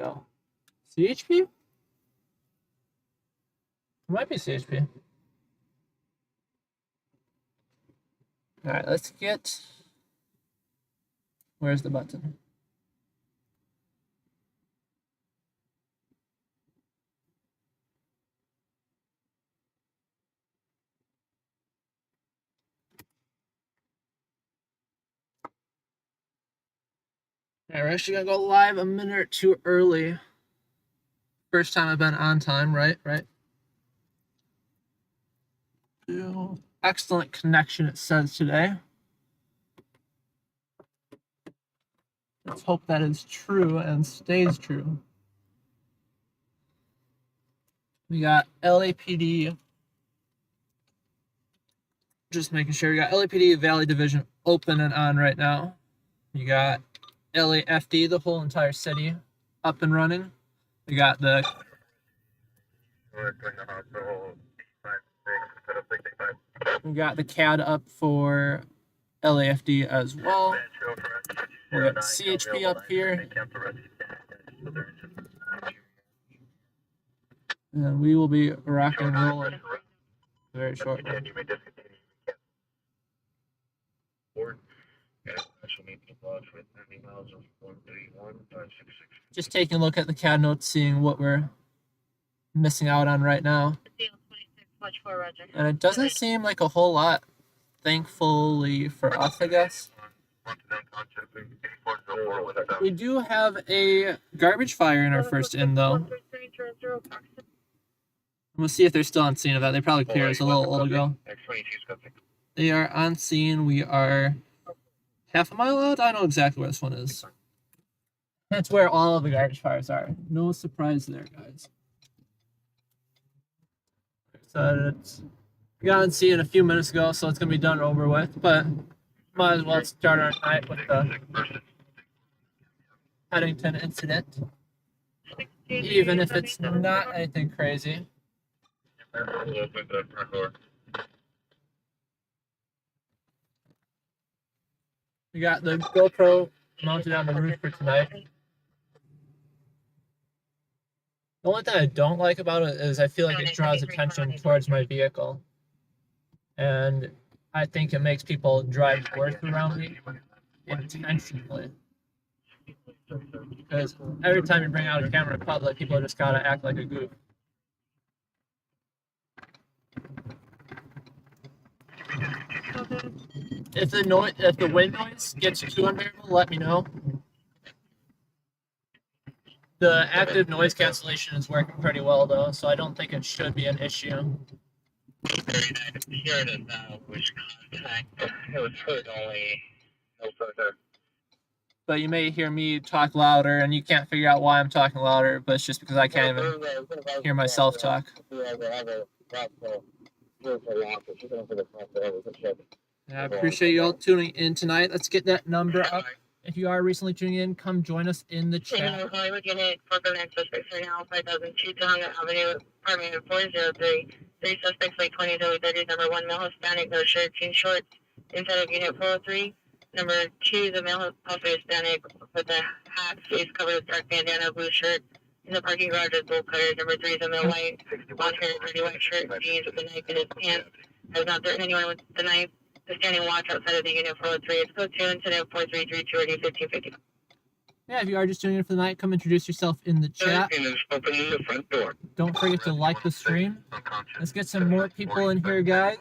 go. CHP? It might be CHP. All right, let's get. Where's the button? All right, we're actually gonna go live a minute or two early. First time I've been on time, right? Excellent connection, it says today. Let's hope that is true and stays true. We got LAPD. Just making sure we got LAPD Valley Division open and on right now. You got LAFD, the whole entire city, up and running. We got the CAD up for LAFD as well. We got CHP up here. And we will be rocking and rolling very shortly. Just taking a look at the CAD notes, seeing what we're missing out on right now. And it doesn't seem like a whole lot, thankfully for us, I guess. We do have a garbage fire in our first in, though. We'll see if they're still on scene of that. They probably cleared us a little ago. They are on scene. We are half a mile out. I know exactly where this one is. That's where all of the garbage fires are. No surprise there, guys. So we got on scene a few minutes ago, so it's gonna be done and over with. But might as well start our night with the Huntington incident, even if it's not anything crazy. We got the GoPro mounted on the roof for tonight. The only thing I don't like about it is I feel like it draws attention towards my vehicle. And I think it makes people drive worse around me intentionally. Because every time you bring out a camera in public, people just gotta act like a goof. If the wind noise gets too unbearable, let me know. The active noise cancellation is working pretty well though, so I don't think it should be an issue. But you may hear me talk louder, and you can't figure out why I'm talking louder, but it's just because I can't even hear myself talk. I appreciate you all tuning in tonight. Let's get that number up. If you are recently tuning in, come join us in the chat. Hollywood Unit, 409 suspects right now, 5002 Tonga Avenue, apartment 403. 3 suspects, late 20s, early 30s. Number 1, male Hispanic, no shirt, jean shorts, inside of Unit 403. Number 2, the male also Hispanic with a hat, face covered with dark bandana, blue shirt. In the parking garage is bolt cutters. Number 3 is a male white, blonde hair, dirty white shirt, jeans with a knife in his pants. Has not threatened anyone with the knife. The standing watch outside of the Unit 403. It's code 2 incident 4332 1550. Yeah, if you are just tuning in for the night, come introduce yourself in the chat. Open the front door. Don't forget to like the stream. Let's get some more people in here, guys.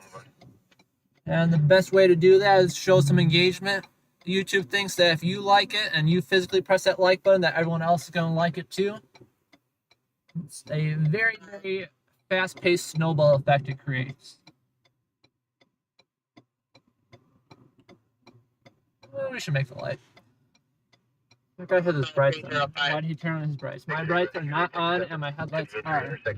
And the best way to do that is show some engagement. YouTube thinks that if you like it and you physically press that like button, that everyone else is going to like it too. It's a very, very fast-paced snowball effect it creates. Well, we should make the light. That guy has his brights on. Why did he turn on his brights? My brights are not on and my headlights are. So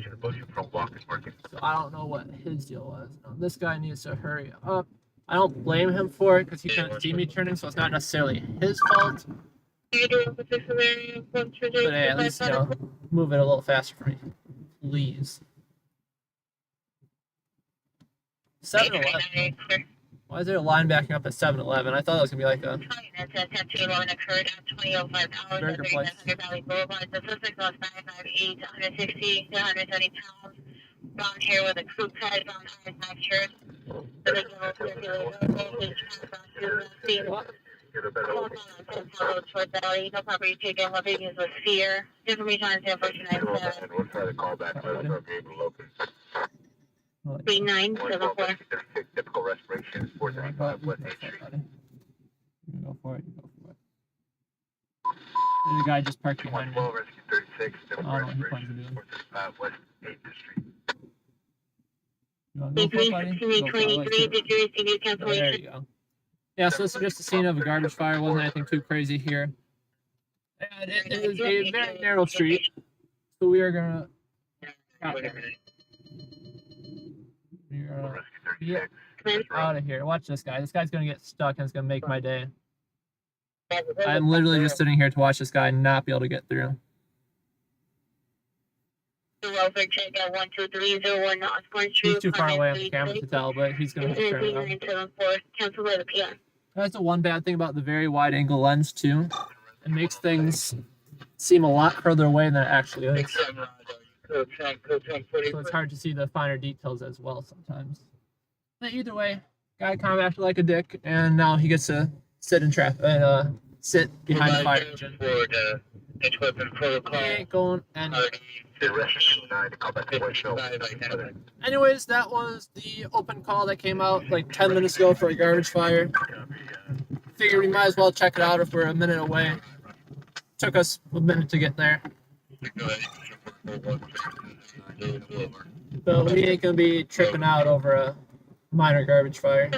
I don't know what his deal was. No, this guy needs to hurry up. I don't blame him for it because he couldn't see me turning, so it's not necessarily his fault. But hey, at least, move it a little faster for me. Please. 7-Eleven. Why is there a line backing up at 7-Eleven? I thought it was gonna be like a burger place. Blonde hair with a crew cut, blonde eyes, black shirt. No property taken. What baby is with fear. Information on sample 297. We'll try to call back. Let us know if you're able to locate. 3974. Typical respiration. 435 West 8th Street. You go for it. You go for it. There's a guy just parked behind me. Rescue 36. Oh no, he plans to do it. 435 West 8th Street. You want to go for it, buddy? Go for it. There you go. Yeah, so this is just a scene of a garbage fire. Wasn't anything too crazy here. And it is a very narrow street, so we are gonna get out of here. Watch this guy. This guy's gonna get stuck, and it's gonna make my day. I'm literally just sitting here to watch this guy not be able to get through. He's too far away on the camera to tell, but he's gonna have to turn around. That's the one bad thing about the very wide angle lens too. It makes things seem a lot further away than it actually is. So it's hard to see the finer details as well sometimes. But either way, guy kind of acted like a dick, and now he gets to sit in traffic and sit behind the fire engine. He ain't going anywhere. Anyways, that was the open call that came out like 10 minutes ago for a garbage fire. Figured we might as well check it out if we're a minute away. Took us a minute to get there. But we ain't gonna be tripping out over a minor garbage fire.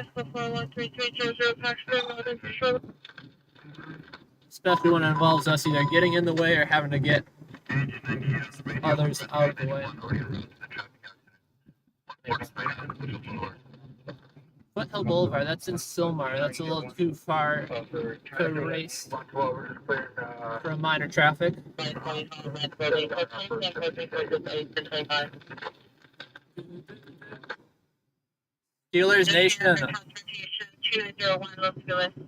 Especially when it involves us either getting in the way or having to get others out of the way. Foothill Boulevard, that's in Sylmar. That's a little too far to race for a minor traffic. Steelers Nation.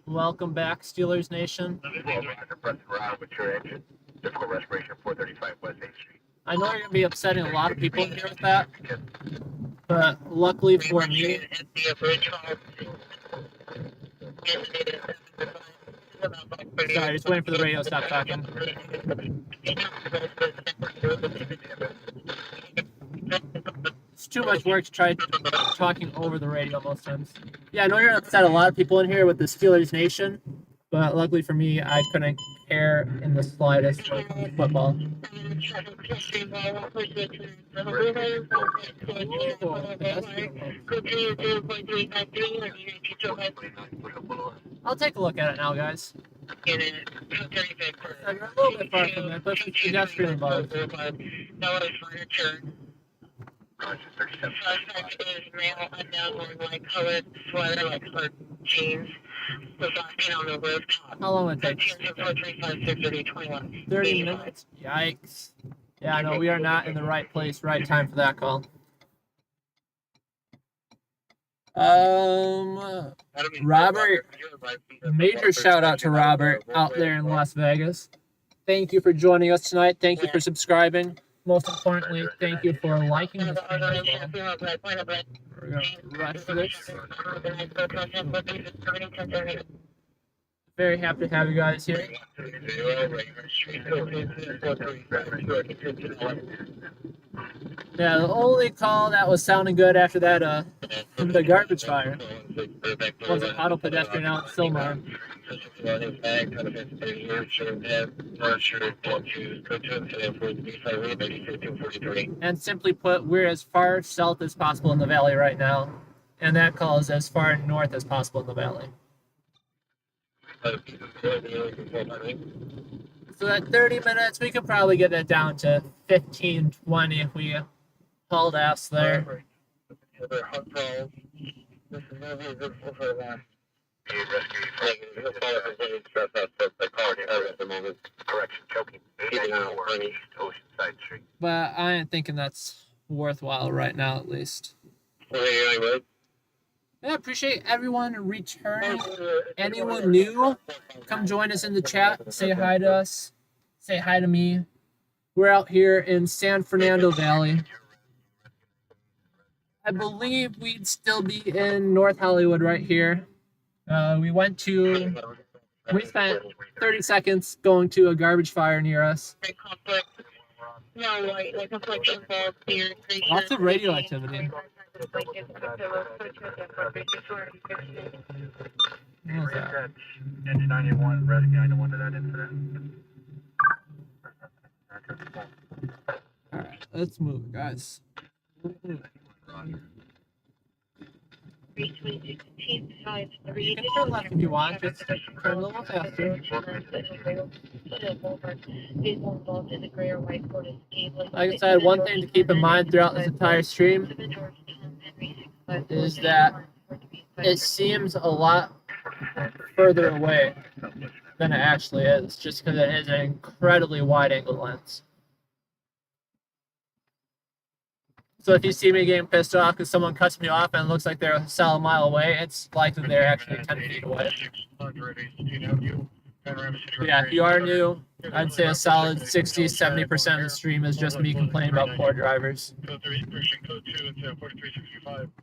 Welcome back, Steelers Nation. I know you're going to be upsetting a lot of people here with that, but luckily for me, sorry, just waiting for the radio to stop talking. It's too much work to try talking over the radio most times. Yeah, I know you're going to upset a lot of people in here with the Steelers Nation, but luckily for me, I couldn't care in the slightest when it comes to football. I'll take a look at it now, guys. I'm a little bit far from it, but it's pedestrian involved. Suspect is male, unknown, wearing light colored sweater, like colored jeans. Was walking on the rooftop. How long would it take? 30 minutes? Yikes. Yeah, no, we are not in the right place, right time for that call. Robert, major shout out to Robert out there in Las Vegas. Thank you for joining us tonight. Thank you for subscribing. Most importantly, thank you for liking this video as well. We're going to rush this. Very happy to have you guys here. Yeah, the only call that was sounding good after that, the garbage fire, was an auto pedestrian out in Sylmar. And simply put, we're as far south as possible in the valley right now, and that call is as far north as possible in the valley. So that 30 minutes, we could probably get it down to 15, 20 if we hauled ass there. But I ain't thinking that's worthwhile right now, at least. Yeah, I appreciate everyone returning. Anyone new, come join us in the chat. Say hi to us. Say hi to me. We're out here in San Fernando Valley. I believe we'd still be in North Hollywood right here. We spent 30 seconds going to a garbage fire near us. Lots of radioactivity. What was that? Engine 91, red 91 to that incident. Alright, let's move, guys. You can turn left if you want, just turn a little faster. Like I said, one thing to keep in mind throughout this entire stream is that it seems a lot further away than it actually is, just because it is an incredibly wide angle lens. So if you see me getting pissed off because someone cuts me off and it looks like they're a solid mile away, it's likely they're actually 10 feet away. But yeah, if you are new, I'd say a solid 60-70% of the stream is just me complaining about poor drivers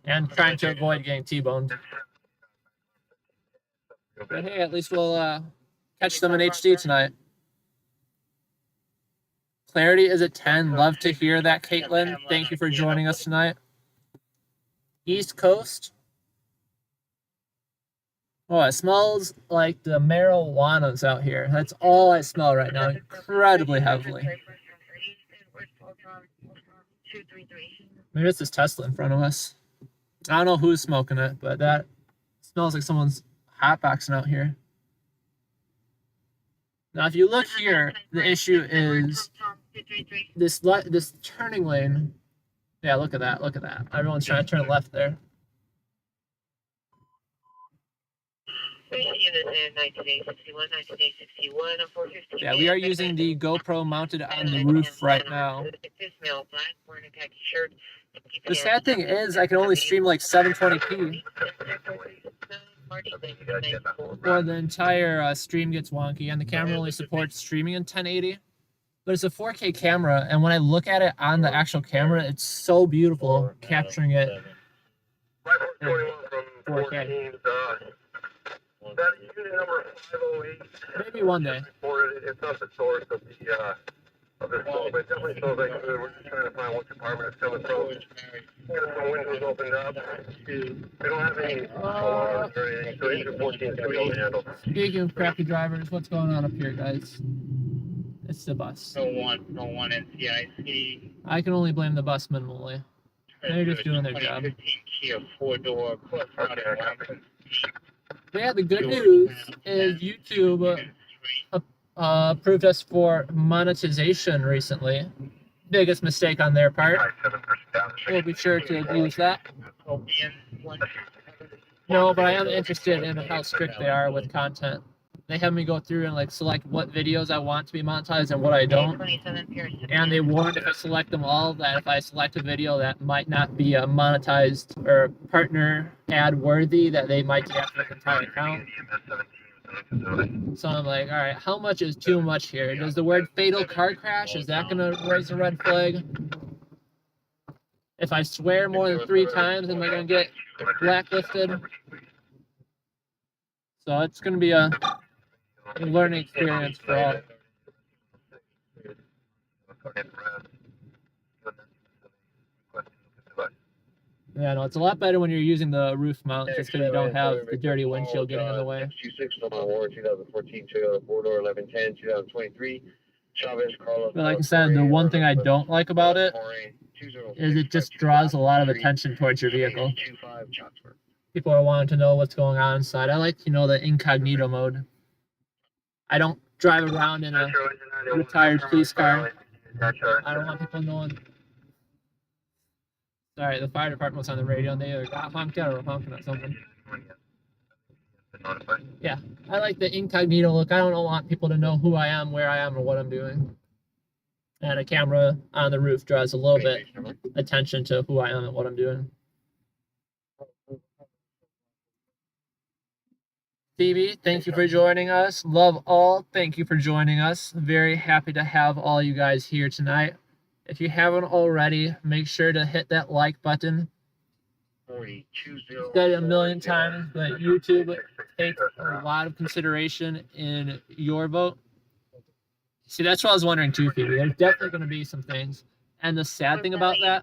and trying to avoid getting T-boned. But hey, at least we'll catch them in HD tonight. Clarity is at 10. Love to hear that, Caitlin. Thank you for joining us tonight. East Coast. Oh, it smells like the marijuana's out here. That's all I smell right now, incredibly heavily. Maybe it's this Tesla in front of us. I don't know who's smoking it, but that smells like someone's hotboxing out here. Now, if you look here, the issue is this turning lane. Yeah, look at that. Look at that. Everyone's trying to turn left there. Yeah, we are using the GoPro mounted on the roof right now. The sad thing is I can only stream like 720p. Or the entire stream gets wonky, and the camera only supports streaming in 1080. But it's a 4K camera, and when I look at it on the actual camera, it's so beautiful capturing it in 4K. That unit number 508. Maybe one day. It's not the source of the smoke, but it definitely smells like food. We're just trying to find what department it's coming from. Some windows opened up. We don't have any alarms or anything, so engine 14 is going to be able to handle. Speaking of crappy drivers, what's going on up here, guys? It's the bus. No one NCIC. I can only blame the bus minimally. They're just doing their job. 15 Kia 4-door plus But yeah, the good news is YouTube approved us for monetization recently. Biggest mistake on their part. We'll be sure to use that. No, but I am interested in how strict they are with content. They have me go through and like select what videos I want to be monetized and what I don't. And they warned if I select them all that if I select a video that might not be monetized or partner ad worthy, that they might deactivate the entire account. So I'm like, all right, how much is too much here? Does the word fatal car crash, is that gonna raise a red flag? If I swear more than 3 times, am I gonna get blacklisted? So it's gonna be a learning experience for all. Yeah, no, it's a lot better when you're using the roof mount just because you don't have the dirty windshield getting in the way. 2014, 4-door, 1110, 2023. But like I said, the one thing I don't like about it is it just draws a lot of attention towards your vehicle. People are wanting to know what's going on inside. I like, the incognito mode. I don't drive around in a retired police car. I don't want people knowing. Sorry, the fire department was on the radio and they either got honked at or were honking at something. Yeah, I like the incognito look. I don't want people to know who I am, where I am, or what I'm doing. And a camera on the roof draws a little bit attention to who I am and what I'm doing. Phoebe, thank you for joining us. Love all, thank you for joining us. Very happy to have all you guys here tonight. If you haven't already, make sure to hit that like button. Said it a million times, but YouTube takes a lot of consideration in your vote. See, that's what I was wondering too, Phoebe. There's definitely going to be some things. And the sad thing about that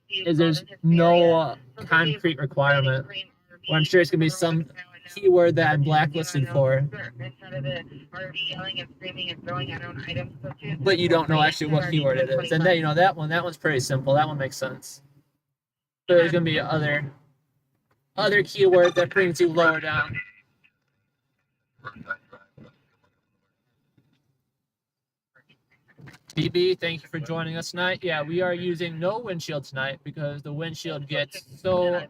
is there's no concrete requirement. Well, I'm sure it's going to be some keyword that I'm blacklisted for. But you don't know actually what keyword it is. And then, you know, that one's pretty simple. That one makes sense. But there's going to be other keywords that brings you lower down. BB, thank you for joining us tonight. Yeah, we are using no windshield tonight because the windshield gets so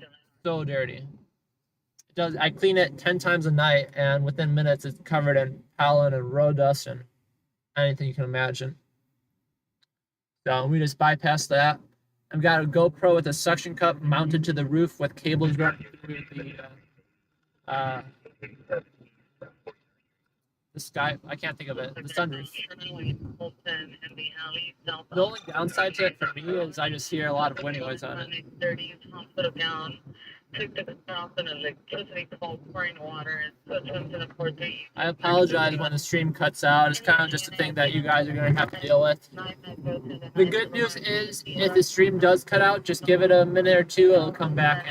dirty. It does. I clean it 10 times a night, and within minutes, it's covered in pollen and road dust and anything you can imagine. So we just bypass that. I've got a GoPro with a suction cup mounted to the roof with cables running through the sky. I can't think of it. The sunroof. The only downside to it for me is I just hear a lot of wind noise on it. I apologize when the stream cuts out. It's kind of just a thing that you guys are going to have to deal with. The good news is if the stream does cut out, just give it a minute or two. It'll come back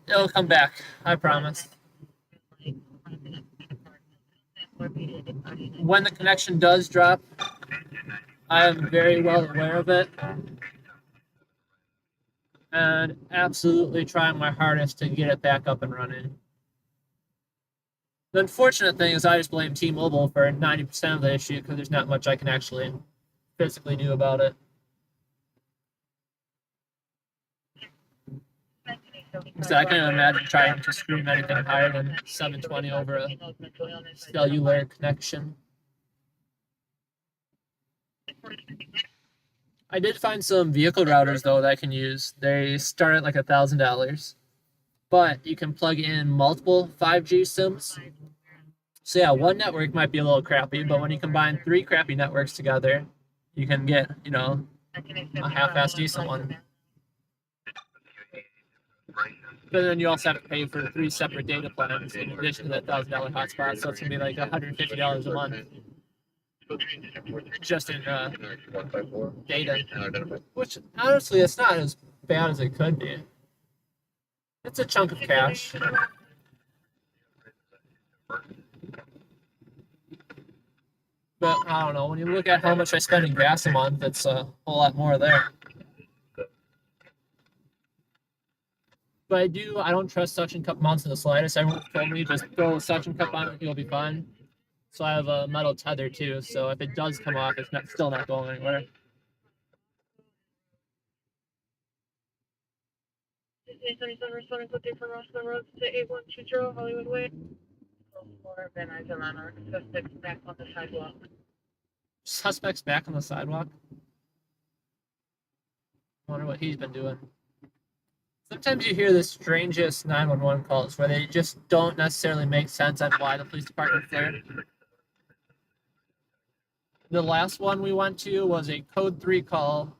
it'll come back. I promise. When the connection does drop, I am very well aware of it and absolutely trying my hardest to get it back up and running. The unfortunate thing is I just blame T-Mobile for 90% of the issue because there's not much I can actually physically do about it. So I can't imagine trying to stream anything higher than 720 over a cellular connection. I did find some vehicle routers though that I can use. They start at like $1,000, but you can plug in multiple 5G SIMs. So yeah, one network might be a little crappy, but when you combine 3 crappy networks together, you can get, you know, a half-assed decent one. But then you also have to pay for 3 separate data plans in addition to that $1,000 hotspot, so it's gonna be like $150 a month just in data. Which honestly, it's not as bad as it could be. It's a chunk of cash. But I don't know. When you look at how much I spend in gas a month, it's a whole lot more there. But I don't trust suction cup mounts in the slightest. Everyone told me just throw a suction cup on it, you'll be fine. So I have a metal tether too, so if it does come off, it's still not going anywhere. Hollywood Way. Suspects back on the sidewalk? Wonder what he's been doing. Sometimes you hear the strangest 911 calls where they just don't necessarily make sense on why the police department's there. The last one we went to was a code 3 call.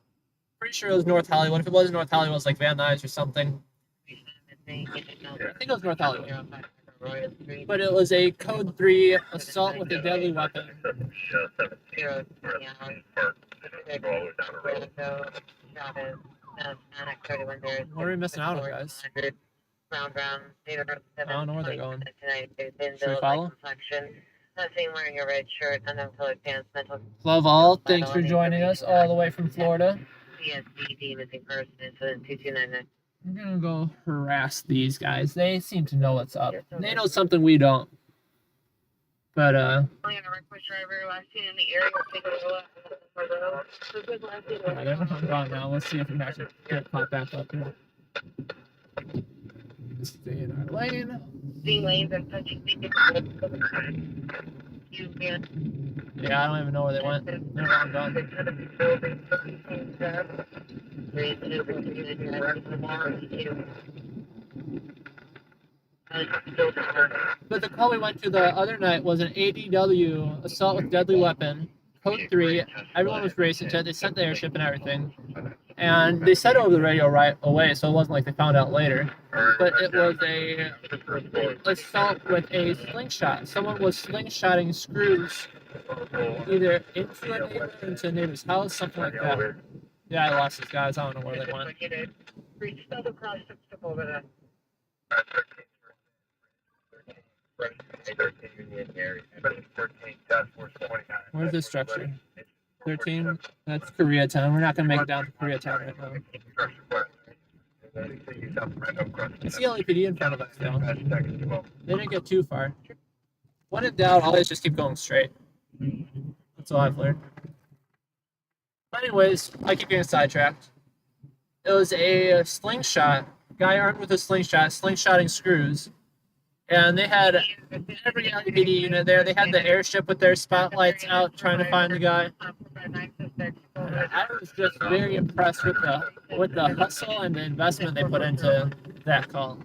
Pretty sure it was North Hollywood. If it wasn't North Hollywood, it was like Van Nuys or something. I think it was North Hollywood. But it was a code 3 assault with a deadly weapon. What are we missing out on, guys? I don't know where they're going. Should we follow? Wearing a red shirt and then colored pants. Love all. Thanks for joining us all the way from Florida. I'm gonna go harass these guys. They seem to know what's up. They know something we don't. But I'm gone now. Let's see if we can actually get pop back up here. Stay in our lane. Yeah, I don't even know where they went. They're long gone. But the call we went to the other night was an ADW, assault with deadly weapon, code 3. Everyone was racing to it. They sent the airship and everything. And they said over the radio right away, so it wasn't like they found out later. But it was a assault with a slingshot. Someone was slingshotting screws either into a neighbor, into a neighbor's house, something like that. Yeah, I lost these guys. I don't know where they went. Where's this structure? 13? That's Koreatown. We're not going to make it down to Koreatown right now. It's the LAPD in front of us, though. They didn't get too far. When in doubt, always just keep going straight. That's all I've learned. But anyways, I keep getting sidetracked. It was a slingshot. Guy armed with a slingshot, slingshotting screws. And they had every LAPD unit there. They had the airship with their spotlights out trying to find the guy. I was just very impressed with the hustle and the investment they put into that call.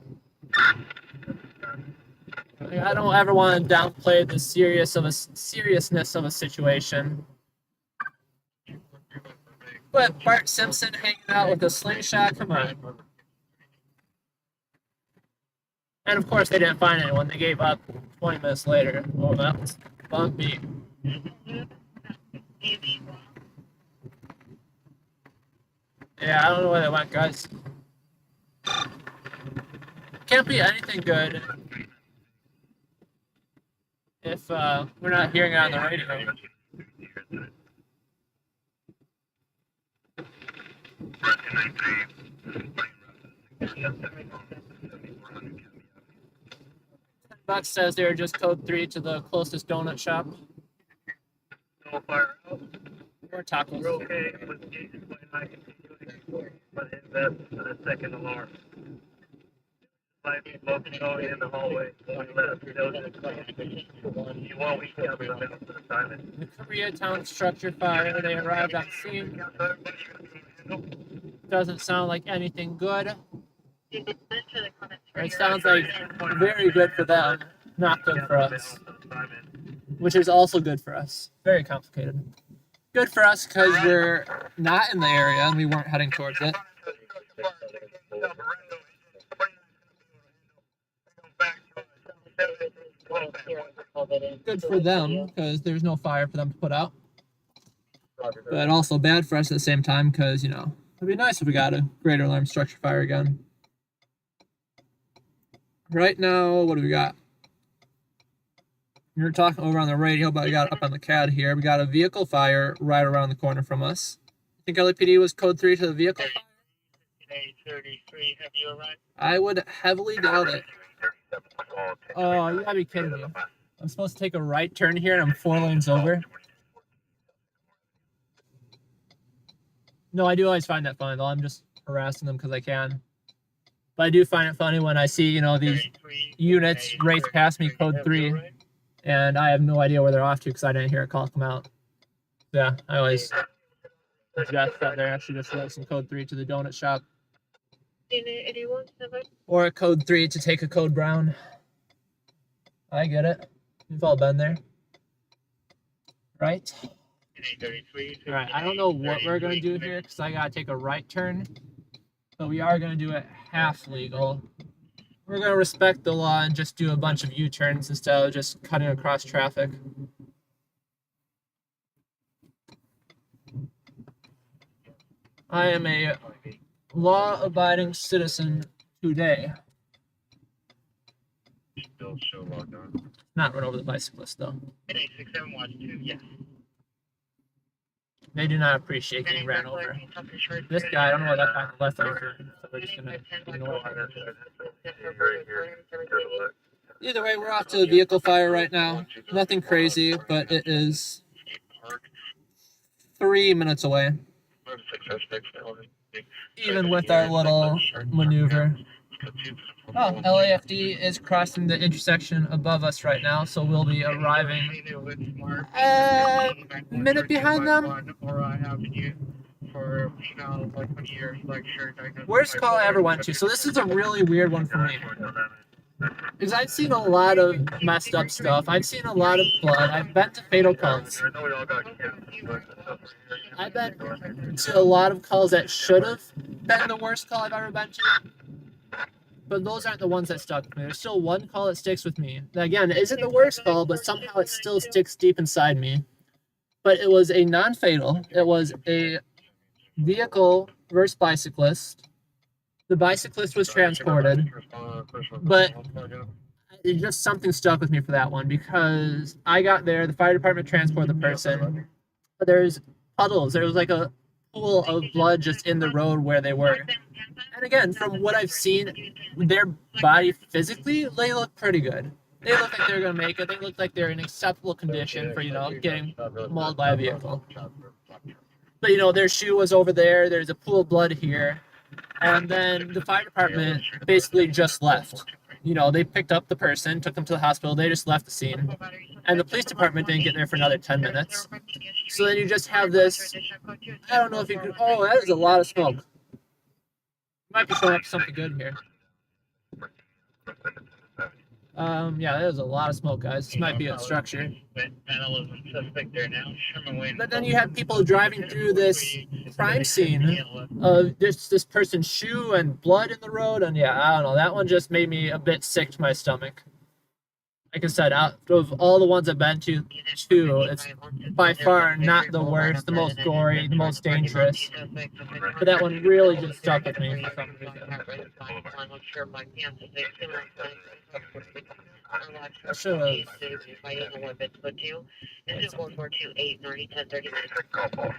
I don't ever want to downplay the seriousness of a situation. But Bart Simpson hanging out with a slingshot, come on. And of course, they didn't find anyone. They gave up 20 minutes later. Well, that was bumpy. Yeah, I don't know where they went, guys. Can't be anything good if we're not hearing it on the radio. $10 says they're just code 3 to the closest donut shop. No fire. Or tacos. We're okay with the but invest in a second alarm. Might be smoking going in the hallway. You won't be coming down to the silent. The Koreatown structure fire, they arrived on scene. Doesn't sound like anything good. It sounds like very good for them, not good for us. Which is also good for us. Very complicated. Good for us because we're not in the area and we weren't heading towards it. Good for them because there's no fire for them to put out. But also bad for us at the same time because, you know, it'd be nice if we got a greater alarm structure fire again. Right now, what do we got? We were talking over on the radio, but we got up on the CAD here. We got a vehicle fire right around the corner from us. I think LAPD was code 3 to the vehicle fire. 33, have you arrived? I would heavily doubt it. Oh, you gotta be kidding me. I'm supposed to take a right turn here and I'm 4 lanes over. No, I do always find that funny, though. I'm just harassing them because I can. But I do find it funny when I see, you know, these units race past me code 3. And I have no idea where they're off to because I didn't hear a call come out. Yeah, I always suggest that they're actually just racing code 3 to the donut shop. Or a code 3 to take a code brown. I get it. We've all been there. Right? Alright, I don't know what we're going to do here because I got to take a right turn. But we are going to do it half legal. We're going to respect the law and just do a bunch of U-turns instead of just cutting across traffic. I am a law-abiding citizen today. Still show logged on. Not run over the bicyclist, though. 867 watch 2, yes. They do not appreciate getting ran over. This guy, I don't know what that guy on the left is doing, so we're just going to ignore him. Either way, we're off to a vehicle fire right now. Nothing crazy, but it is 3 minutes away. Even with our little maneuver. Oh, LAFD is crossing the intersection above us right now, so we'll be arriving a minute behind them. Worst call I ever went to. So this is a really weird one for me. Because I've seen a lot of messed up stuff. I've seen a lot of blood. I've been to fatal calls. I know we all got kids, but I've been to a lot of calls that should have been the worst call I've ever been to. But those aren't the ones that stuck with me. There's still one call that sticks with me. Again, it isn't the worst call, but somehow it still sticks deep inside me. But it was a non-fatal. It was a vehicle versus bicyclist. The bicyclist was transported, but it just something stuck with me for that one because I got there, the fire department transported the person, but there's puddles. There was like a pool of blood just in the road where they were. And again, from what I've seen, their body physically, they look pretty good. They look like they're gonna make it. They look like they're in acceptable condition for, getting mauled by a vehicle. But their shoe was over there. There's a pool of blood here. And then the fire department basically just left. They picked up the person, took them to the hospital. They just left the scene. And the police department didn't get there for another 10 minutes. So then you just have this, I don't know if you could, oh, that is a lot of smoke. Might be showing up something good here. Yeah, that is a lot of smoke, guys. This might be a structure. But then you have people driving through this crime scene of this person's shoe and blood in the road, and yeah, I don't know. That one just made me a bit sick to my stomach. Like I said, out of all the ones I've been to, it's by far not the worst, the most gory, the most dangerous. But that one really just stuck with me for some reason. I should have.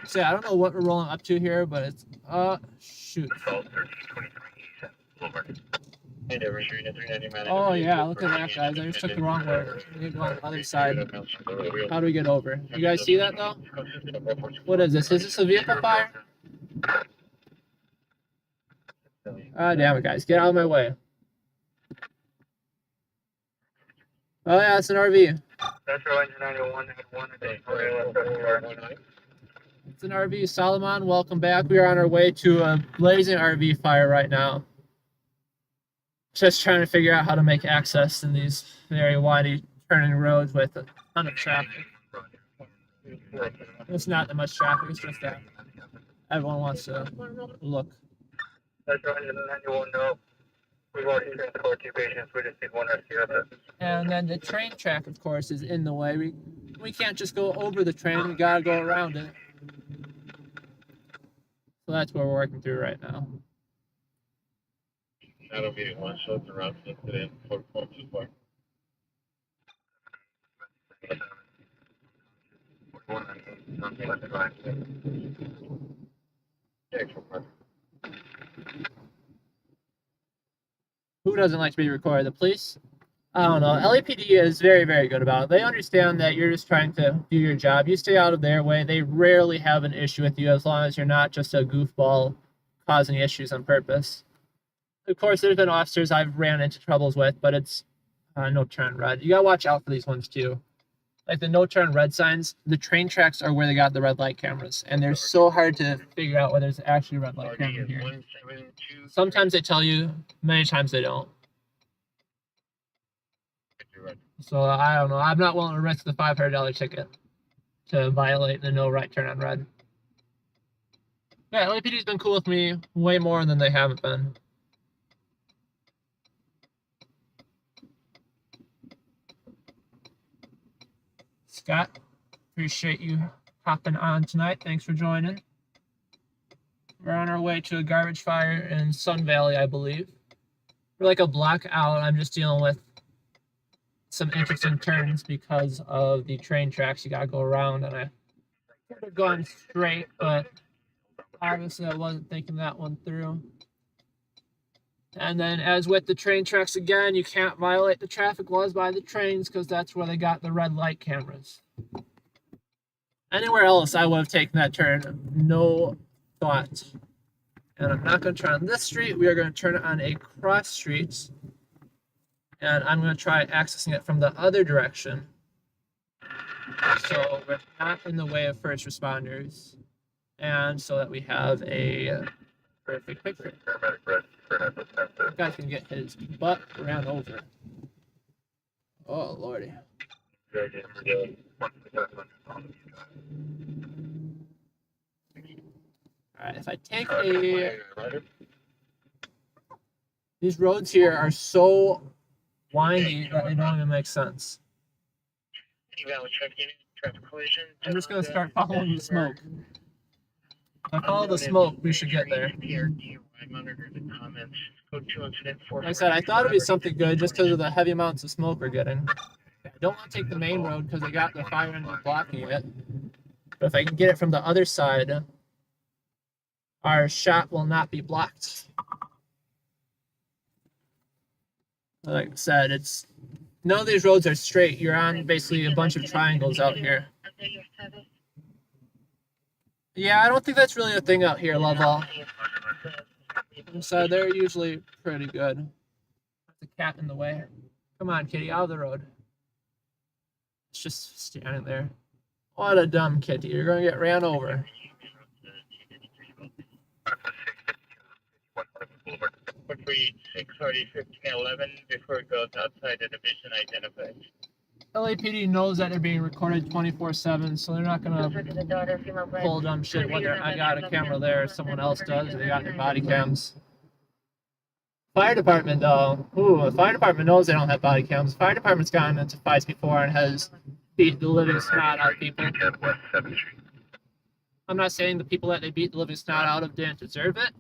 So yeah, I don't know what we're rolling up to here, but it's shoot. Oh yeah, look at that, guys. I just took the wrong way. We need to go on the other side. How do we get over? You guys see that though? What is this? Is this a vehicle fire? Ah, damn it, guys. Get out of my way. Oh yeah, it's an RV. It's an RV. Solomon, welcome back. We are on our way to a blazing RV fire right now. Just trying to figure out how to make access in these very windy turning roads with a ton of traffic. It's not that much traffic, it's just that everyone wants to look. And then the train track, of course, is in the way. We can't just go over the train, we gotta go around it. So that's what we're working through right now. That'll be one shot around today for support. Who doesn't like to be recorded? The police? I don't know. LAPD is very, very good about it. They understand that you're just trying to do your job. You stay out of their way. They rarely have an issue with you as long as you're not just a goofball causing issues on purpose. Of course, there's been officers I've ran into troubles with, but it's no turn red. You gotta watch out for these ones too. Like the no turn red signs, the train tracks are where they got the red light cameras, and they're so hard to figure out whether there's actually a red light camera here. Sometimes they tell you, many times they don't. So I don't know. I'm not willing to risk the $500 ticket to violate the no right turn on red. Yeah, LAPD's been cool with me way more than they haven't been. Scott, appreciate you hopping on tonight. Thanks for joining. We're on our way to a garbage fire in Sun Valley, I believe. We're like a block out. I'm just dealing with some interesting turns because of the train tracks. You gotta go around, and I could have gone straight, but obviously I wasn't thinking that one through. And then as with the train tracks again, you can't violate the traffic laws by the trains because that's where they got the red light cameras. Anywhere else, I would have taken that turn. No thought. And I'm not going to turn on this street. We are going to turn on a cross street. And I'm going to try accessing it from the other direction. So we're not in the way of first responders. And so that we have a perfect picture. You guys can get his butt ran over. Oh lordy. All right, if I take these roads here are so windy that they don't even make sense. I'm just gonna start following the smoke. If I follow the smoke, we should get there. Like I said, I thought it'd be something good just because of the heavy amounts of smoke we're getting. I don't want to take the main road because they got the fire engine blocking it. But if I can get it from the other side, our shot will not be blocked. Like I said, it's none of these roads are straight. You're on basically a bunch of triangles out here. Yeah, I don't think that's really a thing out here, Lovell. So they're usually pretty good. There's a cat in the way. Come on, kitty, out of the road. It's just standing there. What a dumb kitty. You're going to get ran over. Between 6:30, 15:11 before it goes outside the division identified. LAPD knows that they're being recorded 24/7, so they're not gonna pull dumb shit whether I got a camera there or someone else does, or they got their body cams. Fire department though, the fire department knows they don't have body cams. The fire department's gotten into fights before and has beat the living snot out of people. I'm not saying the people that they beat the living snot out of didn't deserve it,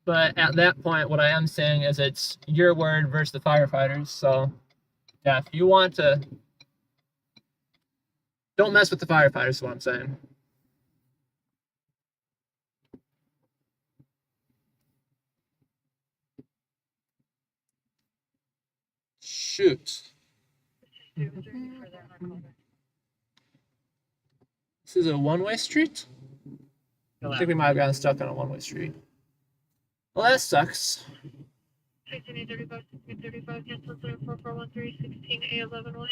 but at that point, what I am saying is it's your word versus the firefighters. So yeah, if you want to, don't mess with the firefighters, is what I'm saying. Shoot. This is a one-way street? I think we might have gotten stuck on a one-way street. Well, that sucks. 1635, 1635, cancel 04413, 16A11 1.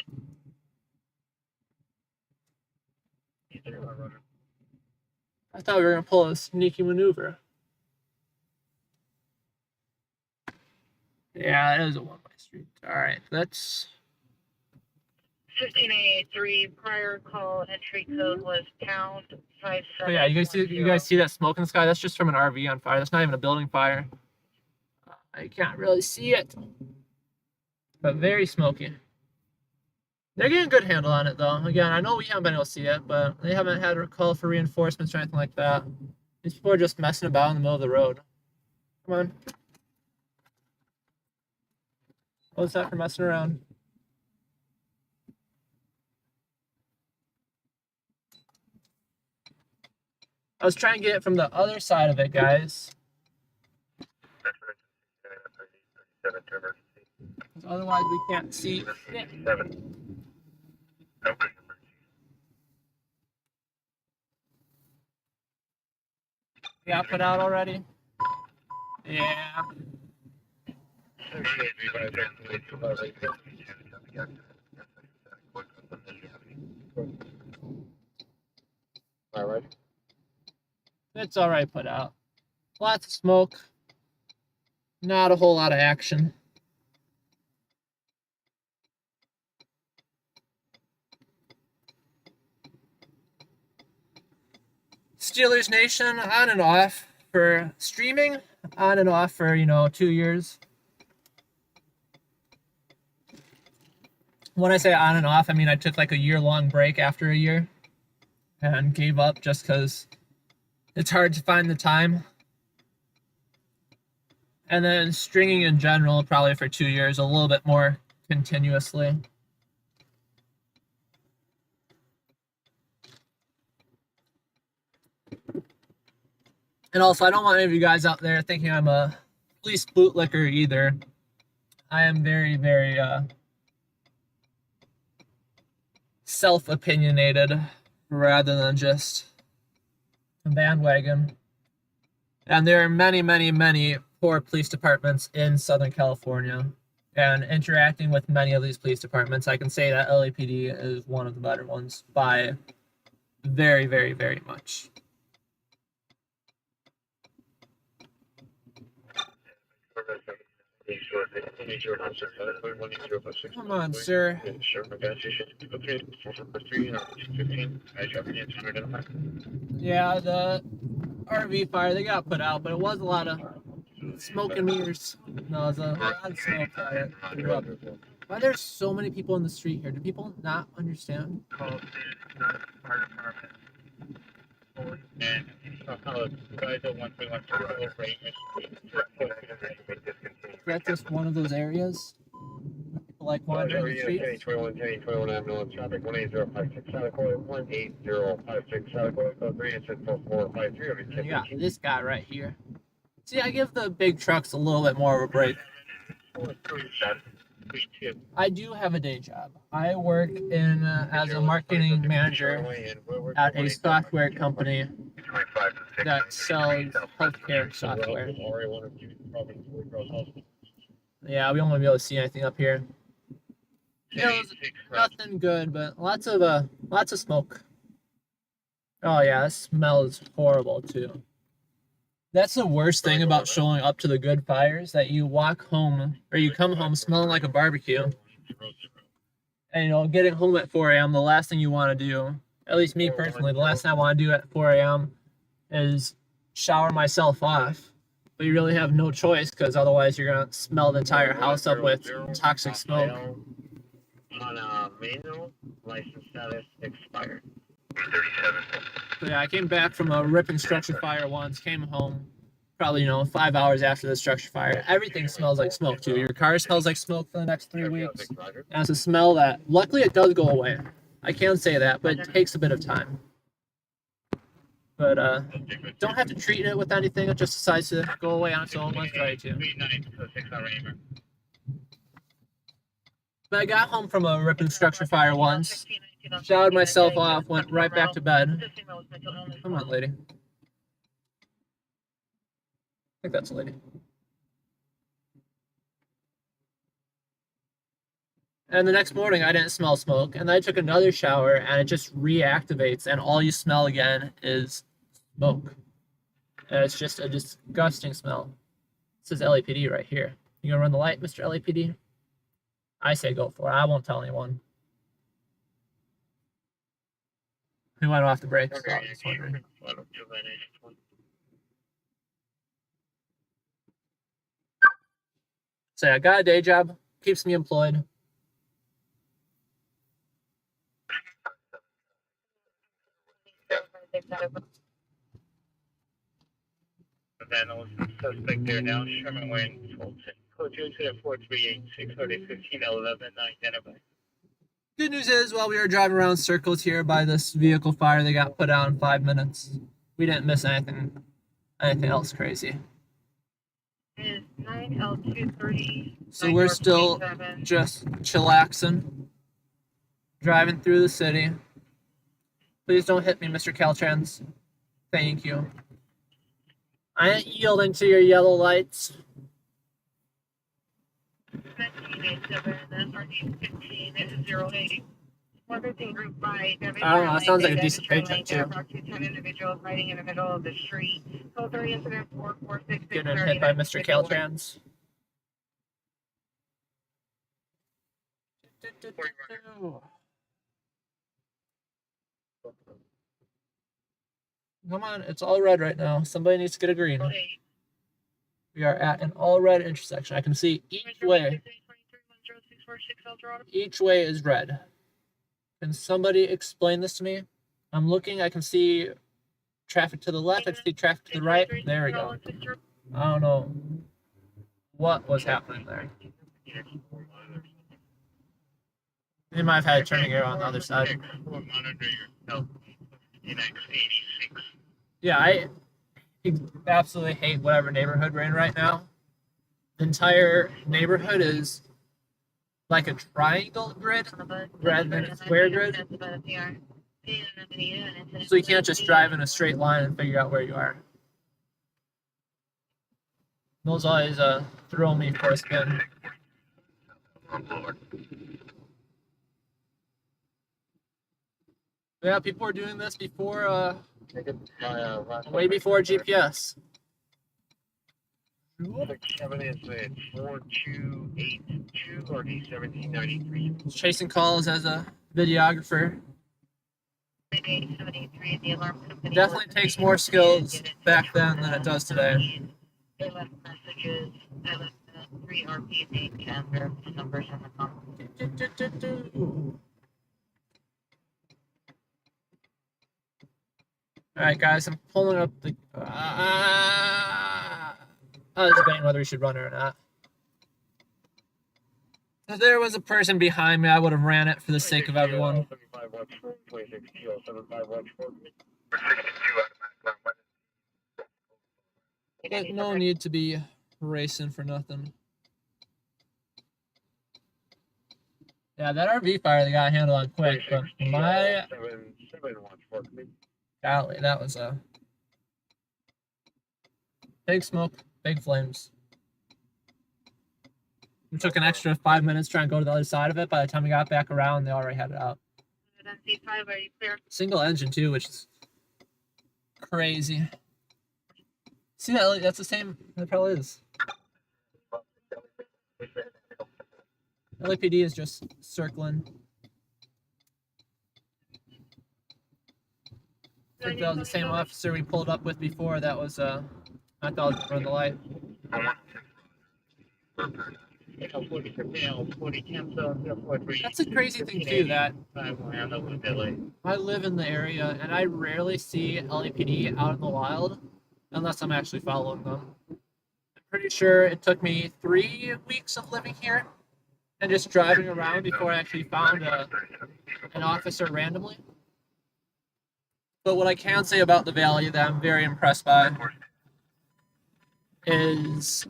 I thought we were going to pull a sneaky maneuver. Yeah, it is a one-way street. All right, that's... 15A3, prior call entry code was pound 57. Oh yeah, you guys see that smoke in the sky? That's just from an RV on fire. That's not even a building fire. I can't really see it, but very smoky. They're getting a good handle on it though. Again, I know we haven't been able to see it, but they haven't had a call for reinforcements or anything like that. These people are just messing about in the middle of the road. Come on. What's that for messing around? I was trying to get it from the other side of it, guys. Otherwise, we can't see shit. Yeah, put out already? Yeah. All right. It's all right put out. Lots of smoke. Not a whole lot of action. Steelers Nation on and off for streaming, on and off for, 2 years. When I say on and off, I mean I took like a year-long break after a year and gave up just because it's hard to find the time. And then stringing in general, probably for 2 years, a little bit more continuously. And also, I don't want any of you guys out there thinking I'm a police bootlicker either. I am very, very self-opinionated rather than just a bandwagon. And there are many, many, many poor police departments in Southern California. And interacting with many of these police departments, I can say that LAPD is one of the better ones by very, very, very much. Come on, sir. Yeah, the RV fire, they got put out, but it was a lot of smoke and mirrors. No, it was a lot of smoke that threw up. Why there's so many people in the street here? Do people not understand? And guys at 131 Is that just one of those areas? People like wandering the streets? 21 ambulance traffic 18056 South Court 18056 South Court 3 And you got this guy right here. See, I give the big trucks a little bit more of a break. I do have a day job. I work in as a marketing manager at a software company that sells healthcare software. Yeah, we won't be able to see anything up here. It was nothing good, but lots of smoke. Oh yeah, that smell is horrible too. That's the worst thing about showing up to the good fires, that you walk home or you come home smelling like a barbecue. And you know, getting home at 4 a.m., the last thing you want to do, at least me personally, the last thing I want to do at 4 a.m. is shower myself off. But you really have no choice, because otherwise you're going to smell the entire house up with toxic smoke. On a manual, license status expired. 37. So yeah, I came back from a ripping structure fire once, came home, probably, 5 hours after the structure fire. Everything smells like smoke too. Your car smells like smoke for the next 3 weeks. And it's a smell that, luckily, it does go away. I can say that, but it takes a bit of time. But don't have to treat it with anything. It just decides to go away on its own when it's ready to. But I got home from a ripping structure fire once, showered myself off, went right back to bed. Come on, lady. I think that's a lady. And the next morning, I didn't smell smoke, and then I took another shower, and it just reactivates, and all you smell again is smoke. And it's just a disgusting smell. It says LAPD right here. You gonna run the light, Mr. LAPD? I say go for it. I won't tell anyone. We went off the brakes. So I'm just wondering. So I got a day job, keeps me employed. Suspect there now, Sherman Wayne, Fulton. Code 22438 identified. Good news is, while we were driving around circles here by this vehicle fire, they got put out in 5 minutes. We didn't miss anything else crazy. Is 9L23. So we're still just chillaxing, driving through the city. Please don't hit me, Mr. Caltrans. Thank you. I ain't yielding to your yellow lights. I don't know, that sounds like a decent paycheck, too. 10 individuals hiding in the middle of the street. Code 3 incident 4466. Getting hit by Mr. Caltrans. Come on, it's all red right now. Somebody needs to get a green. We are at an all red intersection. I can see each way. Each way is red. Can somebody explain this to me? I'm looking, I can see traffic to the left, I can see traffic to the right. There we go. I don't know what was happening there. They might have had a turning arrow on the other side. Yeah, I absolutely hate whatever neighborhood we're in right now. The entire neighborhood is like a triangle grid rather than a square grid. So you can't just drive in a straight line and figure out where you are. Those always throw me for a spin. Yeah, people were doing this before, way before GPS. 67 is at 4282 or D1793. Chasing calls as a videographer. 873, the alarm company Definitely takes more skills back then than it does today. They left messages. I left 3 RP names and their numbers in the comments. Alright, guys, I'm pulling up the. I was debating whether we should run it or not. If there was a person behind me, I would have ran it for the sake of everyone. 75 watts 26 kilo, 75 watts 4. 62 automatic. But no need to be racing for nothing. Yeah, that RV fire they got handled on quick, but my 7 watts 4. golly, that was a big smoke, big flames. We took an extra 5 minutes trying to go to the other side of it. By the time we got back around, they already had it out. C5, are you clear? Single engine too, which is crazy. See that? That's the same. It probably is. LAPD is just circling. I think that was the same officer we pulled up with before. That was I thought was running the light. That's a crazy thing too. That I live in the area and I rarely see LAPD out in the wild unless I'm actually following them. I'm pretty sure it took me 3 weeks of living here and just driving around before I actually found an officer randomly. But what I can say about the valley that I'm very impressed by is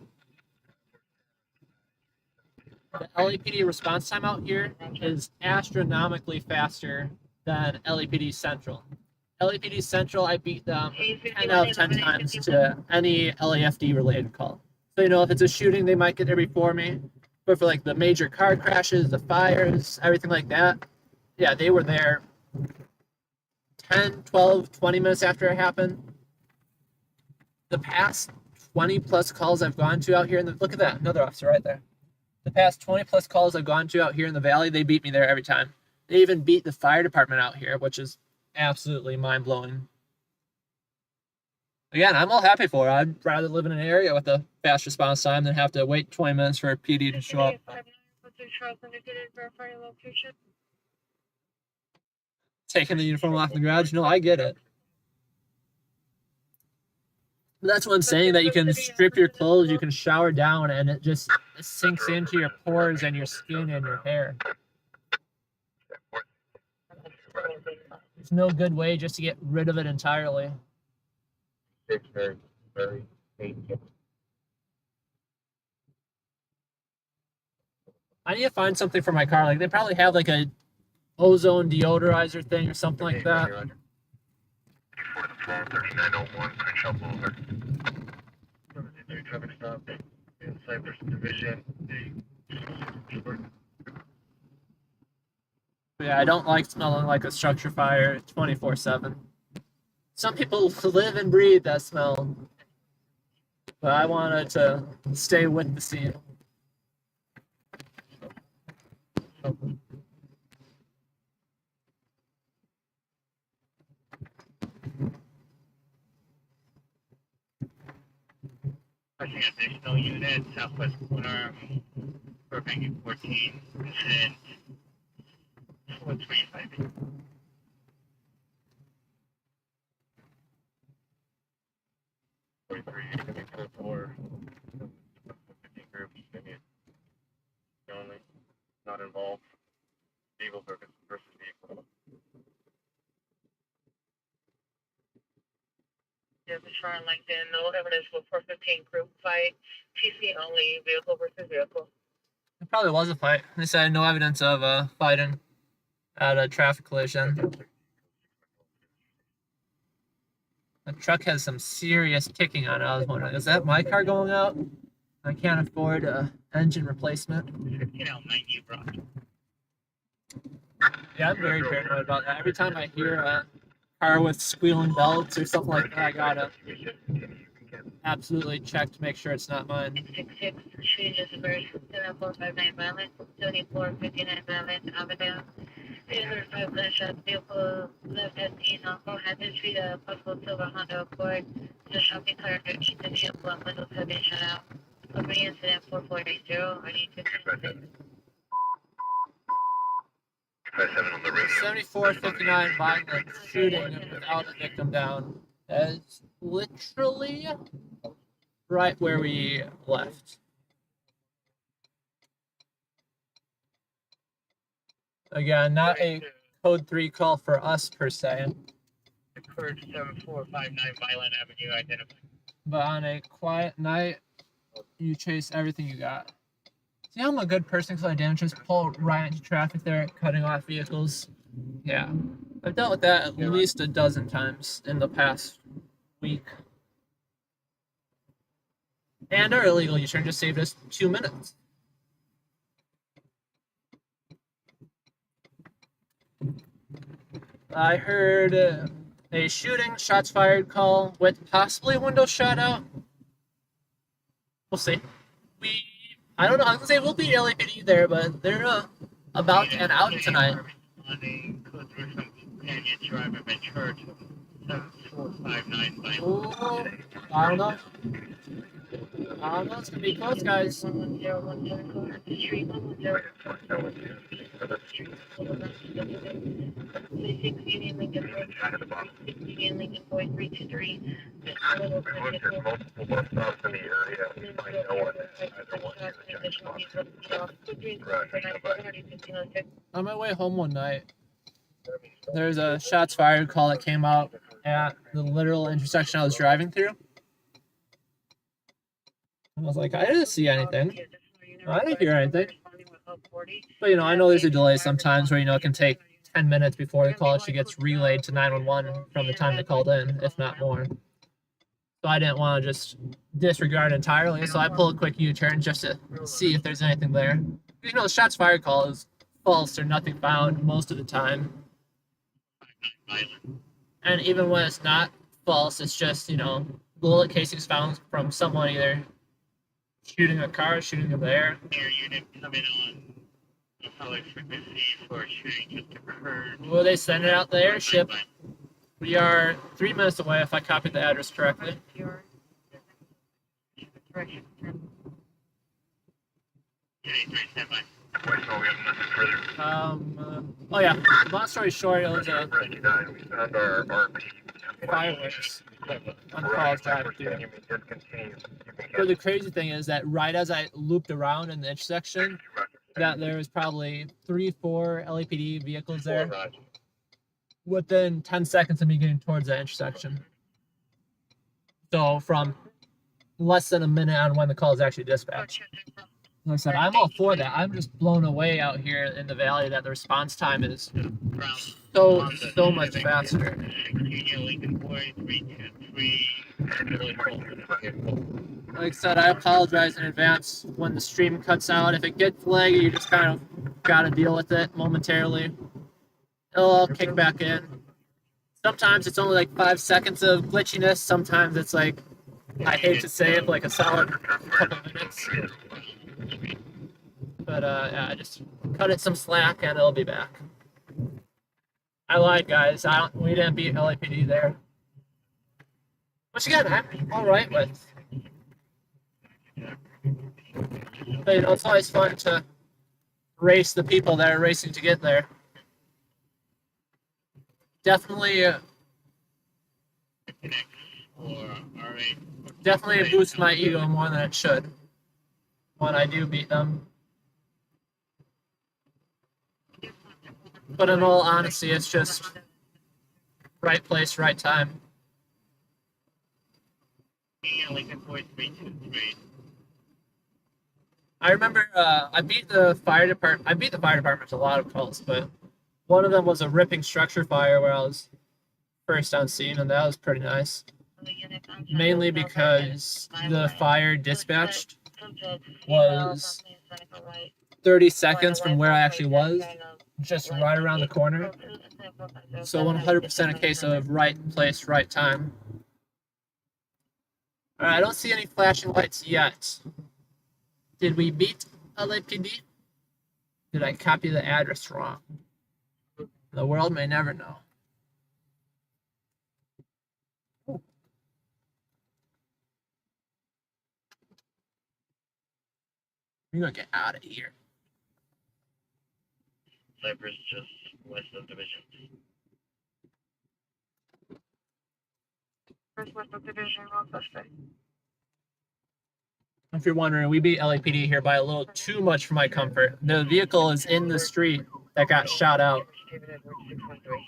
the LAPD response time out here is astronomically faster than LAPD Central. LAPD Central, I beat them 10 out of 10 times to any LAFD related call. So, you know, if it's a shooting, they might get there before me. But for like the major car crashes, the fires, everything like that, yeah, they were there 10, 12, 20 minutes after it happened. The past 20 plus calls I've gone to out here in the, look at that, another officer right there. The past 20 plus calls I've gone to out here in the valley, they beat me there every time. They even beat the fire department out here, which is absolutely mind-blowing. Again, I'm all happy for it. I'd rather live in an area with a fast response time than have to wait 20 minutes for a PD to show up. Taking the uniform off in the garage? No, I get it. But that's what I'm saying, that you can strip your clothes, you can shower down, and it just sinks into your pores and your skin and your hair. There's no good way just to get rid of it entirely. It's very, very painful. I need to find something for my car. Like, they probably have like a ozone deodorizer thing or something like that. 3901, Crenshaw Boulevard. Traffic stop in Cypress Division. Yeah, I don't like smelling like a structure fire 24/7. Some people live and breathe that smell, but I wanted to stay with the scene. Passing additional unit, Southwest corner, Burbank 14, and 435. Only, not involved. Vehicle versus vehicle. There's a chart on LinkedIn. No evidence for 415 group fight. TC only. Vehicle versus vehicle. It probably was a fight. They said no evidence of fighting at a traffic collision. The truck has some serious ticking on it. I was wondering, is that my car going out? I can't afford a engine replacement. 15 out 90 brought. Yeah, I'm very paranoid about that. Every time I hear a car with squealing belts or something like that, I gotta absolutely check to make sure it's not mine. 666, shooting is reversed, 7459 violent, 7459 violent, Avenue. 305 gunshot, vehicle left at scene, also had to treat a possible silver Honda Accord. The shopping cart underneath the vehicle and windows have been shut out. Opening incident 4480, I need to 57 on the radio. 7459 violent shooting without a victim down. That is literally right where we left. Again, not a code 3 call for us per se, Occurred 7459 Violent Avenue identified. but on a quiet night, you chase everything you got. See how I'm a good person because I didn't just pull right into traffic there, cutting off vehicles. Yeah, I've dealt with that at least a dozen times in the past week. And our illegal U-turn just saved us 2 minutes. I heard a shooting, shots fired call with possibly a window shot out. We'll see. I don't know. I was gonna say we'll beat LAPD there, but they're about to end out tonight. On a code 3 from Companion Driver Ventura to 7459 Violent. Oh, I don't know. It's gonna be close, guys. 11014 the street, 36 Union Lincoln 433, Union Lincoln 4323. We looked at multiple bus stops in the area. We find no one at either one near the junction box. On my way home one night, there's a shots fired call that came out at the literal intersection I was driving through. I was like, I didn't see anything. I didn't hear anything. But, I know there's a delay sometimes where, it can take 10 minutes before the call actually gets relayed to 911 from the time they called in, if not more. So I didn't want to just disregard it entirely, so I pulled a quick U-turn just to see if there's anything there. The shots fired call is false or nothing found most of the time. And even when it's not false, it's just, bullet casings found from someone either shooting a car, shooting up there. Air unit coming on a solid frequency for a shooting just occurred. Will they send it out the airship? We are 3 minutes away if I copied the address correctly. Standby. We have nothing further. Oh yeah, long story short, it was a 99. We found our RP. fireworks on Paul's drive through. But the crazy thing is that right as I looped around in the intersection, that there was probably 3-4 LAPD vehicles there within 10 seconds of me getting towards that intersection. So from less than a minute on when the call is actually dispatched. Like I said, I'm all for that. I'm just blown away out here in the valley that the response time is so much faster. Like I said, I apologize in advance when the stream cuts out. If it gets laggy, you just kind of gotta deal with it momentarily. It'll all kick back in. Sometimes it's only like 5 seconds of glitchiness. Sometimes it's like, I hate to say it, like a solid couple minutes. But yeah, I just cut it some slack and it'll be back. I lied, guys. We didn't beat LAPD there. Which again, I'm all right with. But it's always fun to race the people that are racing to get there. Definitely boosts my ego more than it should when I do beat them. But in all honesty, it's just right place, right time. I remember I beat the fire department to a lot of calls, but one of them was a ripping structure fire where I was first on scene, and that was pretty nice. Mainly because the fire dispatched was 30 seconds from where I actually was, just right around the corner. So 100% a case of right place, right time. All right, I don't see any flashing lights yet. Did we beat LAPD? Did I copy the address wrong? The world may never know. We're gonna get out of here. Cypress just west of Division. West of Division, wrong suspect. If you're wondering, we beat LAPD here by a little too much for my comfort. The vehicle is in the street that got shot out. David Edwards 613.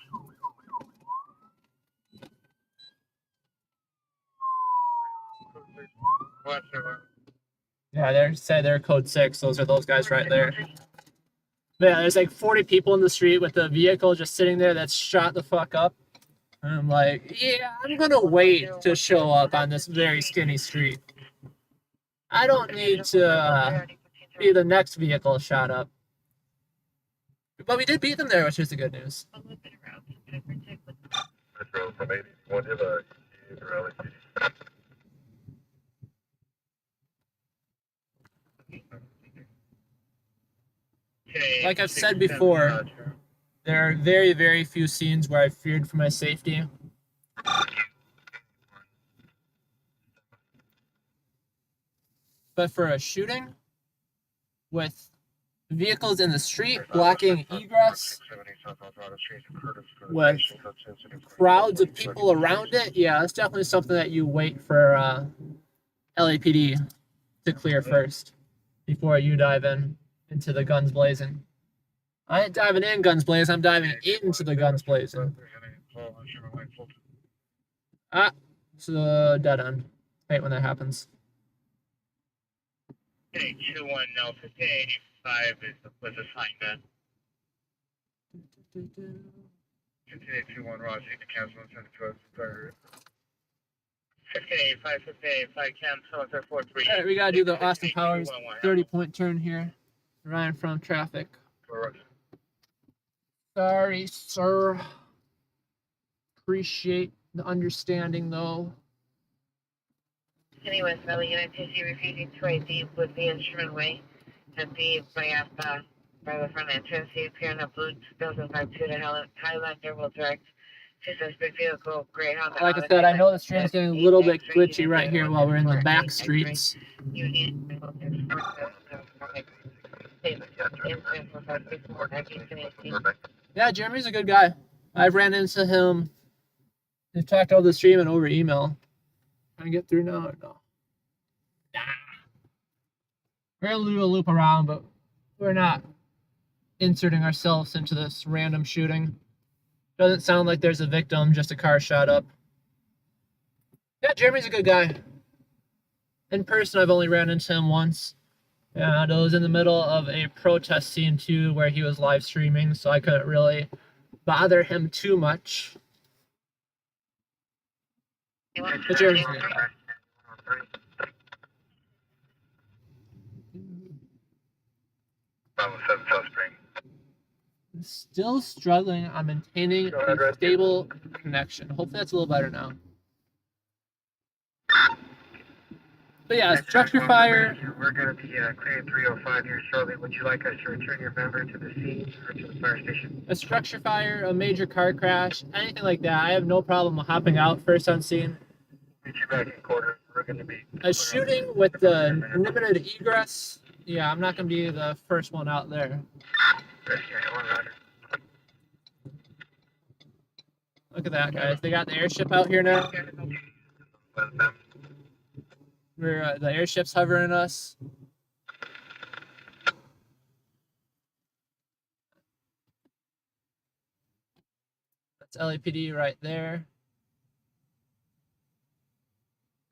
Yeah, they're code 6. Those are those guys right there. But yeah, there's like 40 people in the street with the vehicle just sitting there that's shot the fuck up. And I'm like, yeah, I'm gonna wait to show up on this very skinny street. I don't need to be the next vehicle shot up. But we did beat them there, which is the good news. Metro from 81 to the LAPD. Like I've said before, there are very, very few scenes where I feared for my safety. But for a shooting with vehicles in the street blocking egress, with crowds of people around it, yeah, that's definitely something that you wait for LAPD to clear first before you dive into the guns blazing. I ain't diving in guns blazing, I'm diving into the guns blazing. Ah, it's a dead end. Hate when that happens. Okay, 2-1 now 1585 was assigned then. 1581 Roger, the council and 1585. 1585 cancel 43. Alright, we gotta do the Austin Powers 30-point turn here. Ryan from traffic. Sorry, sir. Appreciate the understanding, though. Anyway, so United States refusing to ID with the instrument way and the by the front entrance. He appeared in a blue 2052 to Highlander will direct to suspect vehicle Greyhound. Like I said, I know the stream's getting a little bit glitchy right here while we're in the back streets. Yeah, Jeremy's a good guy. I've ran into him. We've talked over the stream and over email. Can I get through now or no? Nah. We're gonna do a loop around, but we're not inserting ourselves into this random shooting. Doesn't sound like there's a victim, just a car shot up. Yeah, Jeremy's a good guy. In person, I've only ran into him once. And it was in the middle of a protest scene too, where he was live streaming, so I couldn't really bother him too much. But Jeremy's a good guy. Still struggling on maintaining a stable connection. Hopefully that's a little better now. But yeah, structure fire. We're going to be clearing 305 here shortly. Would you like us to return your member to the scene or to the fire station? A structure fire, a major car crash, anything like that. I have no problem hopping out first on scene. Meet you back in quarters. We're going to be... A shooting with the limited egress, yeah, I'm not going to be the first one out there. Look at that, guys. They got the airship out here now. The airship's hovering us. That's LAPD right there.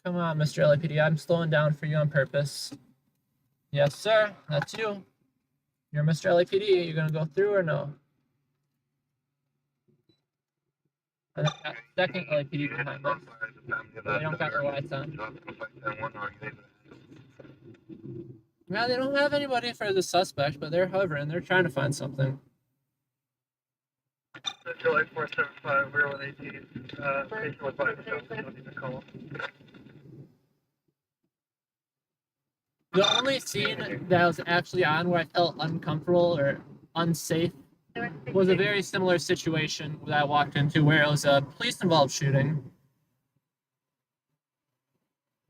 Come on, Mr. LAPD. I'm slowing down for you on purpose. Yes, sir. That's you. You're Mr. LAPD. You gonna go through or no? And that second LAPD behind us. They don't got their lights on. Yeah, they don't have anybody for the suspect, but they're hovering. They're trying to find something. July 475, we're with 18. Station was by the call. The only scene that I was actually on where I felt uncomfortable or unsafe was a very similar situation that I walked into where it was a police-involved shooting.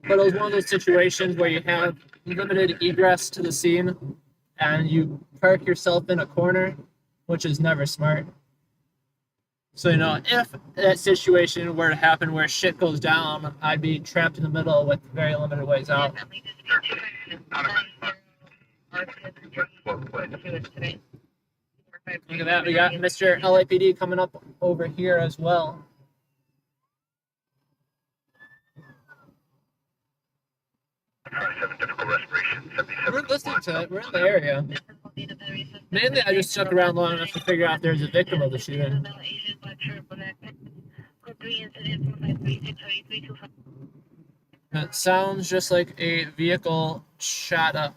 But it was one of those situations where you have limited egress to the scene and you park yourself in a corner, which is never smart. So, you know, if that situation were to happen where shit goes down, I'd be trapped in the middle with very limited ways out. Look at that. We got Mr. LAPD coming up over here as well. We're listening to it. We're in the area. Mainly, I just stuck around long enough to figure out there's a victim of the shooting. It sounds just like a vehicle shot up.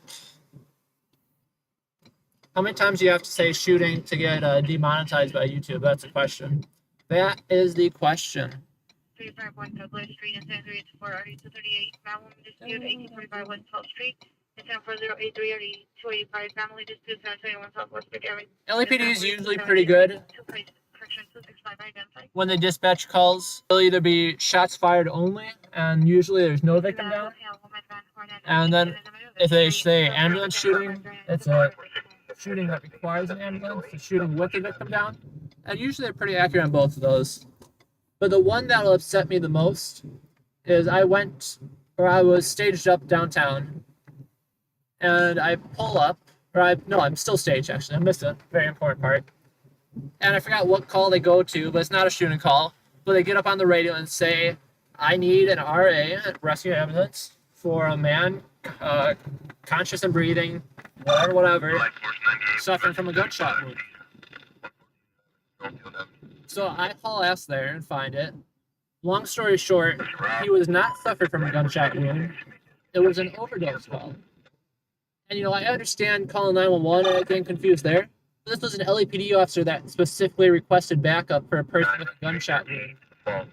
How many times do you have to say shooting to get demonetized by YouTube? That's the question. That is the question. 351 Douglas Street in San Luis for RD238, Malum dispute 1845 West 12th Street, and 104083 285 family dispute 721 Southwest Big Area. LAPD is usually pretty good when they dispatch calls. It'll either be shots fired only, and usually there's no victim down. And then if they say ambulance shooting, it's a shooting that requires an ambulance, a shooting with the victim down. And usually they're pretty accurate on both of those. But the one that'll upset me the most is I was staged up downtown, and I pull up, I'm still staged actually. I missed a very important part. And I forgot what call they go to, but it's not a shooting call. But they get up on the radio and say, I need an RA, rescue ambulance, for a man conscious and breathing, whatever, suffering from a gunshot wound. So I haul ass there and find it. Long story short, he was not suffering from a gunshot wound. It was an overdose call. And, you know, I understand calling 911 and getting confused there. But this was an LAPD officer that specifically requested backup for a person with a gunshot wound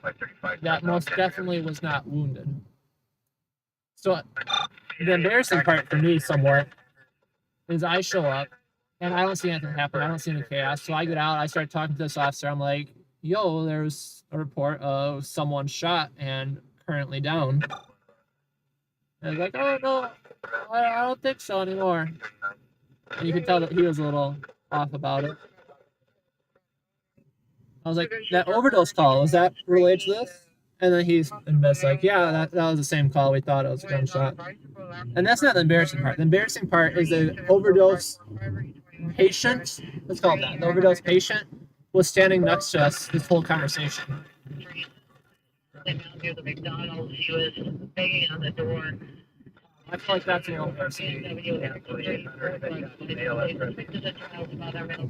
that most definitely was not wounded. So the embarrassing part for me somewhat is I show up and I don't see anything happen. I don't see any chaos. So I get out. I start talking to this officer. I'm like, yo, there's a report of someone shot and currently down. And he's like, oh, no, I don't think so anymore. And you can tell that he was a little off about it. I was like, that overdose call, is that related to this? And then he's like, yeah, that was the same call. We thought it was a gunshot. And that's not the embarrassing part. The embarrassing part is the overdose patient, let's call it that, the overdose patient was standing next to us this whole conversation. Near the McDonald's, he was banging on the door. I feel like that's the only person.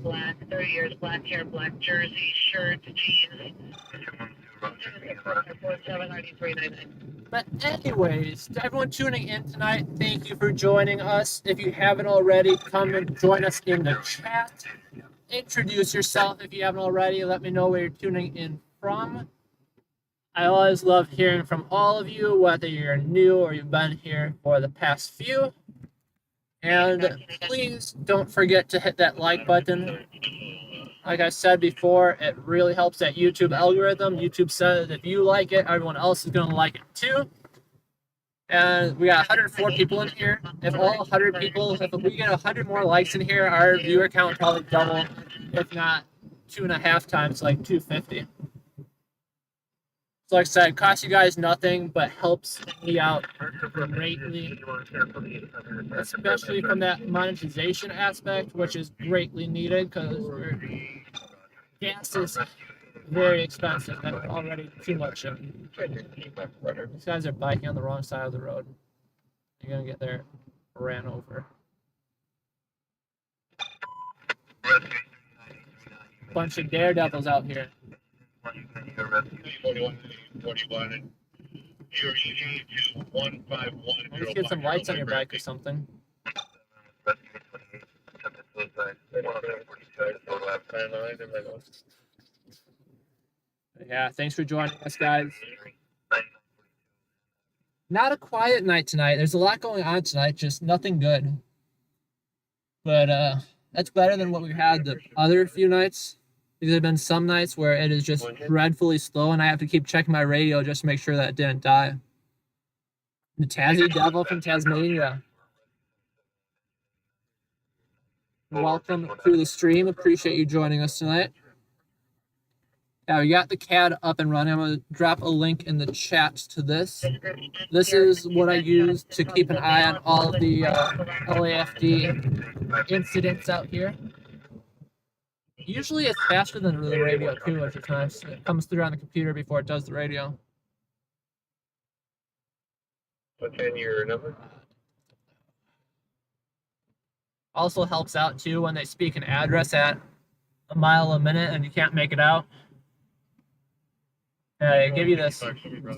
Black, 30 years, black hair, black jersey, shirt, jeans. But anyways, to everyone tuning in tonight, thank you for joining us. If you haven't already, come and join us in the chat. Introduce yourself if you haven't already. Let me know where you're tuning in from. I always love hearing from all of you, whether you're new or you've been here for the past few. And please don't forget to hit that like button. Like I said before, it really helps that YouTube algorithm. YouTube says if you like it, everyone else is going to like it too. And we got 104 people in here. If all 100 people, if we get 100 more likes in here, our viewer count will probably double, if not 2.5 times, like 250. So like I said, it costs you guys nothing, but helps me out greatly, especially from that monetization aspect, which is greatly needed because gas is very expensive and already too much. These guys are biking on the wrong side of the road. You're gonna get there ran over. Bunch of daredevils out here. 41, and you're using to 151. Let's get some lights on your bike or something. Yeah, thanks for joining us, guys. Not a quiet night tonight. There's a lot going on tonight, just nothing good. But that's better than what we've had the other few nights. There have been some nights where it is just dreadfully slow, and I have to keep checking my radio just to make sure that it didn't die. The Tassie Devil from Tasmania. Welcome to the stream. Appreciate you joining us tonight. Yeah, we got the CAD up and running. I'm going to drop a link in the chat to this. This is what I use to keep an eye on all of the LAFD incidents out here. Usually it's faster than the radio too, which is nice. It comes through on the computer before it does the radio. What's in your number? Also helps out too when they speak an address at a mile a minute and you can't make it out. They give you this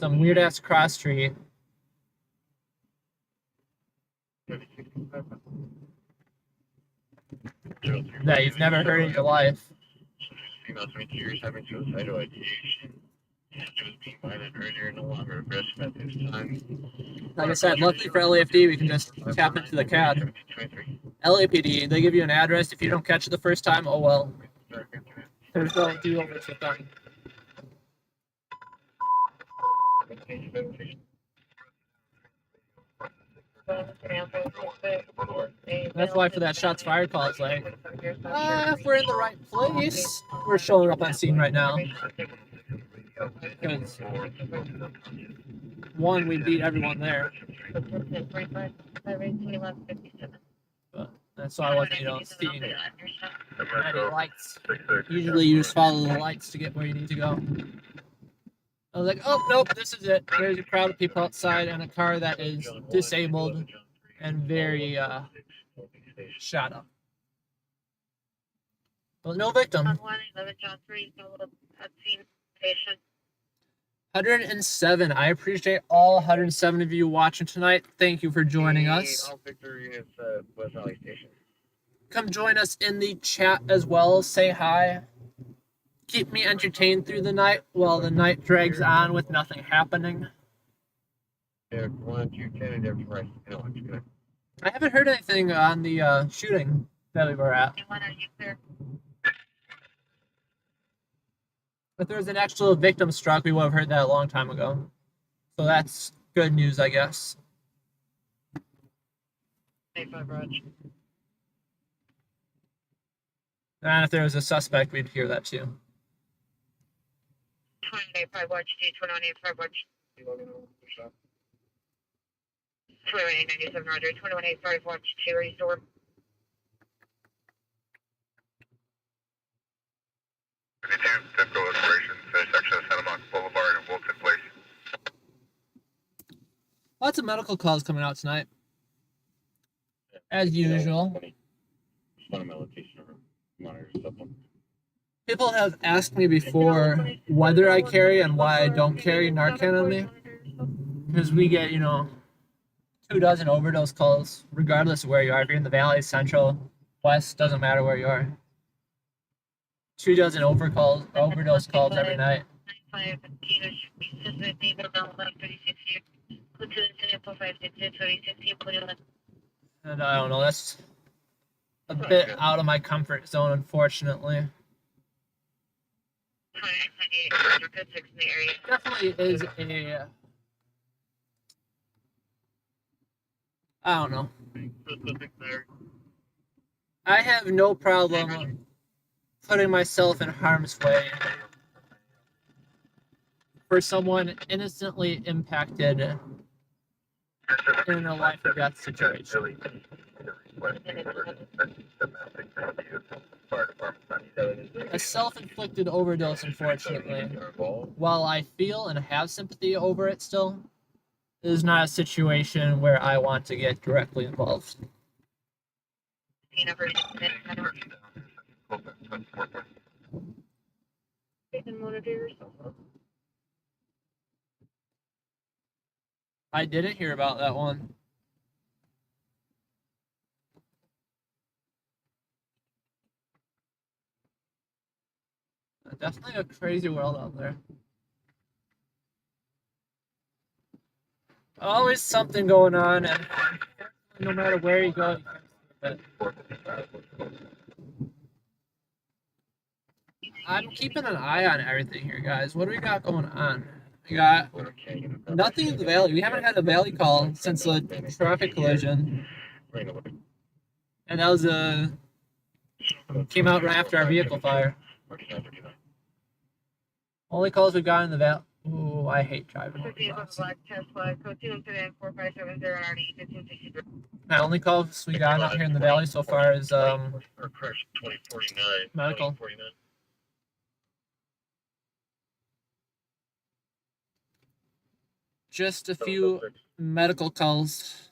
some weird ass cross street. That you've never heard in your life. Female 22 years having suicidal ideation. She was being violent earlier, no longer aggressive at this time. Like I said, luckily for LAFD, we can just tap into the CAD. LAPD, they give you an address. If you don't catch it the first time, oh well. There's no do-overs with them. That's why for that shots fired call, it's like, if we're in the right place, we're showing up on scene right now. Because one, we beat everyone there. But that's why I wasn't, seeing any lights. Usually you just follow the lights to get where you need to go. I was like, oh, nope, this is it. There's a crowd of people outside and a car that is disabled and very shot up. But no victim. 107. I appreciate all 107 of you watching tonight. Thank you for joining us. Come join us in the chat as well. Say hi. Keep me entertained through the night while the night drags on with nothing happening. I haven't heard anything on the shooting that we were at. If there was an actual victim struck, we would have heard that a long time ago. So that's good news, I guess. And if there was a suspect, we'd hear that too. 28 watch T, 2185 watch. 2197 Roger, 2185 watch T, restore. Typical operations, section of Santa Monica Boulevard and Wilton Place. Lots of medical calls coming out tonight. As usual. People have asked me before whether I carry and why I don't carry Narcan on me. Because we get, 24 overdose calls, regardless of where you are. If you're in the Valley, Central, West, doesn't matter where you are. 24 overdose calls every night. And I don't know, that's a bit out of my comfort zone, unfortunately. Definitely is I don't know. I have no problem putting myself in harm's way for someone innocently impacted in a life or death situation. A self-inflicted overdose, unfortunately, while I feel and have sympathy over it still, is not a situation where I want to get directly involved. I didn't hear about that one. Definitely a crazy world out there. Always something going on, and no matter where you go, you can't escape it. I'm keeping an eye on everything here, guys. What do we got going on? We got nothing in the valley. We haven't had a valley call since the traffic collision, and that was came out right after our vehicle fire. Only calls we've got in the valley. Ooh, I hate driving. The only calls we got out here in the valley so far is medical. Just a few medical calls.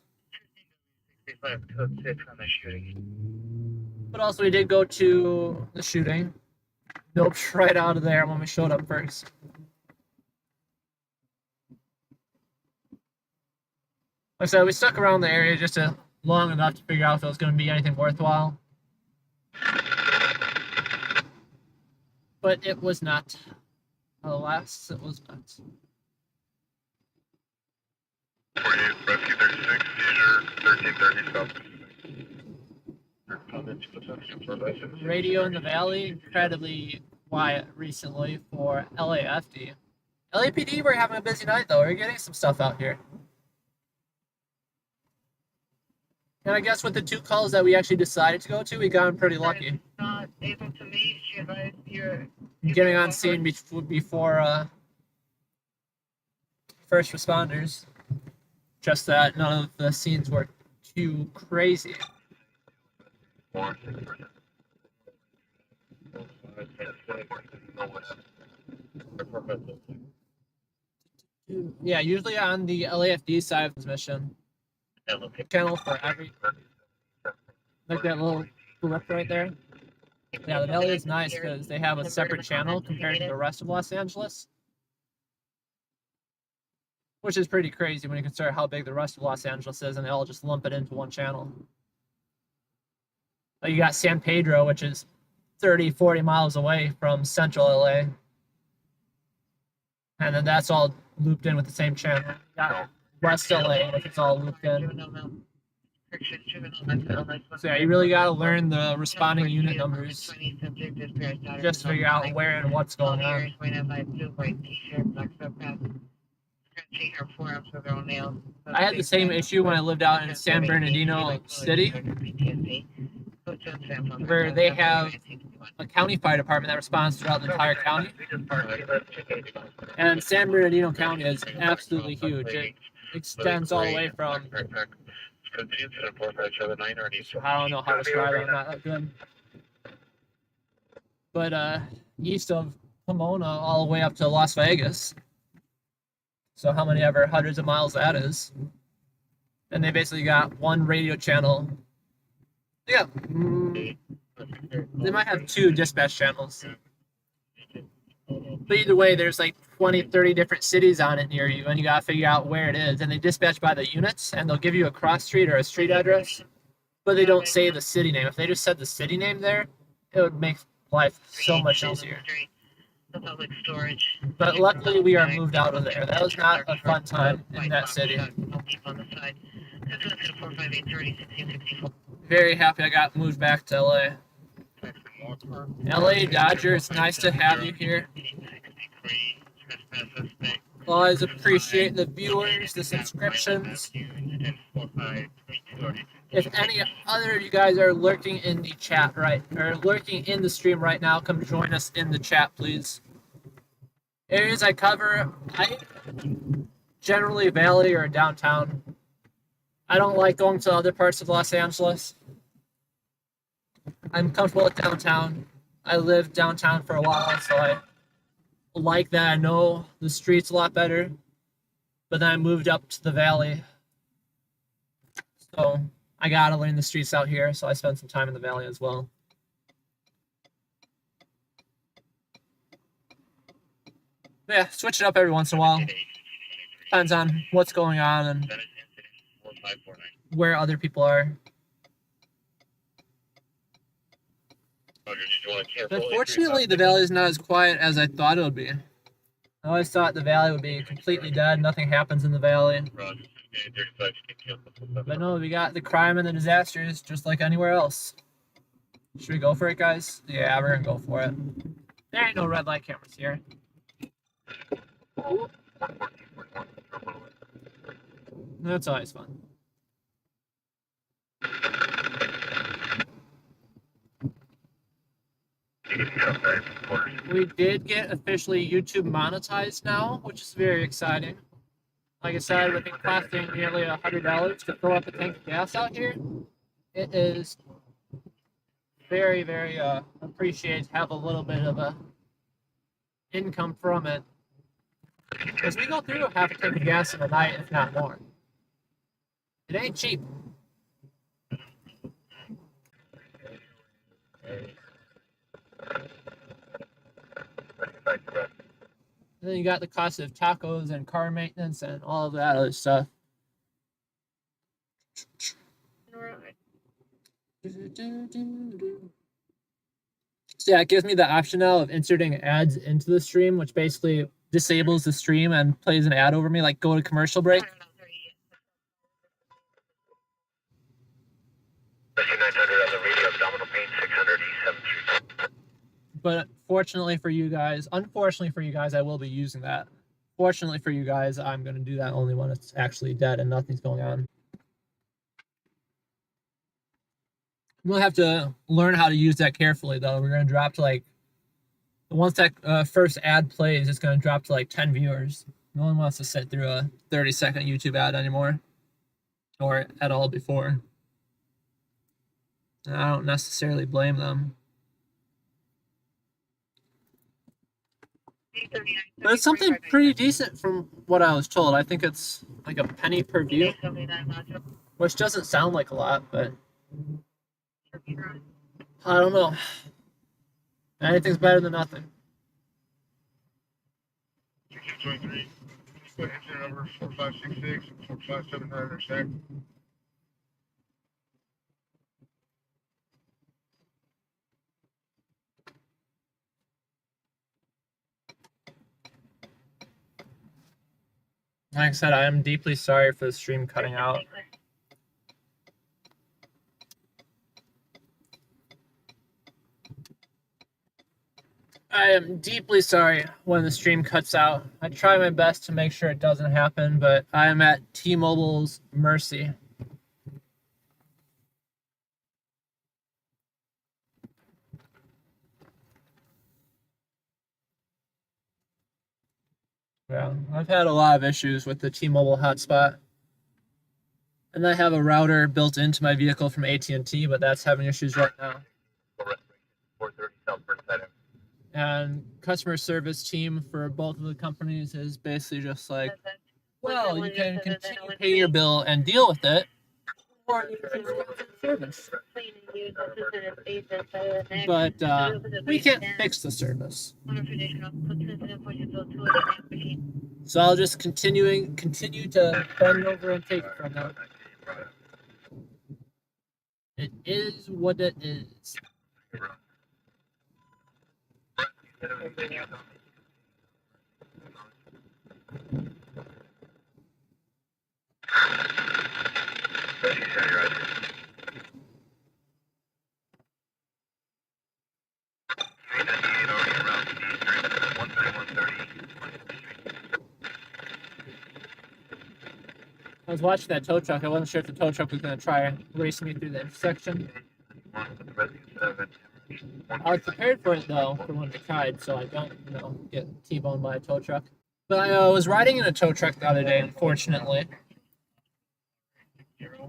But also we did go to the shooting. Noped right out of there when we showed up first. Like I said, we stuck around the area just long enough to figure out if it was going to be anything worthwhile. But it was not. Alas, it was not. 48, Rescue 36, seizure, 1330 South. Radio in the valley, incredibly quiet recently for LAFD. LAPD, we're having a busy night though. We're getting some stuff out here. And I guess with the 2 calls that we actually decided to go to, we got pretty lucky. Not able to meet, she advised you're Getting on scene before first responders. Just that none of the scenes were too crazy. Yeah, usually on the LAFD side of this mission, channel for every, like that little blip right there. Yeah, the valley is nice because they have a separate channel compared to the rest of Los Angeles, which is pretty crazy when you consider how big the rest of Los Angeles is, and they all just lump it into one channel. You got San Pedro, which is 30, 40 miles away from central LA. And then that's all looped in with the same channel. You got West LA, which is all looped in. So yeah, you really got to learn the responding unit numbers just to figure out where and what's going on. I had the same issue when I lived out in San Bernardino-City, where they have a county fire department that responds throughout the entire county. And San Bernardino County is absolutely huge. It extends all the way from, I don't know how to describe it, I'm not that good. But east of Pomona all the way up to Las Vegas. So how many ever hundreds of miles that is. And they basically got one radio channel. Yeah. They might have 2 dispatch channels. But either way, there's like 20, 30 different cities on it near you, and you gotta figure out where it is. And they dispatch by the units, and they'll give you a cross street or a street address, but they don't say the city name. If they just said the city name there, it would make life so much easier. But luckily, we are moved out of there. That was not a fun time in that city. Very happy I got moved back to LA. LA Dodgers, nice to have you here. Always appreciate the viewers, the subscriptions. If any other of you guys are lurking in the chat or lurking in the stream right now, come join us in the chat, please. Areas I cover, I generally valley or downtown. I don't like going to other parts of Los Angeles. I'm comfortable with downtown. I lived downtown for a while, so I like that. I know the streets a lot better. But then I moved up to the valley. So I gotta learn the streets out here, so I spent some time in the valley as well. Yeah, switch it up every once in a while. Depends on what's going on and where other people are. Unfortunately, the valley is not as quiet as I thought it would be. I always thought the valley would be completely dead. Nothing happens in the valley. 35 can kill. But no, we got the crime and the disasters just like anywhere else. Should we go for it, guys? Yeah, we're gonna go for it. There ain't no red light cameras here. That's always fun. We did get officially YouTube monetized now, which is very exciting. Like I said, with it costing nearly $100 to fill up a tank of gas out here, it is very, very appreciated to have a little bit of a income from it. Because we go through half a tank of gas in a night, if not more. It ain't cheap. And then you got the cost of tacos and car maintenance and all of that other stuff. So yeah, it gives me the option now of inserting ads into the stream, which basically disables the stream and plays an ad over me, like go to commercial break. But unfortunately for you guys, I will be using that. Fortunately for you guys, I'm going to do that only when it's actually dead and nothing's going on. We'll have to learn how to use that carefully, though. We're going to drop to like, once that first ad plays, it's going to drop to like 10 viewers. No one wants to sit through a 30-second YouTube ad anymore, or at all before. And I don't necessarily blame them. But it's something pretty decent from what I was told. I think it's like a penny per view, which doesn't sound like a lot, but I don't know. Anything's better than nothing. 23. Put engine number 4566 and 4579 intersect. Like I said, I am deeply sorry for the stream cutting out. I am deeply sorry when the stream cuts out. I try my best to make sure it doesn't happen, but I am at T-Mobile's mercy. Yeah, I've had a lot of issues with the T-Mobile hotspot. And I have a router built into my vehicle from AT&T, but that's having issues right now. And customer service team for both of the companies is basically just like, well, you can continue paying your bill and deal with it, or you can choose service. But we can't fix the service. So I'll just continue to bend over and take it from them. It is what it is. I was watching that tow truck. I wasn't sure if the tow truck was going to try racing me through the intersection. I was prepared for it, though, for when it tried, so I don't, get T-boned by a tow truck. But I was riding in a tow truck the other day, unfortunately.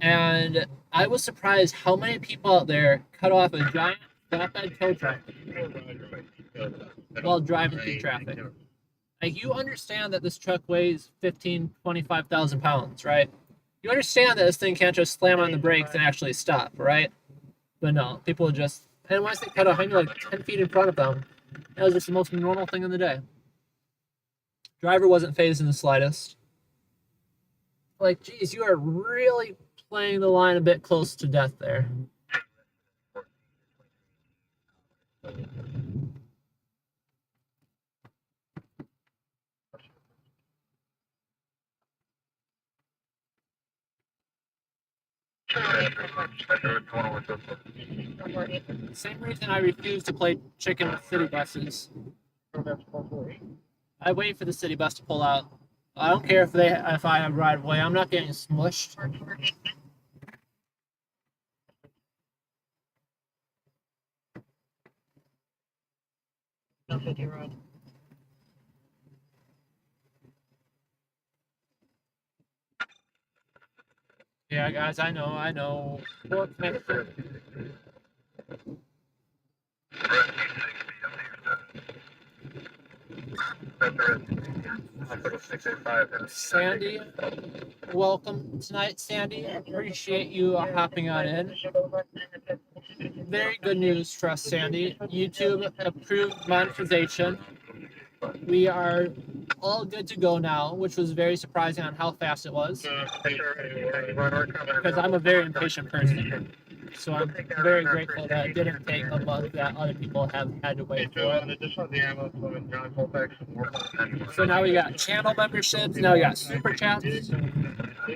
And I was surprised how many people out there cut off a giant flatbed tow truck while driving through traffic. Like, you understand that this truck weighs 25,000 pounds, right? You understand that this thing can't just slam on the brakes and actually stop, right? But no, people just, and once they cut off, maybe like 10 feet in front of them, that was just the most normal thing in the day. Driver wasn't fazed in the slightest. Like, geez, you are really playing the line a bit close to death there. Same reason I refuse to play chicken with city buses. I wait for the city bus to pull out. I don't care if I have right away. I'm not getting smushed. Yeah, guys, I know. Poor connection. Sandy, welcome tonight, Sandy. Appreciate you hopping on in. Very good news for us, Sandy. YouTube approved monetization. We are all good to go now, which was very surprising on how fast it was. Because I'm a very impatient person. So I'm very grateful that it didn't take a month that other people have had to wait for it. So now we got channel memberships, now we got super chats, we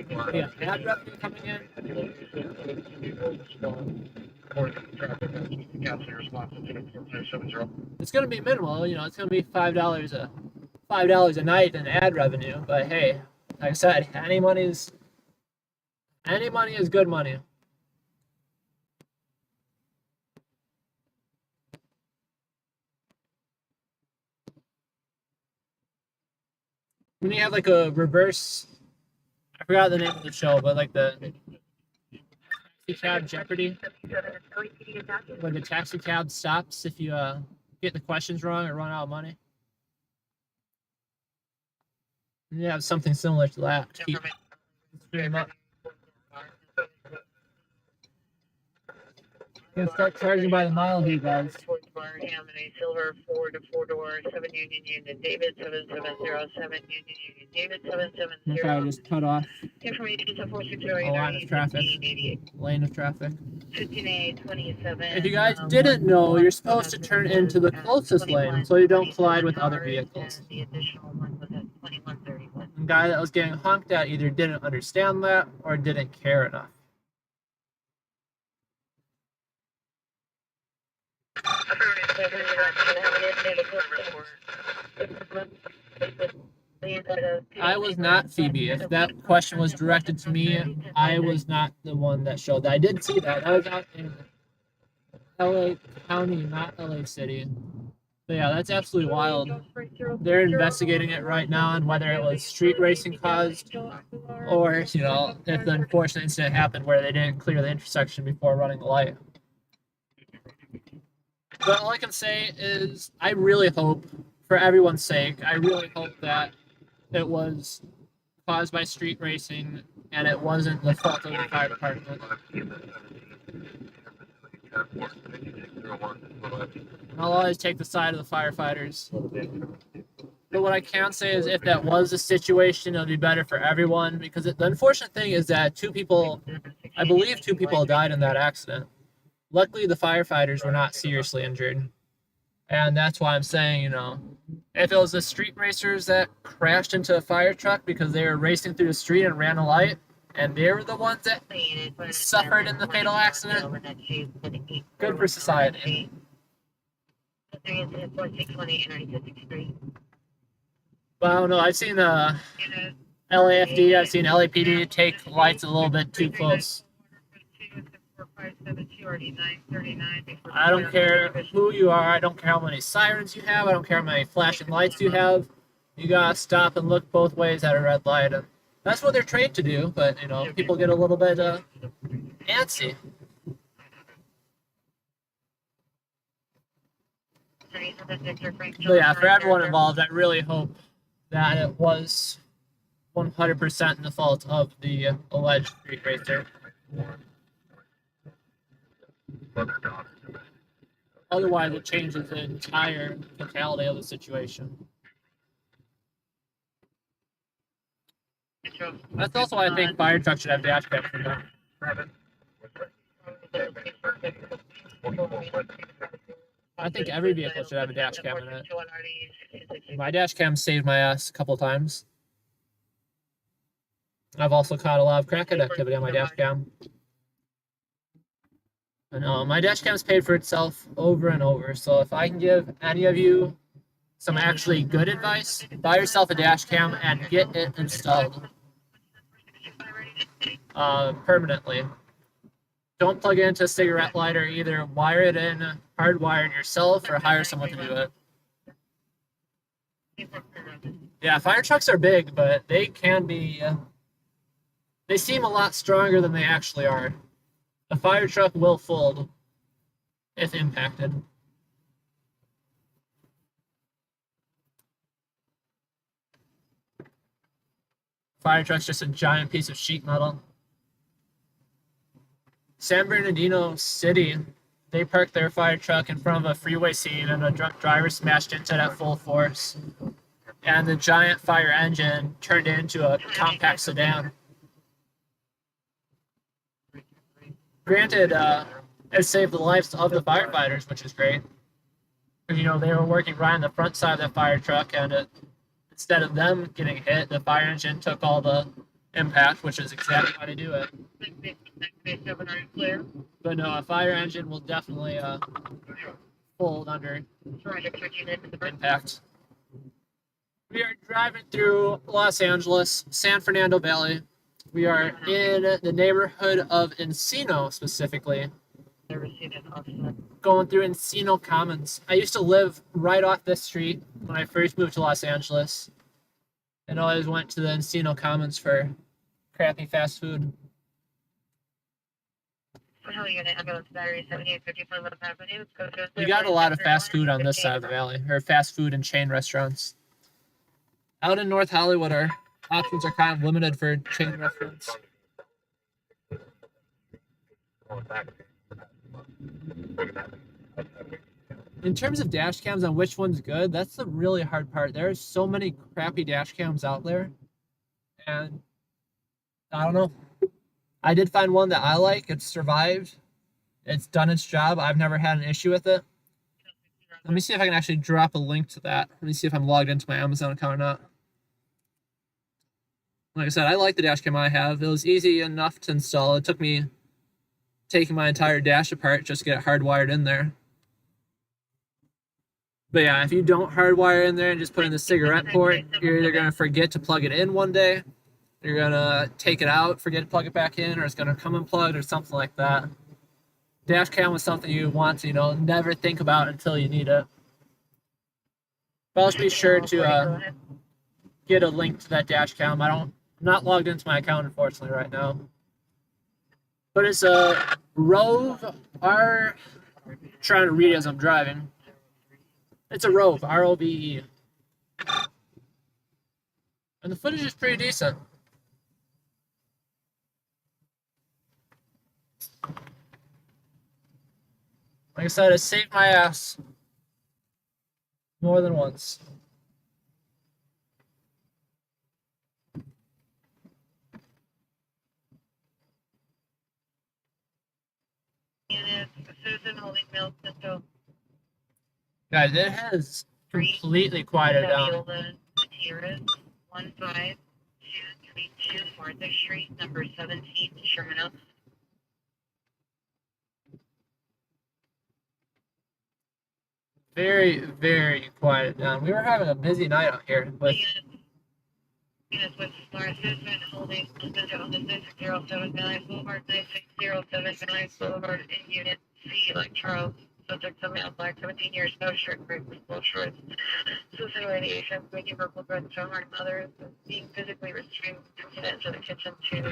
got ad revenue coming in. It's gonna be minimal, you know, it's gonna be $5 a night in ad revenue, but hey, like I said, any money is good money. When you have like a reverse, I forgot the name of the show, but like the taxi cab Jeopardy, where the taxi cab stops if you get the questions wrong or run out of money. And you have something similar to that to keep stream up. You can start charging by the mile here, guys. Birmingham and a silver Ford 4-door 7 Union Unit David 7707 Union Union David 770. Okay, I just cut off Information is a a 460 line of traffic. Lane of traffic. 15A27. If you guys didn't know, you're supposed to turn into the closest lane so you don't collide with other vehicles. The additional one was at 2131. The guy that was getting honked at either didn't understand that or didn't care enough. I was not Phoebe. If that question was directed to me, I was not the one that showed that. I did see that. I was out in LA County, not LA City. But yeah, that's absolutely wild. They're investigating it right now on whether it was street racing caused or, you know, if the unfortunate incident happened where they didn't clear the intersection before running the light. But all I can say is I really hope, for everyone's sake, I really hope that it was caused by street racing and it wasn't the fault of the fire department. I'll always take the side of the firefighters. But what I can say is if that was the situation, it'll be better for everyone because the unfortunate thing is that I believe two people died in that accident. Luckily, the firefighters were not seriously injured. And that's why I'm saying, you know, if it was the street racers that crashed into a fire truck because they were racing through the street and ran a light, and they were the ones that suffered in the fatal accident, good for society. But I don't know, I've seen LAFD, I've seen LAPD take lights a little bit too close. I don't care who you are. I don't care how many sirens you have. I don't care how many flashing lights you have. You gotta stop and look both ways at a red light. And that's what they're trained to do. But you know, people get a little bit antsy. So yeah, for everyone involved, I really hope that it was 100% the fault of the alleged street racer. Otherwise, it changes the entire totality of the situation. That's also why I think fire trucks should have dash cams for them. I think every vehicle should have a dash cam in it. My dash cam saved my ass a couple times. I've also caught a lot of crackhead activity on my dash cam. I know, my dash cam's paid for itself over and over. So if I can give any of you some actually good advice, buy yourself a dash cam and get it installed permanently. Don't plug it into a cigarette lighter. Either wire it in, hardwire it yourself, or hire someone to do it. Yeah, fire trucks are big, but they can be. They seem a lot stronger than they actually are. A fire truck will fold if impacted. Fire truck's just a giant piece of sheet metal. San Bernardino-City, they parked their fire truck in front of a freeway scene and a drunk driver smashed into it at full force. And the giant fire engine turned into a compact sedan. Granted, it saved the lives of the firefighters, which is great. Because, they were working right on the front side of that fire truck, and instead of them getting hit, the fire engine took all the impact, which is exactly how to do it. But no, a fire engine will definitely fold under impact. We are driving through Los Angeles, San Fernando Valley. We are in the neighborhood of Encino, specifically. Going through Encino Commons. I used to live right off this street when I first moved to Los Angeles. And always went to the Encino Commons for crappy fast food. We got a lot of fast food on this side of the valley, or fast food and chain restaurants. Out in North Hollywood, our options are kind of limited for chain restaurants. In terms of dash cams on which one's good, that's the really hard part. There's so many crappy dash cams out there, and I don't know. I did find one that I like. It's survived. It's done its job. I've never had an issue with it. Let me see if I can actually drop a link to that. Let me see if I'm logged into my Amazon account or not. Like I said, I like the dash cam I have. It was easy enough to install. It took me taking my entire dash apart just to get it hardwired in there. But yeah, if you don't hardwire in there and just put in the cigarette port, you're either going to forget to plug it in one day, you're going to take it out, forget to plug it back in, or it's going to come unplugged or something like that. Dash cam was something you want to, never think about until you need it. But I'll be sure to get a link to that dash cam. I'm not logged into my account, unfortunately, right now. But it's a Rove R. Trying to read as I'm driving. It's a Rove, R-O-V-E. And the footage is pretty decent. Like I said, it saved my ass more than once. Guys, it has completely quieted down. 15232 Martha Street, number 17, Sherman Oaks. Very, very quieted down. We were having a busy night out here, but Units with Star Citizen holding on the 6079 Boulevard, 96079 Boulevard in Unit C, like Charles. Subject to male, black, 17 years, no shirt, break, full shorts. Suicide radiation, making verbal threats to harm others, being physically restrained, to enter the kitchen to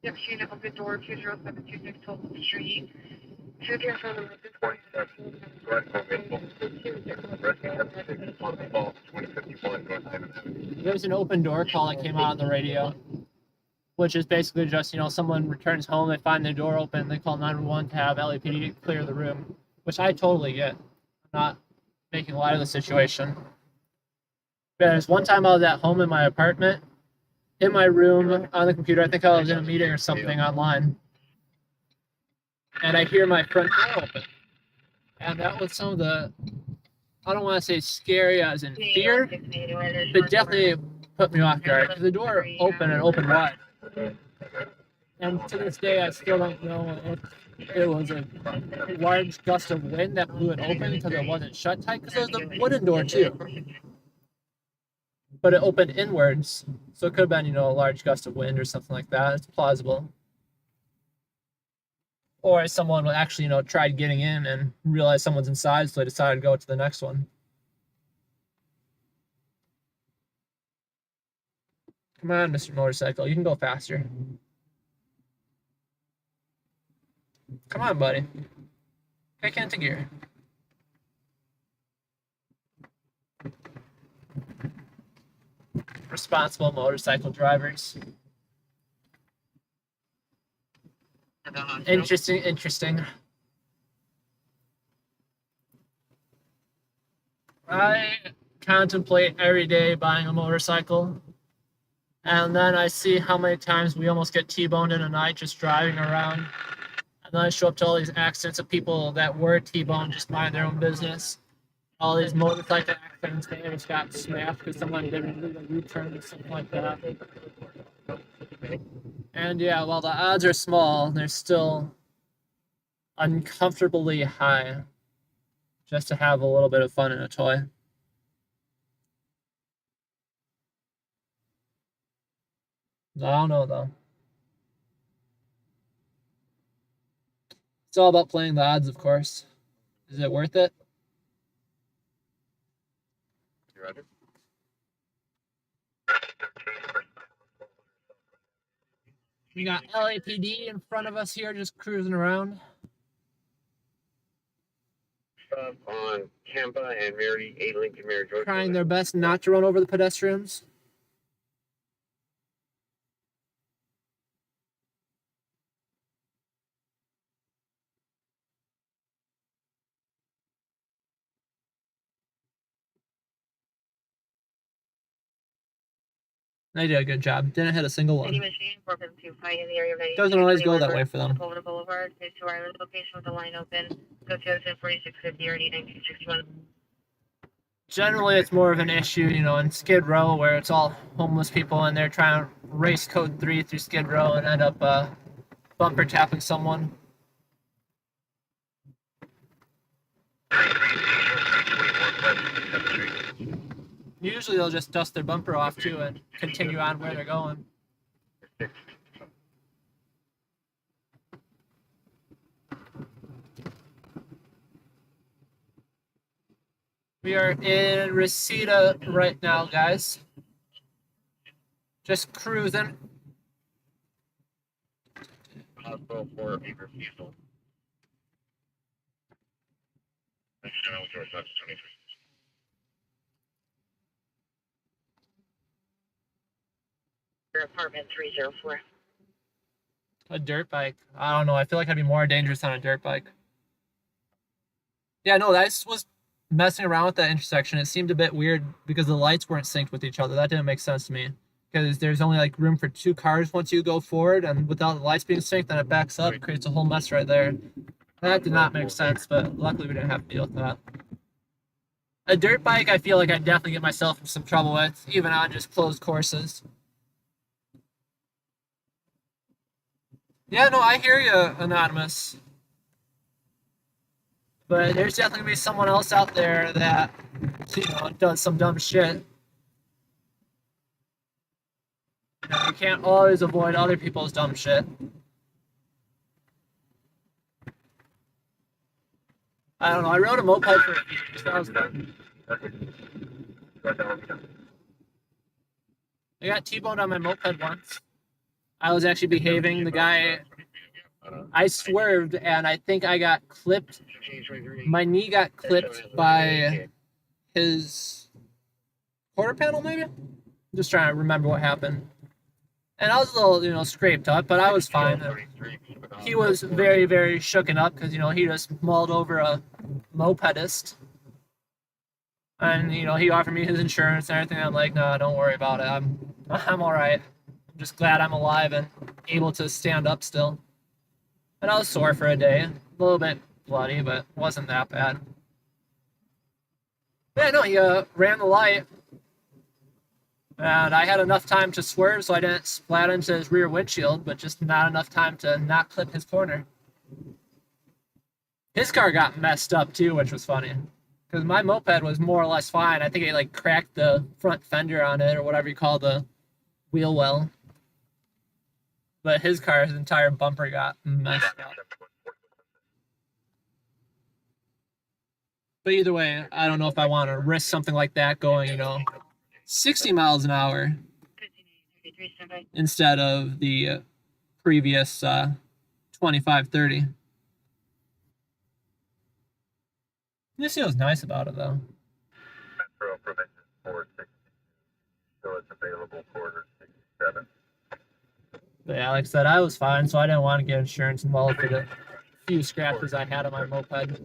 Next unit, open door 20726 Columnist Street. there's an open door call that came out on the radio, which is basically just, someone returns home, they find the door open, they call 911 to have LAPD clear the room, which I totally get. I'm not making light of the situation. There's one time I was at home in my apartment, in my room, on the computer. I think I was in a meeting or something online. And I hear my front door open. And that was some of the I don't want to say scary as in fear, but definitely put me off guard because the door opened and opened wide. And to this day, I still don't know if it was a large gust of wind that blew it open because it wasn't shut tight, because it was the wooden door too. But it opened inwards, so it could have been, you know, a large gust of wind or something like that. It's plausible. Or someone actually, you know, tried getting in and realized someone's inside, so they decided to go to the next one. Come on, Mr. Motorcycle, you can go faster. Come on, buddy. Kick into gear. Responsible motorcycle drivers. Interesting. I contemplate every day buying a motorcycle, and then I see how many times we almost get T-boned in a night just driving around. And then I show up to all these accidents of people that were T-boned just minding their own business. All these motorcycle accidents, they just got smashed because someone didn't do a U-turn or something like that. And yeah, while the odds are small, they're still uncomfortably high just to have a little bit of fun in a toy. I don't know, though. It's all about playing the odds, of course. Is it worth it? You ready? We got LAPD in front of us here just cruising around. Stop on Tampa and Mary, 8 Lincoln Mary, Georgia. Trying their best not to run over the pedestrians. They did a good job. Didn't hit a single one. Doesn't always go that way for them. Boulevard, to our location with the line open. Go to 4650 or 1961. Generally, it's more of an issue, you know, in Skid Row where it's all homeless people and they're trying to race code 3 through Skid Row and end up bumper tapping someone. Usually they'll just dust their bumper off too and continue on where they're going. We are in Reseda right now, guys. Just cruising. Hospital for a refusal. Next general George, that's 23. Your apartment 304. A dirt bike. I don't know. I feel like I'd be more dangerous on a dirt bike. Yeah, no, that was messing around with that intersection. It seemed a bit weird because the lights weren't synced with each other. That didn't make sense to me. Because there's only like room for 2 cars once you go forward, and without the lights being synced, then it backs up, creates a whole mess right there. That did not make sense, but luckily we didn't have to deal with that. A dirt bike, I feel like I'd definitely get myself into some trouble with, even on just closed courses. Yeah, no, I hear you, Anonymous. But there's definitely gonna be someone else out there that, you know, does some dumb shit. You can't always avoid other people's dumb shit. I don't know. I rode a moped for a few years. That was fun. I got T-boned on my moped once. I was actually behaving. The guy, I swerved, and I think I got clipped. My knee got clipped by his quarter panel, maybe? I'm just trying to remember what happened. And I was a little, you know, scraped up, but I was fine. He was very, very shooken up because, you know, he just mauled over a mopedist. And, you know, he offered me his insurance and everything. I'm like, no, don't worry about it. I'm all right. I'm just glad I'm alive and able to stand up still. And I was sore for a day. A little bit bloody, but wasn't that bad. Yeah, no, he ran the light, and I had enough time to swerve so I didn't splat into his rear windshield, but just not enough time to not clip his corner. His car got messed up too, which was funny. Because my moped was more or less fine. I think it like cracked the front fender on it or whatever you call the wheel well. But his car's entire bumper got messed up. But either way, I don't know if I want to risk something like that going, 60 miles an hour 1533, standby. instead of the previous 25, 30. This feels nice about it though. Metro provision 460. So it's available quarter 67. But yeah, like I said, I was fine, so I didn't want to get insurance involved for the few scratches I had on my moped.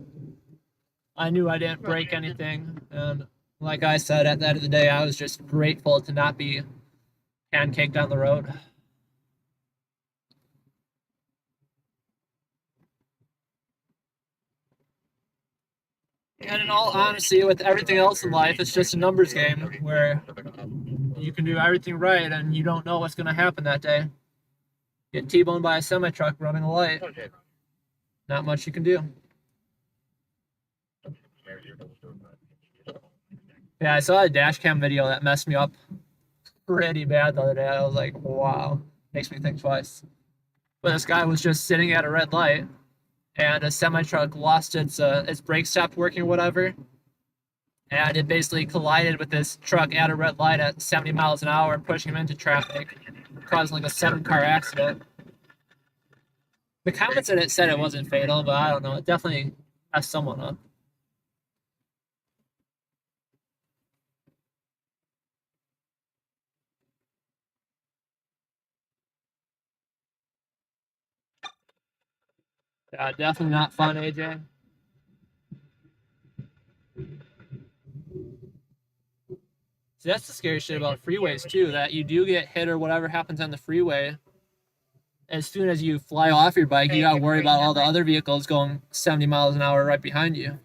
I knew I didn't break anything, and like I said, at the end of the day, I was just grateful to not be pancaked on the road. And in all honesty, with everything else in life, it's just a numbers game where you can do everything right and you don't know what's going to happen that day. Get T-boned by a semi-truck running a light. Not much you can do. Yeah, I saw a dash cam video that messed me up pretty bad the other day. I was like, wow, makes me think twice. But this guy was just sitting at a red light, and a semi-truck lost its brake stopped working or whatever, and it basically collided with this truck at a red light at 70 miles an hour, pushing him into traffic, causing like a 7-car accident. The comments in it said it wasn't fatal, but I don't know. It definitely messed someone up. Yeah, definitely not fun, AJ. See, that's the scary shit about freeways too, that you do get hit or whatever happens on the freeway. As soon as you fly off your bike, you gotta worry about all the other vehicles going 70 miles an hour right behind you.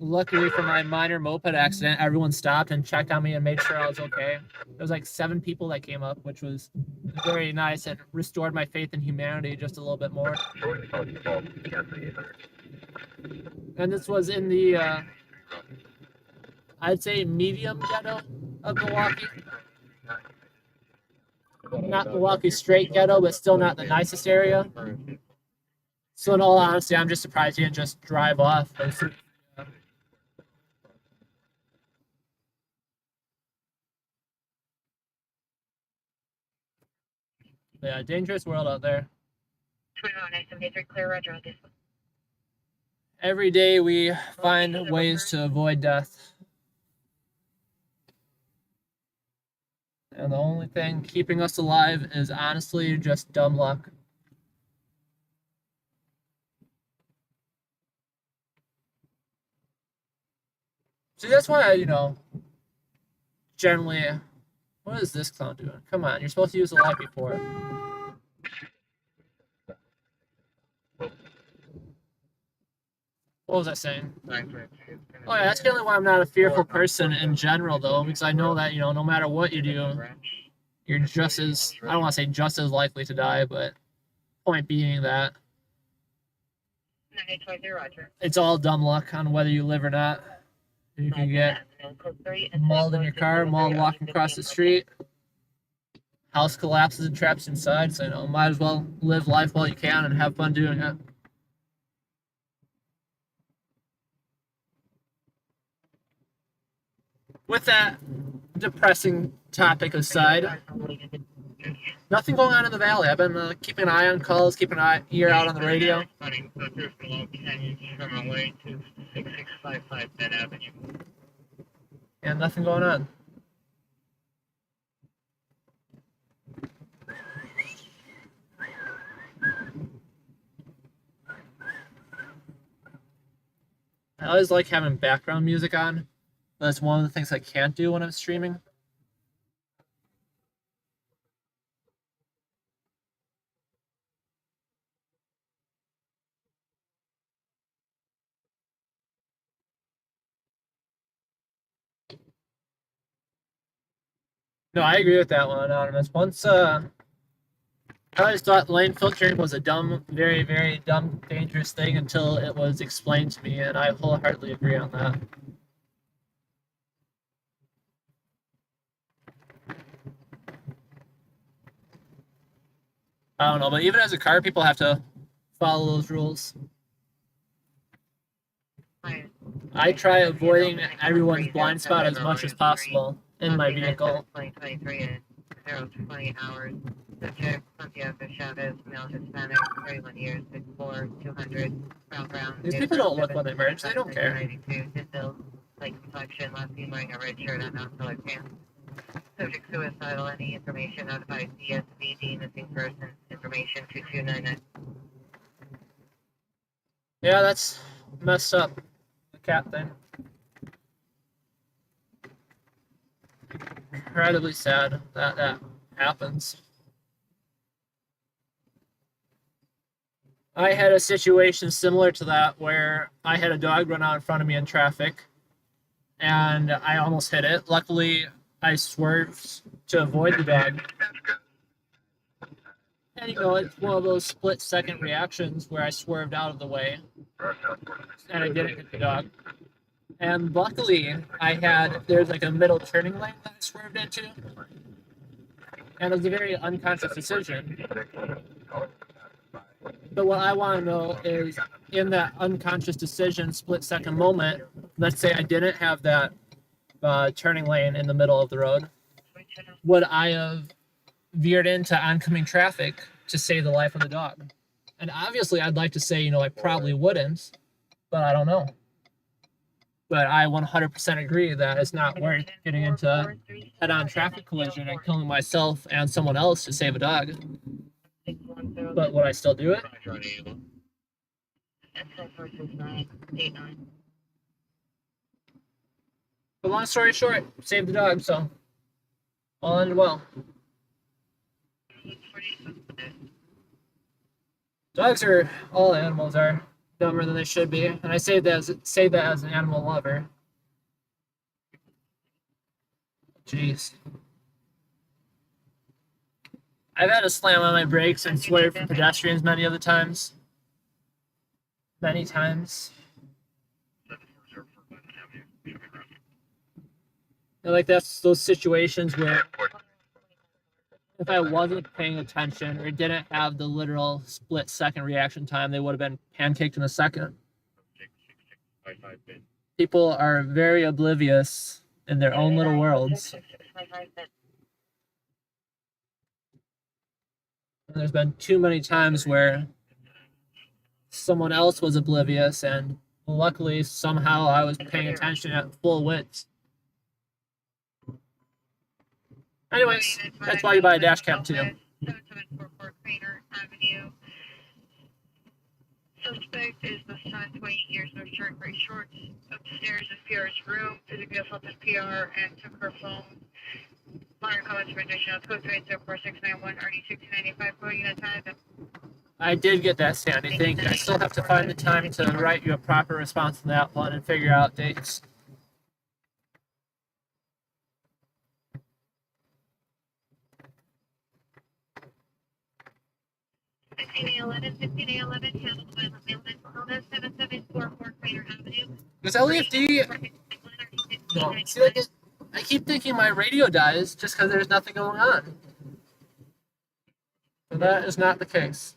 Luckily for my minor moped accident, everyone stopped and checked on me and made sure I was okay. There was like 7 people that came up, which was very nice and restored my faith in humanity just a little bit more. And this was in the, I'd say, medium ghetto of Milwaukee. Not Milwaukee straight ghetto, but still not the nicest area. So in all honesty, I'm just surprised he didn't just drive off. Yeah, dangerous world out there. 21, SFV, clear, roger on this one. Every day we find ways to avoid death. And the only thing keeping us alive is honestly just dumb luck. See, that's why generally, what is this clown doing? Come on, you're supposed to use the light before. What was I saying? Oh yeah, that's generally why I'm not a fearful person in general, though, because I know that no matter what you do, you're just as, I don't want to say just as likely to die, but point being that 9820, roger. it's all dumb luck on whether you live or not. You can get mauled in your car, mauled walking across the street, house collapses and traps inside, so might as well live life while you can and have fun doing it. With that depressing topic aside, nothing going on in the valley. I've been keeping an eye on calls, keeping an ear out on the radio. And nothing going on. I always like having background music on. That's one of the things I can't do when I'm streaming. No, I agree with that one, Anonymous. Once, I always thought lane filtering was a dumb, very, very dumb, dangerous thing until it was explained to me, and I wholeheartedly agree on that. I don't know, but even as a car, people have to follow those rules. I try avoiding everyone's blind spot as much as possible in my vehicle. 2023 at 020 hours. Subject, Santiago Chavez, male Hispanic, 31 years, 6'4", 200, brown. These people don't look when they merge, they don't care. 92, distal, like complexion, last seen wearing a red shirt and non-colored pants. Subject suicidal, any information notified CSVD, missing person, information 2299. Yeah, that's messed up. The cat thing. Incredibly sad that happens. I had a situation similar to that where I had a dog run out in front of me in traffic and I almost hit it. Luckily, I swerved to avoid the dog. And you know, it's one of those split-second reactions where I swerved out of the way and I didn't hit the dog. And luckily, there's like a middle turning lane that I swerved into. And it was a very unconscious decision. But what I want to know is, in that unconscious decision, split-second moment, let's say I didn't have that turning lane in the middle of the road, would I have veered into oncoming traffic to save the life of the dog? And obviously, I'd like to say, you know, I probably wouldn't, but I don't know. But I 100% agree that it's not worth getting into head-on traffic collision and killing myself and someone else to save a dog. But would I still do it? But long story short, save the dog, so all ended well. Dogs all animals are dumber than they should be, and I say that as an animal lover. Jeez. I've had to slam on my brakes and swerve for pedestrians many other times. Many times. And like that's those situations where if I wasn't paying attention or didn't have the literal split-second reaction time, they would have been pancaked in a second. People are very oblivious in their own little worlds. And there's been too many times where someone else was oblivious, and luckily somehow I was paying attention at full width. Anyways, that's why you buy a dash cam too. 7744 Crater Avenue. Suspect is the son, 28 years, no shirt, gray shorts, upstairs in PR's room, physically assaulted PR and took her phone. Modern comments for additional code 3044691 RD695 for unit time. I did get that, Sandy. Thank you. I still have to find the time to write you a proper response to that one and figure out dates. Because LEFD, no, see, like I keep thinking my radio dies just because there's nothing going on. But that is not the case.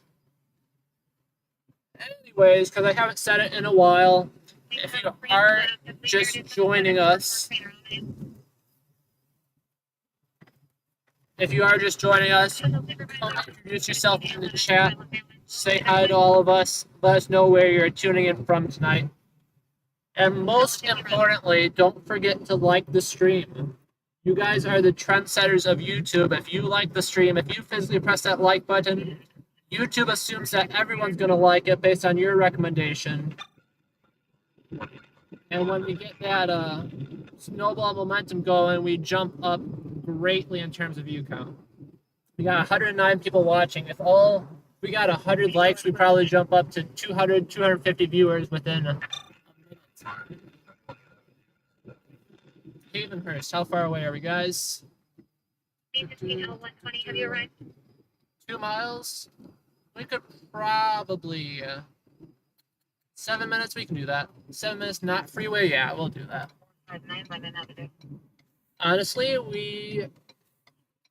Anyways, because I haven't said it in a while, if you are just joining us, come introduce yourself in the chat, say hi to all of us, let us know where you're tuning in from tonight. And most importantly, don't forget to like the stream. You guys are the trendsetters of YouTube. If you like the stream, if you physically press that like button, YouTube assumes that everyone's going to like it based on your recommendation. And when we get that snowball momentum going, we jump up greatly in terms of view count. We got 109 people watching. If we got 100 likes, we probably jump up to 200, 250 viewers within a minute. Havenhurst, how far away are we, guys? B15L120, have you arrived? 2 miles. We could probably 7 minutes. We can do that. 7 minutes, not freeway. Yeah, we'll do that. 59 London Avenue. Honestly, we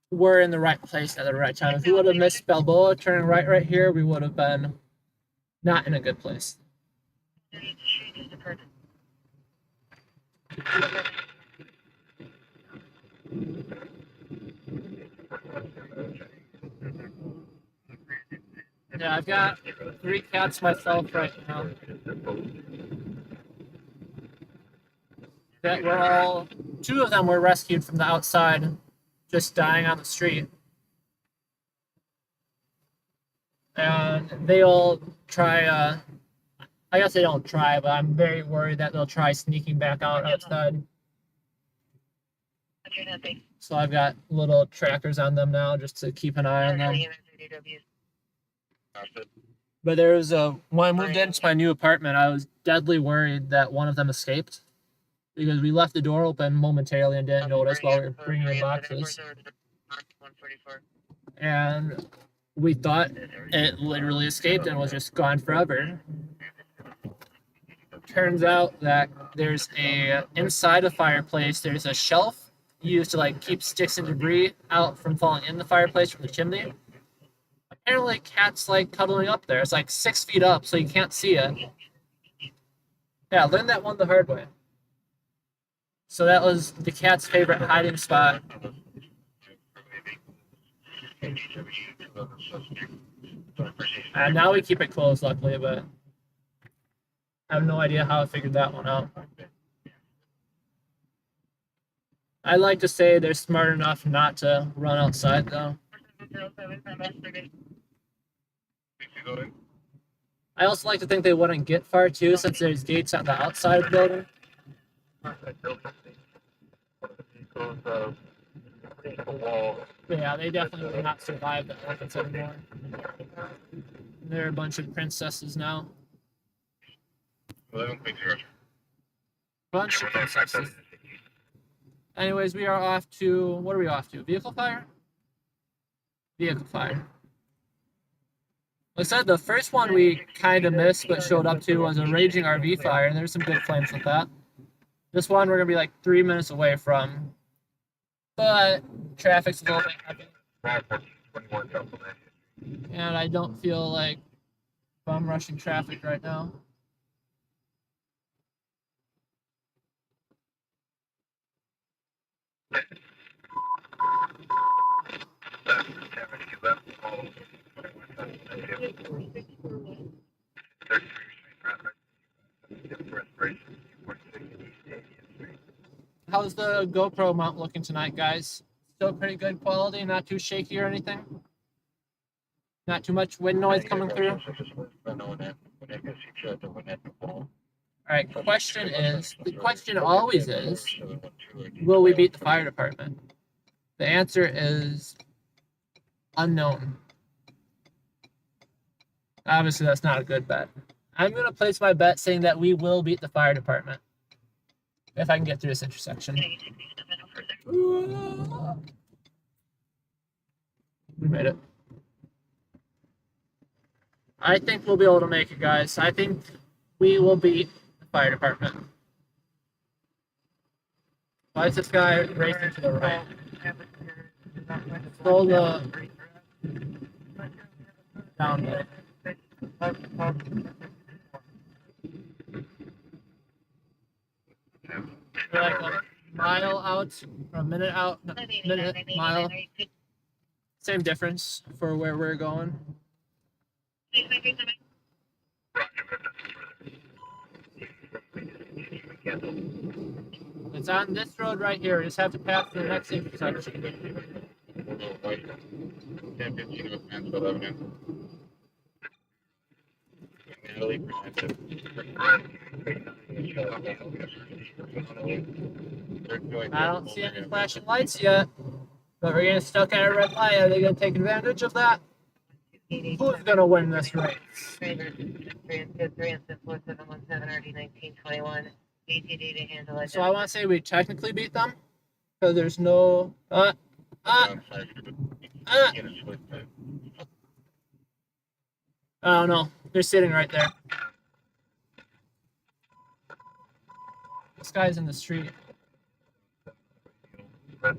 were in the right place at the right time. If we would have missed Balboa turning right here, we would have been not in a good place. Yeah, I've got 3 cats myself right now. That were all, 2 of them were rescued from the outside, just dying on the street. And they all try, I guess they don't try, but I'm very worried that they'll try sneaking back out outside. So I've got little trackers on them now just to keep an eye on them. But there was when I moved into my new apartment, I was deadly worried that one of them escaped because we left the door open momentarily and didn't notice while we were bringing in boxes. And we thought it literally escaped and was just gone forever. Turns out that there's inside a fireplace, there's a shelf used to like keep sticks and debris out from falling in the fireplace from the chimney. Apparently cats like cuddling up there. It's like 6 feet up, so you can't see it. Yeah, learned that one the hard way. So that was the cat's favorite hiding spot. And now we keep it closed, luckily, but I have no idea how I figured that one out. I like to say they're smart enough not to run outside, though. I also like to think they wouldn't get far, too, since there's gates on the outside of the building. Yeah, they definitely would not survive the elephants anymore. They're a bunch of princesses now. 11.0. Bunch of princesses. Anyways, we are off to, what are we off to? Vehicle fire? Vehicle fire. Like I said, the first one we kind of missed but showed up to was a raging RV fire, and there's some good flames with that. This one we're going to be like 3 minutes away from. But traffic's a little bit heavy. And I don't feel like bum rushing traffic right now. How's the GoPro mount looking tonight, guys? Still pretty good quality, not too shaky or anything? Not too much wind noise coming through? Alright, the question always is, will we beat the fire department? The answer is unknown. Obviously, that's not a good bet. I'm going to place my bet saying that we will beat the fire department. If I can get through this intersection. We made it. I think we'll be able to make it, guys. I think we will beat the fire department. Why is this guy racing to the right? Slow the down there. We're like a mile out, or a minute out, mile. Same difference for where we're going. It's on this road right here. We just have to pass the next intersection. 10:15 North Mansfield Avenue. Natalie presented. I don't see any flashing lights yet, but we're getting stuck at a red light. Are they going to take advantage of that? Who's going to win this race? So I want to say we technically beat them, because there's no... Around 5 get a split then. I don't know. They're sitting right there. This guy's in the street. I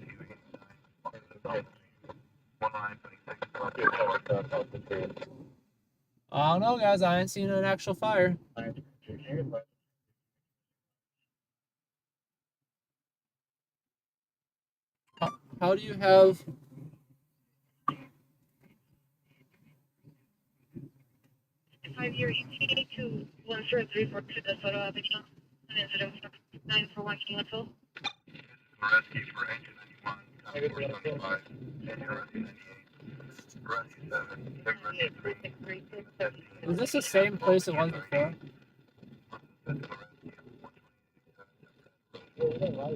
don't know, guys. I ain't seen an actual fire. How do you have... 5-year ETA to 10342 the Photo Avenue, and incident 941 Kingsville. Rescue for engine 91, 475, engine rescue 98, rescue 7, rescue 3, Is this the same place it was before?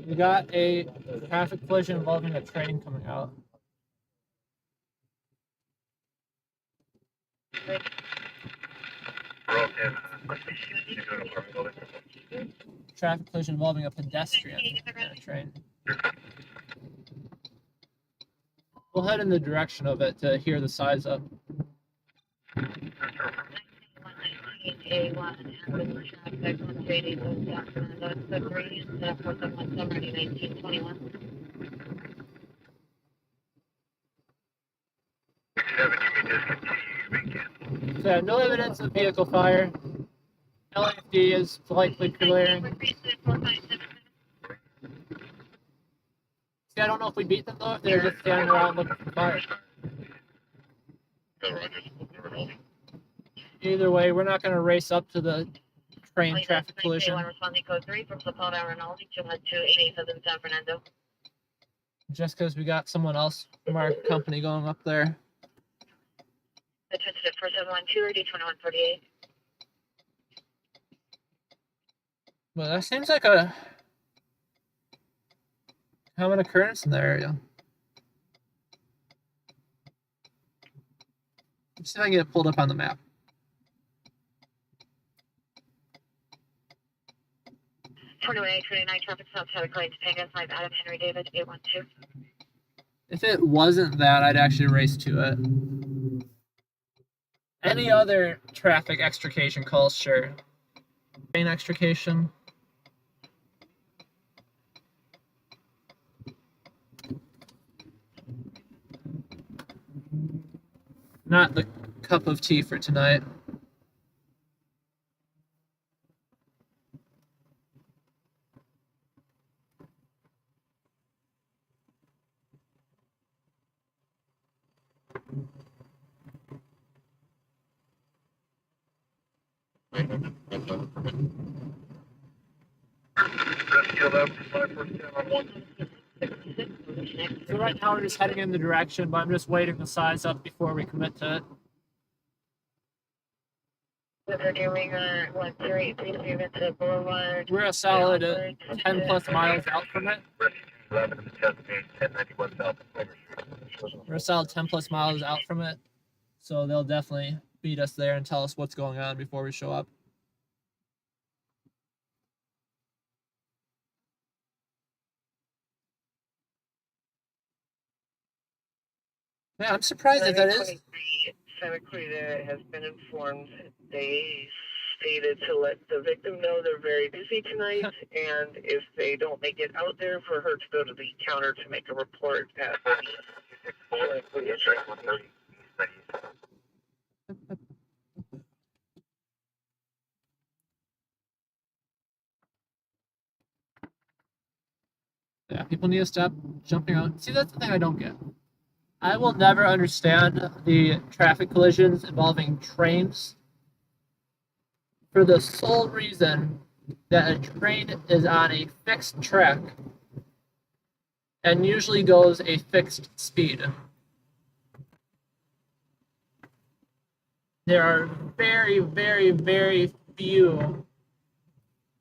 We got a traffic collision involving a train coming out. Traffic collision involving a pedestrian and a train. We'll head in the direction of it to hear the size up. A1 and traffic on JD goes down to the 3 and set up for the 1921. So yeah, no evidence of vehicle fire. LAFD is likely clearing. See, I don't know if we beat them though, if they're just standing around looking for fire. Either way, we're not going to race up to the train traffic collision. Responding code 3 from Zapata Rinaldi to head to 887 San Fernando. Just because we got someone else from our company going up there. Attention 4712 D2148. Well, that seems like a common occurrence in the area. Let's see if I can get it pulled up on the map. 29 traffic stops had a claim to Tango 5 Adam Henry David 812. If it wasn't that, I'd actually race to it. Any other traffic extrication calls, sure. Train extrication. Not the cup of tea for tonight. So right now we're just heading in the direction, but I'm just waiting to size up before we commit to it. We're a solid 10 plus miles out from it. We're a solid 10 plus miles out from it. So they'll definitely beat us there and tell us what's going on before we show up. Yeah, I'm surprised that that is. Santa Clarita has been informed. They stated to let the victim know they're very busy tonight, and if they don't make it out there, for her to go to the counter to make a report at Yeah, people need to stop jumping out. See, that's the thing I don't get. I will never understand the traffic collisions involving trains for the sole reason that a train is on a fixed track and usually goes a fixed speed. There are very, very, very few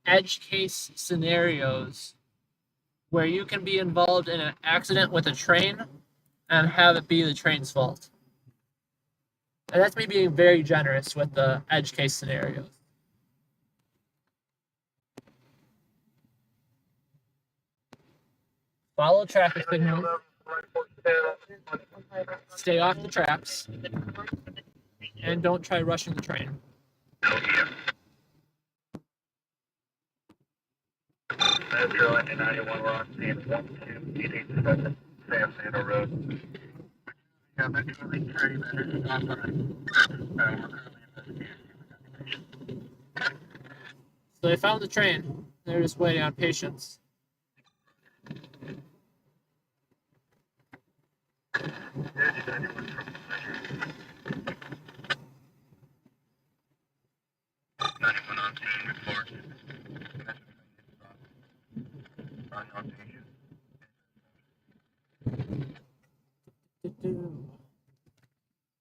edge case scenarios where you can be involved in an accident with a train and have it be the train's fault. And that's me being very generous with the edge case scenarios. Follow traffic signals. Stay off the tracks. And don't try rushing the train. Metro and 91, we're on scene 12887 San Santa Road. Yeah, Metro Link train, we're currently investigating. So they found the train. They're just waiting on patience.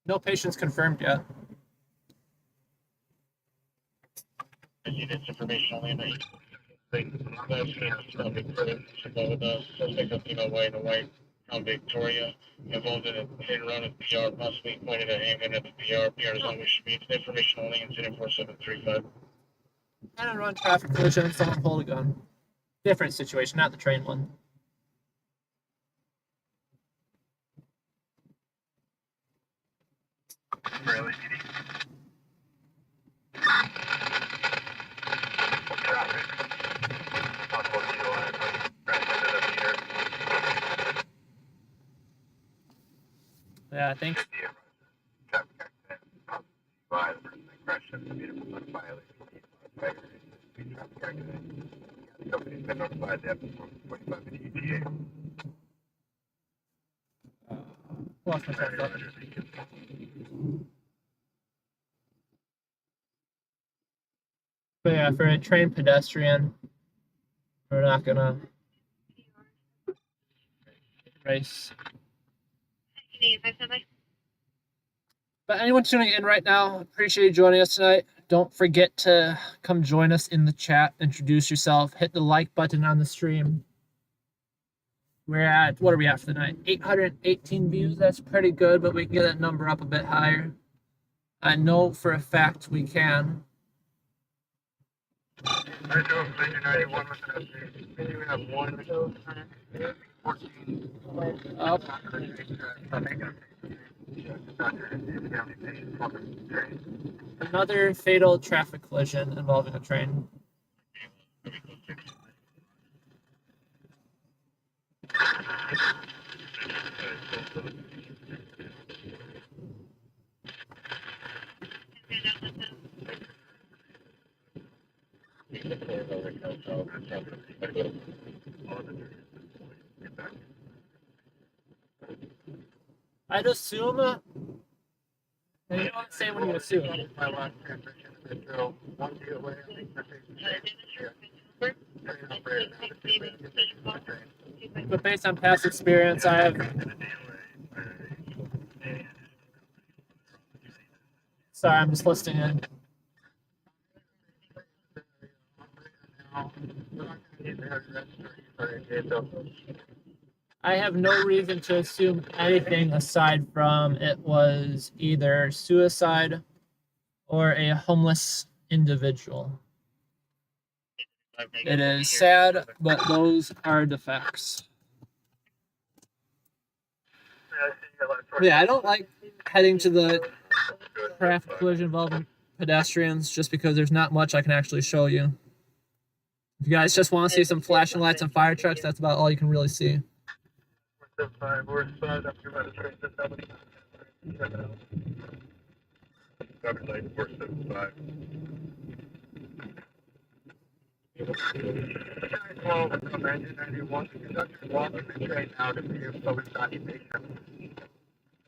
No patients confirmed yet. I need this information only in the last suspect of female white in a white Crown Victoria involved in a hit and run at PR, possibly pointed a handgun at the PR. PR is on which should be information only, incident 4735. And a run traffic collision, someone pulled a gun. Different situation, not the train one. Really, traffic. Possible DUI, but Yeah, I think. traffic accident, by the person that crashed into the vehicle, not violating the traffic accident. The company's been notified they have to move 45 in ETA. Lost my train of thought. But yeah, for a trained pedestrian, we're not gonna race. But anyone tuning in right now, appreciate you joining us tonight. Don't forget to come join us in the chat, introduce yourself, hit the like button on the stream. We're at, what are we at for the night? 818 views, that's pretty good, but we can get that number up a bit higher. I know for a fact we can. I drove 91 with an SFV. We do have one 14. Up. Another fatal traffic collision involving a train. I'd assume. And you don't say when you assume. My last transmission, I drove 1 feet away. I think that's But based on past experience, I have. Sorry, I'm just listening in. I have no reason to assume anything aside from it was either suicide or a homeless individual. It is sad, but those are the facts. Yeah, I don't like heading to the traffic collision involving pedestrians just because there's not much I can actually show you. If you guys just want to see some flashing lights and fire trucks, that's about all you can really see. We're spotted up here by the train system. Traffic light 475. Well, from 1991, the conductor walked the train out of the public documentation.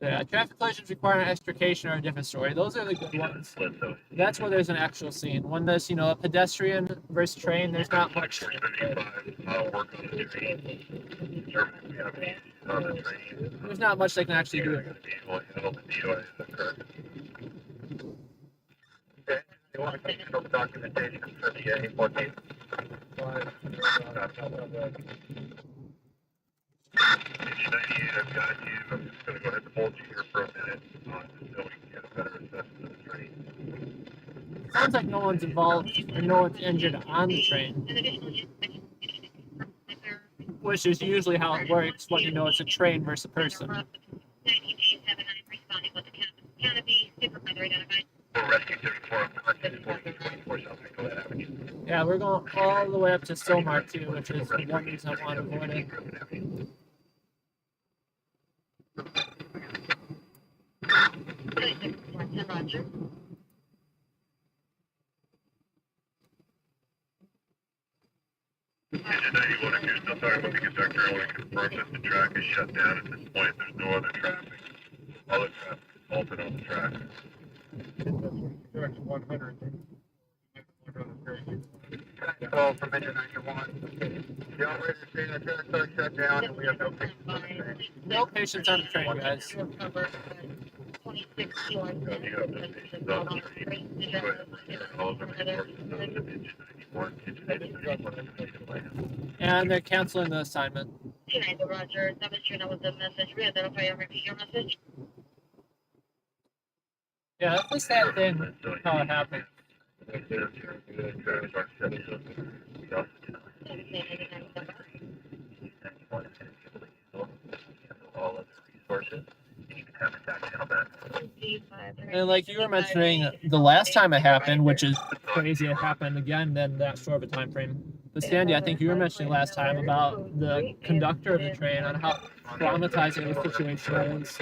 Yeah, traffic collisions requiring extrication are a different story. Those are the good ones. That's where there's an actual scene. When there's, a pedestrian versus train, there's not much. Work on the train. On the train. There's not much they can actually do. Okay, you want to keep the documentation for the A14? I've got you. I'm just going to go ahead and hold you here for a minute until we can get a better assessment of the train. Sounds like no one's involved or no one's injured on the train. which is usually how it works when you know it's a train versus a person. 1979 responding with the canopy, supervisor identified. Rescue 34, 24 South Nicollet Avenue. Yeah, we're going all the way up to Stillmark too, which is one reason I want to avoid it. 36 Roger. Engine 91, if you're still talking with the conductor, I want to confirm that the track is shut down at this point. There's no other traffic. All the traffic is halted on the track. Direct 100. Call from engine 91. The operator is saying the track is shut down and we have no patients on the train. No patience on the train, guys. 26 yards. And they're canceling the assignment. 29 Roger, demonstrate that was the message. Re-identify and repeat your message. Yeah, that's the sad thing how it happened. And like you were mentioning, the last time it happened, which is crazy, it happened again then that short of a time frame. But Sandy, I think you were mentioning last time about the conductor of the train and how traumatizing the situation is.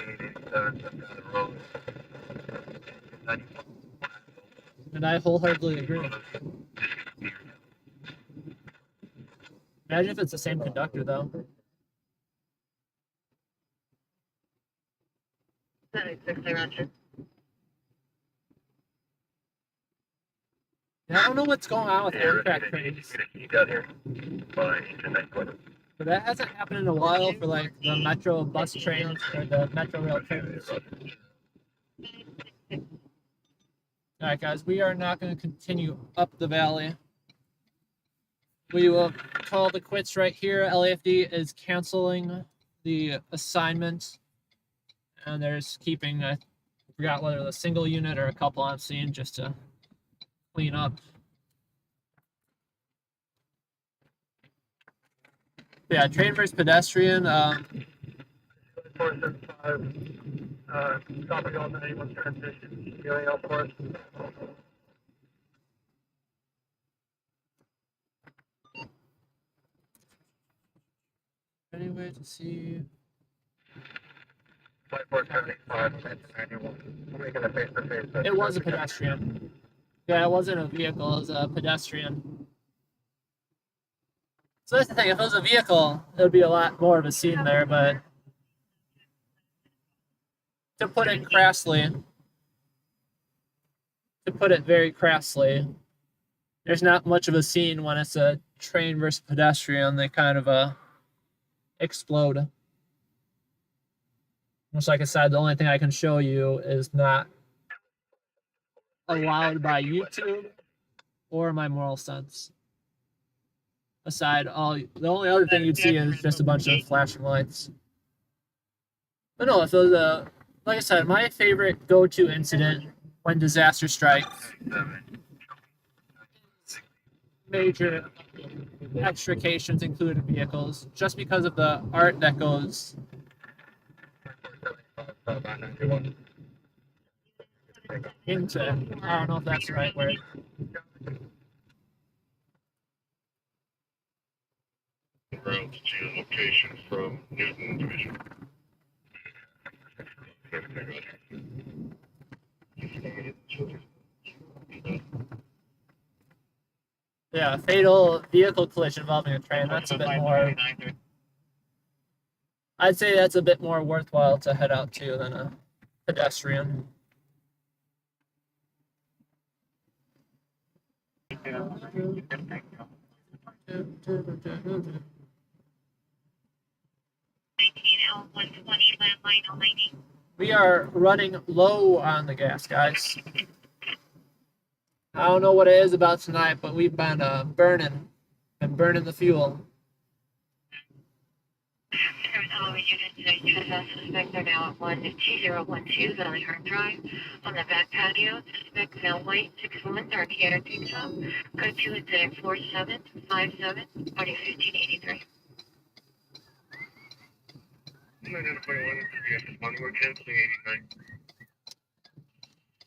And I wholeheartedly agree. Imagine if it's the same conductor, though. 76 Roger. Yeah, I don't know what's going on with Amtrak trains. But that hasn't happened in a while for like the metro bus trains or the metro rail trains. Alright guys, we are not going to continue up the valley. We will call the quits right here. LAFD is canceling the assignment. And they're just keeping, I forgot whether it was a single unit or a couple on scene just to clean up. Yeah, train versus pedestrian. 475, stopping on 91 transition. Going out for us. Anyway, to see. 475, 91. Making a face-to-face. It was a pedestrian. Yeah, it wasn't a vehicle, it was a pedestrian. So that's the thing, if it was a vehicle, it would be a lot more of a scene there, but to put it crassly, very crassly, there's not much of a scene when it's a train versus pedestrian. They kind of explode. Which, like I said, the only thing I can show you is not allowed by YouTube or my moral sense. Aside, the only other thing you'd see is just a bunch of flashing lights. But no, if it was like I said, my favorite go-to incident when disaster strikes, major extrications included vehicles, just because of the art that goes into it. I don't know if that's the right word. Route to location from Newton Division. Yeah, fatal vehicle collision involving a train. That's a bit more. I'd say that's a bit more worthwhile to head out to than a pedestrian. We are running low on the gas, guys. I don't know what it is about tonight, but we've been burning the fuel. Suspects are now at 12012 Valley Heart Drive on the back patio. Suspect male white, 6'1", dark hair, tank top. Code 2 is 4757 2015 83. Onward 10, 89.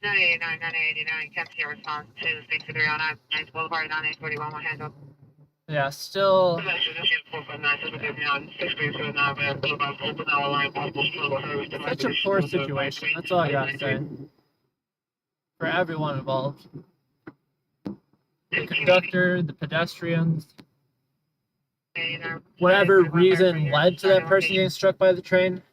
989, 989, capture your response to 6309, 9 Boulevard, 9841, one handle. Yeah, still. Such a poor situation. That's all I gotta say. For everyone involved. The conductor, the pedestrians. Whatever reason led to that person getting struck by the train.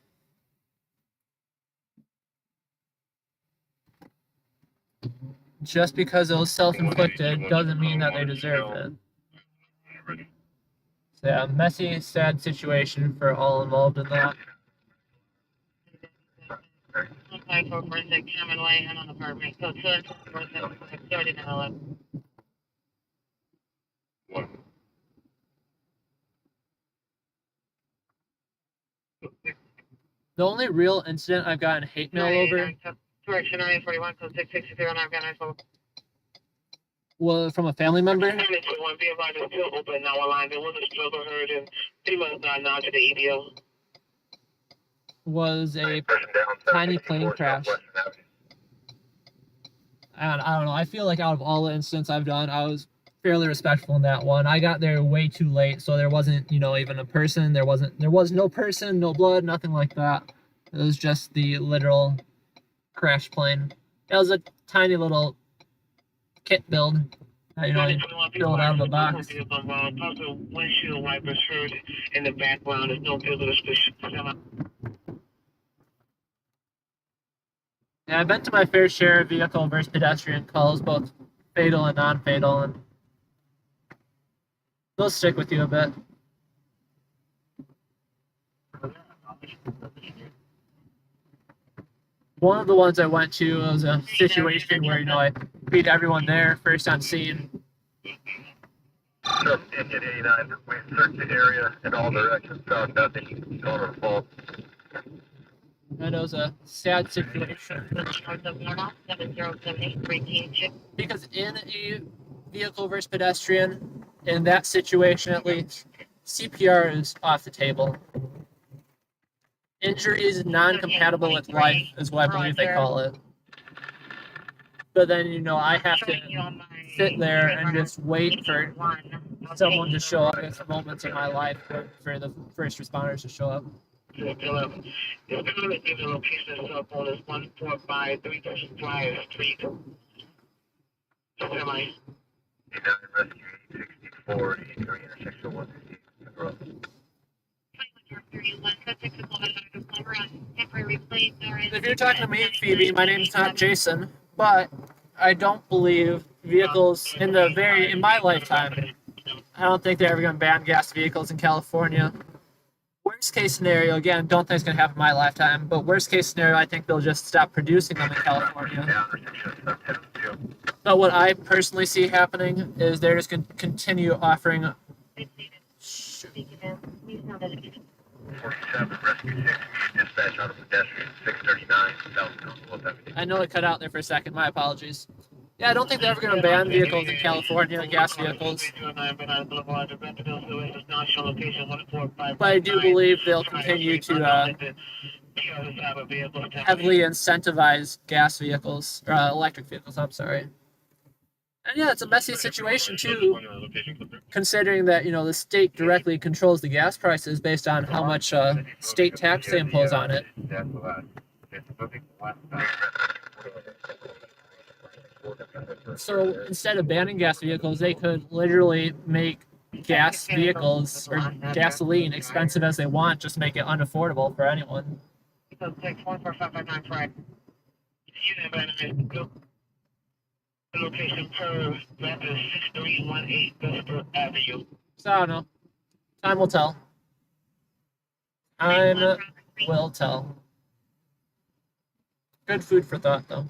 Just because it was self-inflicted doesn't mean that they deserve it. So yeah, messy, sad situation for all involved in that. Apply for forensic Cameron Way and on apartment code 247 The only real incident I've gotten hate mail over Correction 941 code 663 on Afghan was from a family member. One vehicle is still open now aligned. There was a struggle heard and people are now to the EDO. Was a tiny plane crash. And I don't know, I feel like out of all the incidents I've done, I was fairly respectful in that one. I got there way too late, so there wasn't, even a person. There was no person, no blood, nothing like that. It was just the literal crash plane. It was a tiny little kit build. You build out of a box. Windshield wipers heard in the background. There's no visitor suspicion. Yeah, I've been to my fair share of vehicle versus pedestrian calls, both fatal and non-fatal, and they'll stick with you a bit. One of the ones I went to was a situation where, I beat everyone there first on scene. So, Indian 89, we searched the area in all directions, found nothing, no one fault. And it was a sad situation. Because in a vehicle versus pedestrian, in that situation at least, CPR is off the table. Injuries non-compatible with life is what I believe they call it. But then, I have to sit there and just wait for someone to show up at moments in my life for the first responders to show up. The current given location cell phone is 14532 Drive Street. Semi. 89 Rescue 864, 83 intersection 150. If you're talking to me, Phoebe, my name's not Jason, but I don't believe vehicles in my lifetime, I don't think they're ever going to ban gas vehicles in California. Worst case scenario, again, don't think it's going to happen in my lifetime, but worst case scenario, I think they'll just stop producing them in California. But what I personally see happening is they're just going to continue offering. 47 Rescue 6, dispatch out of pedestrian 639, I know it cut out there for a second, my apologies. Yeah, I don't think they're ever going to ban vehicles in California, gas vehicles. But I do believe they'll continue to heavily incentivize gas vehicles, or electric vehicles, I'm sorry. And yeah, it's a messy situation too, considering that, the state directly controls the gas prices based on how much state tax they impose on it. So instead of banning gas vehicles, they could literally make gas vehicles or gasoline expensive as they want, just make it unaffordable for anyone. Location per Rapid 6318 Vesper Avenue. So I don't know. Time will tell. Time will tell. Good food for thought, though.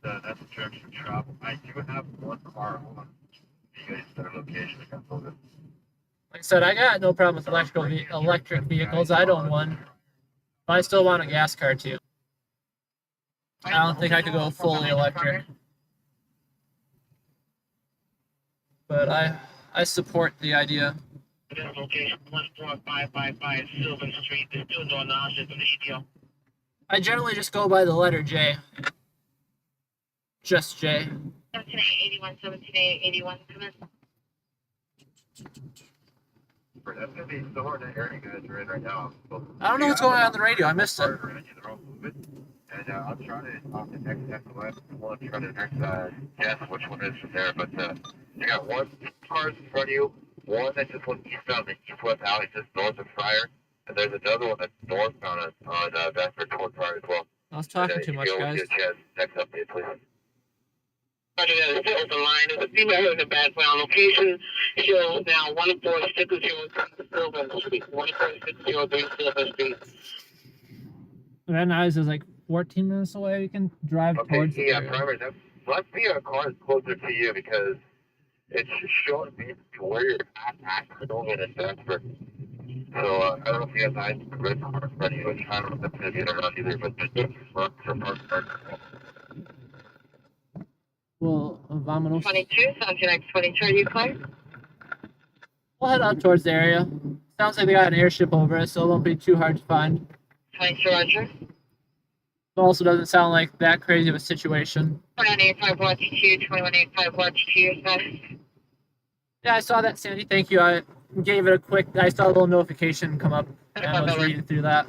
That's a direction travel. I do have one car on the center location. Like I said, I got no problem with electric vehicles. I'd own one. But I still want a gas car, too. I don't think I could go fully electric. But I support the idea. This location 14555 Sylvan Street. There's two door notches in the ADL. I generally just go by the letter J. Just J. 1781, 1781, come in. That's gonna be so hard to hear you guys are in right now. I don't know what's going on the radio. I missed it. And I'll try to off the next SOS. We'll try to next guess which one is from there. But you got one car in front of you, one that just went eastbound the east-west alley just north of Friar, and there's another one that's northbound on Bedford toward Friar as well. I was talking too much, guys. Next update, please. Roger that. It's open line. There's a female in the background. Location shows now 14603 Sylvan Street. 14603 Sylvan Street. Van Nuys is like 14 minutes away. We can drive towards the area. Primary. That must be a car closer to you because it's showing me where you're at actually over in Bedford. So I don't know if you have eyes to red car in front of you. I don't know if that's it or not either, but just front from our car. Well, vámonos. 22, subject 22, are you clear? We'll head out towards the area. Sounds like they got an airship over it, so it won't be too hard to find. 22, Roger. It also doesn't sound like that crazy of a situation. 2185 watch 2, 2185 watch 2, your status. Yeah, I saw that, Sandy. Thank you. I gave it a quick. I saw a little notification come up, and I was reading through that.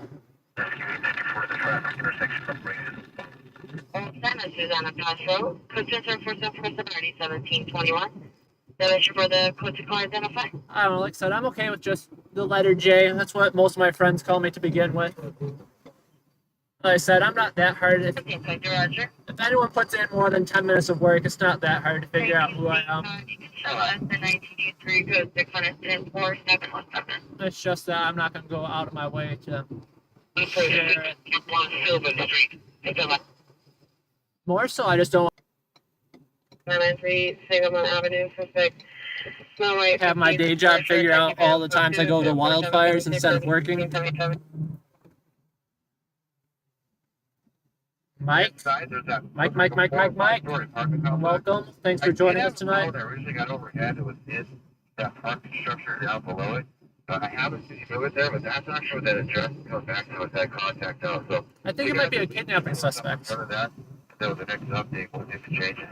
Santa Susanna Pass Road. Code center for severity 1721. That is for the code to call identify. I don't know. Like I said, I'm okay with just the letter J. That's what most of my friends call me to begin with. Like I said, I'm not that hard. If anyone puts in more than 10 minutes of work, it's not that hard to figure out who I am. You can show us the 1983 code 610-4717. It's just that I'm not going to go out of my way to share it. Sylvan Street. More so, I just don't 993 Sangamon Avenue, suspect. have my day job figure out all the times I go to wildfires instead of working. Mike? Mike. Welcome. Thanks for joining us tonight. I originally got overhead. It was in that parking structure down below it. But I haven't seen you it there, but that's actually what that address goes back to with that contact now. So I think it might be a kidnapping suspect. That was the next update. We'll need to change it.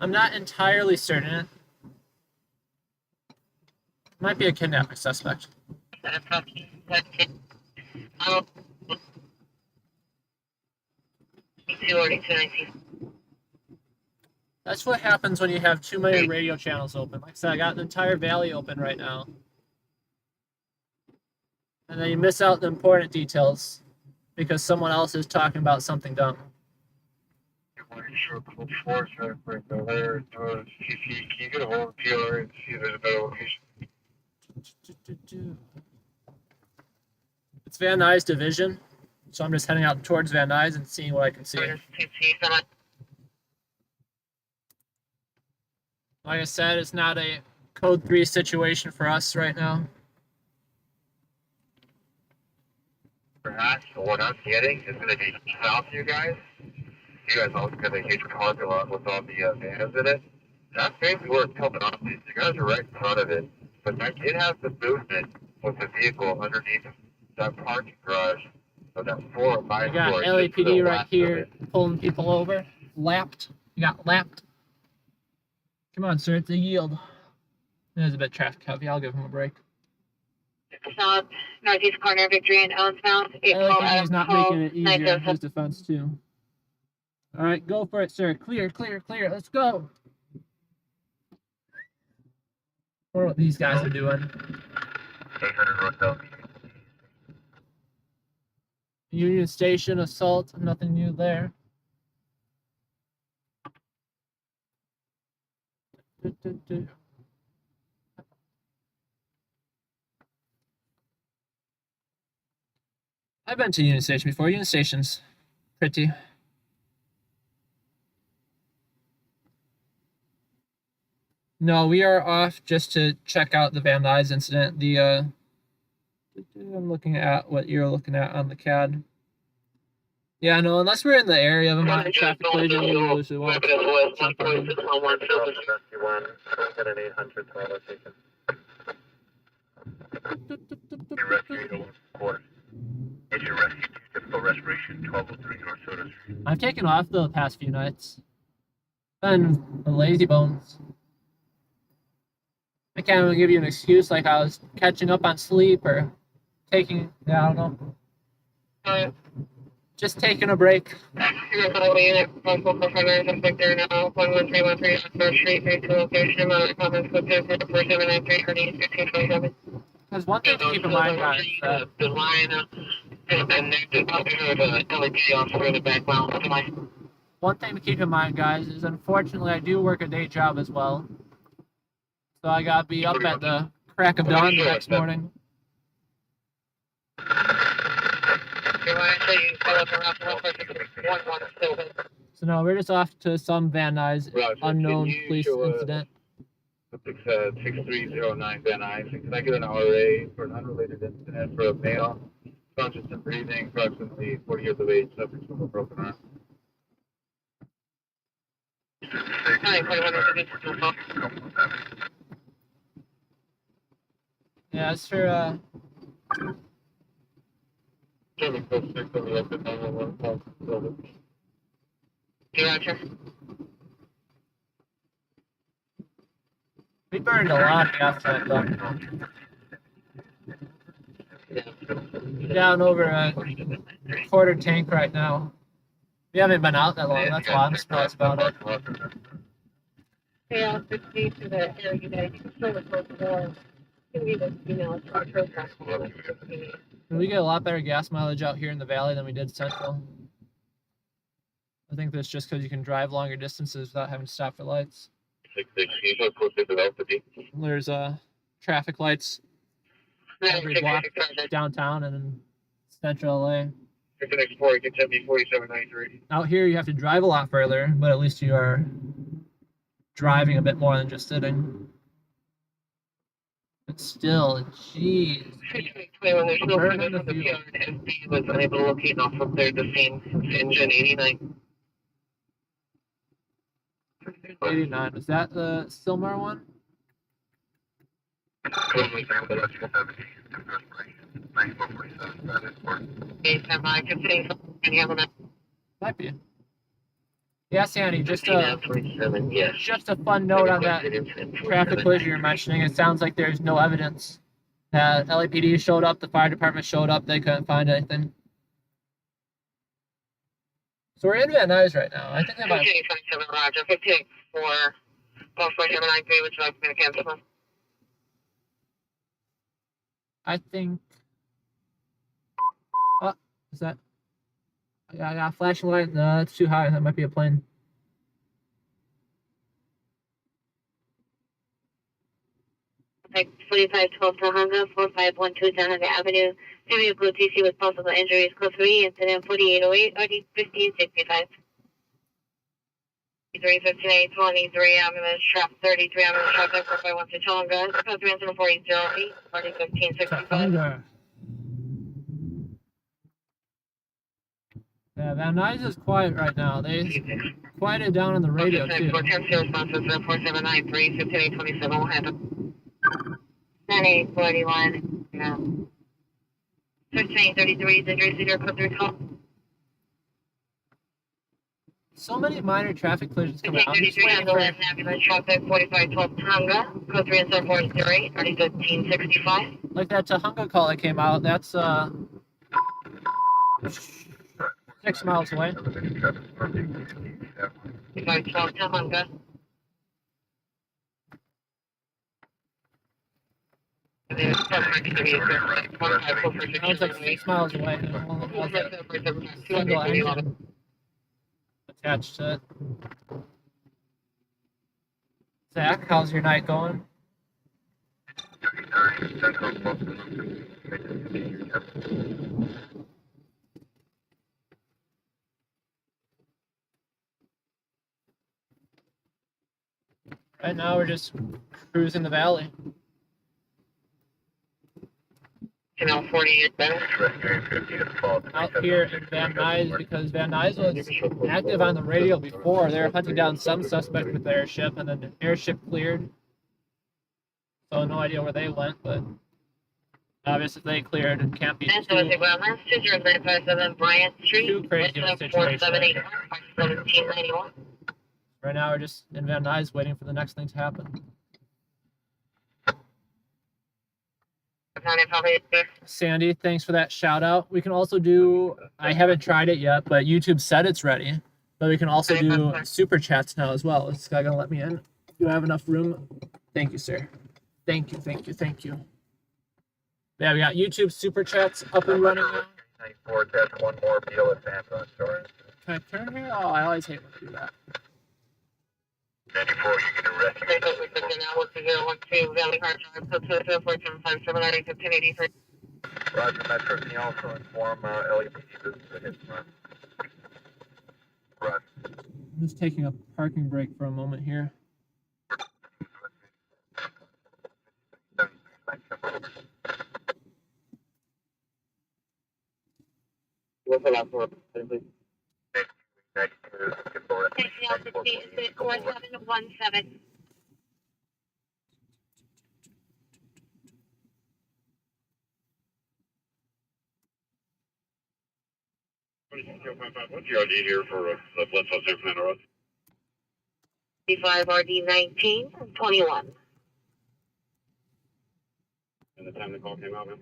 I'm not entirely certain. Might be a kidnapping suspect. That's what happens when you have too many radio channels open. Like I said, I got an entire valley open right now. And then you miss out the important details because someone else is talking about something dumb. Can you get a hold of PR and see if there's a better location? It's Van Nuys Division, so I'm just heading out towards Van Nuys and seeing what I can see. Like I said, it's not a code 3 situation for us right now. Perhaps what I'm getting is going to be south of you guys. You guys also got a huge parking lot with all the vans in it. That's basically where it's coming off. You guys are right in front of it. But I did have some movement with the vehicle underneath that parking garage of that 4 or 5 I got LAPD right here pulling people over. Lapped. You got lapped. Come on, sir. It's a yield. There's a bit of traffic heavy. I'll give him a break. South, northeast corner, Victory and Elmsmouth. LAPD is not making it easier in his defense, too. All right, go for it, sir. Clear. Let's go. Or what these guys are doing. 800 Roosevelt. Union Station assault. Nothing new there. I've been to Union Station before. Union Station's pretty. No, we are off just to check out the Van Nuys incident. I'm looking at what you're looking at on the CAD. Yeah, no, unless we're in the area of a minor traffic collision, we usually won't. Got an 800 to our location. Your rescue, of course. Agent Rescue, typical respiration, 1203 North Soda Street. I've taken off the past few nights. Been a lazy bones. I can't even give you an excuse like I was catching up on sleep or taking, I don't know. Just taking a break. You're following unit, responsible for primary suspect there now, 11313 Oxford Street, 32 location, amount of comments, code 4793, earning 1527. There's one thing to keep in mind, guys, that The line, and then the LED officer in the background. one thing to keep in mind, guys, is unfortunately I do work a day job as well. So I gotta be up at the crack of dawn the next morning. So no, we're just off to some Van Nuys unknown police incident. 6309 Van Nuys. Can I get an RA for an unrelated incident for a male, conscious and breathing, approximately 40 years of age, suffering from a broken arm? Yeah, it's for we burned a lot of gas that though. Down over a quarter tank right now. We haven't been out that long, that's why I'm surprised about it. Yeah, 50 to the area that you can still report more. Give me the email. We get a lot better gas mileage out here in the valley than we did central. I think that's just because you can drive longer distances without having to stop for lights. There's traffic lights every block downtown and in central LA. Out here you have to drive a lot further, but at least you are driving a bit more than just sitting. But still, jeez. There's no further from the PRSB was unable to locate off of there the same engine 89. 89. Is that the Silmar one? Might be. Yeah, Sandy, just a fun note on that traffic collision you're mentioning. It sounds like there's no evidence that LAPD showed up, the fire department showed up, they couldn't find anything. So we're in Van Nuys right now. I think they might. 1527 Roger, 1584, Golf 4793, which I've been canceled. I think. Oh, is that? Yeah, I got a flashing light. No, that's too high. That might be a plane. Like 4512 Tahunga, 4512 Tahunga Avenue. Heavy blue TC with possible injuries. Code 3, incident 4808, RD 1565. 358, 23, ambulance, trap 33, ambulance, traffic, 451 Tahunga. Code 3, incident 4808, RD 1565. Yeah, Van Nuys is quiet right now. They quieted down on the radio too. 410 responses, 4793, 15827, what happened? 9841, yeah. 1533, the Jersey Cedar Code 3 call. So many minor traffic collisions coming out. 1533, ambulance, ambulance, traffic, 4512 Tahunga. Code 3 and 408, RD 1565. Like that Tahunga call that came out, that's 6 miles away. 4512 Tahunga. Sounds like 6 miles away. Single engine attached to it. Zach, how's your night going? Right now we're just cruising the valley. Channel 48 better. Out here in Van Nuys because Van Nuys was active on the radio before. They were hunting down some suspect with the airship, and then the airship cleared. So no idea where they went, but Obviously, they cleared and can't be And so it's a too, ground last 20557 Bryant Street. too crazy of a situation. 4781 1791. Right now, we're just in Van Nuys waiting for the next thing to happen. Sandy, thanks for that shout out. We can also do, I haven't tried it yet, but YouTube said it's ready. But we can also do super chats now as well. Is this guy gonna let me in? Do I have enough room? Thank you, sir. Thank you, thank you, thank you. Yeah, we got YouTube super chats up and running now. 94, test one more BLS ambulance, sorry. Can I turn here? Oh, I always hate when I do that. 94, you can arrest me. Roger, Metro, can you also inform LAPD this is a hit and run? Run. I'm just taking a parking break for a moment here. What's the last one? Please. 4717. What's your ID here for the blood cell safe from road? 55 RD 19 21. And the time the call came out, man?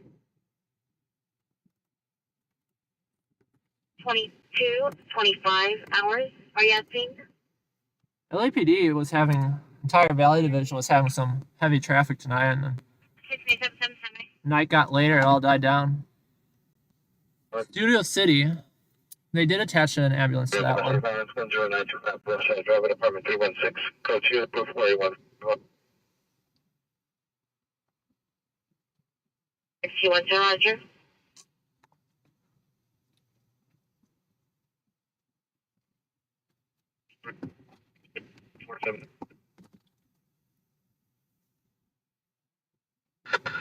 22, 25 hours. Are you asking? LAPD was having, entire Valley Division was having some heavy traffic tonight, and then 68777. night got later, it all died down. Studio City, they did attach an ambulance to that one. 1092, driver department 316, code 2, proof 41. 621, Roger.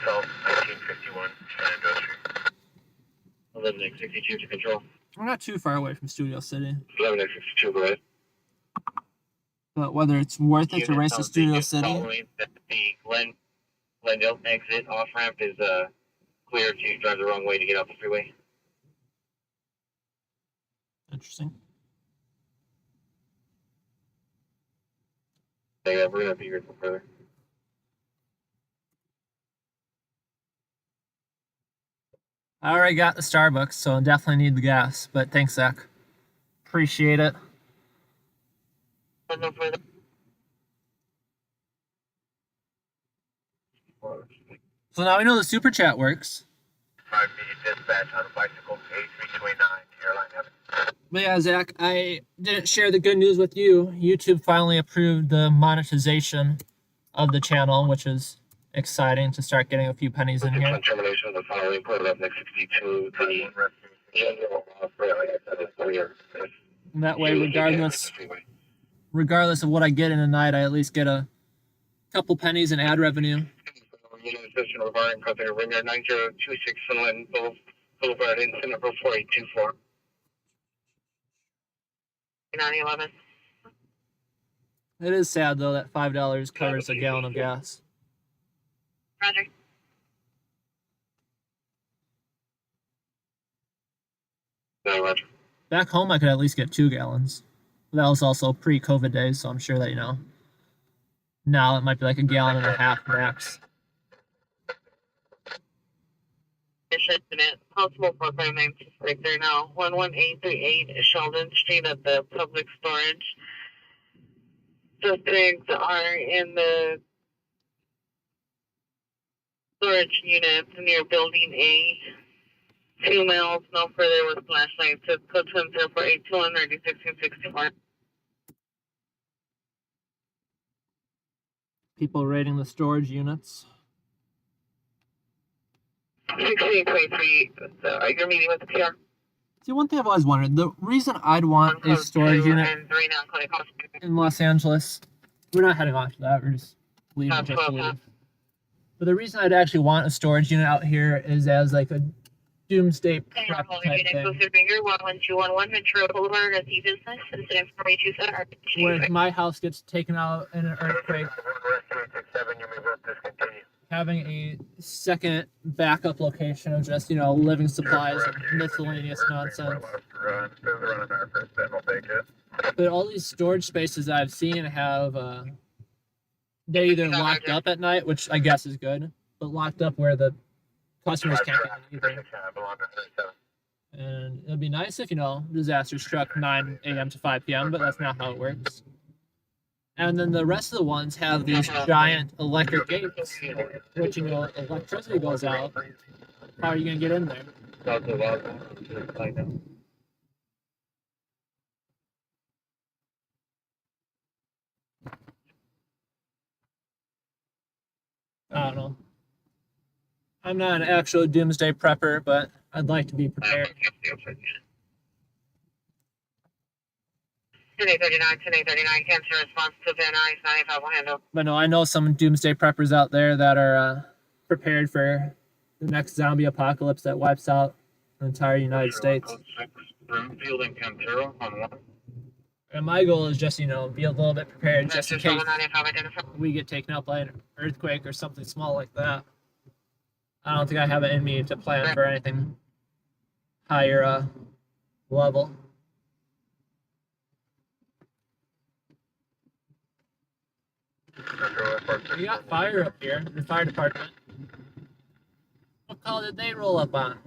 South 1551, Shenandoah Street. 11x62 to control. We're not too far away from Studio City, 11x62, go ahead. but whether it's worth it to Unit race to Studio City, following that the Glendale exit off ramp is clear to drive the wrong way to get off the freeway. interesting. Yeah, we're gonna be here for further. I already got the Starbucks, so I definitely need the gas, but thanks, Zach. Appreciate it. No further. So now we know the super chat works. 5 media dispatch on a bicycle 8329, airline Avenue. But yeah, Zach, I didn't share the good news with you. YouTube finally approved the monetization of the channel, which is exciting to start getting a few pennies in here. Termination of the following port of next 62, the general for like I said, it's clear. And that way, regardless of what I get in a night, I at least get a couple pennies in ad revenue. Unit station regarding company ringer 9026 Sunland Boulevard in Center 4824. 911. It is sad though that $5 covers a gallon of gas. Roger. No, Roger. Back home, I could at least get 2 gallons. That was also pre-COVID days, so I'm sure that, you know, now it might be like a gallon and a half max. Possible program name right there now. 11838 Sheldon Street at the public storage. Suspects are in the storage unit near building A. 2 miles, no further with flashlights. It's code 1048 96 People raiding the storage units. 1623. You're meeting with the PR. See, one thing I've always wondered, the reason I'd want a storage unit in Los Angeles, we're not heading off to that, we're just leaving just to leave. But the reason I'd actually want a storage unit out here is as like a doomsday prep type thing. Where if my house gets taken out in an earthquake, having a second backup location of just, you know, living supplies and miscellaneous nonsense. But all these storage spaces that I've seen have, they're either locked up at night, which I guess is good, but locked up where the customers can't get in either. And it'd be nice if, you know, disaster struck 9 a.m. to 5 p.m., but that's not how it works. And then the rest of the ones have these giant electric gates, which, you know, electricity goes out. How are you going to get in there? I don't know. I'm not an actual doomsday prepper, but I'd like to be prepared. 10-839, cancel response to Van Nuys, 95 will handle. But no, I know some doomsday preppers out there that are prepared for the next zombie apocalypse that wipes out the entire United States. Broomfield and Cantero on one. And my goal is just, you know, be a little bit prepared just in case we get taken out by an earthquake or something small like that. I don't think I have it in me to plan for anything higher level. We got fire up here, the fire department. What call did they roll up on?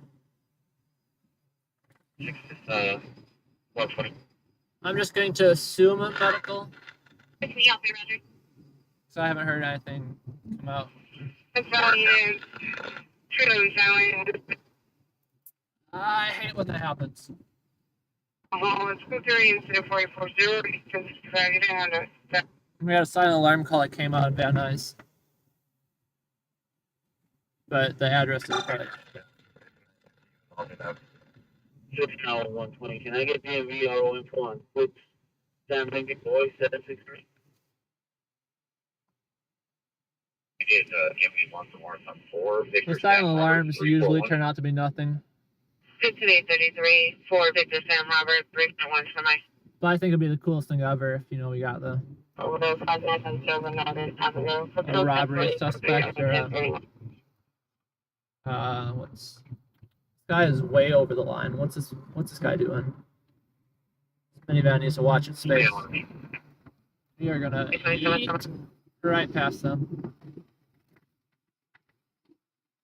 120. I'm just going to assume a medical, Can you help me, Roger? so I haven't heard anything come out. That's value. True, Zoe. I hate when that happens. It's 230 instead of 440. Just drag it down. We had a silent alarm call that came out in Van Nuys. But the address is correct. Just now 120. Can I get DMV RO info on quick Sam Lincoln Boy 763? I did give me one more on 4. The silent alarms usually turn out to be nothing. 5833 for Victor Sam Robert 3.1 semi. But I think it'd be the coolest thing ever if, you know, we got the Over those 5 minutes on server noted. a robbery suspect or what's this guy is way over the line. What's this guy doing? This minivan needs to watch its space. We are gonna eat right past them.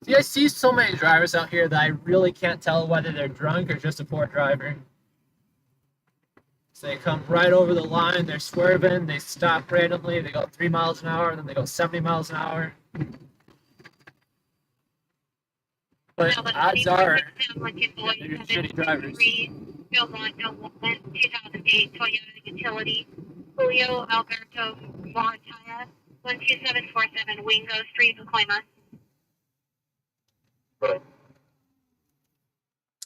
See, I see so many drivers out here that I really can't tell whether they're drunk or just a poor driver. So they come right over the line, they're swerving, they stop randomly, they go 3 miles an hour, and then they go 70 miles an hour. But odds are they're just shitty drivers. 2008 Toyota Utility, Julio Alberto Montana, 12747 Wingo Street, Pacoima.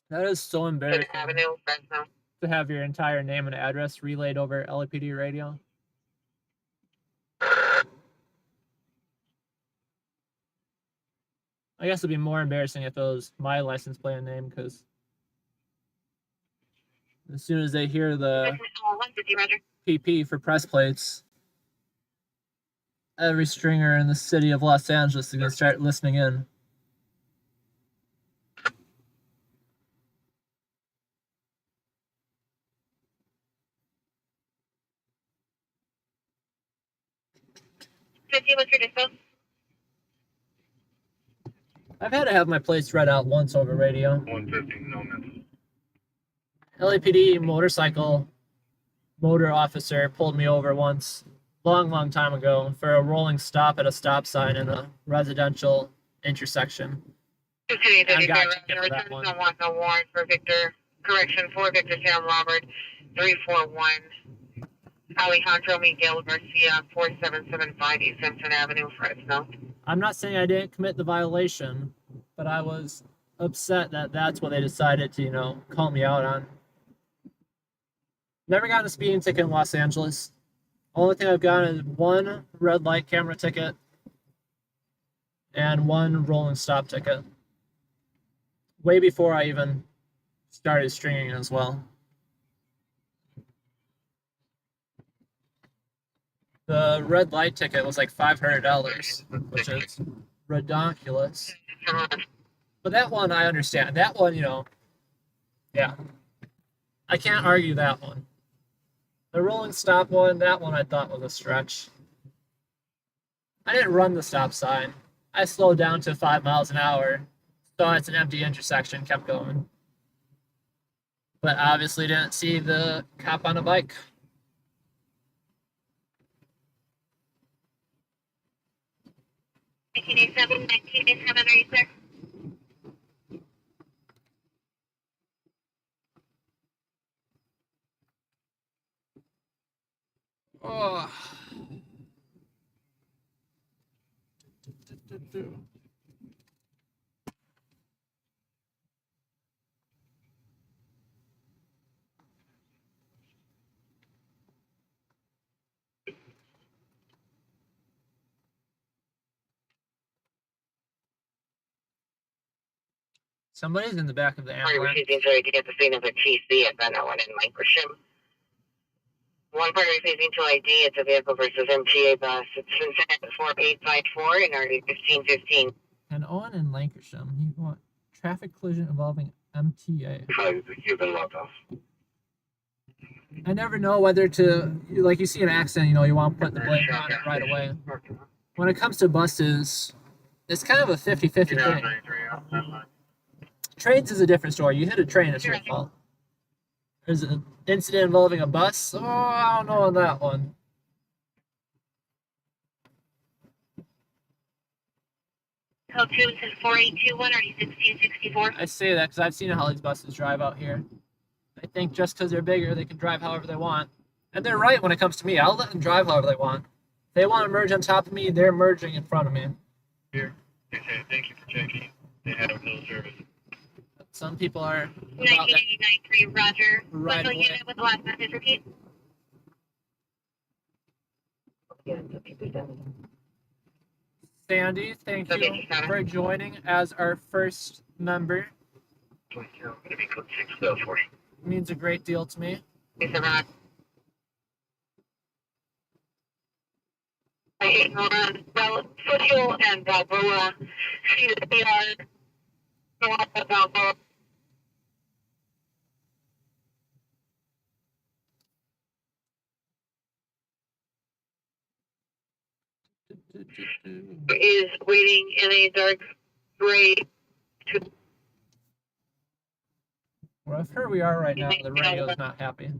That is so embarrassing Avenue, Fresno. to have your entire name and address relayed over LAPD radio. I guess it'd be more embarrassing if it was my license plate and name, because as soon as they hear the 150, Roger. PP for press plates, every stringer in the city of Los Angeles is going to start listening in. What's your dispo? I've had to have my plates read out once over radio. 150, no miss. LAPD motor officer pulled me over once, long time ago, for a rolling stop at a stop sign in a residential intersection. I got you for that one. No warrant for Victor. Correction for Victor Sam Robert 341 Alejandro Miguel Garcia 4775 East Simpson Avenue, Fresno. I'm not saying I didn't commit the violation, but I was upset that that's what they decided to, you know, call me out on. Never gotten a speeding ticket in Los Angeles. Only thing I've gotten is one red light camera ticket and one rolling stop ticket. Way before I even started stringing as well. The red light ticket was like $500, which is redonkulous. But that one I understand. That one, yeah. I can't argue that one. The rolling stop one, that one I thought was a stretch. I didn't run the stop sign. I slowed down to 5 miles an hour. Saw it's an empty intersection, kept going. But obviously didn't see the cop on a bike. Are you, sir? Oh. Somebody's in the back of the Party ambulance. refusing to ID at the scene of a TC at Venmo and in Lancashire. One party refusing to ID, it's a vehicle versus MTA bus. It's been sent at 4854 and already 1515. And Owen in Lancashire, you want traffic collision involving MTA. You've been locked off. I never know whether to, like, you see an accident, you want to put the blame on it right away. When it comes to buses, it's kind of a 50-50 thing. Trains is a different story. You hit a train, it's your fault. There's an incident involving a bus. Oh, I don't know on that one. Code 2 is 4821 or 1664. I say that because I've seen how these buses drive out here. They think just because they're bigger, they can drive however they want. And they're right when it comes to me. I'll let them drive however they want. If they want to merge on top of me, they're merging in front of me. Here, they say thank you for checking. They have no service. Some people are 1989-3, Roger. Right Local away. unit with the last message, repeat. Sandy, thank you for joining as our first member. Going to be code 640. It means a great deal to me. Well, Foothill and Balboa, see the PR, go up at Balboa. Is waiting in a dark gray. Wherever we are right now, the radio is not happy.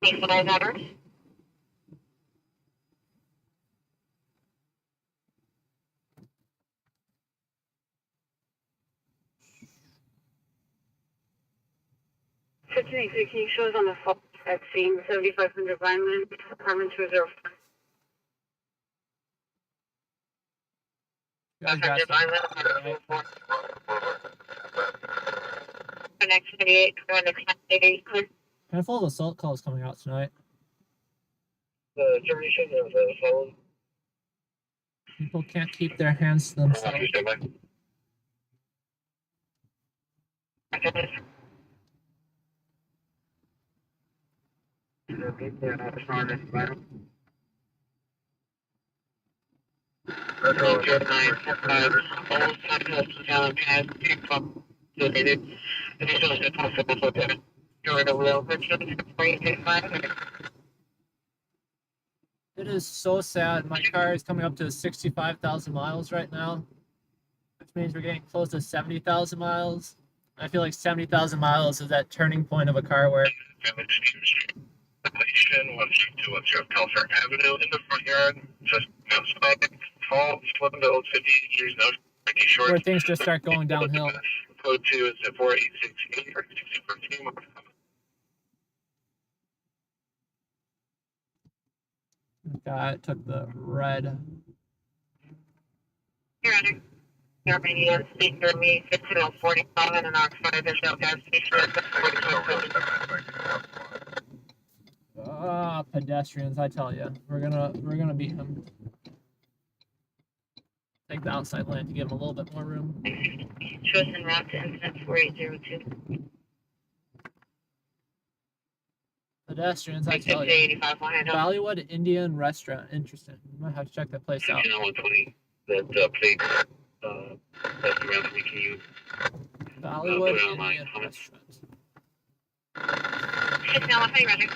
Equalize numbers. Fifteen shows on the fault at scene 7500 Vineland, apartment 204. You guys got some- Next 88, next 88, clear. handful of assault calls coming out tonight. The termination of the phone. People can't keep their hands to themselves. It is so sad. My car is coming up to 65,000 miles right now, which means we're getting close to 70,000 miles. I feel like 70,000 miles is that turning point of a car where Telfair Avenue in the front yard, just outside, tall, slim build, 58 years, no short. where things just start going downhill. Code 2 is at 4868 or 6014. Guy took the red. Your Honor. Your radio speaker me 1547 and Oxford Additional Gas Station. Pedestrians, I tell you, we're gonna beat him. take the outside lane to give them a little bit more room. Choice en route to incident 4802. Pedestrians, I tell you. 85 Bollywood Indian restaurant. Interesting. Might have to check that place out. 120. That plate. That's the rest we can use. Bollywood put it online. Indian How much? restaurant. 6 now, Roger.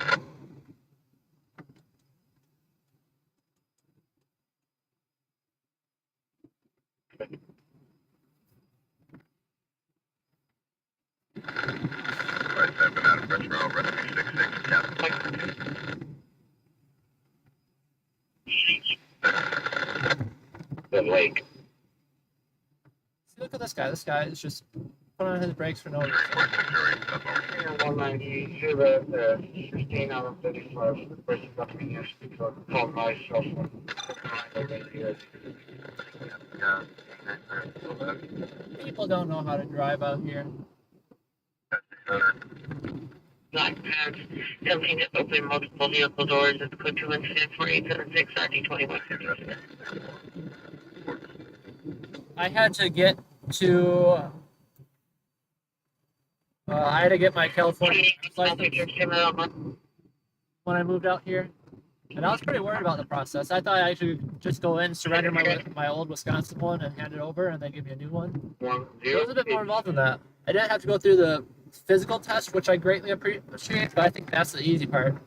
Right, I've been out of French Route, Rescue 66, Captain. The lake. See, look at this guy. This guy is just putting on his brakes for no reason. 190, you're the 16 out of 35. The person got me yesterday, so I called my cell phone. People don't know how to drive out here. Black pants, 17 to open multiple vehicle doors at the code 2 incident 4876 RD 2156. I had to get to. I had to get my California license when I moved out here, and I was pretty worried about the process. I thought I should just go in, surrender my old Wisconsin one, and hand it over, and then give me a new one. It was a bit more involved than that. I didn't have to go through the physical test, which I greatly appreciate, but I think that's the easy part.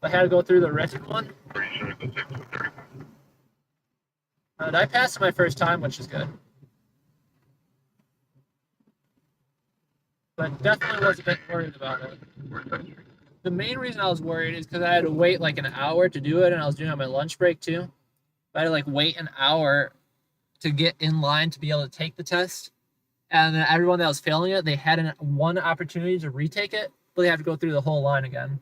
I had to go through the written one. And I passed my first time, which is good. But definitely was a bit worried about it. The main reason I was worried is because I had to wait like an hour to do it, and I was doing it on my lunch break too. I had to like wait an hour to get in line to be able to take the test. And then everyone that was failing it, they had one opportunity to retake it, but they have to go through the whole line again.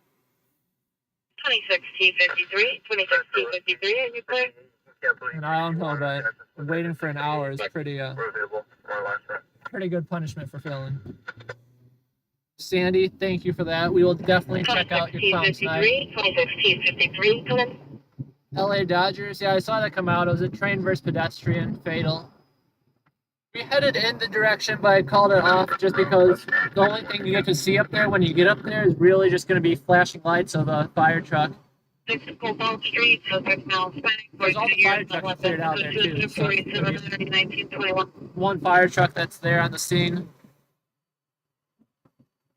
26T53, 26T53, are you clear? And I don't know, but waiting for an hour is pretty good punishment for failing. Sandy, thank you for that. We will definitely check out your clown tonight. 26T53, come in. LA Dodgers, yeah, I saw that come out. It was a train versus pedestrian, fatal. We headed in the direction, but I called it off just because the only thing you get to see up there when you get up there is really just going to be flashing lights of a fire truck. 6 Cold Street, so 6 now Hispanic. There's all the fire trucks cleared out there too. So one fire truck that's there on the scene.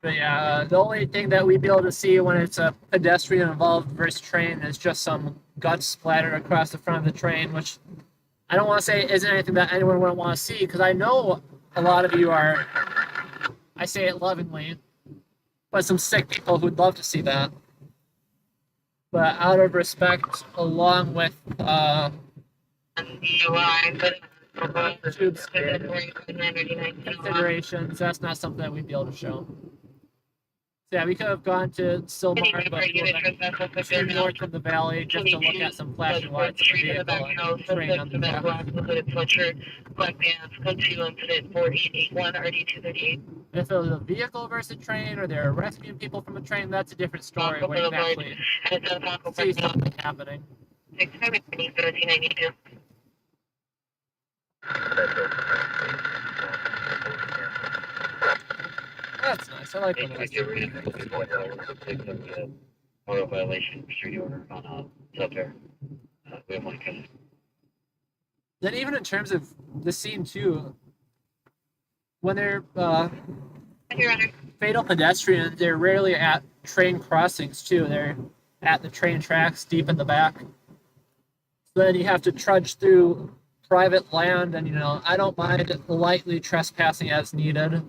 But yeah, the only thing that we'd be able to see when it's a pedestrian involved versus train is just some guts splattered across the front of the train, which I don't want to say isn't anything that anyone would want to see, because I know a lot of you are, I say it lovingly, but some sick people who'd love to see that. But out of respect, along with tube considerations, that's not something that we'd be able to show. So yeah, we could have gone to Silmar, but we went to north of the valley just to look at some flashing lights of the vehicle and train on the back. If it was a vehicle versus a train, or they're rescuing people from a train, that's a different story where you can actually see something happening. That's nice. I like when that's Auto violation street order on up there. We have one coming. Then even in terms of the scene too, when they're fatal pedestrians, they're rarely at train crossings too. They're at the train tracks deep in the back. So then you have to trudge through private land, and I don't mind lightly trespassing as needed.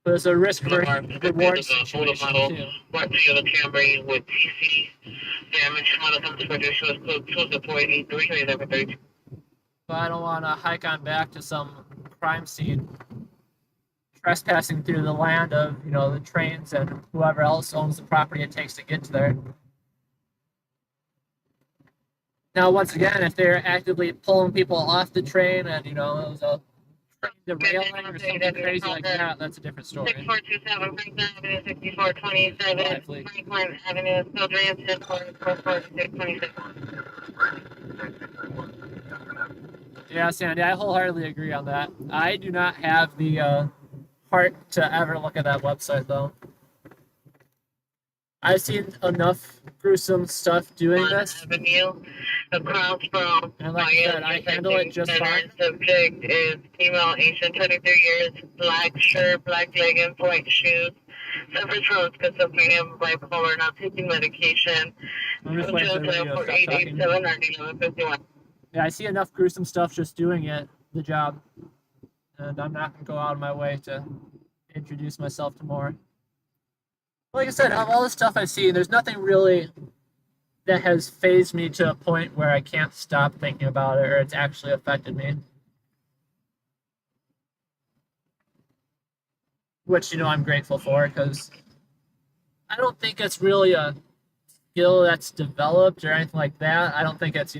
But it's a risk reward situation too. But the Camry with TC damage, one of them shows the 483. But I don't want to hike on back to some crime scene, trespassing through the land of the trains and whoever else owns the property it takes to get to there. Now, once again, if they're actively pulling people off the train and it was a derailing or something crazy like that, that's a different story. 6427 Franklin Avenue, 6427 Franklin Avenue, Sildren, 10 44626. Yeah, Sandy, I wholeheartedly agree on that. I do not have the heart to ever look at that website, though. I've seen enough gruesome stuff doing this. Avenue, across from And like I said, I handle it just fine. Subject is female, Asian, 23 years, black shirt, black leggings, white shoes. Suffers from schizophrenia, bipolar, not taking medication. I'm just waiting for the radio to stop talking. 4887 Yeah, I see enough gruesome stuff just doing the job. And I'm not going to go out of my way to introduce myself to more. Like I said, of all the stuff I see, there's nothing really that has phased me to a point where I can't stop thinking about it or it's actually affected me. Which, I'm grateful for, because I don't think it's really a skill that's developed or anything like that. I don't think it's,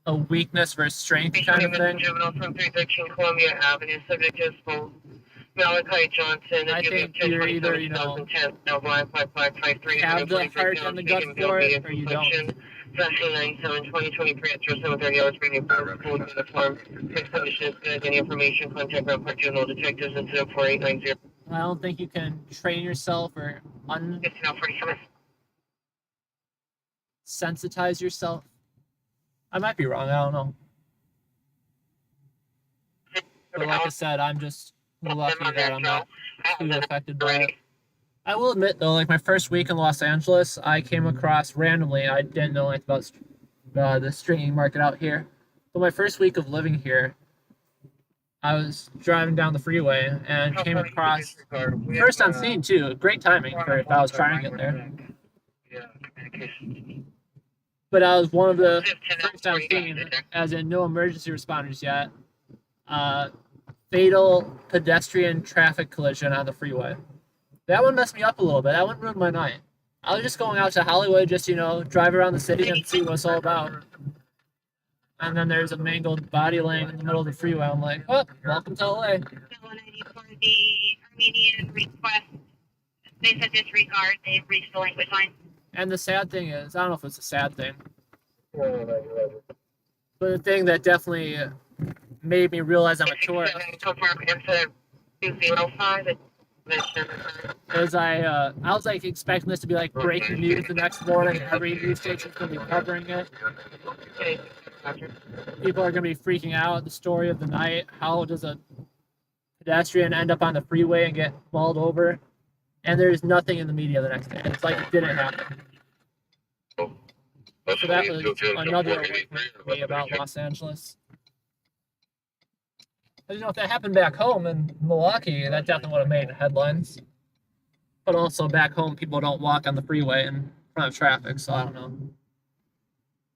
a weakness versus strength kind of thing. Juvenile from 313 Columbia Avenue, subject is full. Malachi Johnson, I think you're either, have the heart and the gut for it, or you don't. National 97, 2023 at 0730 hours, bringing forward full uniform. Fixed condition is good. Any information, contact Grand Park Juvenile Detectives incident 4890. I don't think you can train yourself or sensitize yourself. I might be wrong, I don't know. But like I said, I'm just lucky that I'm not too affected by it. I will admit, though, like my first week in Los Angeles, I came across randomly, I didn't know anything about the streaming market out here. But my first week of living here, I was driving down the freeway and came across, first on scene too, great timing for if I was trying to get there. But I was one of the first on scene, as in no emergency responders yet. Fatal pedestrian traffic collision on the freeway. That one messed me up a little bit. That one ruined my night. I was just going out to Hollywood, just, drive around the city and see what it's all about. And then there's a mangled body laying in the middle of the freeway. I'm like, oh, welcome to LA. For the Armenian request, they said disregard, they've reached the language line. And the sad thing is, I don't know if it's a sad thing, but the thing that definitely made me realize I'm a tourist is I was like expecting this to be like breaking news the next morning. Every news station's gonna be covering it. People are gonna be freaking out. The story of the night. How does a pedestrian end up on the freeway and get balled over? And there's nothing in the media the next day. It's like it didn't happen. So that was another awakening for me about Los Angeles. But, if that happened back home in Milwaukee, that definitely would have made headlines. But also back home, people don't walk on the freeway in front of traffic, so I don't know.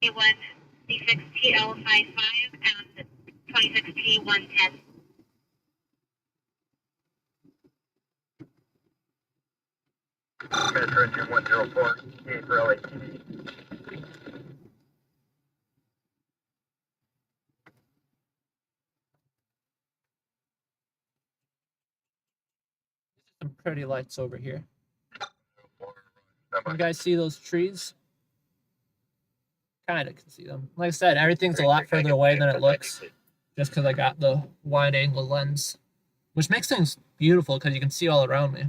A1, C6TL55, and 26T110. Metro 104, for LAPD. Some pretty lights over here. You guys see those trees? Kind of can see them. Like I said, everything's a lot further away than it looks, just because I got the wide angle lens, which makes things beautiful because you can see all around me.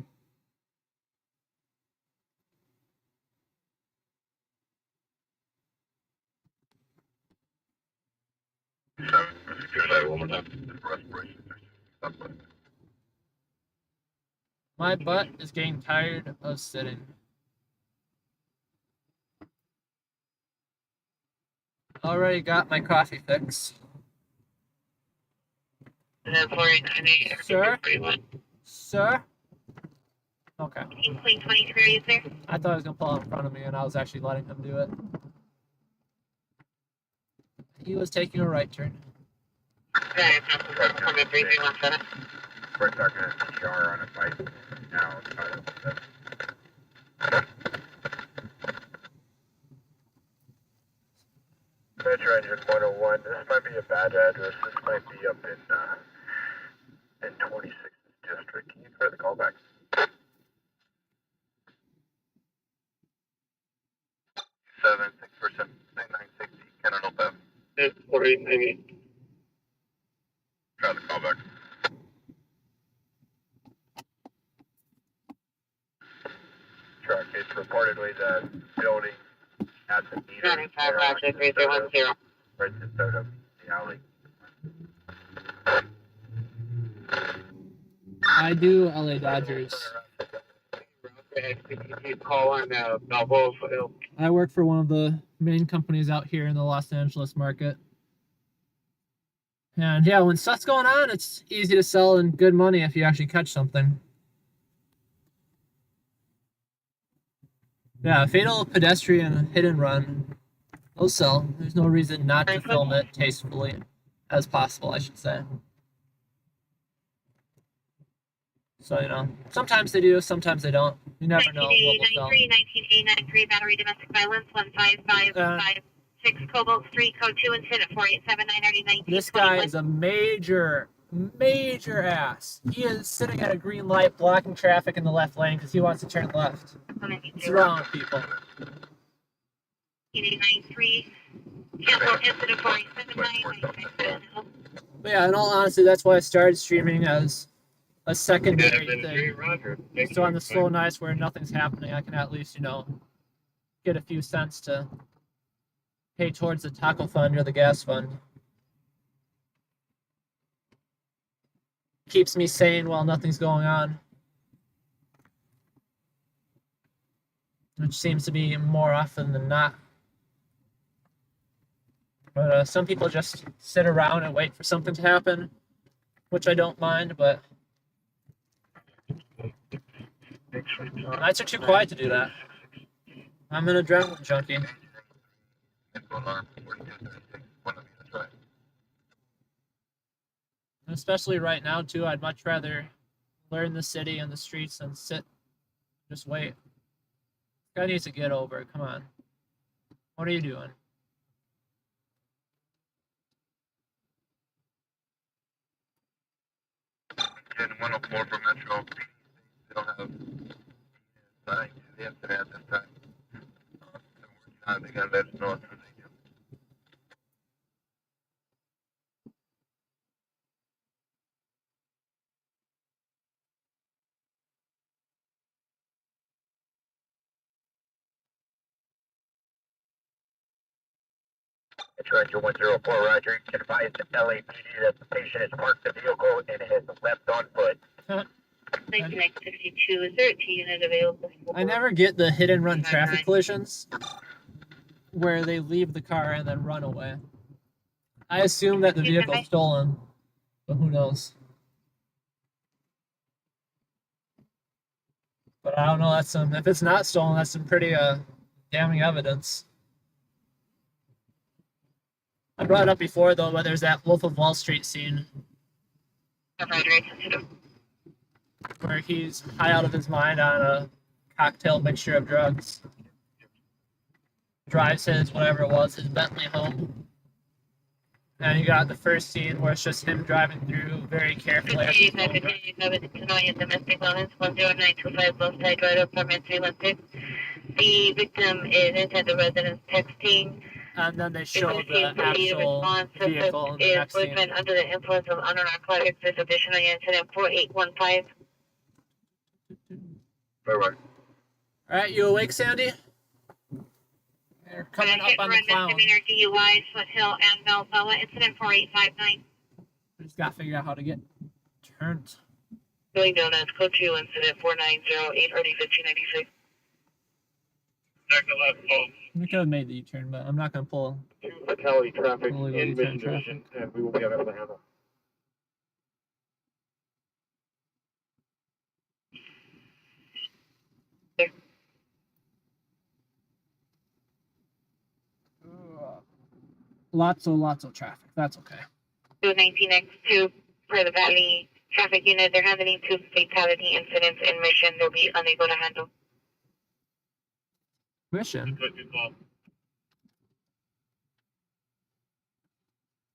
My butt is getting tired of sitting. Already got my coffee fix. Sir? Sir? Okay. Clean 23, is there? I thought he was going to pull out in front of me, and I was actually letting him do it. He was taking a right turn. We're talking a PR on a bike now. Metro Engine 101, this might be a bad address. This might be up in 26th District. Can you try the callback? 7 6% 960 Cannon 05. 4890. reportedly the building has a meter. 95 Roger, 3310. Right to start up the alley. I do LA Dodgers. Call on Balboa for help. I work for one of the main companies out here in the Los Angeles market. And yeah, when stuff's going on, it's easy to sell and good money if you actually catch something. Yeah, fatal pedestrian hit and run. They'll sell. There's no reason not to film it tastefully as possible, I should say. So, you know, sometimes they do, sometimes they don't. You never know what will sell. 19A93 battery domestic violence 15556 Cobalt Street code 2 incident 487 This guy is a major ass. He is sitting at a green light blocking traffic in the left lane because he wants to turn left. What's wrong with people? 19A93 cancel incident 487 But yeah, in all honesty, that's why I started streaming as a secondary thing. So on the slow nights where nothing's happening, I can at least, you know, get a few cents to pay towards the taco fund or the gas fund. Keeps me sane while nothing's going on. Which seems to be more often than not. But some people just sit around and wait for something to happen, which I don't mind, but nights are too quiet to do that. I'm an adrenaline junkie. Especially right now, too, I'd much rather learn the city and the streets than sit, just wait. This guy needs to get over it. Come on. What are you doing? In 104 for Metro. They don't have sign to the incident at this time. They're working on it. They gotta let us know as soon as they do. Metro 104, Roger. You can advise the LAPD that the patient has parked the vehicle and has left on foot. 1962, is there a T unit available? I never get the hit and run traffic collisions where they leave the car and then run away. I assume that the vehicle's stolen, but who knows? But I don't know. That's some. If it's not stolen, that's some pretty damning evidence. I brought it up before though, but there's that Wolf of Wall Street scene where he's high out of his mind on a cocktail mixture of drugs. Drives his whatever it was, his Bentley home. And you got the first scene where it's just him driving through very carefully. Domestic violence 10925 both side right apartment 316. The victim is inside the residence texting. And then they show the actual vehicle in the next scene. Under the influence of unknown narcotics. This additional incident 4815. Bye-bye. Alright, you awake, Sandy? You're coming up on the clown. Misdemeanor DUI, Foothill and Balboa, incident 4859. We just gotta figure out how to get turned. Going down as code 2, incident 4908, early 1596. Second left pole. We could have made the U-turn, but I'm not gonna pull. Fatality traffic Illegal in U-turn Mission Division, and we will be able to handle. Lots of traffic. That's okay. 219X2 for the Valley Traffic Unit. They're handling 2 fatality incidents in Mission. They'll be unable to handle. Mission.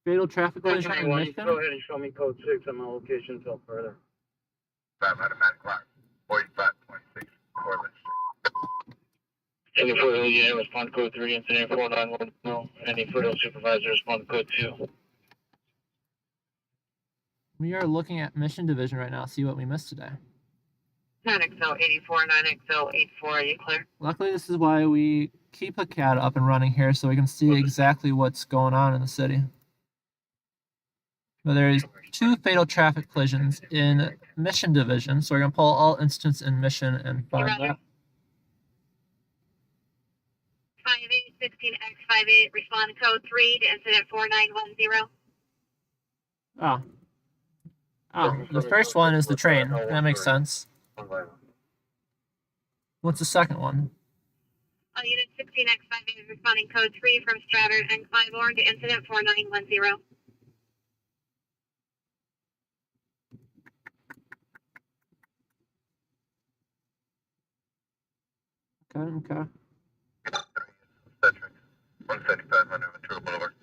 Fatal traffic collision in Mission. Go ahead and show me code 6 on my location until further. 5 automatic clock. 45.6 Corliss. Any further unit respond code 3, incident 4910. Any further supervisor respond code 2. We are looking at Mission Division right now. See what we missed today. 10XL 84, 9XL 84, are you clear? Luckily, this is why we keep a CAD up and running here, so we can see exactly what's going on in the city. But there's 2 fatal traffic collisions in Mission Division, so we're going to pull all incidents in Mission and find that. 5816X58, respond code 3 to incident 4910. Oh. Oh, the first one is the train. That makes sense. What's the second one? Unit 16X58 is responding code 3 from Stratford and Claiborne to incident 4910. Okay. Centric. 175 on Ventura Boulevard.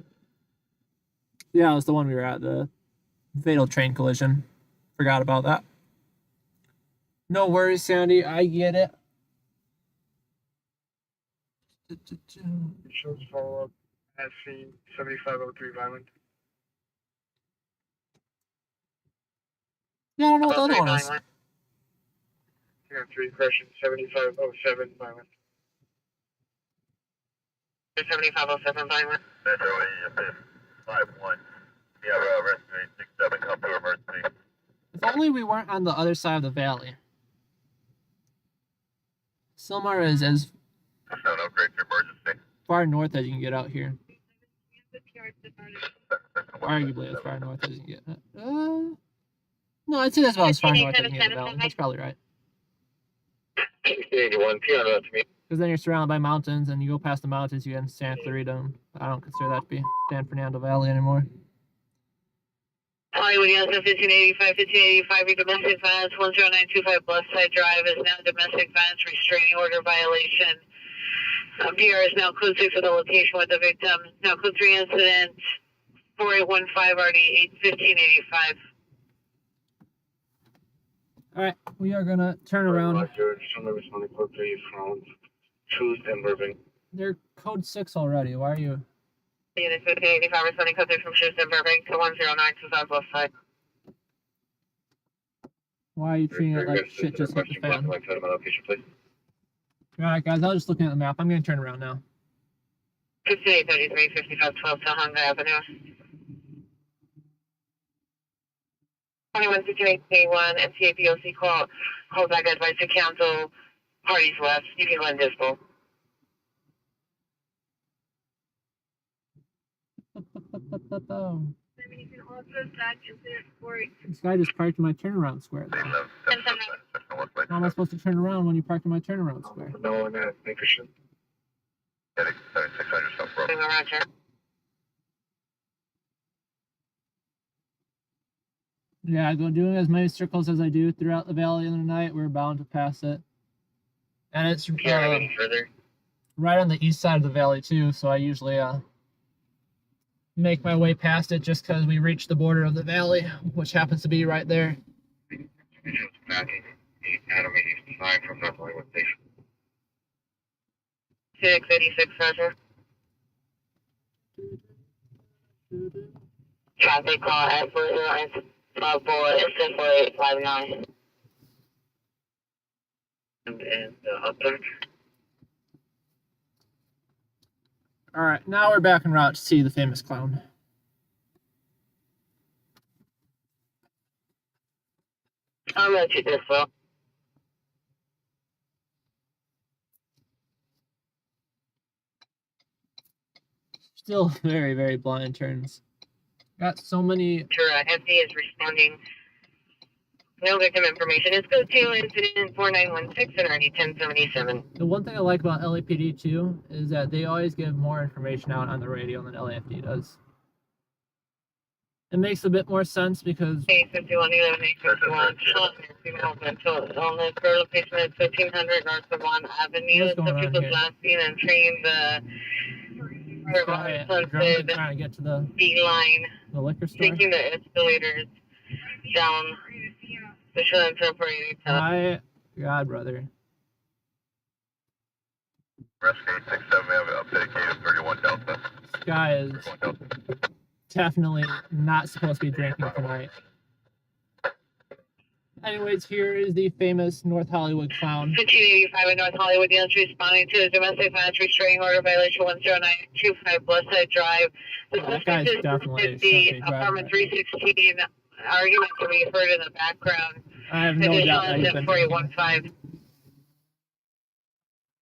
Yeah, it was the one we were at, the fatal train collision. Forgot about that. No worries, Sandy. I get it. Shows follow up at scene 7503 violent. Yeah, I don't know what the other one is. Yeah, 3 correction 7507 violent. 7507 violent. Metro EFM 51. We have respiratory 67 come to emergency. If only we weren't on the other side of the valley. Silmar is as No, great emergency. far north as you can get out here. Arguably as far north as you can get. No, I'd say that's about as far north as you can get in the valley. That's probably right. 81 PR to me. Because then you're surrounded by mountains, and you go past the mountains, you get in Santa Clarita. And I don't consider that to be San Fernando Valley anymore. Hollywood Yeltsin 1585, your domestic violence 10925 Bluffside Drive is now domestic violence restraining order violation. PR is now code 6 for the location with the victim. Now code 3 incident 4815 RD 1585. Alright, we are going to turn around. Responding code 3 from Truth and Burbank. They're code 6 already. Why are you... Unit 1585 responding code 3 from Shrewsbury Burbank to 10925 Bluffside. Why are you treating it like shit just hit the fan? Alright guys, I was just looking at the map. I'm going to turn around now. 5833 5512 Tahunga Avenue. 216881 MTA POC call back advice to council parties left. You can go invisible. This guy just parked in my turnaround square though. How am I supposed to turn around when you parked in my turnaround square? No one has Nickerson. Getting 7600 stuff, bro. Roger. Yeah, I go doing as many circles as I do throughout the valley in the night. We're bound to pass it. And it's right on the east side of the valley too, so I usually make my way past it just because we reach the border of the valley, which happens to be right there. Adam 85 from North Hollywood Station. 686, Roger. Traffic call at 40954 And up there. Alright, now we're back en route to see the famous clown. I'll let you this, well. Still very, very blind turns. Got so many... FD is responding. No victim information. It's code 2 incident 4916 and already 1077. The one thing I like about LAPD too is that they always give more information out on the radio than LAFD does. It makes a bit more sense because... 851, 11, 851, on the current location at 1500 North of 1 Avenue. Some people's last seen and trained the... Trying to get to the D-line. The liquor store. Taking the escalators down the short appropriate. My God, brother. Rescue 867, we have an updated gate of 31 Delta. This guy is definitely not supposed to be drinking tonight. anyways, here is the famous North Hollywood clown. 1585 in North Hollywood, the answer responding to the domestic violence restraining order violation 10925 Bloodside Drive. The Oh, that suspect guy's is definitely 50, driving apartment right. 316. Argument to be heard in the background. I have no doubt that he's been drinking. 4815.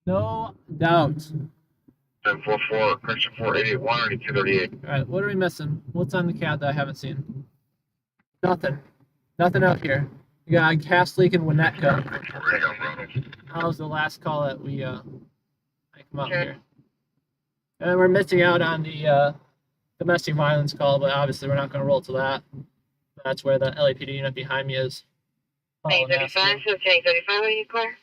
No doubt. 1044, correction 481, already 238. All right, what are we missing? What's on the CAD that I haven't seen? Nothing. Nothing out here. We got a gas leak in Winnetka. That was the last call that we come out here. And we're missing out on the domestic violence call, but obviously we're not going to roll to that. That's where the LAPD unit behind me is. 1035, so 1035, are you clear?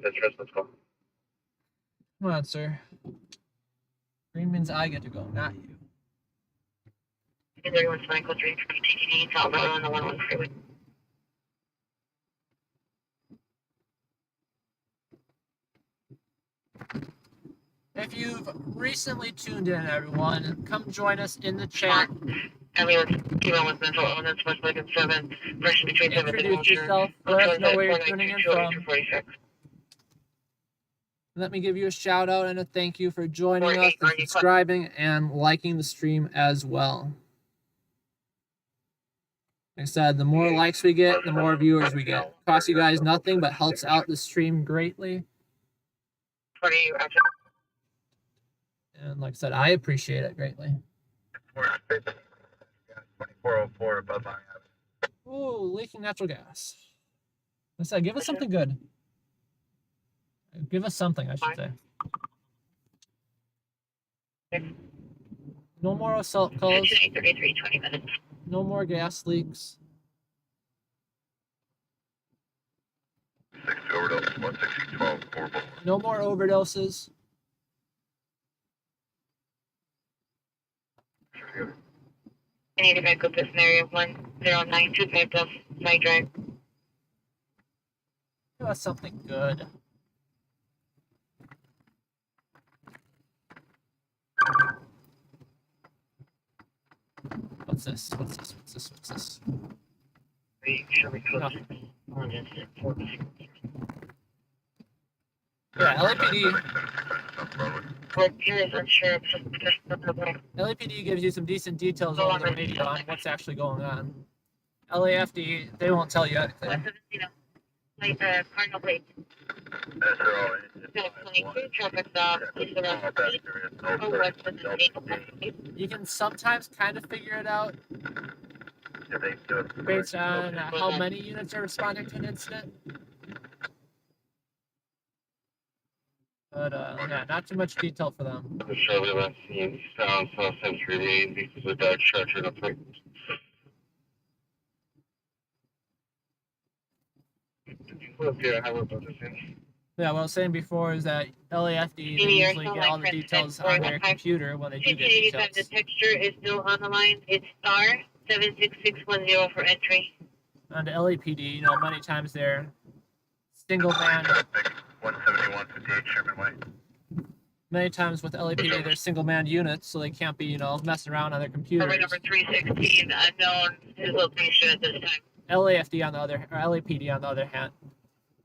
That's let's go. Come on, sir. Green means I get to go, not you. 31 Michael 3 TTD, Colorado on the 11 freeway. If you've recently tuned in, everyone, come join us in the chat. Everyone's female with mental illness, West Lincoln 7, pressure between 7 and Introduce yourself. Let us know where you're tuning in from. Let me give you a shout out and a thank you for joining us and subscribing and liking the stream as well. Like I said, the more likes we get, the more viewers we get. Costs you guys nothing, but helps out the stream greatly. And like I said, I appreciate it greatly. 2404 above my house. Ooh, leaking natural gas. Like I said, give us something good. Give us something, I should say. No more assault calls. 20 minutes. No more gas leaks. 6 overdose, 16012, 4 No more overdoses. I need to back up this scenario 10925 plus side drive. Give us something good. What's this? What's this? What's this? What's this? Nothing. Yeah, LAPD. LAPD gives you some decent details over the radio on what's actually going on. LAFD, they won't tell you anything. Cardinal plate. Traffic stop. You can sometimes kind of figure it out based on how many units are responding to an incident. But yeah, not too much detail for them. The Charlie last seen sound South Century Lane. This is a Dodge Charger to plate. Yeah, what I was saying before is that LAFD, they usually get all the details on their computer when they do get details. The texture is still on the line. It's star 76610 for entry. On the LAPD, you know, many times they're single man. 171 58 Sherman Way. Many times with LAPD, they're single man units, so they can't be, you know, messing around on their computers. Number 316, unknown his location at this time. LAFD on the other, or LAPD on the other hand.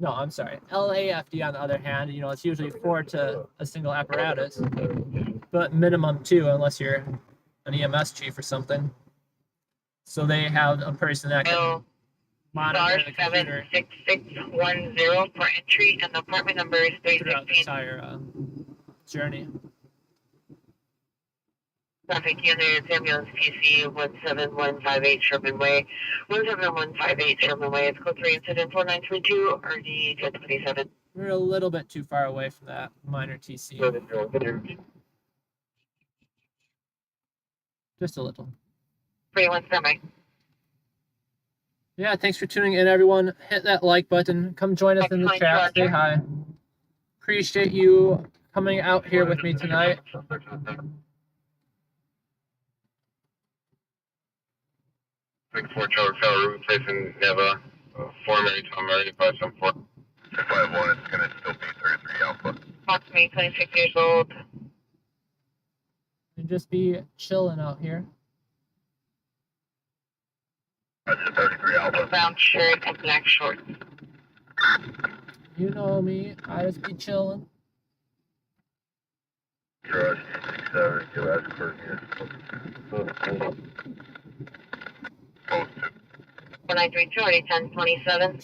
No, I'm sorry. LAFD on the other hand, you know, it's usually 4 to a single apparatus, but minimum 2 unless you're an EMS chief or something. So they have a person that can monitor the computer 76610 for entry, and the apartment number is 316. throughout the entire journey. Traffic units, ambulance PC 17158 Sherman Way. 17158 Sherman Way. It's code 3 incident 4932 RD 1027. We're a little bit too far away from that minor TC. Just a little. 31 semi. Yeah, thanks for tuning in, everyone. Hit that like button. Come join us in the chat. Say hi. Appreciate you coming out here with me tonight. Big 4 Charlie Tower Route, placing Neva, 4 Mary Tom Mary 574. 251, it's going to still be 33 Alpha. Approximately 26 years old. and just be chilling out here. Roger, 33 Alpha. Brown shirt and black shorts. You know me, I just be chilling. Garage 67, US per unit. 493 already 1027.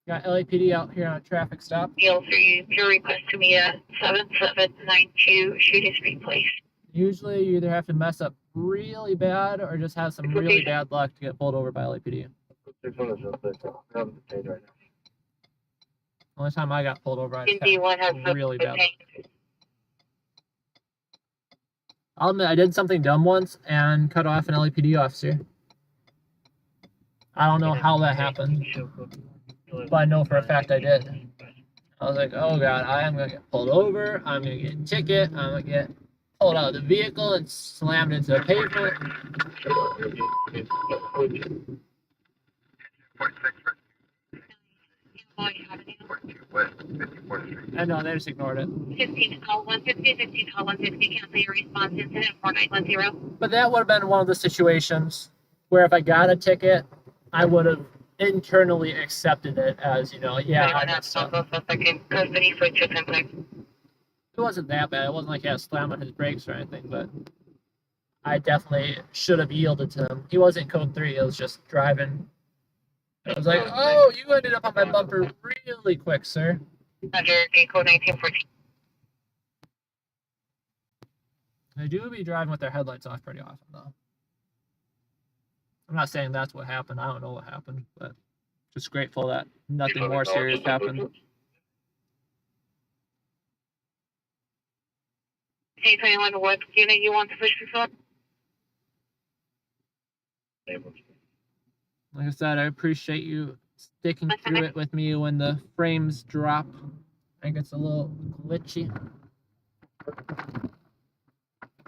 Got LAPD out here on a traffic stop. Deal for you. Your request to me at 7792 Shooting Street Place. Usually you either have to mess up really bad or just have some really bad luck to get pulled over by LAPD. Only time I got pulled over, I just ND1 has had really bad luck. I'll admit, I did something dumb once and cut off an LAPD officer. I don't know how that happened, but I know for a fact I did. I was like, oh god, I am going to get pulled over, I'm going to get a ticket, I'm going to get pulled out of the vehicle and slammed into the pavement. I know, they just ignored it. 15 call 150, 15 call 150, cancel your response incident 4910. But that would have been one of the situations where if I got a ticket, I would have internally accepted it as, you know, yeah, I messed up. It wasn't that bad. It wasn't like he had to slam on his brakes or anything, but I definitely should have yielded to him. He wasn't code 3, it was just driving. I was like, oh, you ended up on my bumper really quick, sir. Roger, code 1914. They do be driving with their headlights off pretty often, though. I'm not saying that's what happened. I don't know what happened, but just grateful that nothing more serious happened. Hey, 21, what unit you want to push before? Like I said, I appreciate you sticking through it with me when the frames drop. I think it's a little glitchy.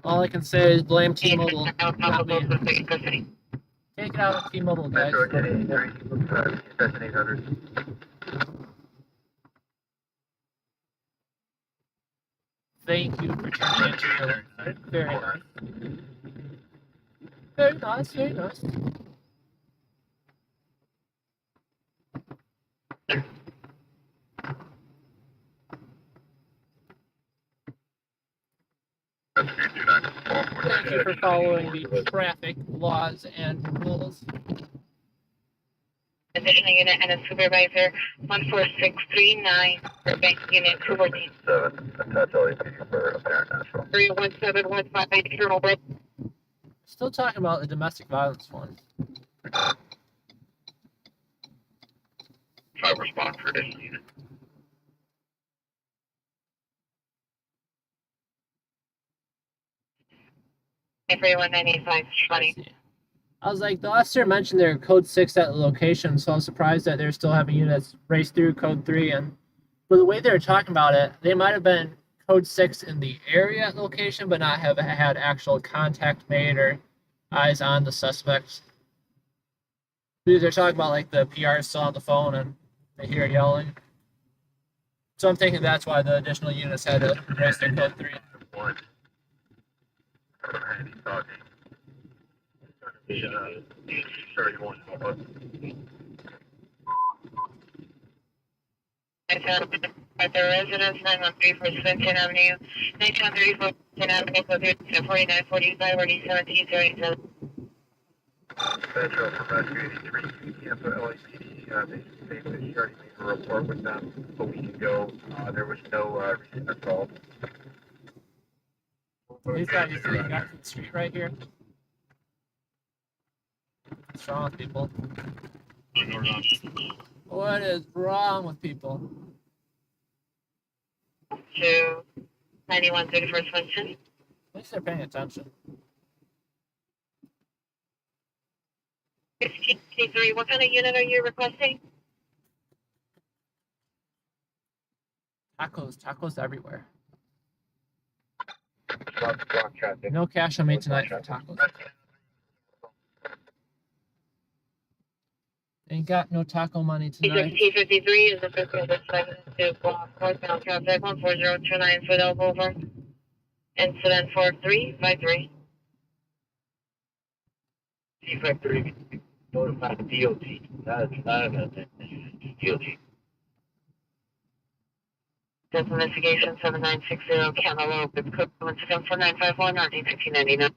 All I can say is blame T-Mobile, not me. Take it out of T-Mobile, guys. Thank you for turning into your very nice. Very nice, very nice. Thank you for following the traffic laws and rules. Positioning unit and a supervisor 14639 for bank unit 214. 7, attach LAPD for apparent natural. 31715 Still talking about the domestic violence one. 5 respond for additional unit. 319520. I was like, the officer mentioned they're code 6 at the location, so I was surprised that they're still having units race through code 3. And but the way they were talking about it, they might have been code 6 in the area at the location, but not have had actual contact made or eyes on the suspects. Because they're talking about like the PR is still on the phone and they hear yelling. So I'm thinking that's why the additional units had to race their code 3. At the residence 913 for Clinton Avenue, 9134 Clinton Avenue, code 4945, already 1777. Metro for Rescue 83, Tampa LAPD. They already made a report with them a week ago. There was no recent assault. These guys just got to the street right here. What's wrong with people? What is wrong with people? To 9131st Clinton. At least they're paying attention. 1623, what kind of unit are you requesting? Tacos everywhere. No cash on me tonight for tacos. Ain't got no taco money tonight. T53 is the 50 to block northbound traffic 14029 Fidel Boulevard. Incident 4353. T53 notified DOT. That's not an DOT. Death investigation 7960 Cantaloupe. It's code 14951 RD1599.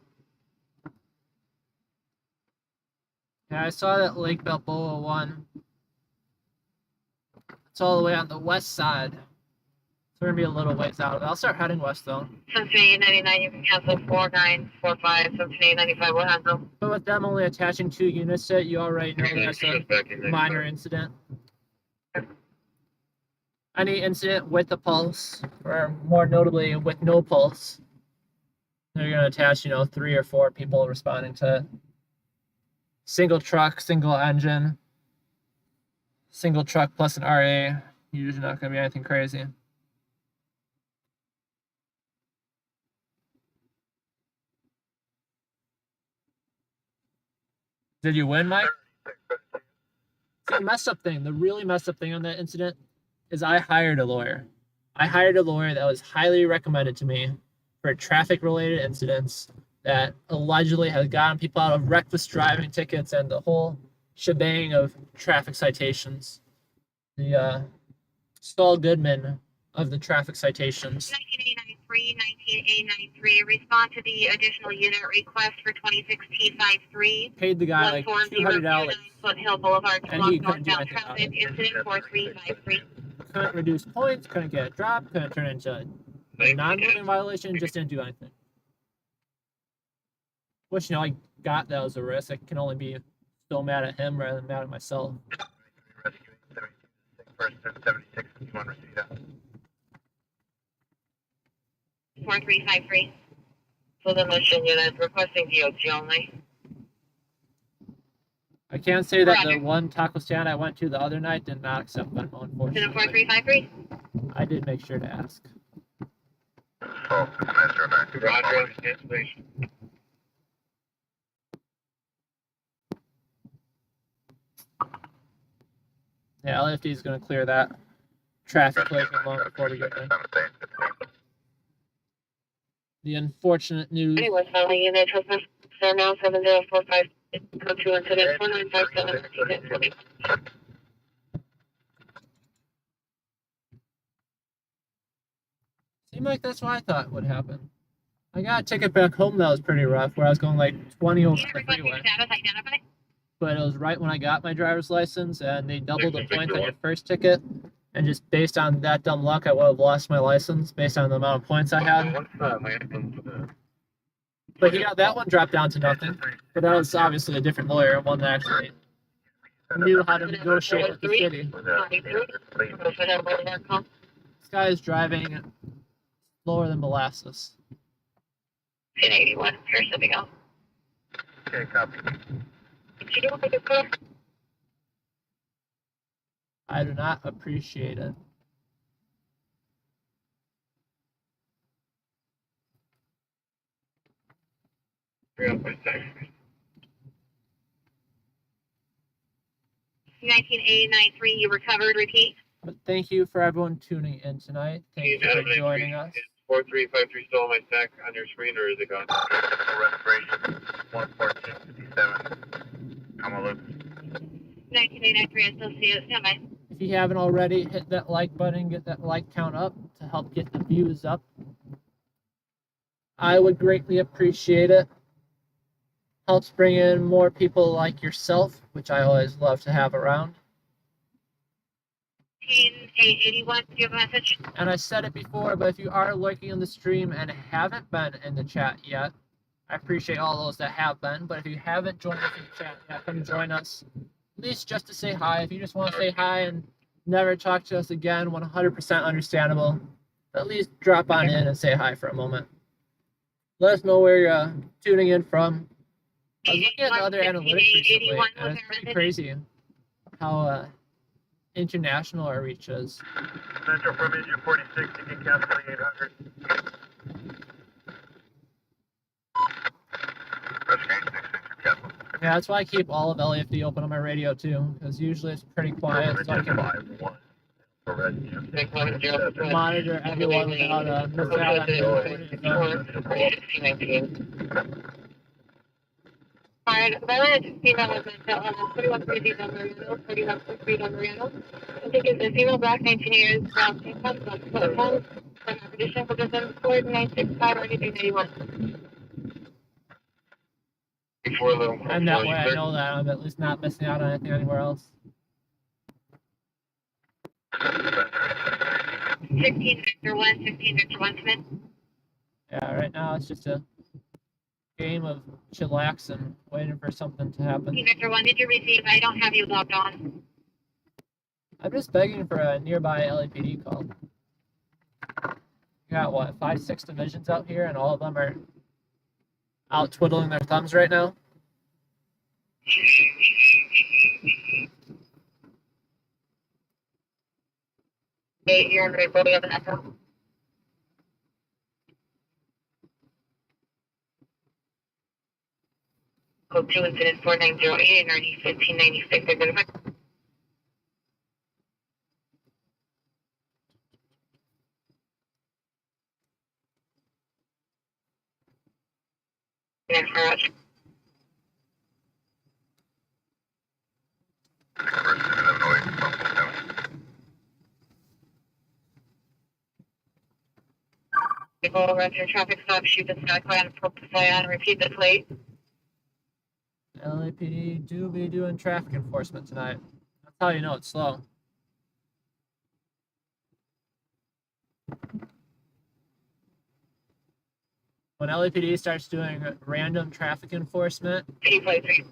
Yeah, I saw that Lake Balboa one. It's all the way on the west side. So we're gonna be a little ways out. I'll start heading west though. Cincinnati 99, you can cancel 4945. Cincinnati 95 will handle. But with them only attaching 2 units to it, you already know that's a minor incident. Any incident with a pulse, or more notably with no pulse, they're gonna attach, 3 or 4 people responding to it. Single truck, single engine, single truck plus an RA, usually not gonna be anything crazy. Did you win, Mike? See, the really messed up thing on that incident is I hired a lawyer. I hired a lawyer that was highly recommended to me for traffic-related incidents that allegedly has gotten people out of reckless driving tickets and the whole shebang of traffic citations. The Saul Goodman of the traffic citations. 19A93, respond to the additional unit request for 26T53. Paid the guy like $200. Foothill Boulevard, And he couldn't do northbound anything about traffic, it. incident 4353. Couldn't reduce points, couldn't get it dropped, couldn't turn it into a non-moving violation, just didn't do anything. Which, I got that was a risk. I can only be still mad at him rather than mad at myself. 4353. So the mission unit requesting DOT only. I can't say that the one taco stand I went to the other night did not accept Venmo, Incident unfortunately. 4353. I did make sure to ask. Roger, cancellation. Yeah, LFD is going to clear that traffic collision along before we get there. The unfortunate news. Anyone filing unit transfer now 7045. Code 2 incident 4957. Seemed like that's what I thought would happen. I got a ticket back home that was pretty rough, where I was going like 20 over the freeway. But it was right when I got my driver's license, and they doubled the points on your first ticket. And just based on that dumb luck, I would have lost my license based on the amount of points I had. But that one dropped down to nothing. But that was obviously a different lawyer, one that actually knew how to negotiate with the city. This guy is driving slower than molasses. 1081. Here's something else. Okay, copy. I do not appreciate it. $3.93. 19A93, you recovered, repeat. But thank you for everyone tuning in tonight. Thank you for joining us. Is 4353 still on my stack on your screen, or is it gone? Respiration 11457. Come on, Luke. 19A93, I still see it. Stand by. If you haven't already, hit that like button, get that like count up to help get the views up. I would greatly appreciate it. Helps bring in more people like yourself, which I always love to have around. 19A81, do you have a message? And I said it before, but if you are lurking in the stream and haven't been in the chat yet, I appreciate all those that have been, but if you haven't joined us in the chat yet, come join us. At least just to say hi. If you just want to say hi and never talk to us again, 100% understandable. At least drop on in and say hi for a moment. Let us know where you're tuning in from. I was looking at the other analytics recently, and it's pretty crazy how international our reach is. Central from engine 46, you can cancel the 800. Rescue 6 cancel. Yeah, that's why I keep all of LAFD open on my radio too, because usually it's pretty quiet, so I can monitor everyone without missing out on any important info. Alright, Violet, female was on 4130 on Mariano, 41 on Mariano. I think it's a female black, 19 years, brown, pink cup, foot home, from acquisition for business, 4965 or anything that you want. Before little. And that way I know that I'm at least not missing out on anything anywhere else. 16 Victor 1, 16 Victor 1 Smith. Yeah, right now it's just a game of chillaxing, waiting for something to happen. 16 Victor 1, did you receive? I don't have you logged on. I'm just begging for a nearby LAPD call. You got what, 5-6 divisions out here, and all of them are out twiddling their thumbs right now? Hey, you're on the body of the echo. Code 2 incident 4908 and RD 1596. Identify. Next garage. Go run your traffic stop, shoot the sky plan, fly on, repeat the plate. LAPD do be doing traffic enforcement tonight. That's how you know it's slow. When LAPD starts doing random traffic enforcement, P-Plate 3.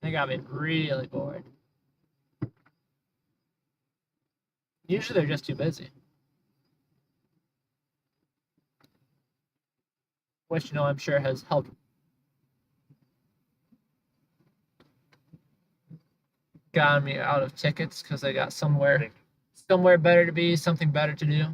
they got me really bored. Usually they're just too busy. Which, I'm sure has helped gotten me out of tickets because I got somewhere better to be, something better to do.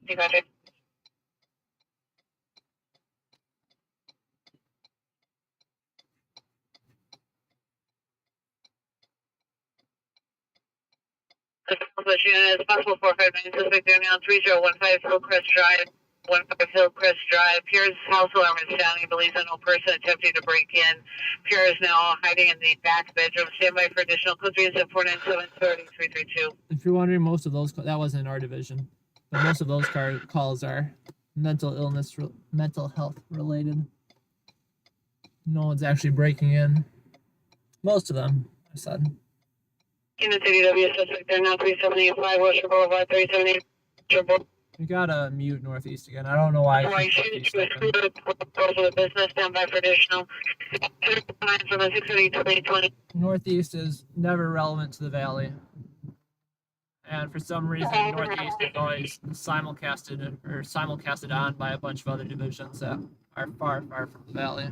You got it. As possible 459 suspect now 3015 Hillcrest Drive, 15 Hillcrest Drive. Pierre's house alarm is sounding. Believes that no person attempting to break in. Pierre is now hiding in the back bedroom. Stand by for additional code 497-30-332. If you're wondering, most of those, that wasn't in our division, but most of those calls are mental illness, mental health related. No one's actually breaking in. Most of them, I said. In the city, W suspect there now 3785 Western Boulevard 378. We gotta mute Northeast again. I don't know why. Why shoot to exclude the business? Stand by for additional. 680-2020. Northeast is never relevant to the Valley. And for some reason, Northeast is always simulcasted on by a bunch of other divisions that are far, far from the Valley.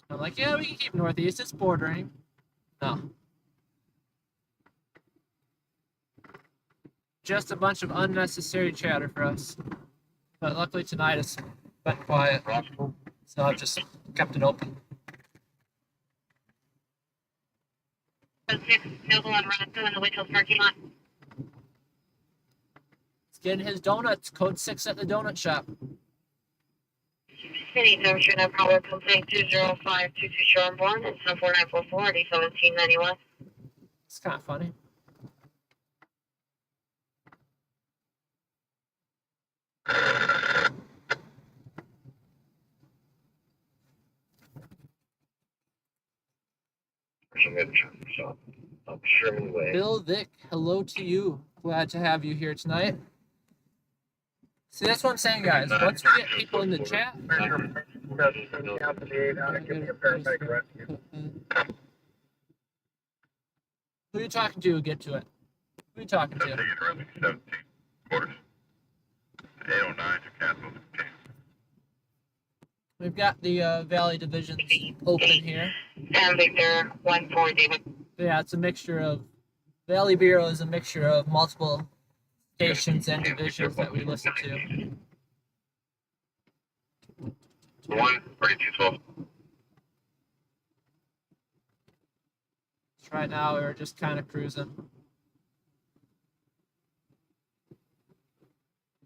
I'm like, yeah, we can keep Northeast. It's bordering. No. Just a bunch of unnecessary chatter for us. But luckily tonight it's been quiet. So I've just kept it open. 6 Noble on Roscoe in the Winchell's parking lot. He's getting his donuts. Code 6 at the donut shop. City temperature, no power, complaint 20522 Sherborne, 4944, 1791. It's kind of funny. Sherman Way. Bill Vick, hello to you. Glad to have you here tonight. See, that's what I'm saying, guys. Once we get people in the chat, who you talking to? Get to it. Who you talking to? 17 quarters. 809 to cancel. We've got the Valley divisions open here. And Victor 1-4 David. Yeah, it's a mixture of Valley Bureau is a mixture of multiple stations and divisions that we listen to. 13212. So right now we're just kind of cruising.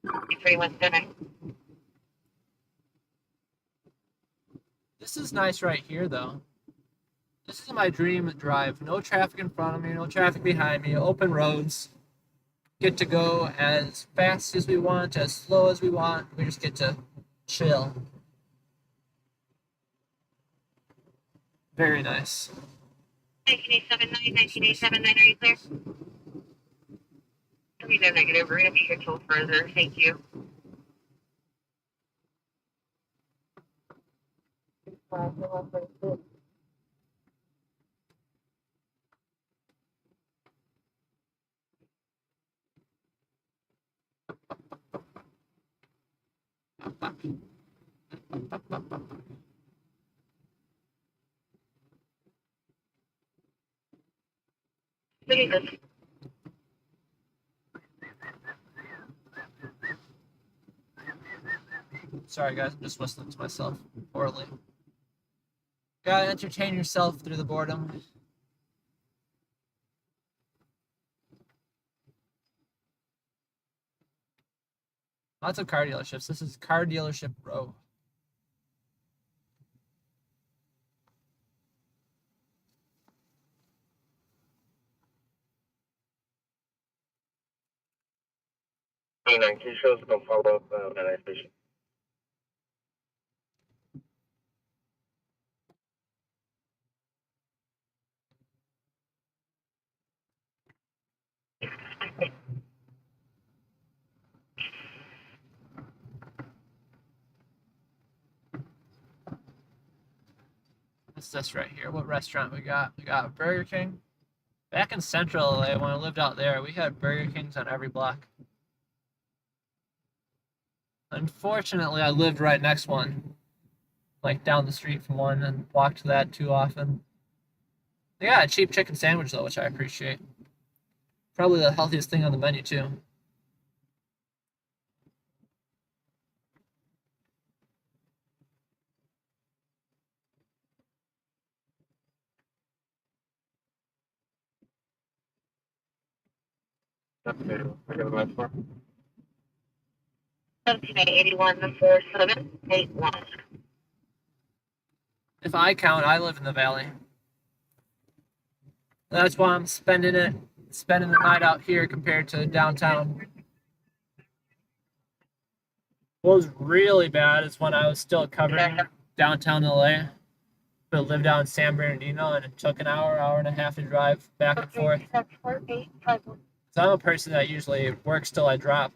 317. This is nice right here, though. This is my dream drive. No traffic in front of me, no traffic behind me, open roads. Get to go as fast as we want, as slow as we want. We just get to chill. Very nice. 1987-9, are you clear? No negative, we're going to be here till further, thank you. Sorry, guys, I'm just whistling to myself poorly. Gotta entertain yourself through the boredom. Lots of car dealerships. This is Car Dealership Row. Can you show us some follow up that I appreciate? What's this right here? What restaurant we got? We got Burger King. Back in Central LA, when I lived out there, we had Burger Kings on every block. Unfortunately, I lived right next one, like down the street from one, and walked to that too often. They got a cheap chicken sandwich though, which I appreciate. Probably the healthiest thing on the menu too. Okay, I got the last one. 1781-4781. If I count, I live in the valley. That's why I'm spending the night out here compared to downtown. What was really bad is when I was still covering downtown LA, but lived out in San Bernardino, and it took an hour and a half to drive back and forth. So I'm a person that usually works till I drop.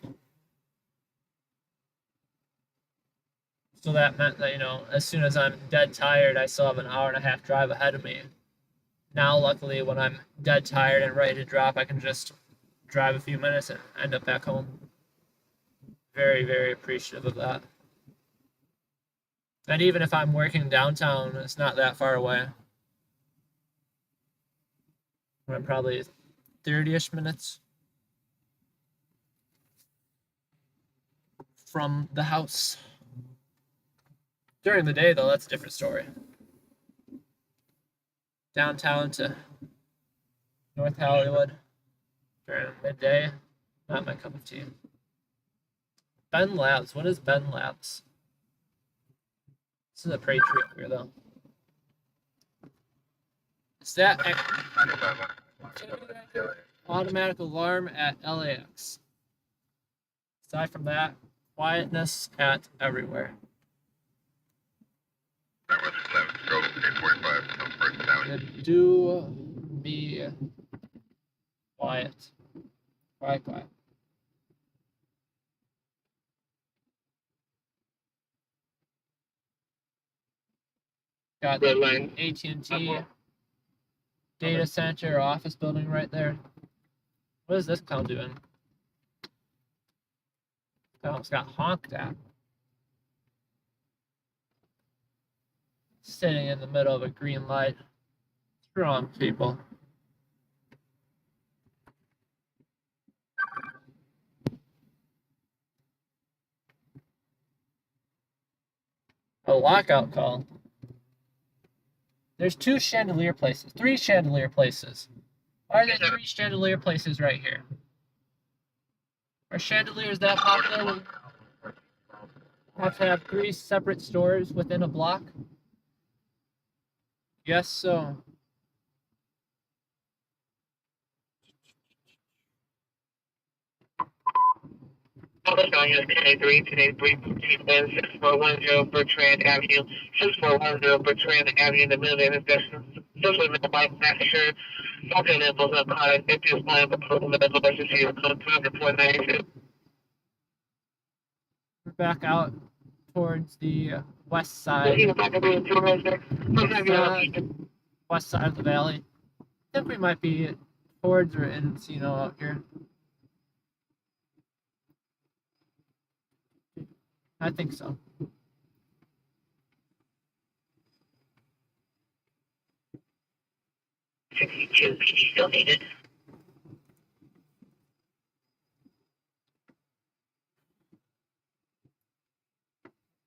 So that meant that, as soon as I'm dead tired, I still have an hour and a half drive ahead of me. Now, luckily, when I'm dead tired and ready to drop, I can just drive a few minutes and end up back home. Very, very appreciative of that. And even if I'm working downtown, it's not that far away. I'm probably 30-ish minutes from the house. During the day, though, that's a different story. Downtown to North Hollywood during midday, not my cup of tea. Ben Labs, what is Ben Labs? This is a pretty tree up here, though. Is that automatic alarm at LAX? Aside from that, quietness at everywhere. Do be quiet. Quiet. Got the AT&T data center office building right there. What is this clown doing? I almost got honked at. Sitting in the middle of a green light. Strong people. A lockout call. There's 2 chandelier places, 3 chandelier places. Why are there 3 chandelier places right here? Are chandeliers that popular? Have to have 3 separate stores within a block? Yes, so. Today's 6410 Bertrand Avenue, 6410 Bertrand Avenue, in the middle of the intersection. Social middle bike passenger, talking levels of car, if you find the total medical emergency, code 200 We're back out towards the west side. West side of the valley. I think we might be towards or Encino out here. I think so. PD still needed.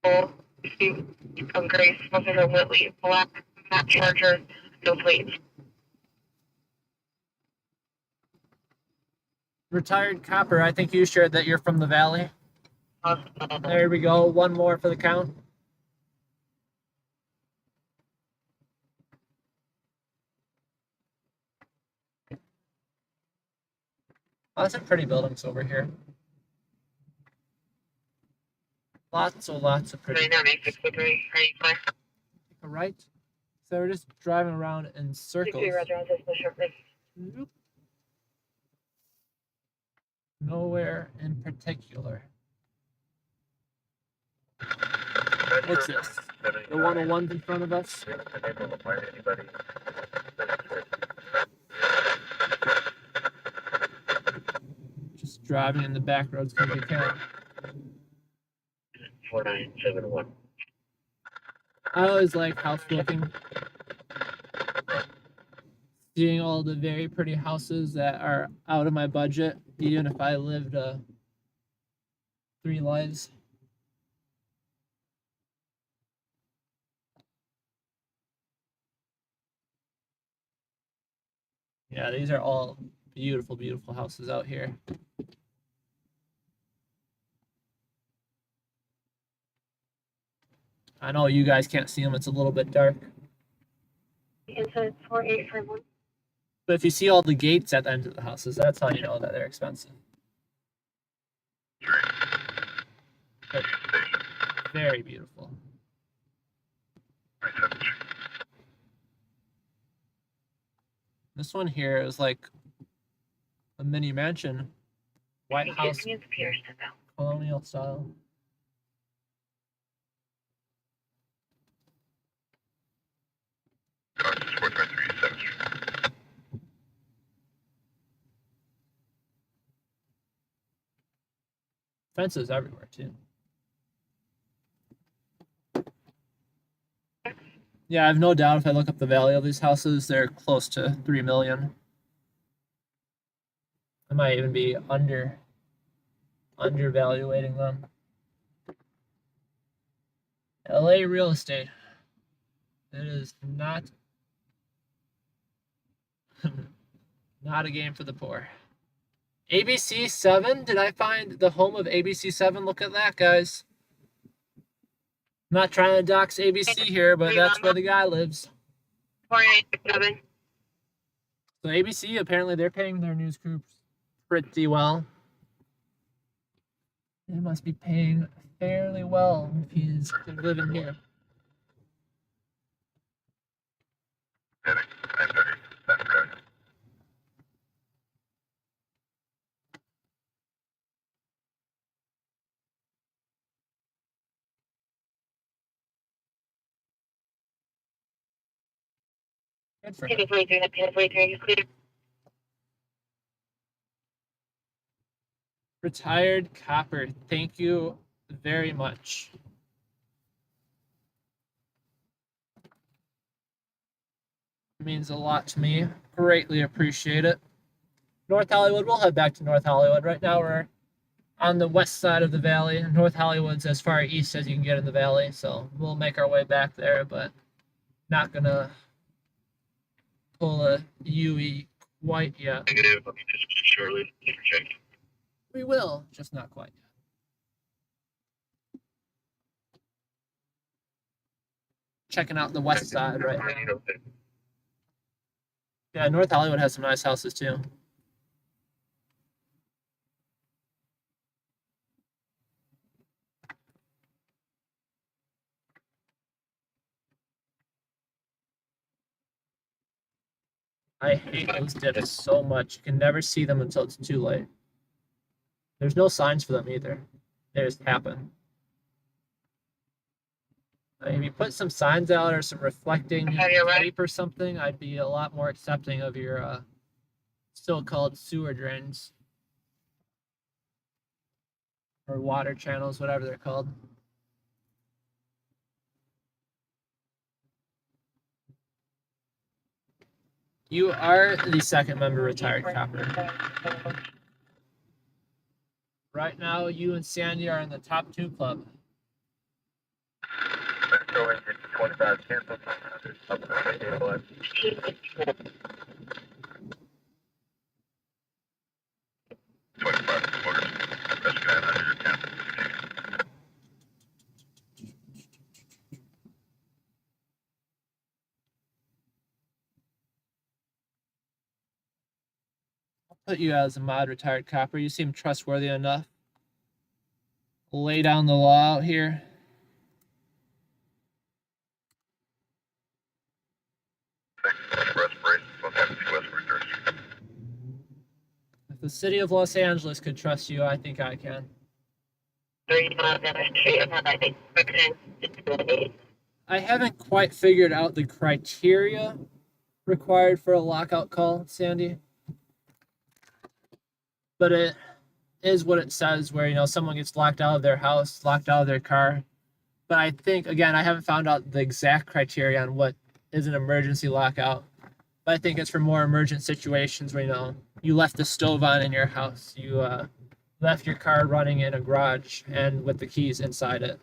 From Grace, Officer Whitley, black, Matt Charger, no plates. Retired copper, I think you shared that you're from the valley. There we go. One more for the count. Lots of pretty buildings over here. Lots of pretty. Right. So we're just driving around in circles. Nope. Nowhere in particular. What's this? The 101's in front of us. Just driving in the back roads because we can. 4971. I always like house looking. Seeing all the very pretty houses that are out of my budget, even if I lived 3 lives. Yeah, these are all beautiful, beautiful houses out here. I know you guys can't see them, it's a little bit dark. Inside 4851. But if you see all the gates at the end of the houses, that's how you know that they're expensive. But very beautiful. This one here is like a mini mansion. White House, colonial style. Fences everywhere too. Yeah, I have no doubt if I look up the value of these houses, they're close to 3 million. I might even be undervaluating them. LA real estate. It is not not a game for the poor. ABC 7, did I find the home of ABC 7? Look at that, guys. I'm not trying to dox ABC here, but that's where the guy lives. 4867. So ABC, apparently they're paying their news crews pretty well. They must be paying fairly well if he's living here. Good for him. 43 clear. Retired copper, thank you very much. means a lot to me. Greatly appreciate it. North Hollywood, we'll head back to North Hollywood. Right now we're on the west side of the valley. North Hollywood's as far east as you can get in the valley, so we'll make our way back there, but not gonna pull a UE quite yet. Negative. Let me just shortly check. We will, just not quite yet. Checking out the west side right now. Yeah, North Hollywood has some nice houses too. I hate those dips so much. You can never see them until it's too late. There's no signs for them either. They just happen. If you put some signs out or some reflecting tape or something, I'd be a lot more accepting of your so-called sewer drains. Or water channels, whatever they're called. You are the second member retired copper. Right now, you and Sandy are in the top 2 club. Metro engine 25 cancel. Up to 25 quarters. Best guy under your campus. I'll put you as a mod retired copper. You seem trustworthy enough. Lay down the law out here. If the city of Los Angeles could trust you, I think I can. I haven't quite figured out the criteria required for a lockout call, Sandy. But it is what it says, where, you know, someone gets locked out of their house, locked out of their car. But I think, again, I haven't found out the exact criteria on what is an emergency lockout. But I think it's for more emergent situations where, you know, you left the stove on in your house, you left your car running in a garage and with the keys inside it.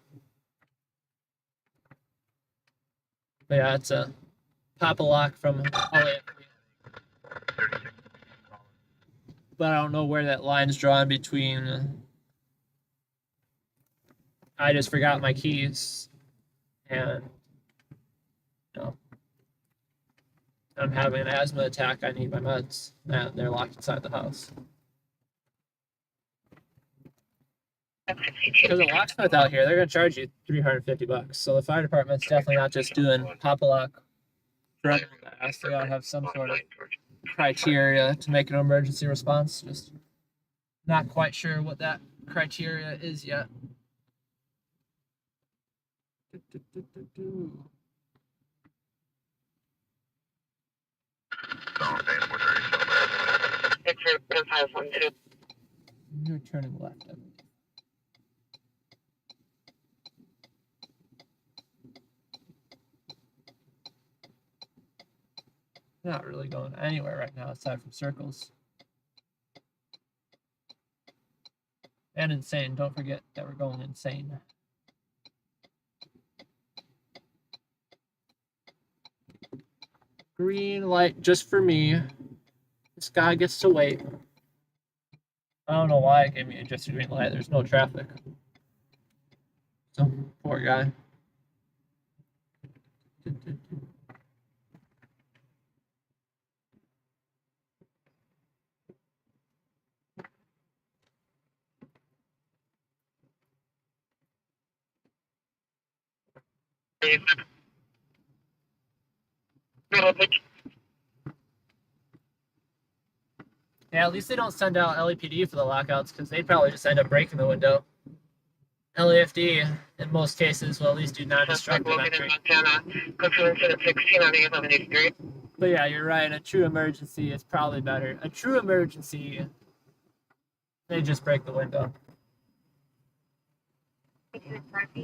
But yeah, it's a pop a lock from LAFD. But I don't know where that line's drawn between I just forgot my keys and, you know, I'm having an asthma attack, I need my meds, and they're locked inside the house. Because a locksmith out here, they're going to charge you $350. So the fire department's definitely not just doing pop a lock. They gotta have some sort of criteria to make an emergency response. Just not quite sure what that criteria is yet. You're turning left, I believe. Not really going anywhere right now aside from circles. And insane. Don't forget that we're going insane. Green light just for me. This guy gets to wait. I don't know why it gave me just a green light. There's no traffic. So, poor guy. Yeah, at least they don't send out LAPD for the lockouts, because they'd probably just end up breaking the window. LAFD, in most cases, will at least do non-destructive entry. But yeah, you're right. A true emergency is probably better. A true emergency, they just break the window. Contact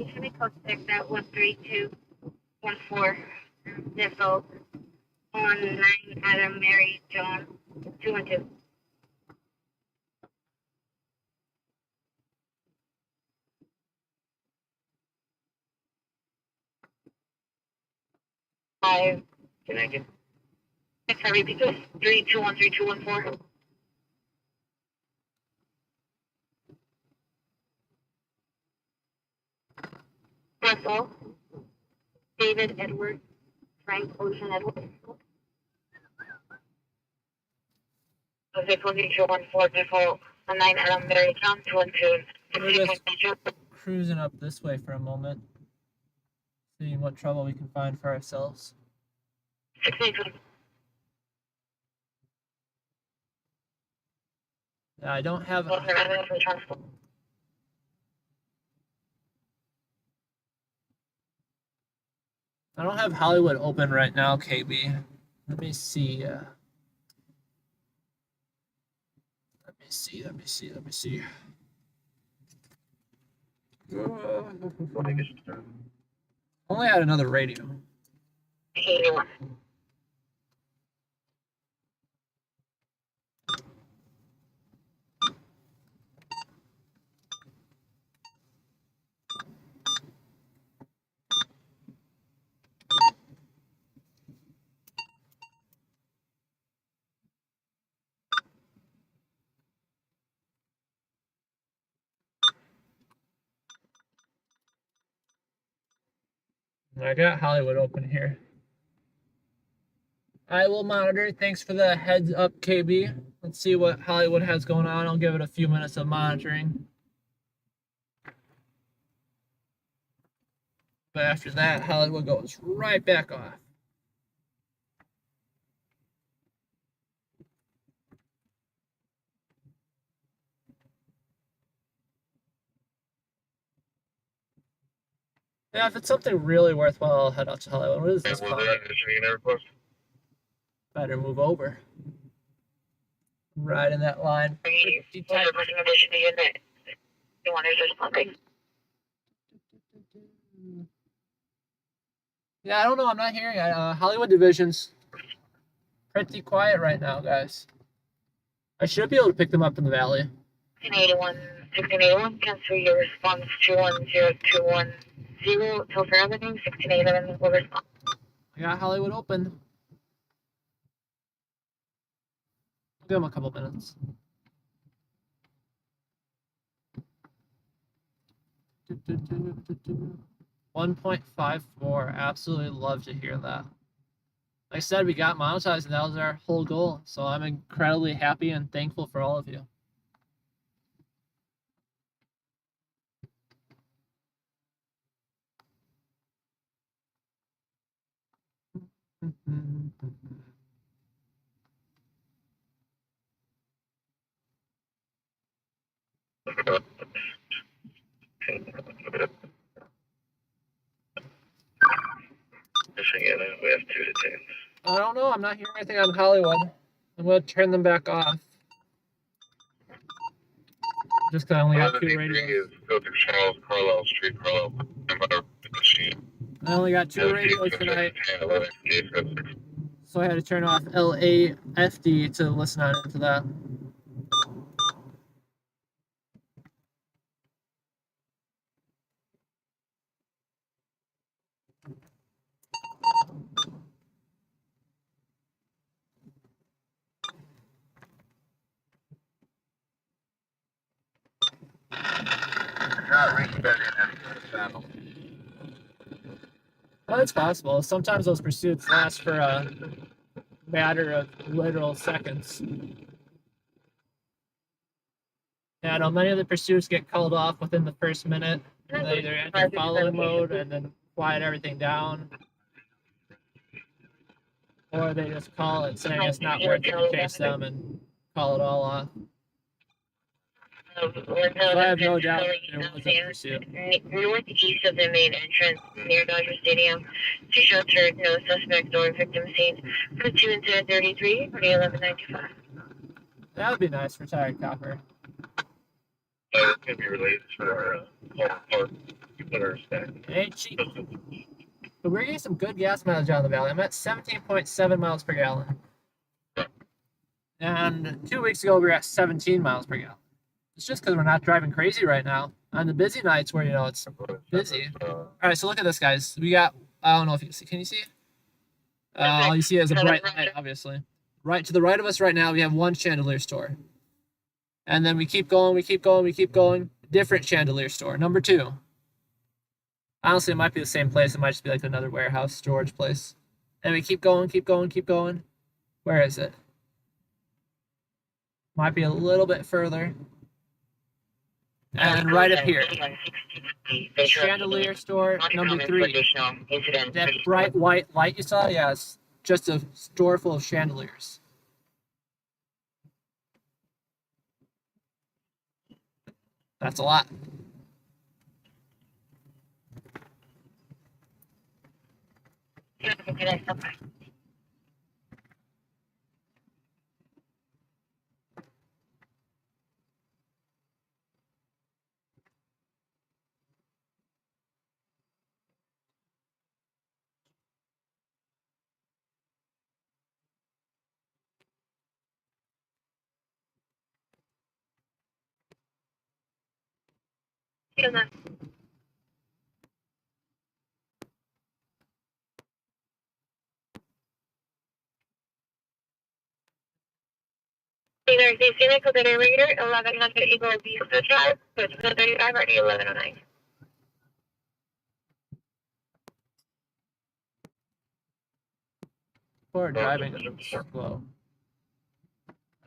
that 13214. Default. On 9 Adam Mary John 212. Five. Can I get? Can I repeat this? 3213214. Russell, David Edward, Frank Ocean Edward. 61214 default on 9 Adam Mary John 212. We're just cruising up this way for a moment, seeing what trouble we can find for ourselves. 682. Yeah, I don't have. I don't have Hollywood open right now, KB. Let me see. Let me see. Only had another radio. 81. I got Hollywood open here. I will monitor. Thanks for the heads up, KB. Let's see what Hollywood has going on. I'll give it a few minutes of monitoring. But after that, Hollywood goes right back off. Yeah, if it's something really worthwhile, I'll head out to Hollywood. What is this? Better move over. Right in that line. Pretty tight. Yeah, I don't know. I'm not hearing it. Hollywood division's pretty quiet right now, guys. I should be able to pick them up in the valley. 1681, cancel your response to 10210 till for Avenue, 1611 will respond. I got Hollywood open. I'll give them a couple minutes. $1.54. Absolutely love to hear that. Like I said, we got monetized, and that was our whole goal. So I'm incredibly happy and thankful for all of you. We have 2 detains. I don't know. I'm not hearing anything on Hollywood. I'm going to turn them back off. Just because I only got 2 radios. Go through Charles, Carlisle Street, Carlisle. I only got 2 radios tonight. So I had to turn off LAFD to listen on into that. Not reaching that in the channel. Well, it's possible. Sometimes those pursuits last for a matter of literal seconds. Yeah, I know many of the pursuits get called off within the first minute. They either enter follow mode and then quiet everything down, or they just call it saying it's not worth it to chase them and call it all off. So I have no doubt that there was a pursuit. Northeast of the main entrance near Dodger Stadium. 2 shots heard, no suspect or victim seen. For 2 incident 33, for the 1195. That would be nice, retired copper. It could be related to our people that are stacked. It ain't cheap. But we're getting some good gas mileage out of the valley. I'm at 17.7 miles per gallon. And 2 weeks ago, we were at 17 miles per gallon. It's just because we're not driving crazy right now. On the busy nights where, it's busy. All right, so look at this, guys. We got, I don't know if you can see. Can you see? All you see is a bright light, obviously. Right to the right of us right now, we have one chandelier store. And then we keep going, we keep going, we keep going. Different chandelier store, number 2. Honestly, it might be the same place. It might just be like another warehouse storage place. And we keep going, keep going, keep going. Where is it? Might be a little bit further. And right up here. Chandelier store, number 3. That bright white light you saw? Yeah, it's just a store full of chandeliers. That's a lot. Either the Phoenix or the Raider, 1100 Eagle Vista Drive, which is 35 RD 1109. Poor driving is slow.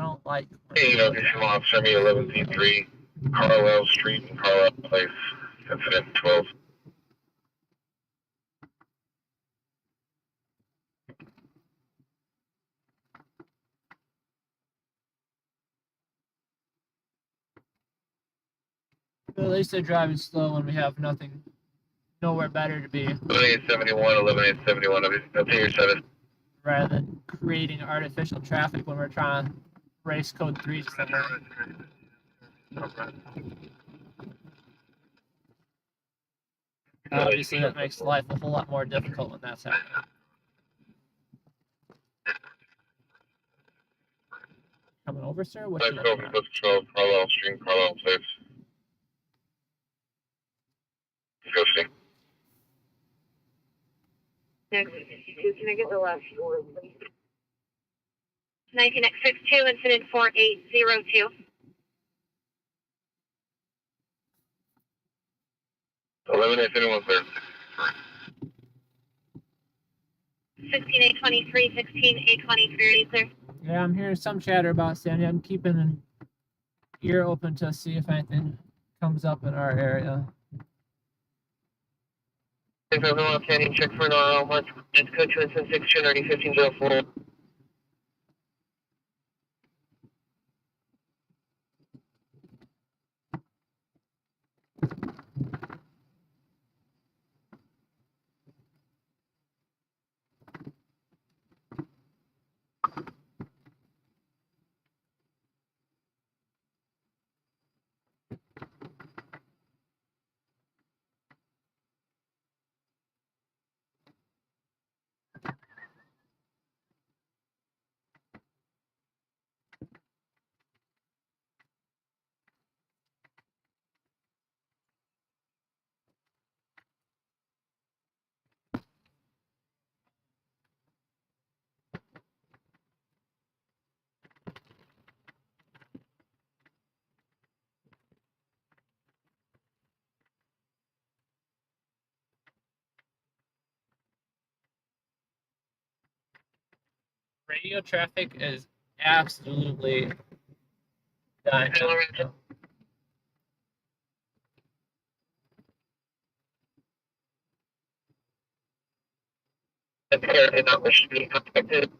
I don't like. Hey, this is Officer Me 11C3, Carlisle Street and Carlisle Place, incident 12. At least they're driving slow when we have nowhere better to be. 11871, 11871, I'll take your 7. Rather than creating artificial traffic when we're trying to race code 3 somewhere. Obviously, that makes life a whole lot more difficult when that's happening. Coming over, sir? What you looking at? 12, Carlisle Street, Carlisle Place. Go see. Next, can I get the last four, please? 19X62, incident 4802. 11871, sir. 16823, 16823, sir. Yeah, I'm hearing some chatter about Sandy. I'm keeping an ear open to see if anything comes up in our area. If everyone can check for an RL, it's code to incident 6290 1504. Radio traffic is absolutely dying. The pair did not wish to be contacted.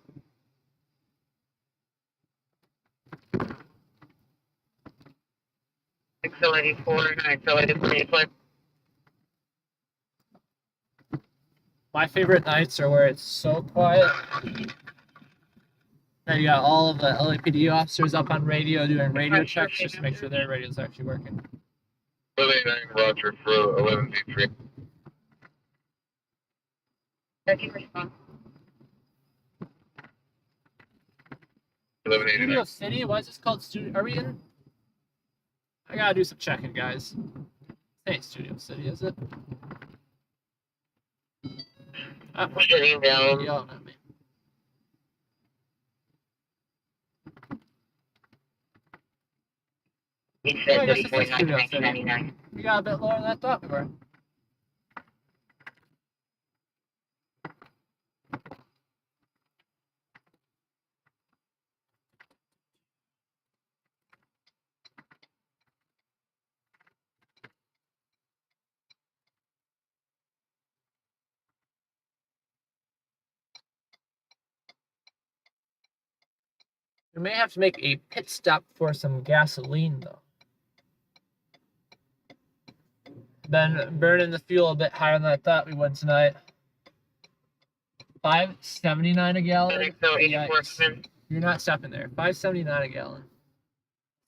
XL84 and XL84. My favorite nights are where it's so quiet. Now you got all of the LAPD officers up on radio doing radio checks just to make sure their radio's actually working. 189, Roger for 11D3. Checking response. Studio City? Why is this called Studio? Are we in? I gotta do some checking, guys. This ain't Studio City, is it? Shutting down. Yelling at me. He Yeah, I said guess this is 34.9 Studio 1999. City. We got a bit lower than I thought we were. We may have to make a pit stop for some gasoline, though. Been burning the fuel a bit higher than I thought we would tonight. $5.79 a gallon. So 84 Yikes. come in. You're not stopping there. $5.79 a gallon.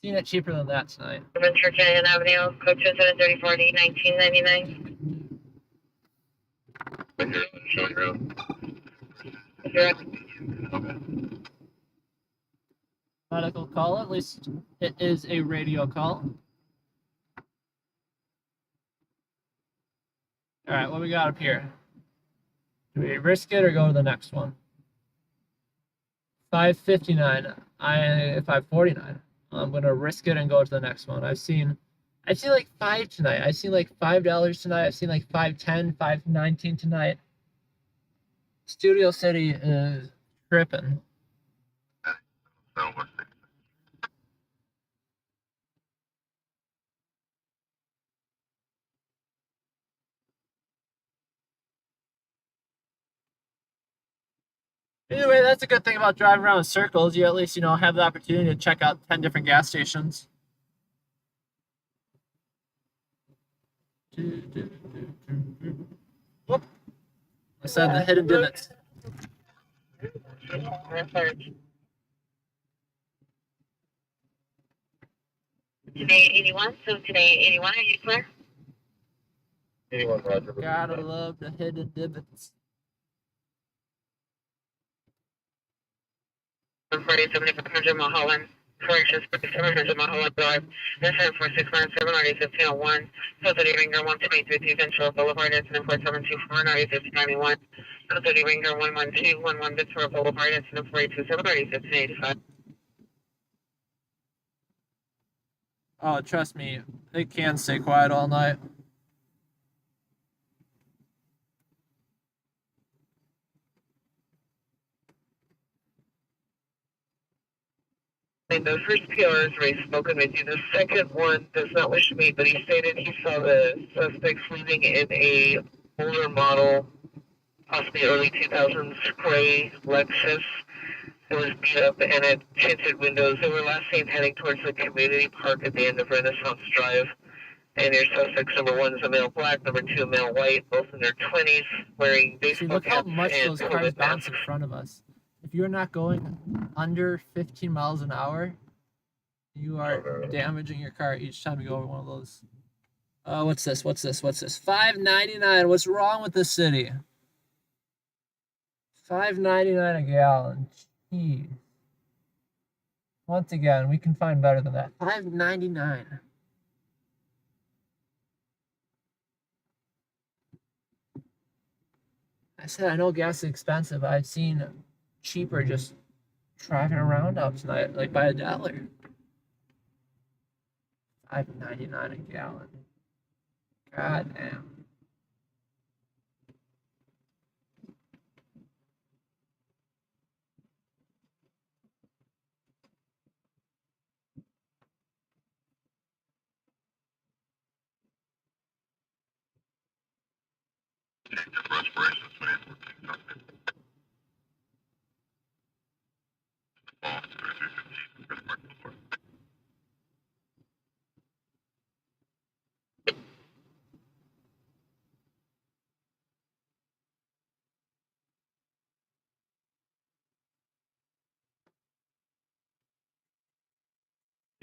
Seen it cheaper than that tonight. Venture Canyon Avenue, code 2734D 1999. When you're showing your own. Direct. Okay. Medical call, at least it is a radio call. Alright, what we got up here? Do we risk it or go to the next one? 559. 549. I'm gonna risk it and go to the next one. I've seen like $5 tonight. I've seen like $5 tonight. I've seen like $5.10, $5.19 tonight. Studio City is tripping. So what's the Anyway, that's a good thing about driving around in circles. You at least, have the opportunity to check out 10 different gas stations. Whoop. I said the hidden divots. Today 81, so today 81, are you clear? 81, Roger. Gotta love the hidden divots. 4700 Mulholland. Corrections, 4700 Mulholland Drive. Incident 4697, RD 1501. Code 30 Ringer 123 Ventura Boulevard. Incident 4724, RD 1591. Code 30 Ringer 11211 Ventura Boulevard. Incident 4827, RD 1585. Oh, trust me, it can stay quiet all night. The first PR has already spoken with you. The second one does not wish to meet, but he stated he saw the suspects leaving in a older model, possibly early 2000s gray Lexus. It was beat up and had tinted windows. They were last seen heading towards the community park at the end of Renaissance Drive. And your suspects, number one is a male black, number two a male white, both in their 20s, wearing See, baseball look how caps much and those cars COVID bounce masks. in front of us. If you're not going under 15 miles an hour, you are damaging your car each time you go over one of those. What's this? $5.99. What's wrong with this city? $5.99 a gallon. Jeez. Once again, we can find better than that. $5.99. I said I know gas is expensive. I've seen cheaper just driving around out tonight, like by $1. $5.99 a gallon. God damn. respiration space for something? Oh, 3315.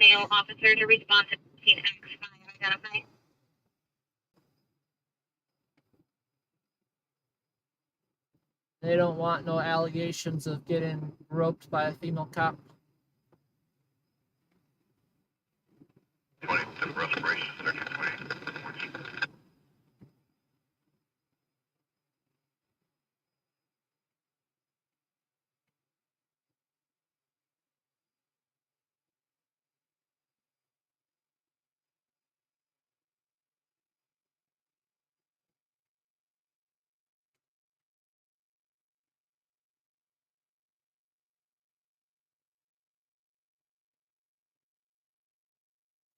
Male officer to respond to 15X5 identify. They don't want no allegations of getting groped by a female cop. 20 to respiration, section 20.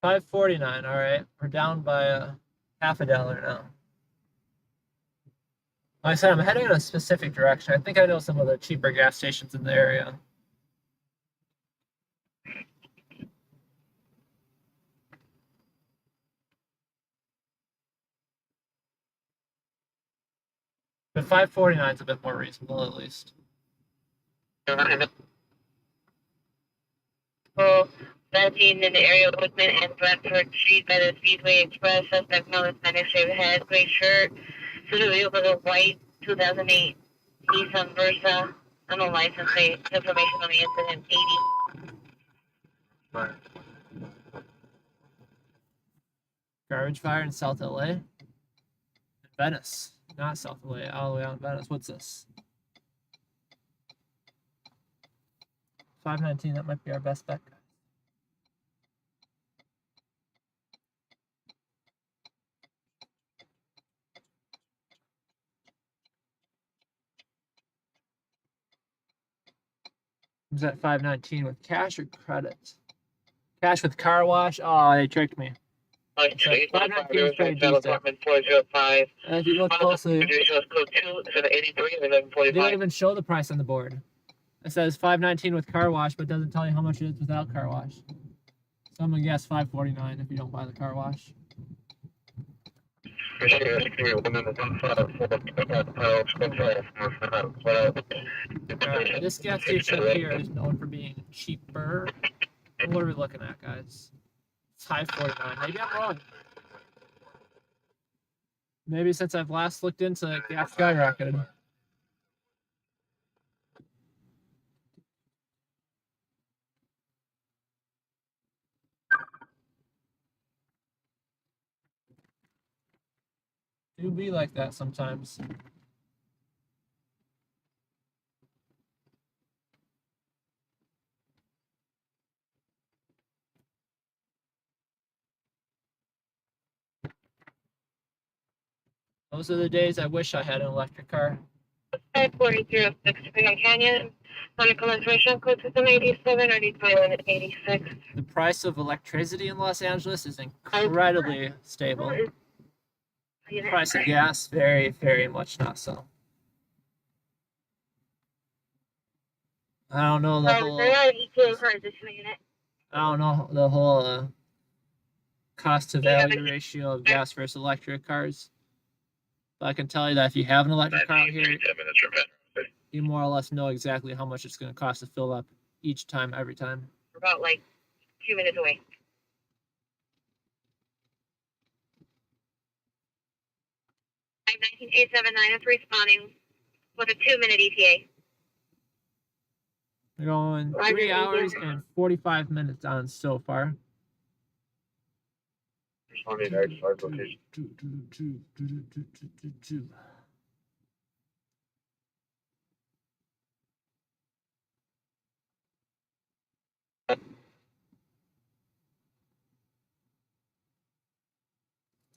$5.49. All right, we're down by half $1 now. Like I said, I'm heading in a specific direction. I think I know some of the cheaper gas stations in the area. But $5.49 is a bit more reasonable, at least. Oh, 19 in the area of Woodman and Bradford Street by the Speedway Express. Suspect known as Manic Shave Head, gray shirt. To the vehicle of white 2008 Nissan Versa. I'm a license plate. Information on the incident 80. Garbage fire in South LA. Venice, not South LA, all the way out in Venice. What's this? 519, that might be our best bet. Is that 519 with cash or credit? Cash with car wash? Oh, they tricked me. So 519 is pretty decent. If you look closely, they don't even show the price on the board. It says 519 with car wash, but doesn't tell you how much it is without car wash. So I'm gonna guess 549 if you don't buy the car wash. This gas station up here is known for being cheaper. What are we looking at, guys? 549. Maybe I'm wrong. Maybe since I've last looked into it, gas skyrocketed. Do be like that sometimes. Those are the days I wish I had an electric car. 54306 Spring Canyon. Monica Reservation code system 87 or 86. The price of electricity in Los Angeles is incredibly stable. The price of gas, very, very much not so. I don't know the whole. I don't know the whole cost to value ratio of gas versus electric cars. But I can tell you that if you have an electric car out here, you more or less know exactly how much it's going to cost to fill up each time, every time. We're about like 2 minutes away. 19879 is responding with a 2-minute ETA. We're going 3 hours and 45 minutes on so far. Responding to exercise location.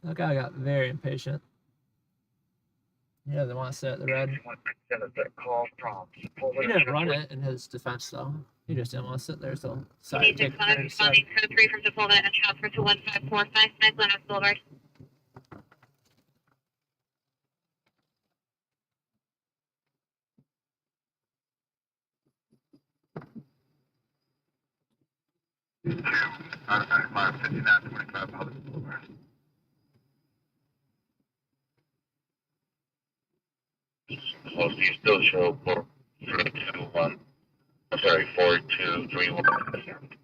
That guy got very impatient. He doesn't want to sit at the red. He didn't run it in his defense, though. He just didn't want to sit there, so decided to take a turn instead. Responding code 3 from Tacoma and transfer to 15455 Glenhouse Boulevard. Most of you still show 4-3-2-1. I'm sorry, 4-2-3-1.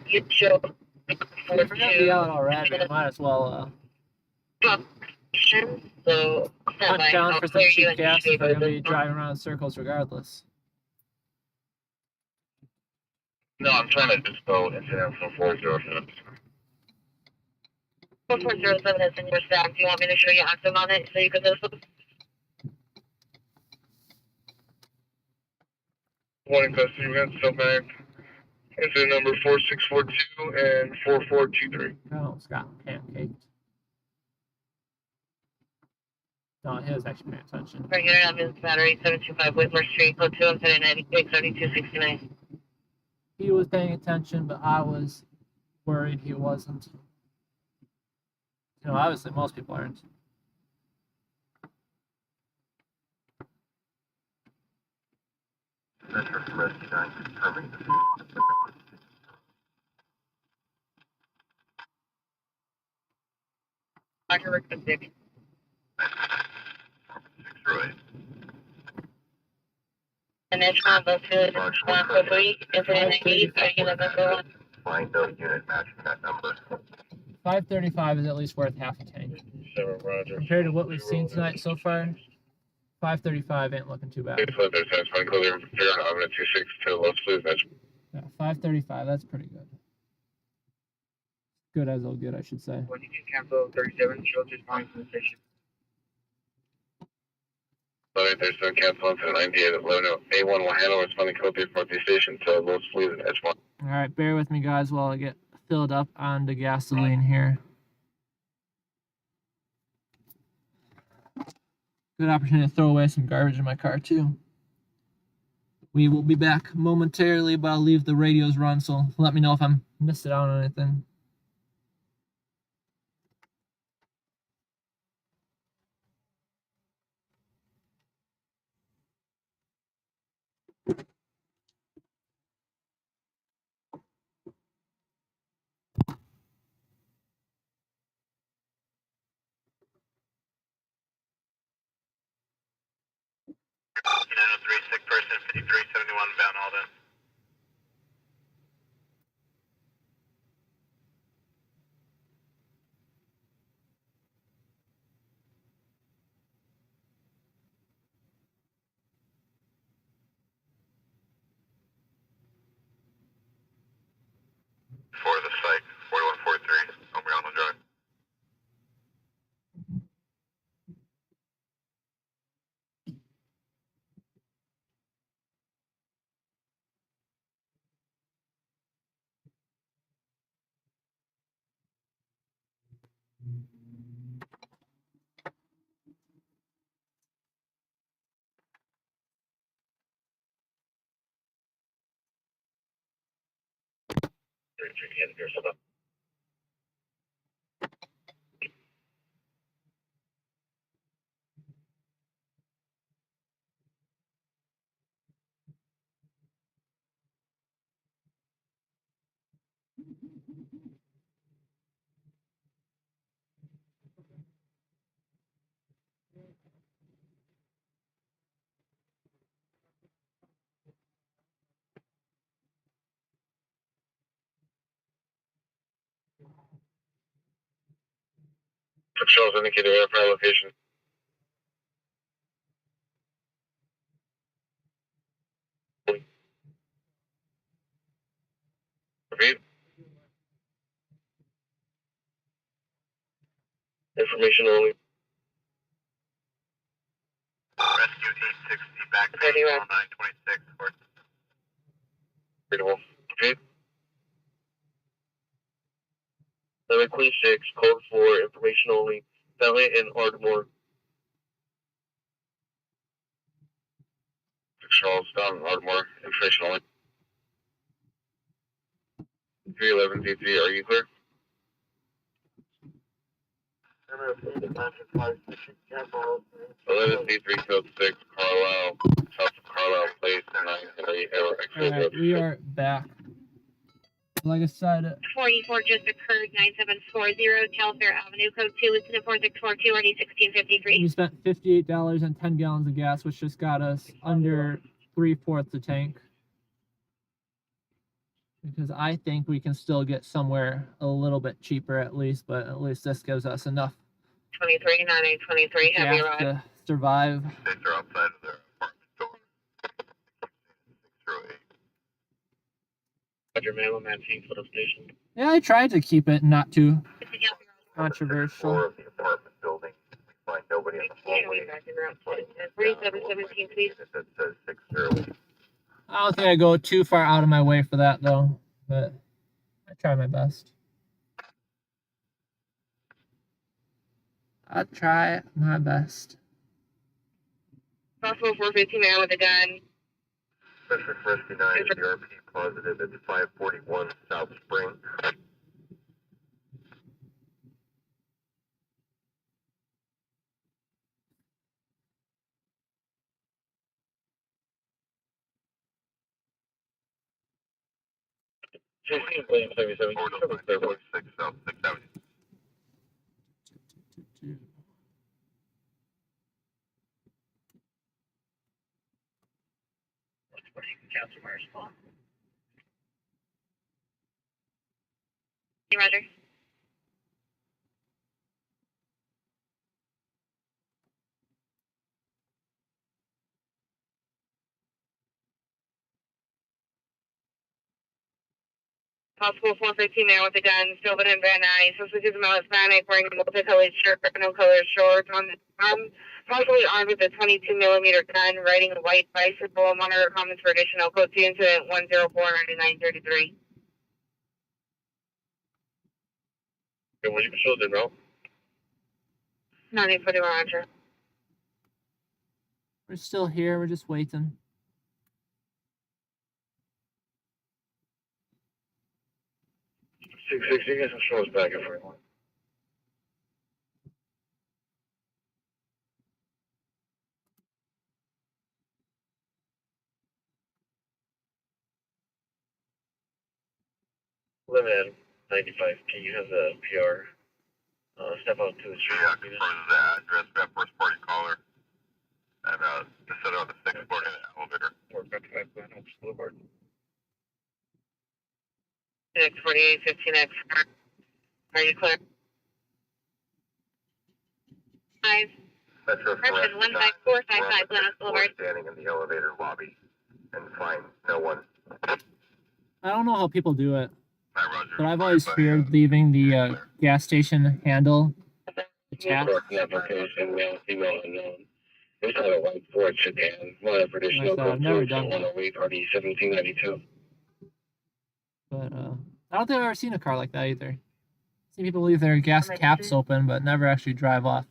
You show If you're going to be out already, you might as well location. So stand Hunt by. down I'll for some clear you cheap and gas if distribute they're gonna be this. driving around in circles regardless. No, I'm trying to dispo incident from 407. 4407 is in your stack. Do you want me to show you active on it so you can listen? Morning, custody, we got still back. Incident number 4642 and 4423. Oh, Scott pancaked. No, he was actually paying attention. Regular ambulance battery 725 Whitmore Street, code 2, I'm setting 9269. He was paying attention, but I was worried he wasn't. You know, obviously most people aren't. Center from Rescue 9 confirming the Roger, work the 6. 608. And then bus to code 3, incident 98, taking the number 1. Find no unit matching that number. 535 is at least worth half a tank. 7 Roger. Compared to what we've seen tonight so far, 535 ain't looking too bad. There's 1 clear, 26 to Los Flues. Yeah, 535, that's pretty good. Good as it'll get, I should say. When you can cancel 37, she'll just find from the station. There's no cancel into the 98 at Lono. A1 will handle responding code 343 station to Los Flues and Edgemont. All right, bear with me, guys, while I get filled up on the gasoline here. Good opportunity to throw away some garbage in my car, too. We will be back momentarily, but I'll leave the radios run, so let me know if I'm missing out on anything. Sick person, 5371 bound Alden. For the site, 4143, Oberon Drive. Patrols indicated airfare location. Repeat. Information only. Rescue 860 back to 926. Readable. Repeat. 7 Queen 6, code 4, information only. Valley and Ardmore. Charles down Ardmore, information only. 311 D3, are you clear? 11 D3 code 6, Carlisle, south of Carlisle Place, 9 Henry, All right, we are back. Like I said, 44 just occurred, 9740 Telfair Avenue, code 2, incident 4642, RD 1653. we spent $58 and 10 gallons of gas, which just got us under 3/4 the tank. Because I think we can still get somewhere a little bit cheaper at least, but at least this gives us enough 23, 9823, have you Gas arrived? to survive. States are outside of their apartment door. 608. Roger, man. I'm at Foot Station. Yeah, I tried to keep it not too On the 6th floor controversial. of the apartment building, we find nobody in the hallway. 3717, please. That says 608. I don't think I go too far out of my way for that though, but I try my best. I try my best. Possible 415 man with a gun. District 59, CRP positive. It's 541 South Spring. JC, William 77. 406 South 6th Avenue. Roger. Possible 415 man with a gun, Sylvan and Van Nuys, suspicious amount of Hispanic, wearing a multicolored shirt, no colored shorts, possibly armed with a 22 millimeter gun, riding a white bicycle. Monitor comments for additional code 2 incident 1049933. Okay, when you show the route. 9841, Roger. We're still here, we're just waiting. 660, you guys can show us back if we want. Limited 95. Can you have the PR step out to the street? Yeah, confirm the address, that first party caller. And just set it on the 6th floor in the elevator. 455 Glen Oaks Boulevard. 648, 15X. Are you clear? 5. Metro Correction, 15455 Glen Oaks Boulevard. Standing in the elevator lobby and find no one. I don't know how people do it, Hi, Roger. but I've always feared leaving the gas station handle attached. Application, mail, email unknown. We just have a white Ford sedan. One for additional Like that, I've code never 2, done that. 108 RD 1792. But I don't think I've ever seen a car like that either. Seen people leave their gas caps open, but never actually drive off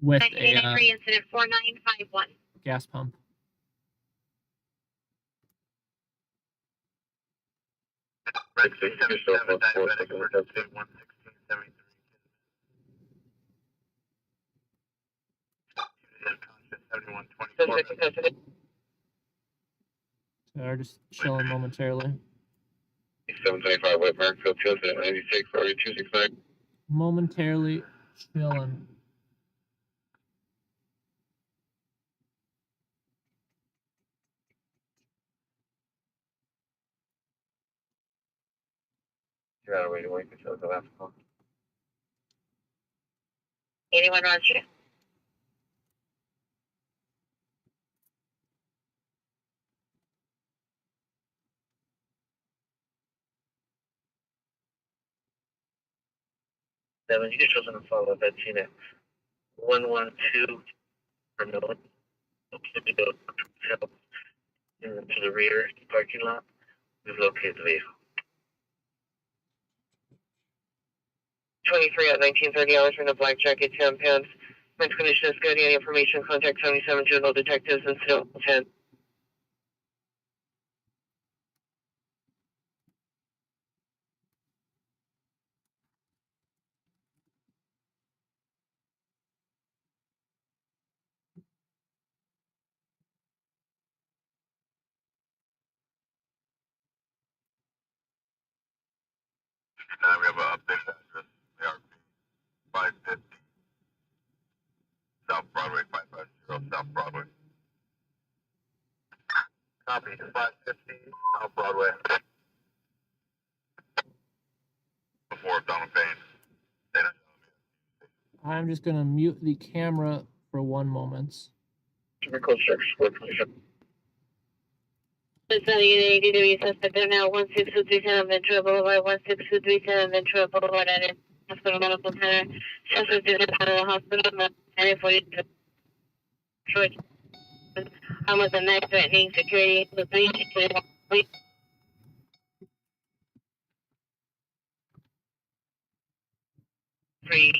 with a 1983 incident 4951. gas pump. Right, 677 diabetic emergency 11673. Unit unconscious 7124. So they're just chilling momentarily. 725 West Markfield, 296 RD 269. Momentarily chilling. You're out of way to wait until the last call. 81 Roger. Seven, you chosen to follow up at Tina 112 for Millen. To go to the rear parking lot. We've located the vehicle. 23 at 1930 hours from the black jacket, 10 pounds. Men's condition is good. Any information, contact 77 Juvenile Detectives and still 10. Now we have an updated address. ARP 550 South Broadway 550 South Broadway. Copy 550 South Broadway. Before Donald Payne. I I'm just gonna mute the camera for 1 moment. Typical search for position. Suspect are now 16237 Ventura Boulevard, 16237 Ventura Boulevard at Hospital Medical Center. Suspect is out of the hospital, and for Detroit. With a knife threatening security. Free.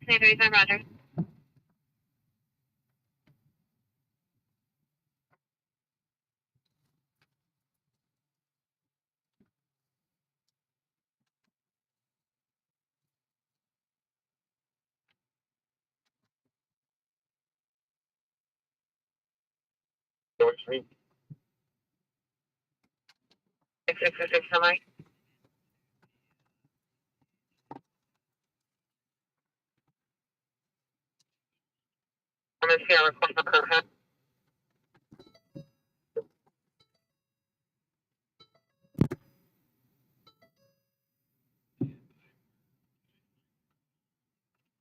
35 Roger. What's me? 666 semi. I'm going to see our request for contact.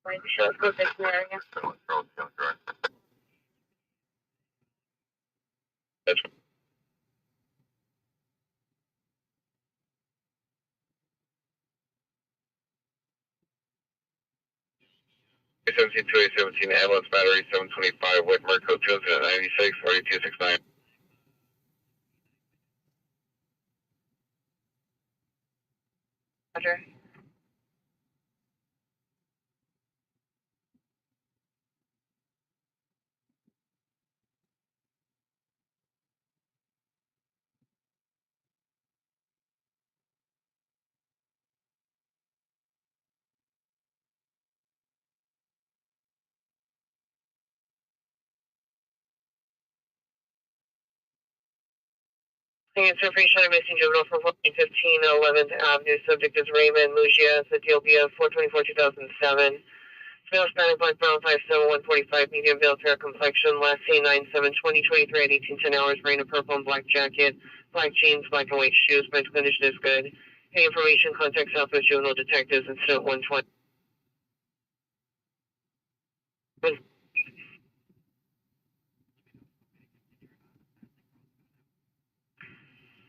Let's go take the area. That's 17 ambulance battery 725 Whitmer code 296 4269. Roger. Information on missing juvenile from 15 11th Avenue. Subject is Raymond Mugia, Ethiopia, 424-2007. Male Hispanic, black, brown, 5'7", 145, medium build, fair complexion. Last seen 9/7/2023 at 1810 hours. Wearing a purple and black jacket, black jeans, black and white shoes. Mental condition is good. Any information? Contact Southwest Juvenile Detectives, Incident 120.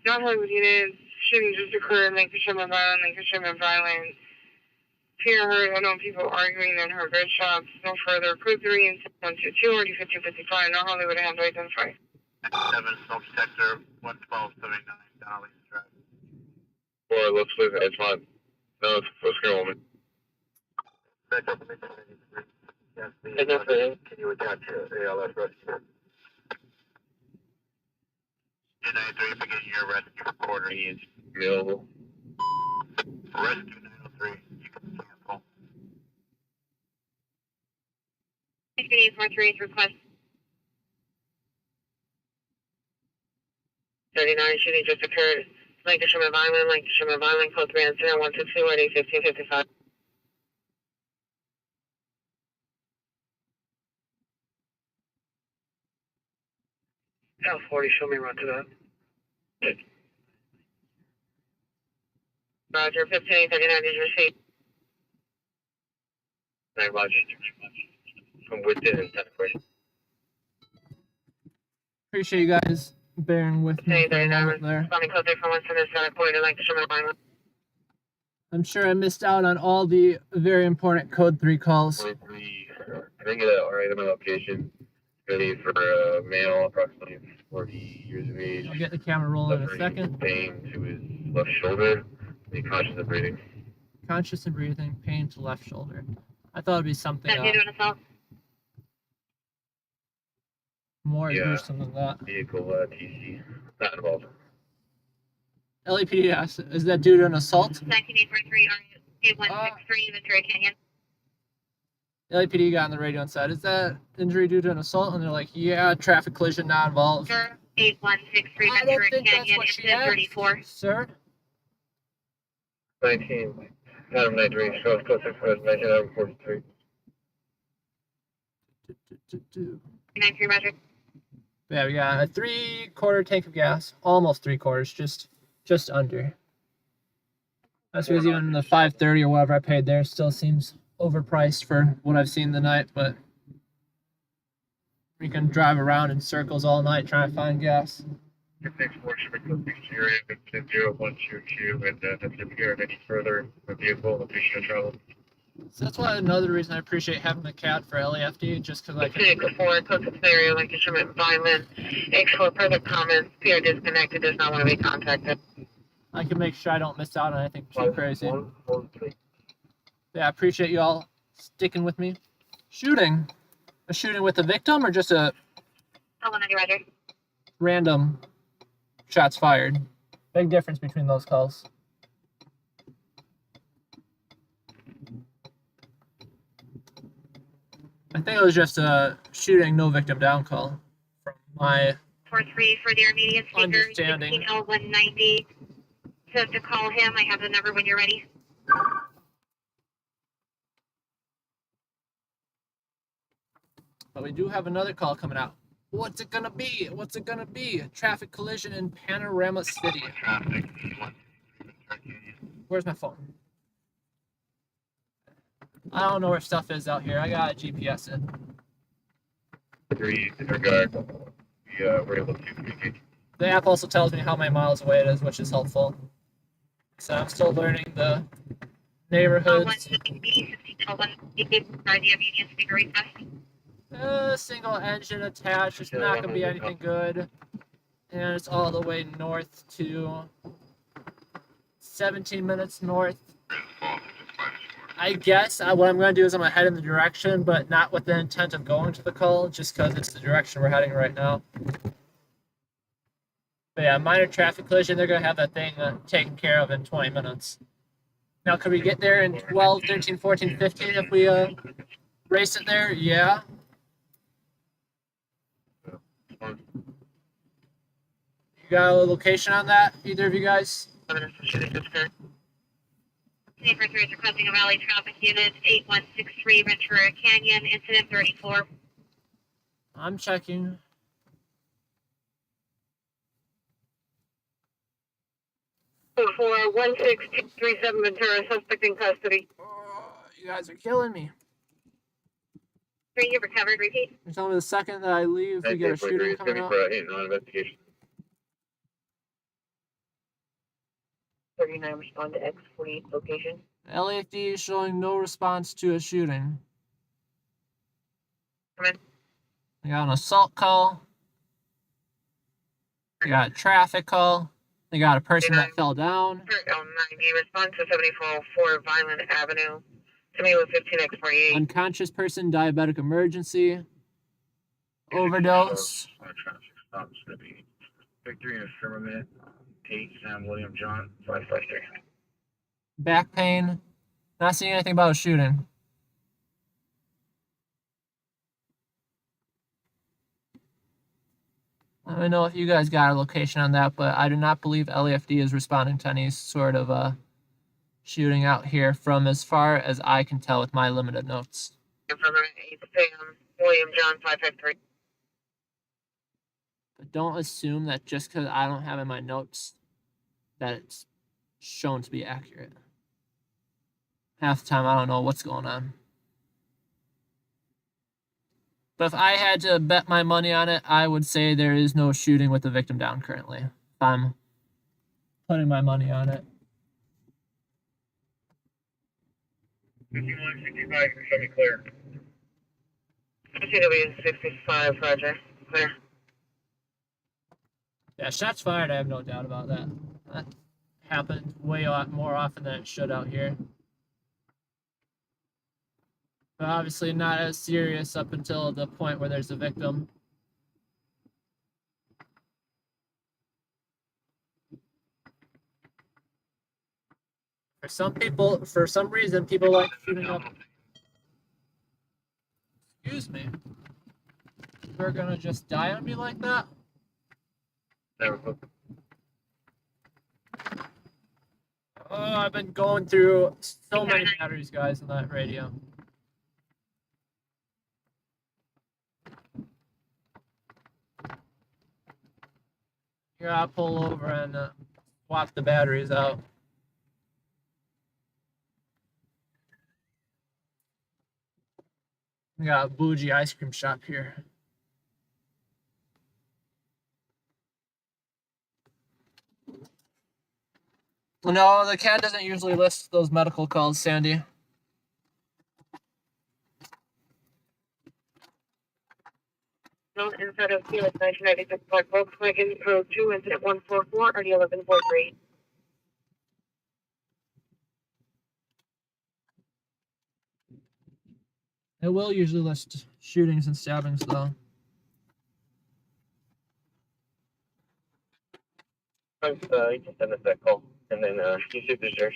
Not Hollywood units. Shooting just occurred in Lancashire, Rhode Island, Lancashire, Rhode Island. Peer heard unknown people arguing in her red shops. No further. Code 3 and 122, already 5055. Not Hollywood have to identify. 7 smoke detector 11279 Dolly's Drive. Or let's leave it. It's fine. No, it's a screen woman. Can you attach ALS rescue? 293, begin your rescue recorder. He is available. Rescue 903, you can cancel. 843 request. 39 shooting just occurred. Lancashire, Rhode Island, Lancashire, Rhode Island, code 3 and 162, already 1555. L40, show me run to that. Roger, 15839 is received. Roger. From within and separation. Appreciate you guys bearing with me for a moment there. Responding code 3 from 1 center, Santa Clarita, Lancashire, Rhode Island. I'm sure I missed out on all the very important code 3 calls. I think that our item location ready for a male, approximately 40 years of age. I'll get the camera rolling in a second. Pain to his left shoulder. Be conscious of breathing. Conscious and breathing, pain to left shoulder. I thought it'd be something more gruesome than that. Vehicle TC. Not involved. LAPD asks, is that due to an assault? 19843, 8163, Ventura Canyon. LAPD got on the radio and said, is that injury due to an assault? And they're like, yeah, traffic collision, not involved. Sir, 8163, Ventura Canyon, incident 34. Sir? 19. Adam 93, South Coast Express, 1943. 93, Roger. Yeah, we got a 3/4 tank of gas, almost 3/4, just under. That's because even the 530 or whatever I paid there still seems overpriced for what I've seen the night, but we can drive around in circles all night trying to find gas. Your next portion of the area is 012Q, and if you hear of any further vehicle location of travel. So that's why another reason I appreciate having the CAD for LAFD, just because I can. Before close to scenario like instrument violent. X for further comments. PR disconnected. Does not want to be contacted. I can make sure I don't miss out on anything too crazy. Yeah, I appreciate you all sticking with me. Shooting. A shooting with a victim or just a Roger. random shots fired? Big difference between those calls. I think it was just a shooting, no victim down call from my 4-3 for the Armenian speaker, understanding. 16L190. So to call him, I have the number when you're ready. But we do have another call coming out. What's it gonna be? What's it gonna be? Traffic collision in Panorama City. Where's my phone? I don't know where stuff is out here. I got a GPS in. 3 disregard. We're able to communicate. The app also tells me how many miles away it is, which is helpful. So I'm still learning the neighborhoods. 16L190 for the Armenian speaker request. Single engine attached. It's not gonna be anything good. And it's all the way north to 17 minutes north. I guess what I'm going to do is I'm going to head in the direction, but not with the intent of going to the call, just because it's the direction we're heading right now. But yeah, minor traffic collision, they're going to have that thing taken care of in 20 minutes. Now, could we get there in 12, 13, 14, 15 if we race it there? Yeah. You got a location on that, either of you guys? Neighbor 3 is requesting a Valley traffic unit 8163 Ventura Canyon, incident 34. I'm checking. For 16237 Ventura, suspect in custody. Oh, you guys are killing me. 3, you've recovered, repeat. You're telling me the second that I leave, we get a shooting coming out? Investigation. 39, respond to X48 location. LAFD is showing no response to a shooting. Come in. We got an assault call. We got a traffic call. They got a person that fell down. L90, respond to 7404 Violent Avenue. To me with 15X48. Unconscious person, diabetic emergency. Overdose. Traffic stop, Snippy. Victory in Firmament. 8 Sam William John 553. Back pain. Not seeing anything about a shooting. Let me know if you guys got a location on that, but I do not believe LAFD is responding to any sort of shooting out here from as far as I can tell with my limited notes. Firmament 8 Sam William John 553. But don't assume that just because I don't have in my notes that it's shown to be accurate. Half the time I don't know what's going on. But if I had to bet my money on it, I would say there is no shooting with the victim down currently. If I'm putting my money on it. 5165, show me clear. CW 65, Roger. Clear. Yeah, shots fired, I have no doubt about that. That happens way more often than it should out here. But obviously not as serious up until the point where there's a victim. For some people, for some reason, people like shooting up. Excuse me. You're gonna just die on me like that? Never. Oh, I've been going through so many batteries, guys, on that radio. Here, I'll pull over and swap the batteries out. We got a bougie ice cream shop here. No, the CAD doesn't usually list those medical calls, Sandy. Known inside of Felix 1996 Black Volkswagen Pro 2 incident 144 RD 1143. It will usually list shootings and stabbings, though. You can send us that call, and then you see if there's there.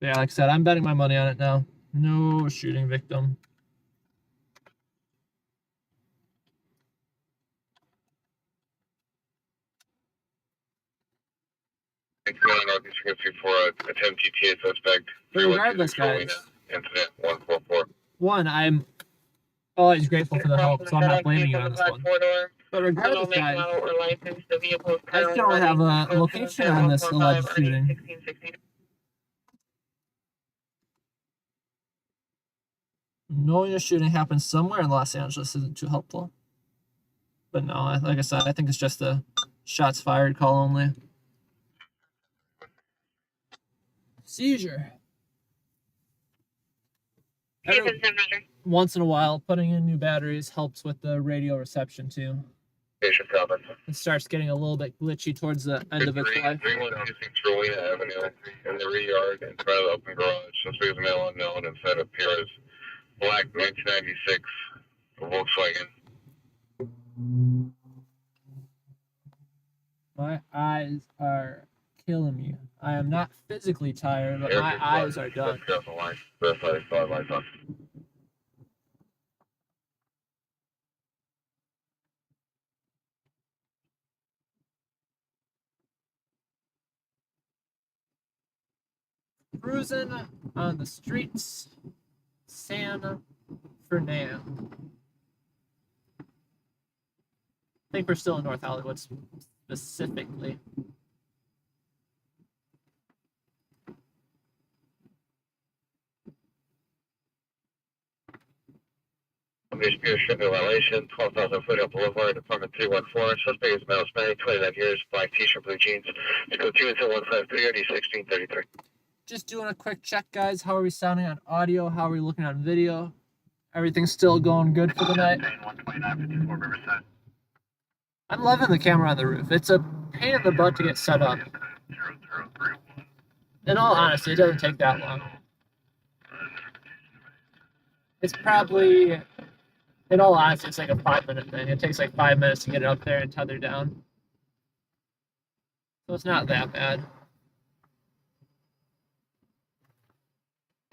Yeah, like I said, I'm betting my money on it now. No shooting victim. For a 10 PTA suspect. But regardless, guys, Incident 144. one, I'm always grateful for the help, so I'm not blaming you on this one. But regardless, guys, I still don't have a location on this alleged shooting. Knowing a shooting happened somewhere in Los Angeles isn't too helpful. But no, like I said, I think it's just a shots fired call only. Seizure. Once in a while, putting in new batteries helps with the radio reception too. It starts getting a little bit glitchy towards the end of its life. 3126 Rowena Avenue in the rear yard in front of the open garage. Suspect is male unknown inside of Pierre's black 1996 Volkswagen. My eyes are killing me. I am not physically tired, but my eyes are done. Cruising on the streets, San Fernando. I think we're still in North Hollywood specifically. Distribution violation, 12,000 Foothill Boulevard, Department 314. Suspect is male, Hispanic, 29 years, black t-shirt, blue jeans. Let's go 2 until 153, RD 1633. Just doing a quick check, guys. How are we sounding on audio? How are we looking on video? Everything's still going good for the night. I'm loving the camera on the roof. It's a pain in the butt to get set up. In all honesty, it doesn't take that long. It's probably, in all honesty, it's like a 5-minute thing. It takes like 5 minutes to get it up there and tether down. So it's not that bad.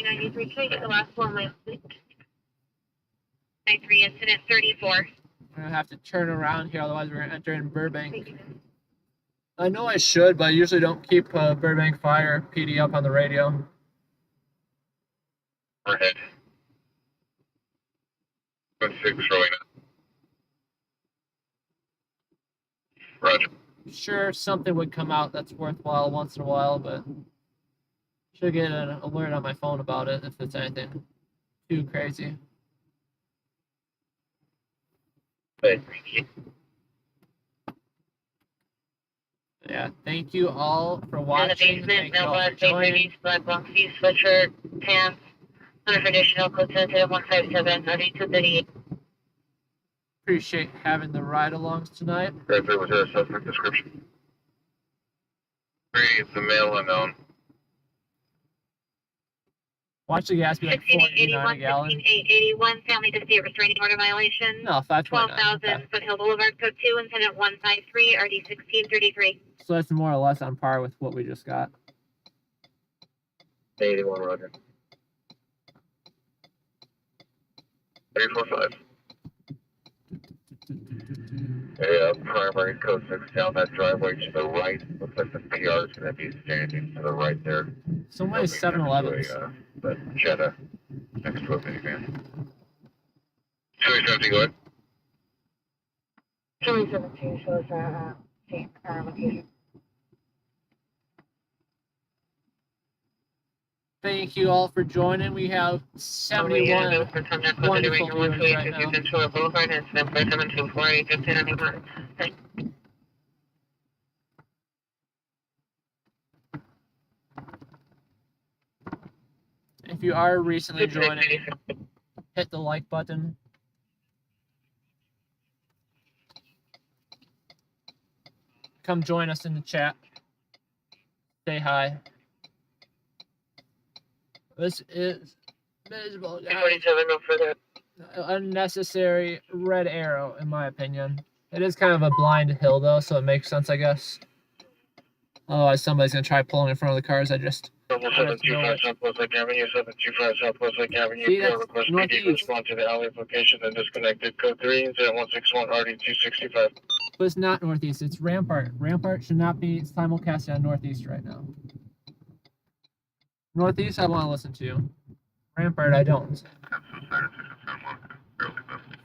I need to get the last one last week. 93 incident 34. I'm gonna have to turn around here, otherwise we're gonna enter in Burbank. I know I should, but I usually don't keep Burbank Fire PD up on the radio. Overhead. 6 Rowena. Roger. Sure, something would come out that's worthwhile once in a while, but should get an alert on my phone about it if it's anything too crazy. Yeah, thank you all for watching. Thank you all for joining. Black long sleeve sweatshirt, pants, under additional code sensitive 157, 238. Appreciate having the ride-alongs tonight. Right there was a suspect description. 3 is the male unknown. Watch the gas be like 4.89 a gallon. 1681, family to state restraining order violation. No, 5.9. 12,000 Okay. Foothill Boulevard, code 2, incident 153, RD 1633. So that's more or less on par with what we just got. 81, Roger. 345. Yeah, primary code 6 down that driveway to the right. Looks like the PR is going to be standing to the right there. So many 7-Elevens. The Jetta next to a minivan. 217, go ahead. 217 shows same location. Thank you all for joining. We have 71 wonderful viewers right now. If you are recently joining, hit the like button. Come join us in the chat. Say hi. This is miserable, guys. Unnecessary red arrow, in my opinion. It is kind of a blind hill, though, so it makes sense, I guess. Otherwise, somebody's going to try pulling in front of the cars. I just... 725 Southwest Lake Avenue, 725 Southwest Lake Avenue. See, that's request PD northeast. respond to the alley location and disconnected. Code 3, incident 161 RD265. But it's not northeast, it's Rampart. Rampart should not be simulcasted on northeast right now. Northeast, I want to listen to. Rampart, I don't.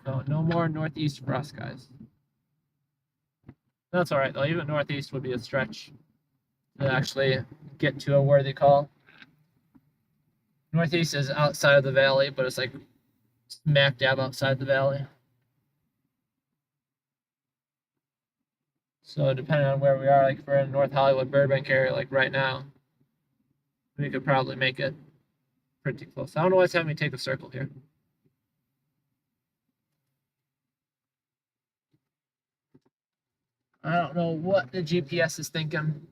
So no more northeast for us, guys. That's all right, though. Even northeast would be a stretch to actually get to a worthy call. Northeast is outside of the valley, but it's like smack dab outside the valley. So depending on where we are, like if we're in North Hollywood, Burbank area, like right now, we could probably make it pretty close. I don't know what's having me take the circle here. I don't know what the GPS is thinking.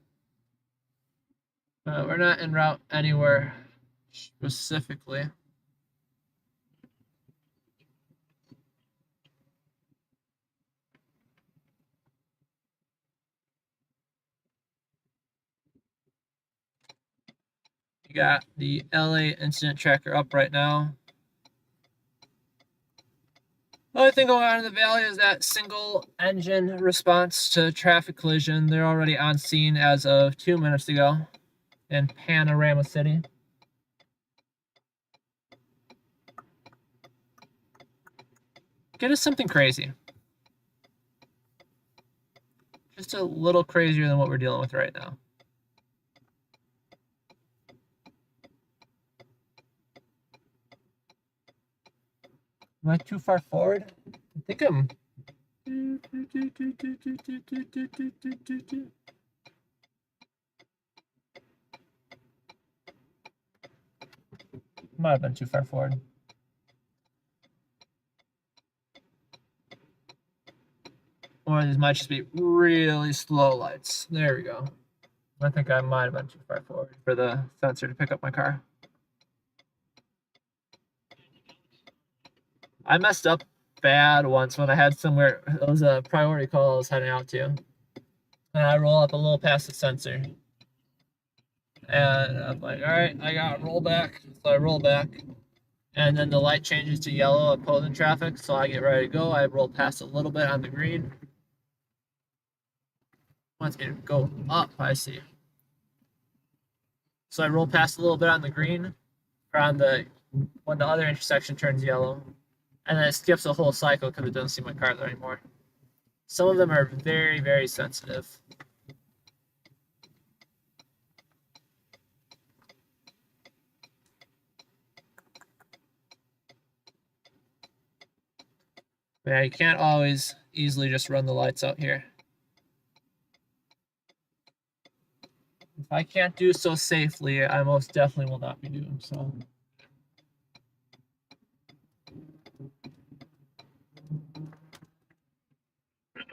We're not en route anywhere specifically. You got the LA incident tracker up right now. The only thing going on in the valley is that single engine response to traffic collision. They're already on scene as of 2 minutes ago in Panorama City. Get us something crazy. Just a little crazier than what we're dealing with right now. Am I too far forward? I think I'm... Might have been too far forward. Or these might just be really slow lights. There we go. I think I might have been too far forward for the sensor to pick up my car. I messed up bad once when I had somewhere, it was a priority call I was heading out to. And I roll up a little past the sensor. And I'm like, all right, I got roll back. So I roll back. And then the light changes to yellow opposing traffic. So I get ready to go. I roll past a little bit on the green. Wants me to go up, I see. So I roll past a little bit on the green, or on the, when the other intersection turns yellow. And then it skips a whole cycle because it doesn't see my car there anymore. Some of them are very, very sensitive. Yeah, you can't always easily just run the lights out here. If I can't do so safely, I most definitely will not be doing so.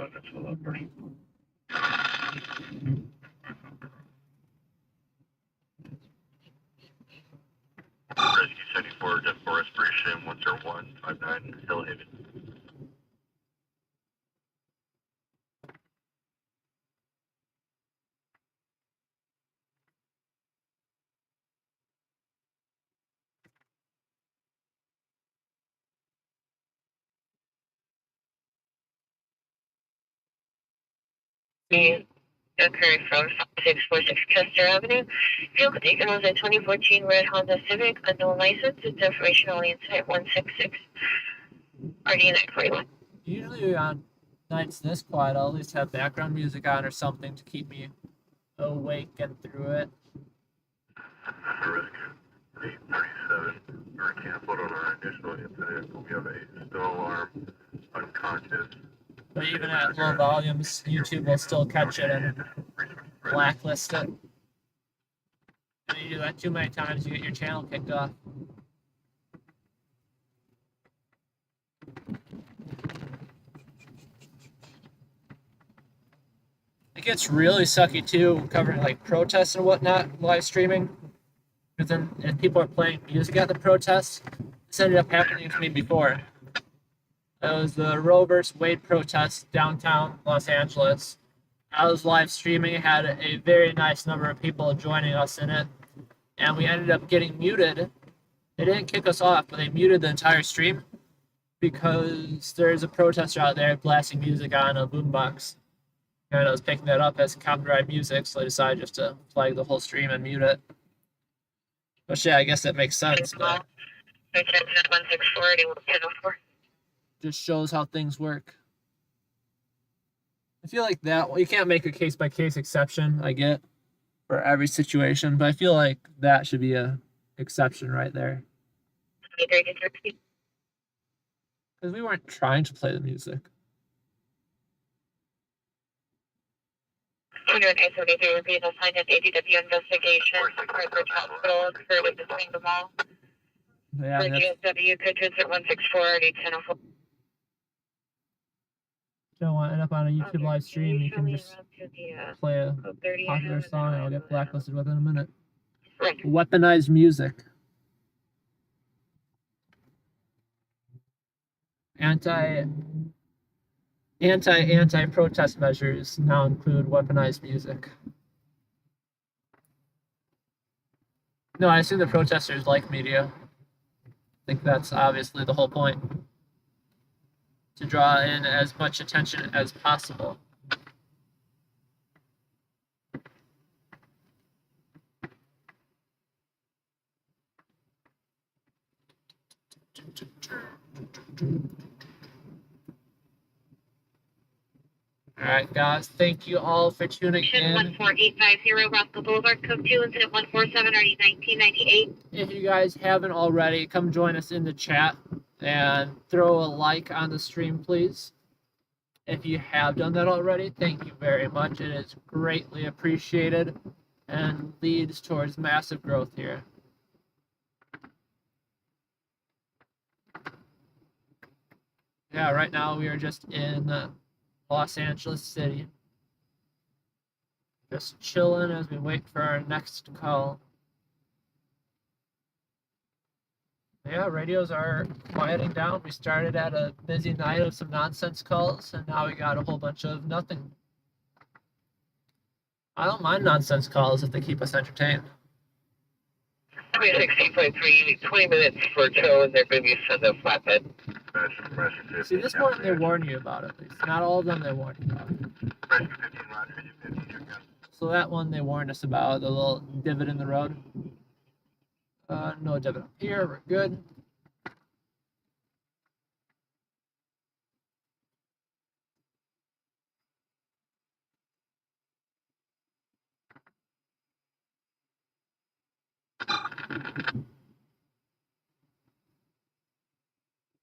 Rescue 74, just for respiration, 10159, Hill Haven. Occurred from 646 Chester Avenue. Vehicle taken was a 2014 red Honda Civic, unknown license. It's information only incident 166. RD 941. Usually on nights this quiet, I'll at least have background music on or something to keep me awake and through it. 8:37. We were canceled on our initial incident, but we have a snow alarm, unconscious. But even at low volumes, YouTube will still catch it and blacklist it. And you do that too many times, you get your channel kicked off. It gets really sucky too, covering like protests and whatnot, live streaming. Because then if people are playing music at the protests, this ended up happening to me before. It was the Roe vs. Wade protest downtown Los Angeles. I was live streaming, had a very nice number of people joining us in it, and we ended up getting muted. They didn't kick us off, but they muted the entire stream because there's a protester out there blasting music on a boombox. And I was picking that up as copyright music, so I decided just to flag the whole stream and mute it. But yeah, I guess that makes sense, but just shows how things work. I feel like that, you can't make a case-by-case exception, I get, for every situation, but I feel like that should be a exception right there. Because we weren't trying to play the music. An A-73 would be assigned an ADW investigation for Christchurch Hospital occurred between the mall. Yeah, For GSW, could visit 164 already 1004. Don't want to end up on a YouTube live stream. You can just play a popular song and I'll get blacklisted within a minute. Right. Weaponized music. Anti-protest measures now include weaponized music. No, I assume the protesters like media. I think that's obviously the whole point. To draw in as much attention as possible. All right, guys. Thank you all for tuning in. 14850 Roscoe Boulevard, code 2, incident 147, already 1998. If you guys haven't already, come join us in the chat and throw a like on the stream, please. If you have done that already, thank you very much. It is greatly appreciated and leads towards massive growth here. Yeah, right now we are just in Los Angeles City. Just chilling as we wait for our next call. Yeah, radios are quieting down. We started at a busy night of some nonsense calls, and now we got a whole bunch of nothing. I don't mind nonsense calls if they keep us entertained. 2016.3, 20 minutes for tow, and they're going to be sent a flatbed. See, this one they warn you about at least. Not all of them they warn you about. So that one they warned us about, the little divot in the road. No divot up here, we're good.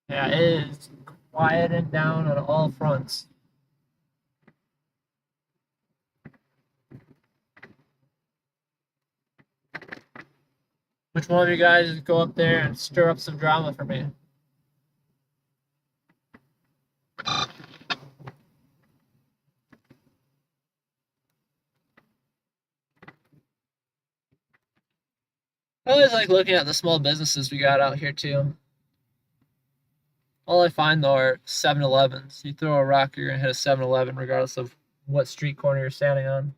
Yeah, it is quieted down on all fronts. Which one of you guys go up there and stir up some drama for me? I always like looking at the small businesses we got out here too. All I find though are 7-Elevens. You throw a rock, you're gonna hit a 7-Eleven regardless of what street corner you're standing on.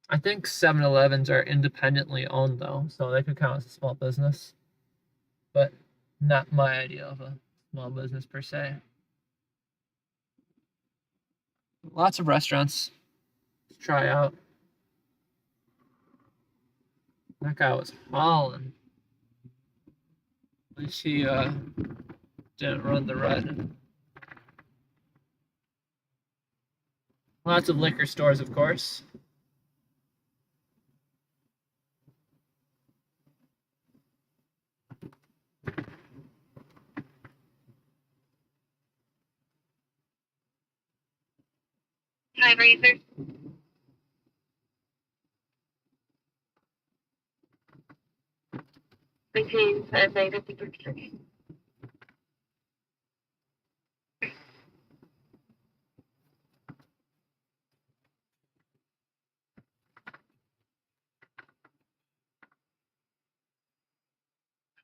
I think 7-Elevens are independently owned though, so they could count as a small business. But not my idea of a small business per se. Lots of restaurants to try out. That guy was hauling. At least he didn't run the red. Lots of liquor stores, of course. time are you, sir? 19, 53.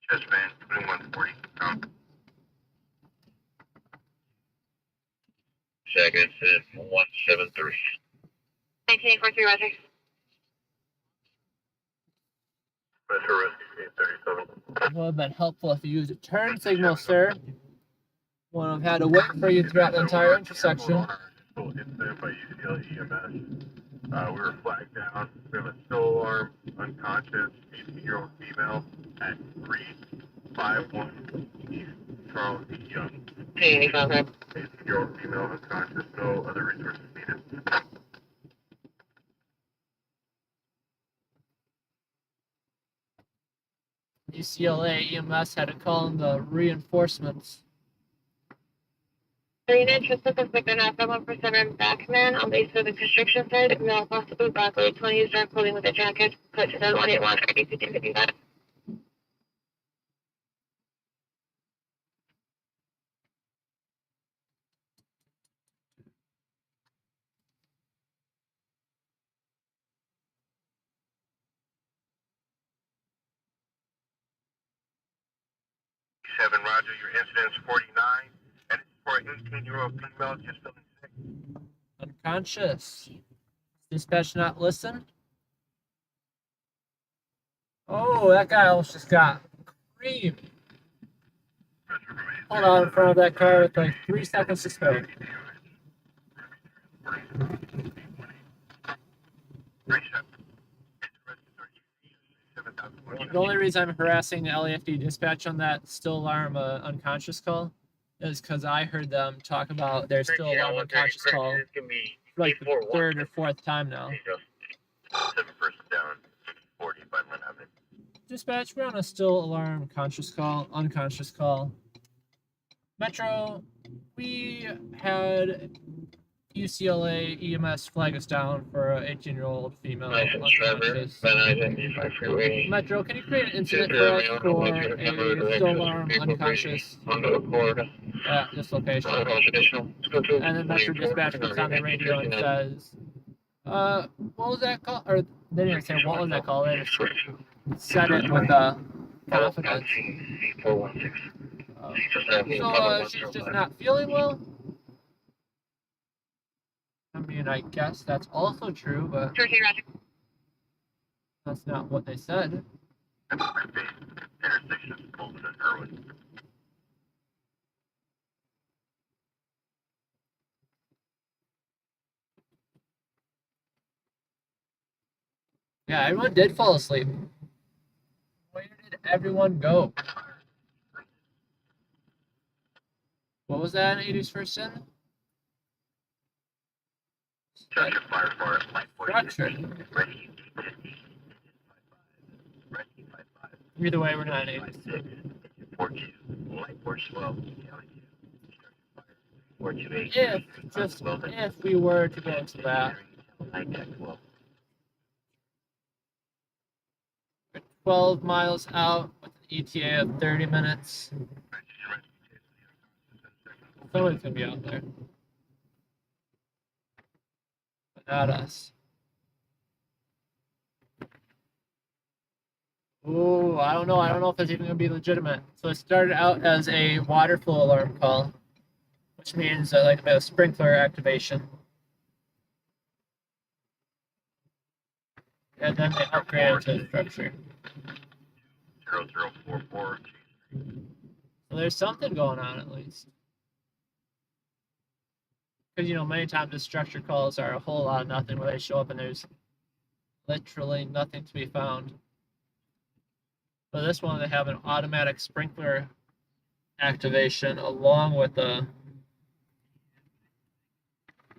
Chest band 2140. Seconds in 173. 1943, Roger. Metro Rescue 37. It would have been helpful if you used a turn signal, sir. Wouldn't have had to wait for you throughout the entire intersection. Incident by UCL EMS. We were flagged down. We have a still alarm, unconscious, 18-year-old female at 351 East Charles E. Young. 18-year-old female unconscious. No other resources needed. UCLA EMS had to call in the reinforcements. 39, Tristan, Victor, 1% backman on base of the construction site. No possible Broccoli, 20 is dark clothing with a jacket. Put to 181, 55. Seven, Roger. Your incident's 49, and it's for an 18-year-old female just feeling sick. Unconscious. Dispatch not listen. Oh, that guy almost just got creamed. Hold on in front of that car with like 3 seconds to spare. The only reason I'm harassing the LAFD dispatch on that still alarm unconscious call is because I heard them talk about their still alarm unconscious call for like the third or fourth time now. 7 persons down, 40 by Lynn Avenue. Dispatch, we're on a still alarm unconscious call. Metro, we had UCLA EMS flag us down for an 18-year-old female unconscious. Metro, can you create an incident for us for a still alarm unconscious at this location? And then Metro Dispatch gets on the radio and says, what was that call? Or they didn't say what was that call, they just said it with confidence. So she's just not feeling well? I mean, I guess that's also true, but that's not what they said. Yeah, everyone did fall asleep. Where did everyone go? What was that in 80s first gen? Structure. Either way, we're not in 80s. If we were to go into that, 12 miles out with an ETA of 30 minutes. Someone's gonna be out there. But not us. Ooh, I don't know. I don't know if it's even gonna be legitimate. So it started out as a water flow alarm call, which means like a sprinkler activation. And then they upgraded to the structure. 0044. So there's something going on at least. Because, you know, many times the structure calls are a whole lot of nothing where they show up and there's literally nothing to be found. But this one, they have an automatic sprinkler activation along with a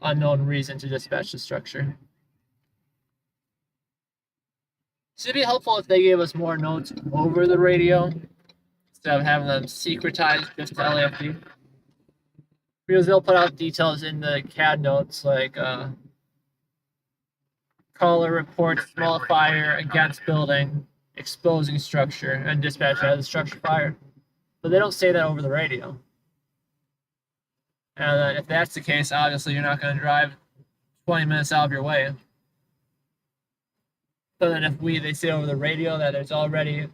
unknown reason to dispatch the structure. So it'd be helpful if they gave us more notes over the radio instead of having them secretized just to LAFD. Because they'll put out details in the CAD notes like caller reports small fire against building, exposing structure, and dispatch has a structure fire. But they don't say that over the radio. And if that's the case, obviously you're not going to drive 20 minutes out of your way. So then if they say over the radio that there's already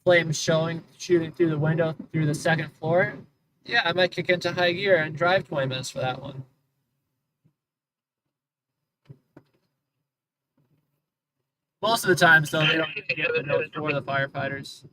flames shooting through the window through the second floor, yeah, I might kick into high gear and drive 20 minutes for that one. Most of the times, though, they don't get the note for the firefighters.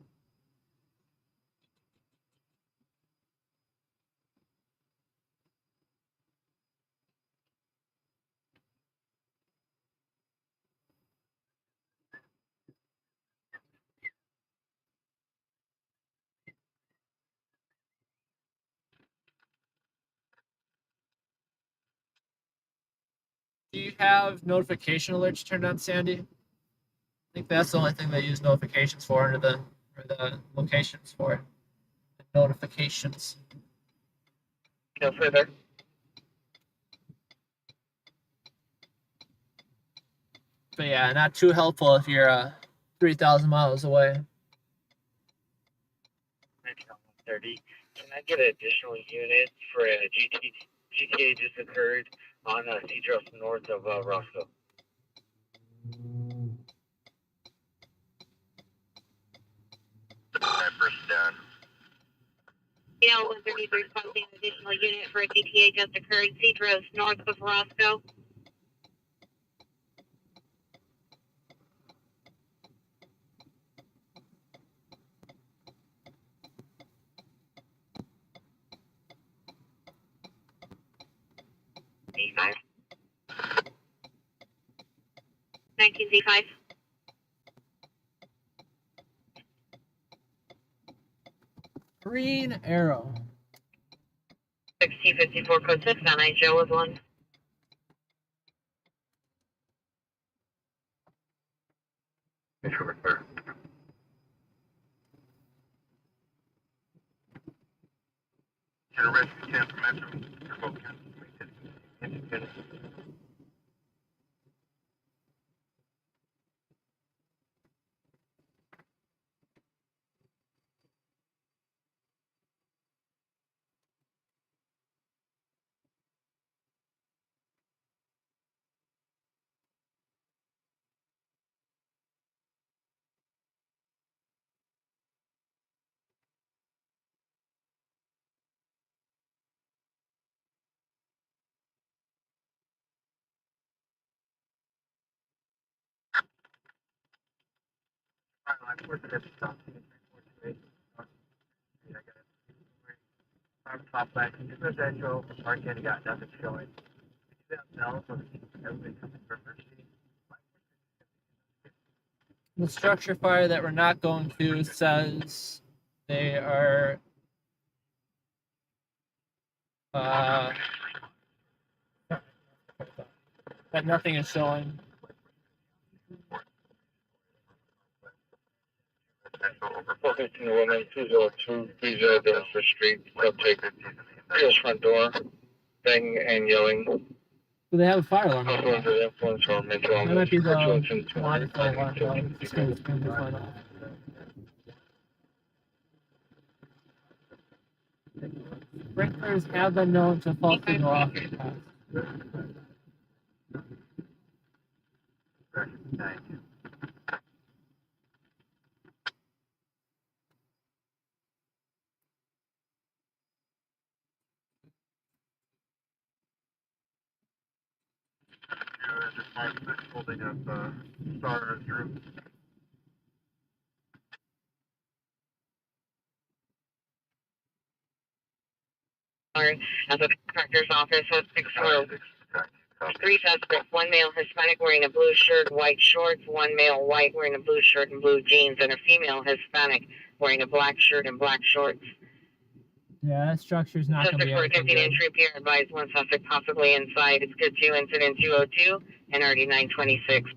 Do you have notification alerts turned on, Sandy? I think that's the only thing they use notifications for under the locations for notifications. No further. But yeah, not too helpful if you're 3,000 miles away. 30. Can I get an additional unit for a GTA just occurred on Cedros north of Roscoe? Done. Yeah, 133 requesting an additional unit for a GTA just occurred, Cedros, north of Roscoe. D5. 19Z5. Green arrow. 1654 code 6, on I Joe with one. Sure, sir. Your rescue camp from Metro, your location. I'm top back. Residential, Arcade got nothing showing. The structure fire that we're not going to says they are that nothing is showing. Focus in the woman 202 30 Denver Street, subject Pierce front door, banging and yelling. Do they have a fire alarm? Also under the influence or mental That might be the illness. Wi-Fi alarm. It's going to be fine. Sprinklers have been known to falsely go off in the past. Holding up Star Drew. At the contractor's office at 603 suspects, one male Hispanic wearing a blue shirt, white shorts, one male white wearing a blue shirt and blue jeans, and a female Hispanic wearing a black shirt and black shorts. Yeah, that structure's not going to be Suspect for attempting entry appear advised one suspect possibly inside. It's good 2, incident 202, NRD 926.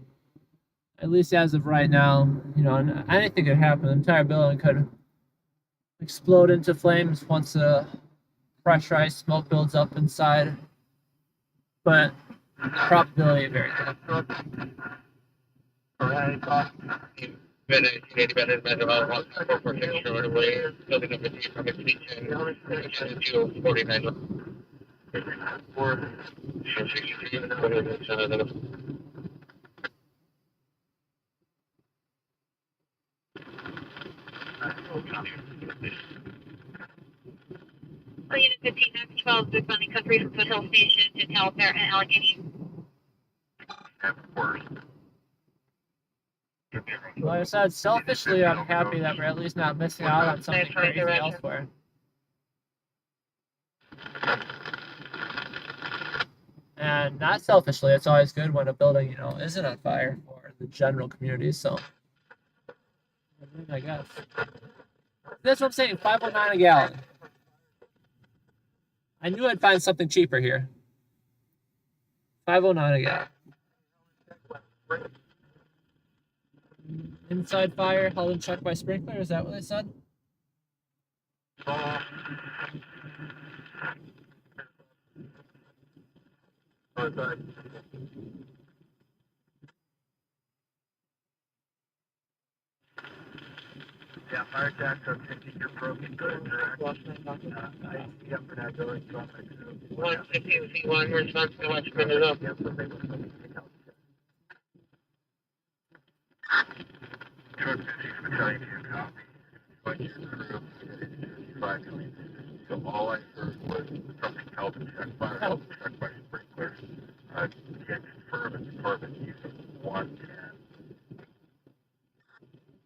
At least as of right now, you know, anything could happen. The entire building could explode into flames once the pressurized smoke builds up inside. But probability very low. Been 1980 better than about 1.4 short away, building number 3 from a 310 to 49. 63. Unit 15 X 12 Big Bunny Country Hotel Station to Talbert and Allegheny. Like I said, selfishly, I'm happy that we're at least not missing out on something crazy elsewhere. And not selfishly, it's always good when a building, you know, isn't on fire for the general community. So, I guess that's what I'm saying. 509 a gallon. I knew I'd find something cheaper here. 509 a gallon. Inside fire held in check by sprinkler. Is that what they said? Yeah, fire attack truck 50, you're broken, go ahead, direct. Yeah, for that building, 150 V1, response to what's printed up. Truck 50, battalion 2 copy. Bunch of crew, 55 million. So all I heard was something held in check by sprinklers. Can't confirm if department using 110.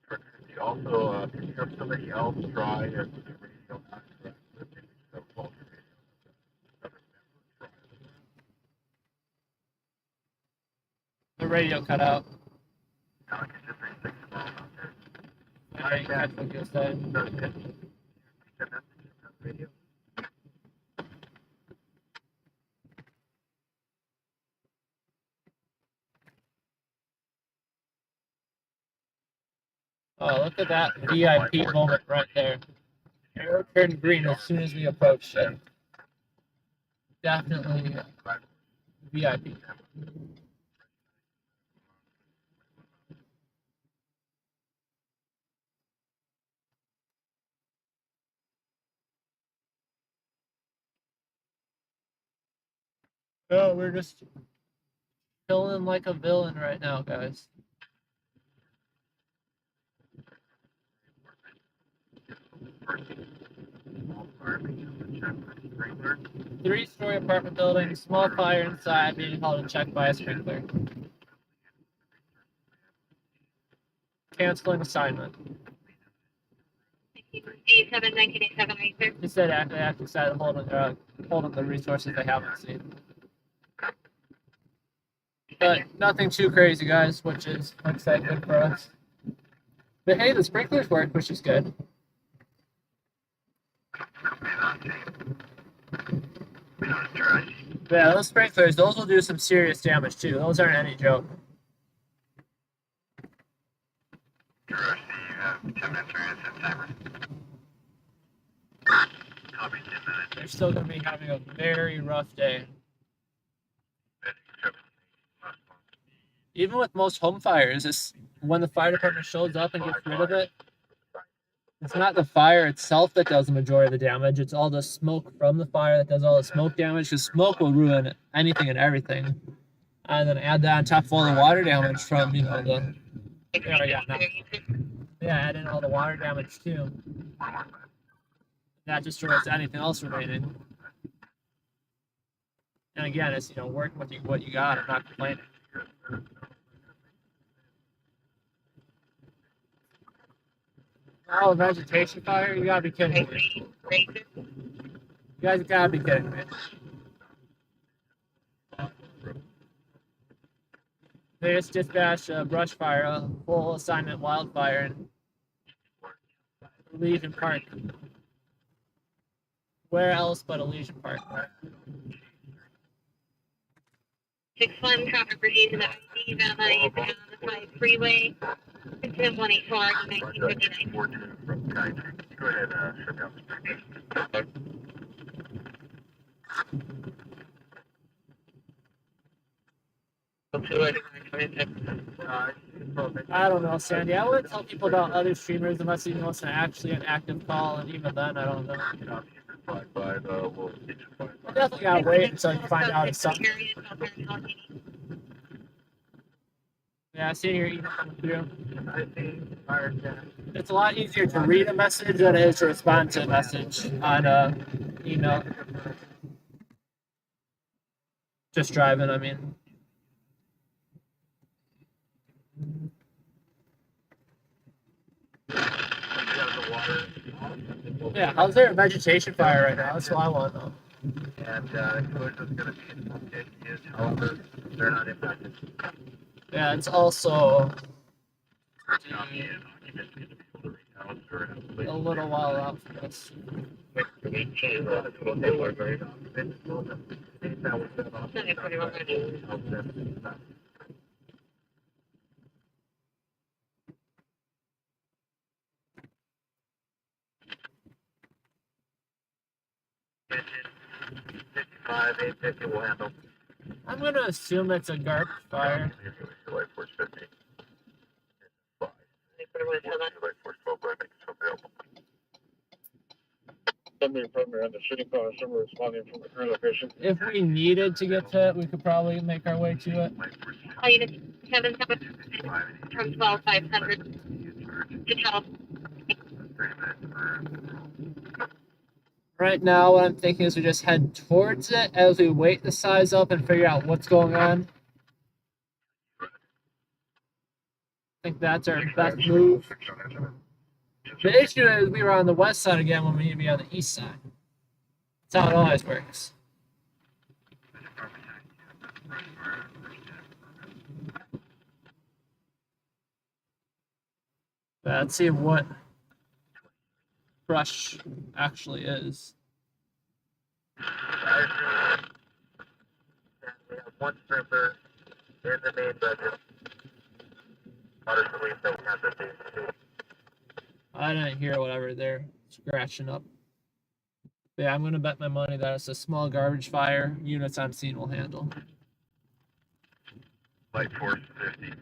Truck 50 also, can you have somebody else try if the radio not correct? So faulty The radio cut out. radio. It's just a 6 ball out there. I didn't catch what you said. Radio. Oh, look at that VIP moment right there. Arrow turned green as soon as we approached it. Definitely VIP. Oh, we're just chilling like a villain right now, guys. Three-story apartment building, small fire inside, being held in check by a sprinkler. Canceling assignment. 87, 1987, right there. He said active side holding the resources they haven't seen. But nothing too crazy, guys, which is, like I said, good for us. But hey, the sprinklers work, which is good. Yeah, those sprinklers, those will do some serious damage too. Those aren't any joke. You have 10 minutes transit timer. Copy 10 minutes. They're still going to be having a very rough day. Even with most home fires, when the fire department shows up and gets rid of it, it's not the fire itself that does the majority of the damage. It's all the smoke from the fire that does all the smoke damage, because smoke will ruin anything and everything. And then add that on top of all the water damage from, you know, add in all the water damage too. That destroys anything else remaining. And again, it's, you know, working with what you got. I'm not complaining. Oh, vegetation fire? You gotta be kidding me. You guys gotta be kidding me. They just dispatched a brush fire, a full assignment wildfire in Elysian Park. Where else but Elysian Park? 6-1 traffic proceeds in the IC value on the 5 freeway. It's 184 1959. Go ahead, shut down the sprinklers. I don't know, Sandy. I wouldn't tell people about other streamers unless you know it's actually an active call, and even then, I don't know. I definitely gotta wait until you find out it's something. Yeah, I see your email coming through. It's a lot easier to read a message than it is to respond to a message on email. Just driving, I mean. Yeah, how's there a vegetation fire right now? That's what I want to know. And collision's going to be in some cases, however, they're not impacted. Yeah, it's also a little while out for this. Will handle. I'm gonna assume it's a garbage fire. Somebody probably on the city car, someone responding from the current location. If we needed to get to it, we could probably make our way to it. Oh, you did 7 from 12,500 to 12. Right now, what I'm thinking is we just head towards it as we wait the size up and figure out what's going on. I think that's our best move. The issue is we were on the west side again when we need to be on the east side. That's how it always works. Let's see what brush actually is. We have one stripper in the main budget. I didn't hear whatever they're scratching up. But yeah, I'm gonna bet my money that it's a small garbage fire. Units I'm seeing will handle. Light force 50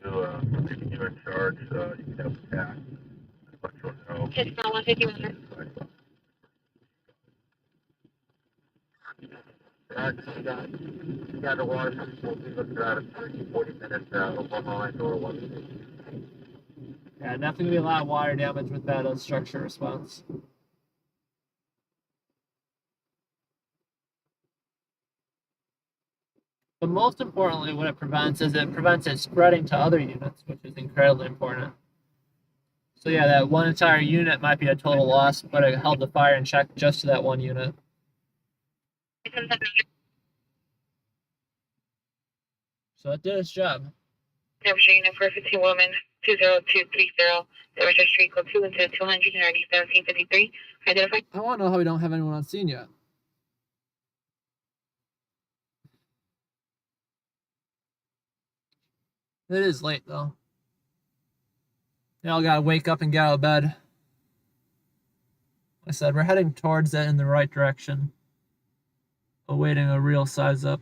to taking you in charge, you can have a tax. But you'll know. It's not 150. You got the water, we'll be looking at it 30, 40 minutes, Oklahoma door 1. Yeah, definitely gonna be a lot of water damage with that structure response. But most importantly, what it prevents is it prevents it spreading to other units, which is incredibly important. So yeah, that one entire unit might be a total loss, but it held the fire in check just to that one unit. So it did its job. Temperature unit 415 woman 20230. Temperature street code 2 into 290 1753. Identify. I want to know how we don't have anyone on scene yet. It is late though. They all gotta wake up and get out of bed. Like I said, we're heading towards it in the right direction. Awaiting a real size up.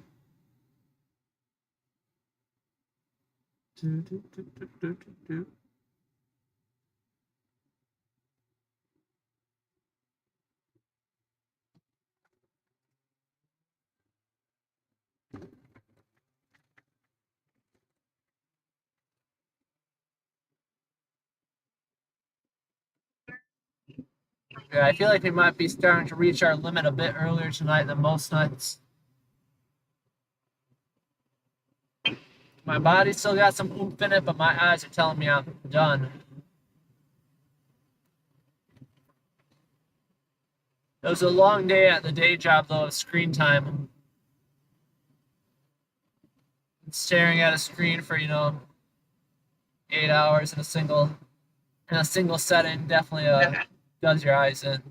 Yeah, I feel like we might be starting to reach our limit a bit earlier tonight than most nights. My body's still got some oomph in it, but my eyes are telling me I'm done. It was a long day at the day job, though, of screen time. Staring at a screen for, 8 hours in a single setting definitely does your eyes in.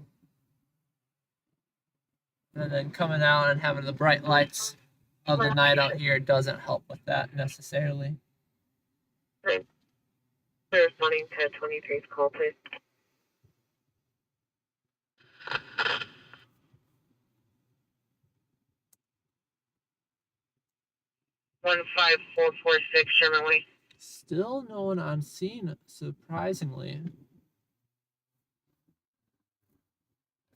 And then coming out and having the bright lights of the night out here doesn't help with that necessarily. Right. We're responding to 23's call, please. 15446 Sherman Way. Still no one on scene, surprisingly.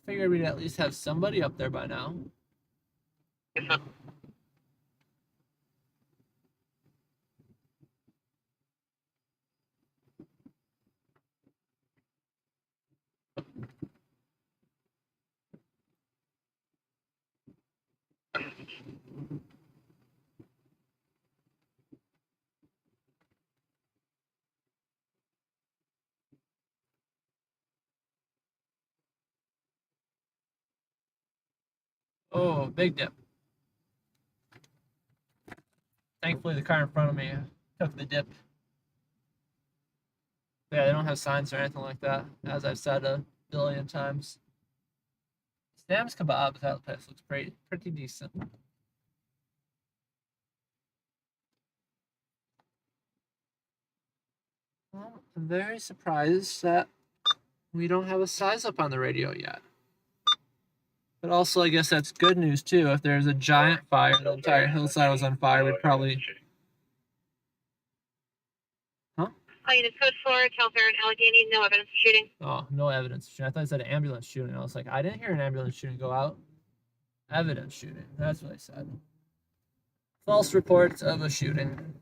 Figured we'd at least have somebody up there by now. Yes, sir. Oh, big dip. Thankfully, the car in front of me took the dip. Yeah, they don't have signs or anything like that, as I've said a billion times. Sam's Kebab, that place looks pretty decent. Well, I'm very surprised that we don't have a size up on the radio yet. But also, I guess that's good news too. If there's a giant fire, the entire hillside was on fire, we'd probably. Huh? Unit code 4, Calvert, Allegheny, no evidence of shooting. Oh, no evidence of shooting. I thought it said ambulance shooting. I was like, I didn't hear an ambulance shooting go out. Evidence shooting. That's what I said. False reports of a shooting.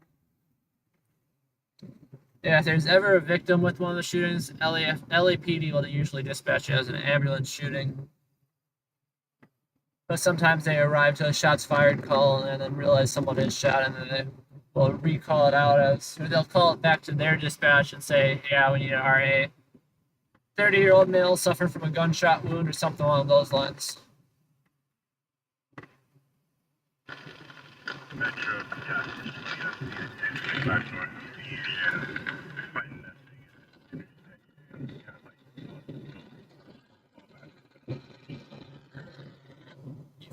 Yeah, if there's ever a victim with one of the shootings, LAPD will usually dispatch it as an ambulance shooting. But sometimes they arrive to a shots fired call and then realize someone is shot, and then they will recall it out as, or they'll call it back to their dispatch and say, yeah, we need an RA. 30-year-old male suffering from a gunshot wound or something along those lines.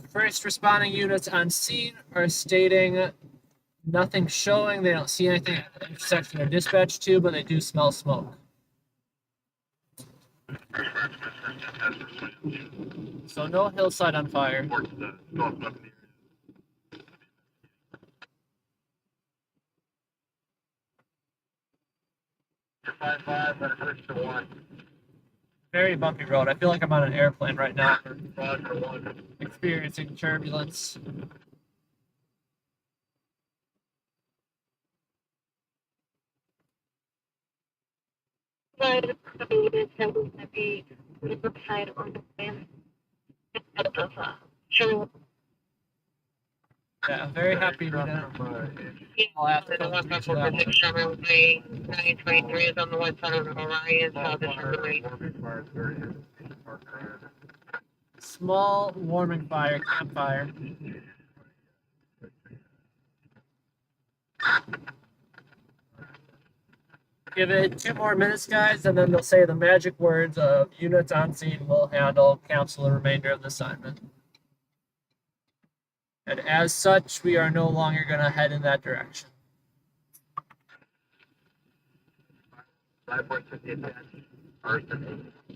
First responding units on scene are stating nothing showing. They don't see anything at the intersection they're dispatched to, but they do smell smoke. So no hillside on fire. 55, and switch to 1. Very bumpy road. I feel like I'm on an airplane right now, experiencing turbulence. Side units that will be side on the plan. Sherman. Yeah, I'm very happy we didn't. I'll have to come reach that one. 15446 Sherman Way. 923 is on the west side of Orion, south of Sherman Way. Small warming fire, campfire. Give it 2 more minutes, guys, and then they'll say the magic words of units on scene will handle, cancel the remainder of the assignment. And as such, we are no longer going to head in that direction.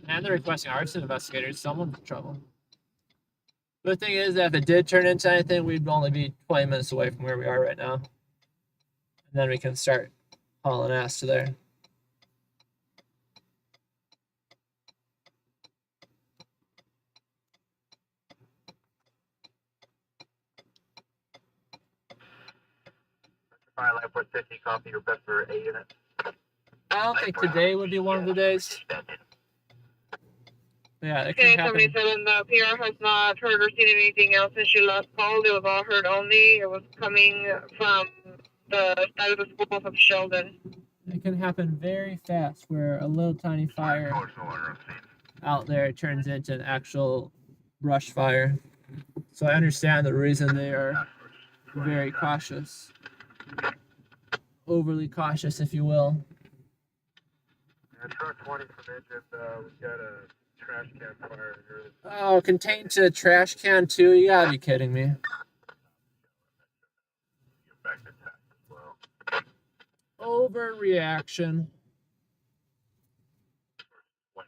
And they're requesting arson investigators. Someone's in trouble. The thing is that if it did turn into anything, we'd only be 20 minutes away from where we are right now. And then we can start hauling ass to there. Life.City, copy your best for A unit. I don't think today would be one of the days. Yeah, it Okay, can happen. 77, the PR has not heard or seen anything else since you last called. It was all heard only. It was coming from the side of the school from Sheldon. It can happen very fast where a little tiny fire out there turns into an actual brush fire. So I understand the reason they are very cautious. Overly cautious, if you will. Yeah, truck 20 from engine, we've got a trash can fire here. Oh, contained to a trash can too? You gotta be kidding me. Back to tax as well. Overreaction. 20,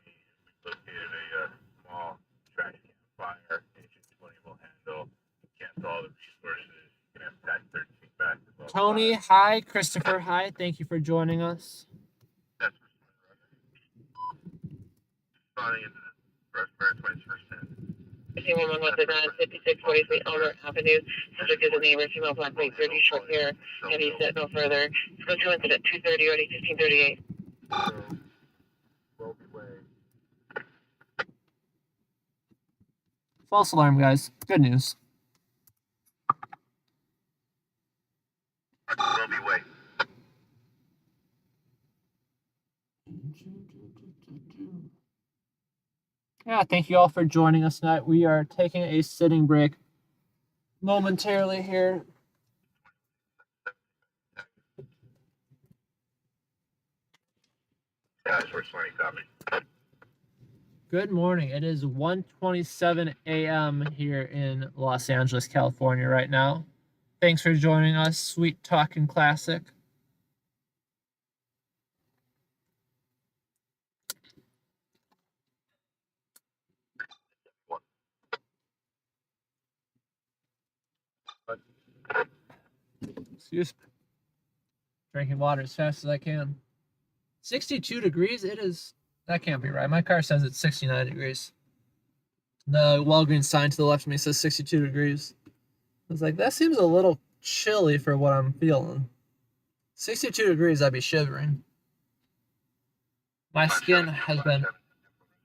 we located a small trash can fire. Agent 20 will handle, cancel all the resources. You can have tax 13 back as well. Tony, hi. Christopher, hi. Thank you for joining us. Spawning into the Raspberry 21st. 5643 Elmer Avenue. Subject is a neighbor, female black plate, 30 short hair, heavy set, no further. Let's go to incident 230, already 1538. Roby Way. False alarm, guys. Good news. Roby Way. Yeah, thank you all for joining us tonight. We are taking a sitting break momentarily here. Guys, we're 20 copy. Good morning. It is 1:27 a.m. here in Los Angeles, California right now. Thanks for joining us, Sweet Talking Classic. Excuse me. Drinking water as fast as I can. 62 degrees? It is. That can't be right. My car says it's 69 degrees. The Walgreens sign to the left of me says 62 degrees. I was like, that seems a little chilly for what I'm feeling. 62 degrees, I'd be shivering. My skin has been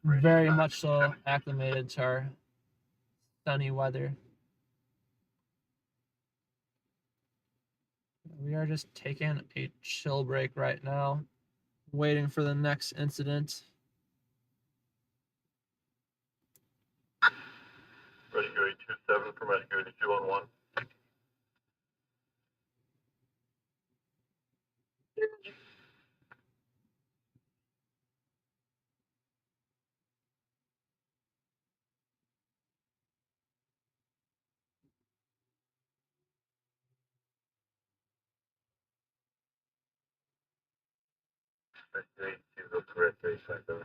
very much so acclimated to our sunny weather. We are just taking a chill break right now, waiting for the next incident. Rescue 827 from Rescue 8211. Rescue 82 goes to Rescue 827.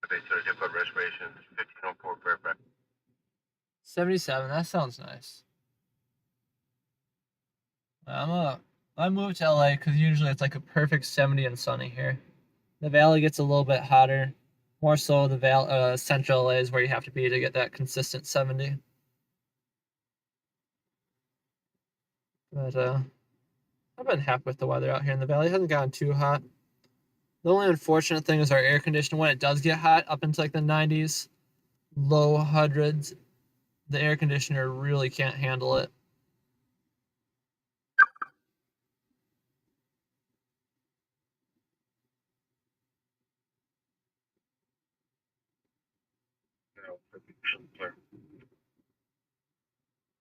Okay, so depot reservations 1504 Fairfax. 77, that sounds nice. I moved to LA because usually it's like a perfect 70 and sunny here. The valley gets a little bit hotter. More so the central LA is where you have to be to get that consistent 70. But I've been happy with the weather out here in the valley. It hasn't gotten too hot. The only unfortunate thing is our air conditioner, when it does get hot up into like the 90s, low hundreds, the air conditioner really can't handle it.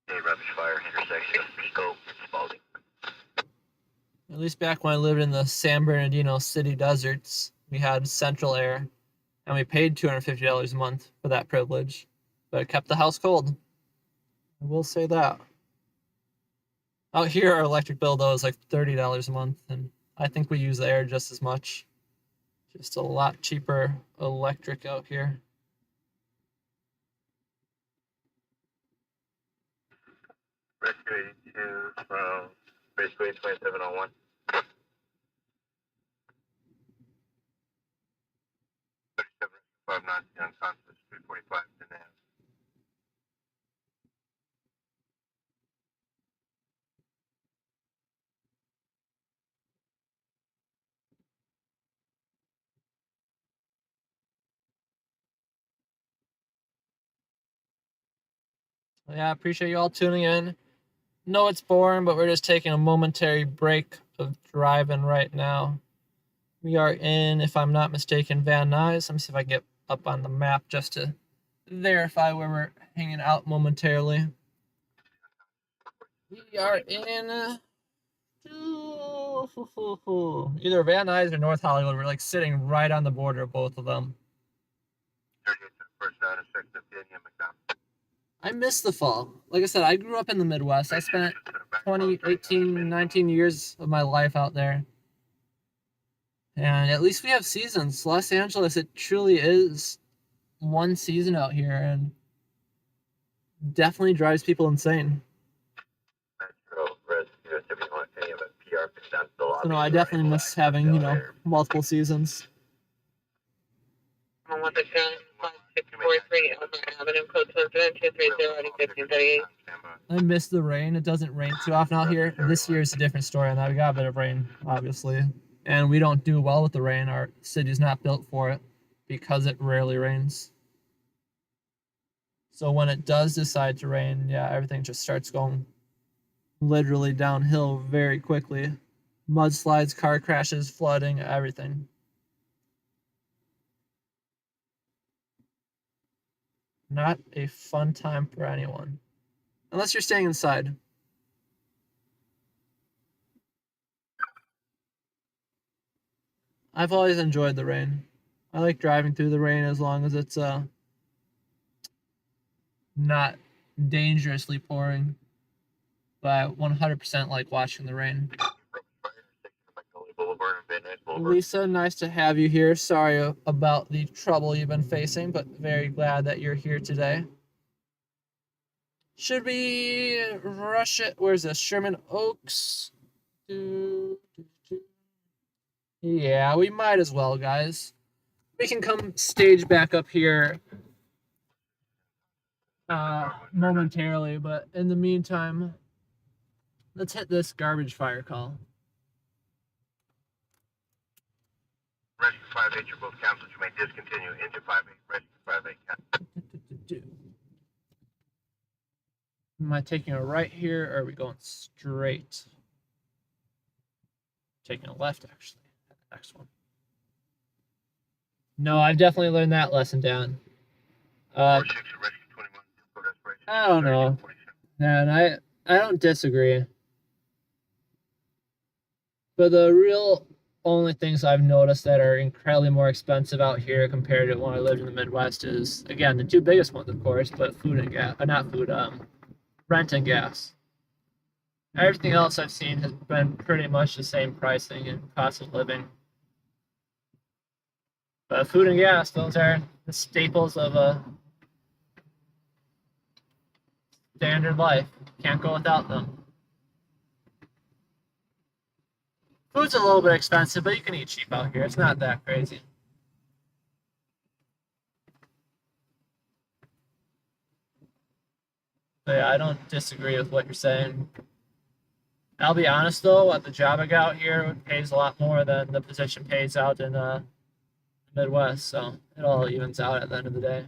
Hey, Rubbish Fire intersection of Pico, Spalding. At least back when I lived in the San Bernardino city deserts, we had central air, and we paid $250 a month for that privilege, but it kept the house cold. I will say that. Out here, our electric bill, though, is like $30 a month, and I think we use the air just as much. Just a lot cheaper electric out here. Rescue 82 from Rescue 2701. Five knots on Constance 345 to Nav. Yeah, I appreciate you all tuning in. No, it's boring, but we're just taking a momentary break of driving right now. We are in, if I'm not mistaken, Van Nuys. Let me see if I can get up on the map just to verify where we're hanging out momentarily. We are in either Van Nuys or North Hollywood. We're like sitting right on the border of both of them. 38 to the first down intersection of Danny and McDonald. I miss the fall. Like I said, I grew up in the Midwest. I spent 20, 18, 19 years of my life out there. And at least we have seasons. Los Angeles, it truly is one season out here. And definitely drives people insane. So no, I definitely miss having, you know, multiple seasons. I want the gun 5643 Elmer Avenue, code 230-230-1538. I miss the rain. It doesn't rain too often out here. This year is a different story on that. We got a bit of rain, obviously. And we don't do well with the rain. Our city's not built for it because it rarely rains. So when it does decide to rain, yeah, everything just starts going literally downhill very quickly. Mudslides, car crashes, flooding, everything. Not a fun time for anyone. Unless you're staying inside. I've always enjoyed the rain. I like driving through the rain as long as it's not dangerously pouring. But I 100% like watching the rain. Lisa, nice to have you here. Sorry about the trouble you've been facing, but very glad that you're here today. Should we rush it? Where's this? Sherman Oaks? Yeah, we might as well, guys. We can come stage back up here momentarily, but in the meantime, let's hit this garbage fire call. Rescue 5-8, you're both canceled. You may discontinue into 5-8. Rescue 5-8, cancel. Am I taking a right here, or are we going straight? Taking a left, actually. Next one. No, I've definitely learned that lesson down. I don't know. And I don't disagree. But the real only things I've noticed that are incredibly more expensive out here compared to when I lived in the Midwest is, again, the two biggest ones, of course, but food and gas. Not food, rent and gas. Everything else I've seen has been pretty much the same pricing and cost of living. But food and gas, those are the staples of a standard life. Can't go without them. Food's a little bit expensive, but you can eat cheap out here. It's not that crazy. But yeah, I don't disagree with what you're saying. I'll be honest though, at the job I got out here pays a lot more than the position pays out in the Midwest, so it all evens out at the end of the day.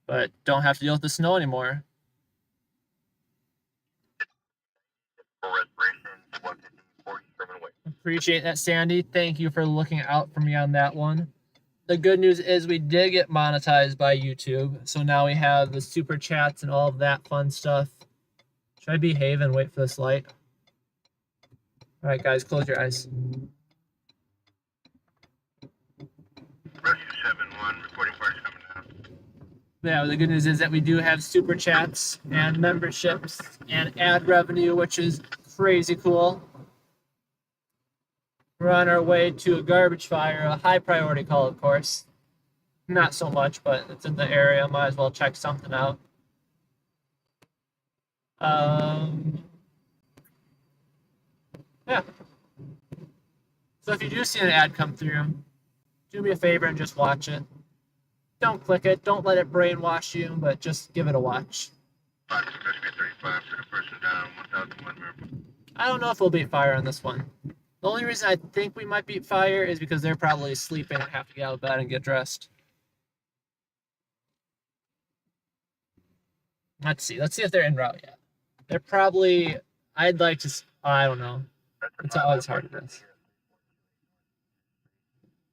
But don't have to deal with the snow anymore. Appreciate that, Sandy. Thank you for looking out for me on that one. The good news is we did get monetized by YouTube, so now we have the super chats and all of that fun stuff. Should I behave and wait for this light? All right, guys, close your eyes. Rescue 7-1, reporting parties coming down. Yeah, the good news is that we do have super chats and memberships and ad revenue, which is crazy cool. We're on our way to a garbage fire, a high priority call, of course. Not so much, but it's in the area. Might as well check something out. Yeah. So if you do see an ad come through, do me a favor and just watch it. Don't click it. Don't let it brainwash you, but just give it a watch. I don't know if we'll beat fire on this one. The only reason I think we might beat fire is because they're probably sleeping and have to get out of bed and get dressed. Let's see if they're en route yet. They're probably, I'd like to, I don't know. It's always hard to miss.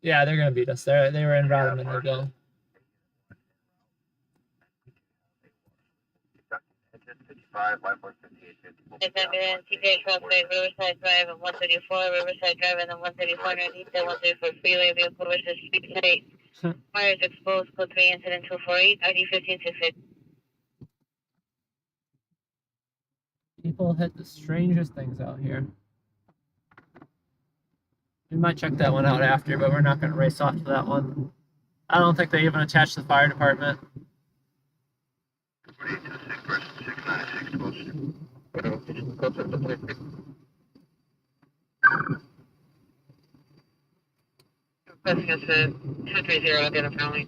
Yeah, they're going to beat us. They were en route a minute ago. TK Crossway, Riverside Drive, and 134, Riverside Drive, and then 134, Northeast, 134 Freeway, vehicle versus speed state. Fires exposed, code 3, incident 248, ID 1526. People hit the strangest things out here. We might check that one out after, but we're not going to race off to that one. I don't think they even attached the fire department. 826 versus 696 close. Pressing us at 230 identifying.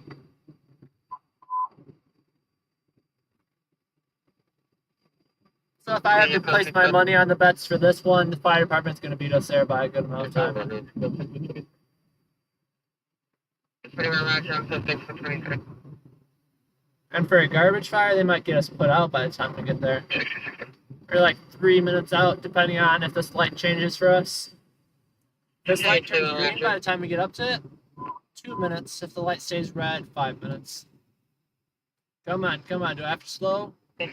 So if I have to place my money on the bets for this one, the fire department's going to beat us there by a good amount of time. And for a garbage fire, they might get us put out by the time we get there. Or like 3 minutes out, depending on if this light changes for us. If this light turns green by the time we get up to it, 2 minutes. If the light stays red, 5 minutes. Come on, come on. Do I have to slow? Ah,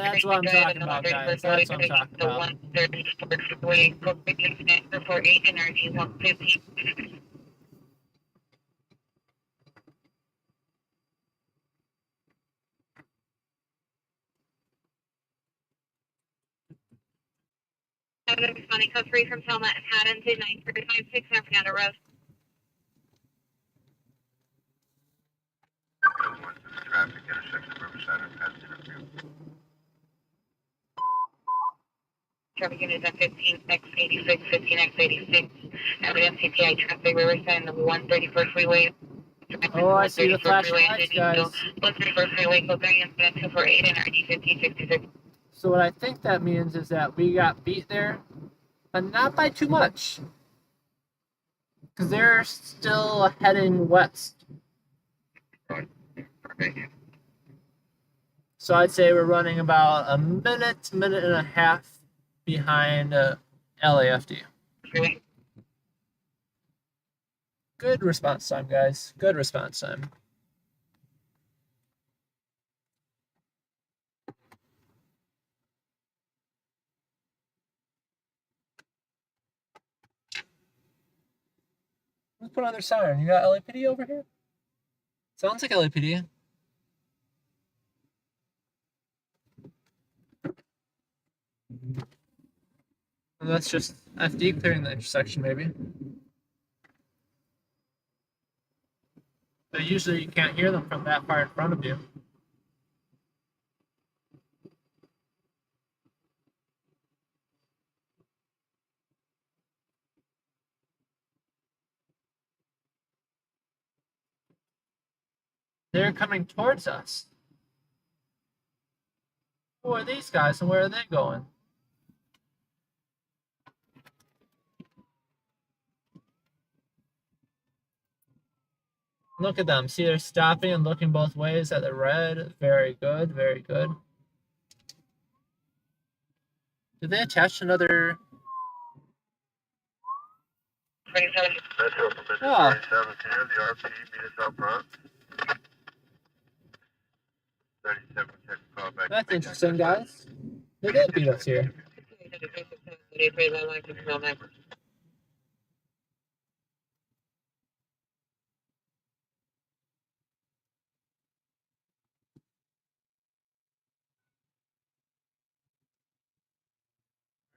that's what I'm talking about, guys. That's what I'm talking about. Responding code 3 from Selma Haddon to 9356 San Fernando Road. Traffic intersection Riverside and Penn interview. Traffic units at 15X86, 15X86. Evidence CPI traffic Riverside and the 131st Freeway. Oh, I see the flashing lights, guys. 131st Freeway, code 3 incident 248 and RD 1566. So what I think that means is that we got beat there, but not by too much. Because they're still heading west. So I'd say we're running about a minute and a half behind LAFD. Good response time, guys. Good response time. Let's put on their siren. You got LAPD over here? Sounds like LAPD. And that's just FD clearing the intersection, maybe. But usually you can't hear them from that far in front of you. They're coming towards us. Who are these guys and where are they going? Look at them. See, they're stopping and looking both ways at the red. Very good, very good. Did they attach another? Oh. That's interesting, guys. They did beat us here.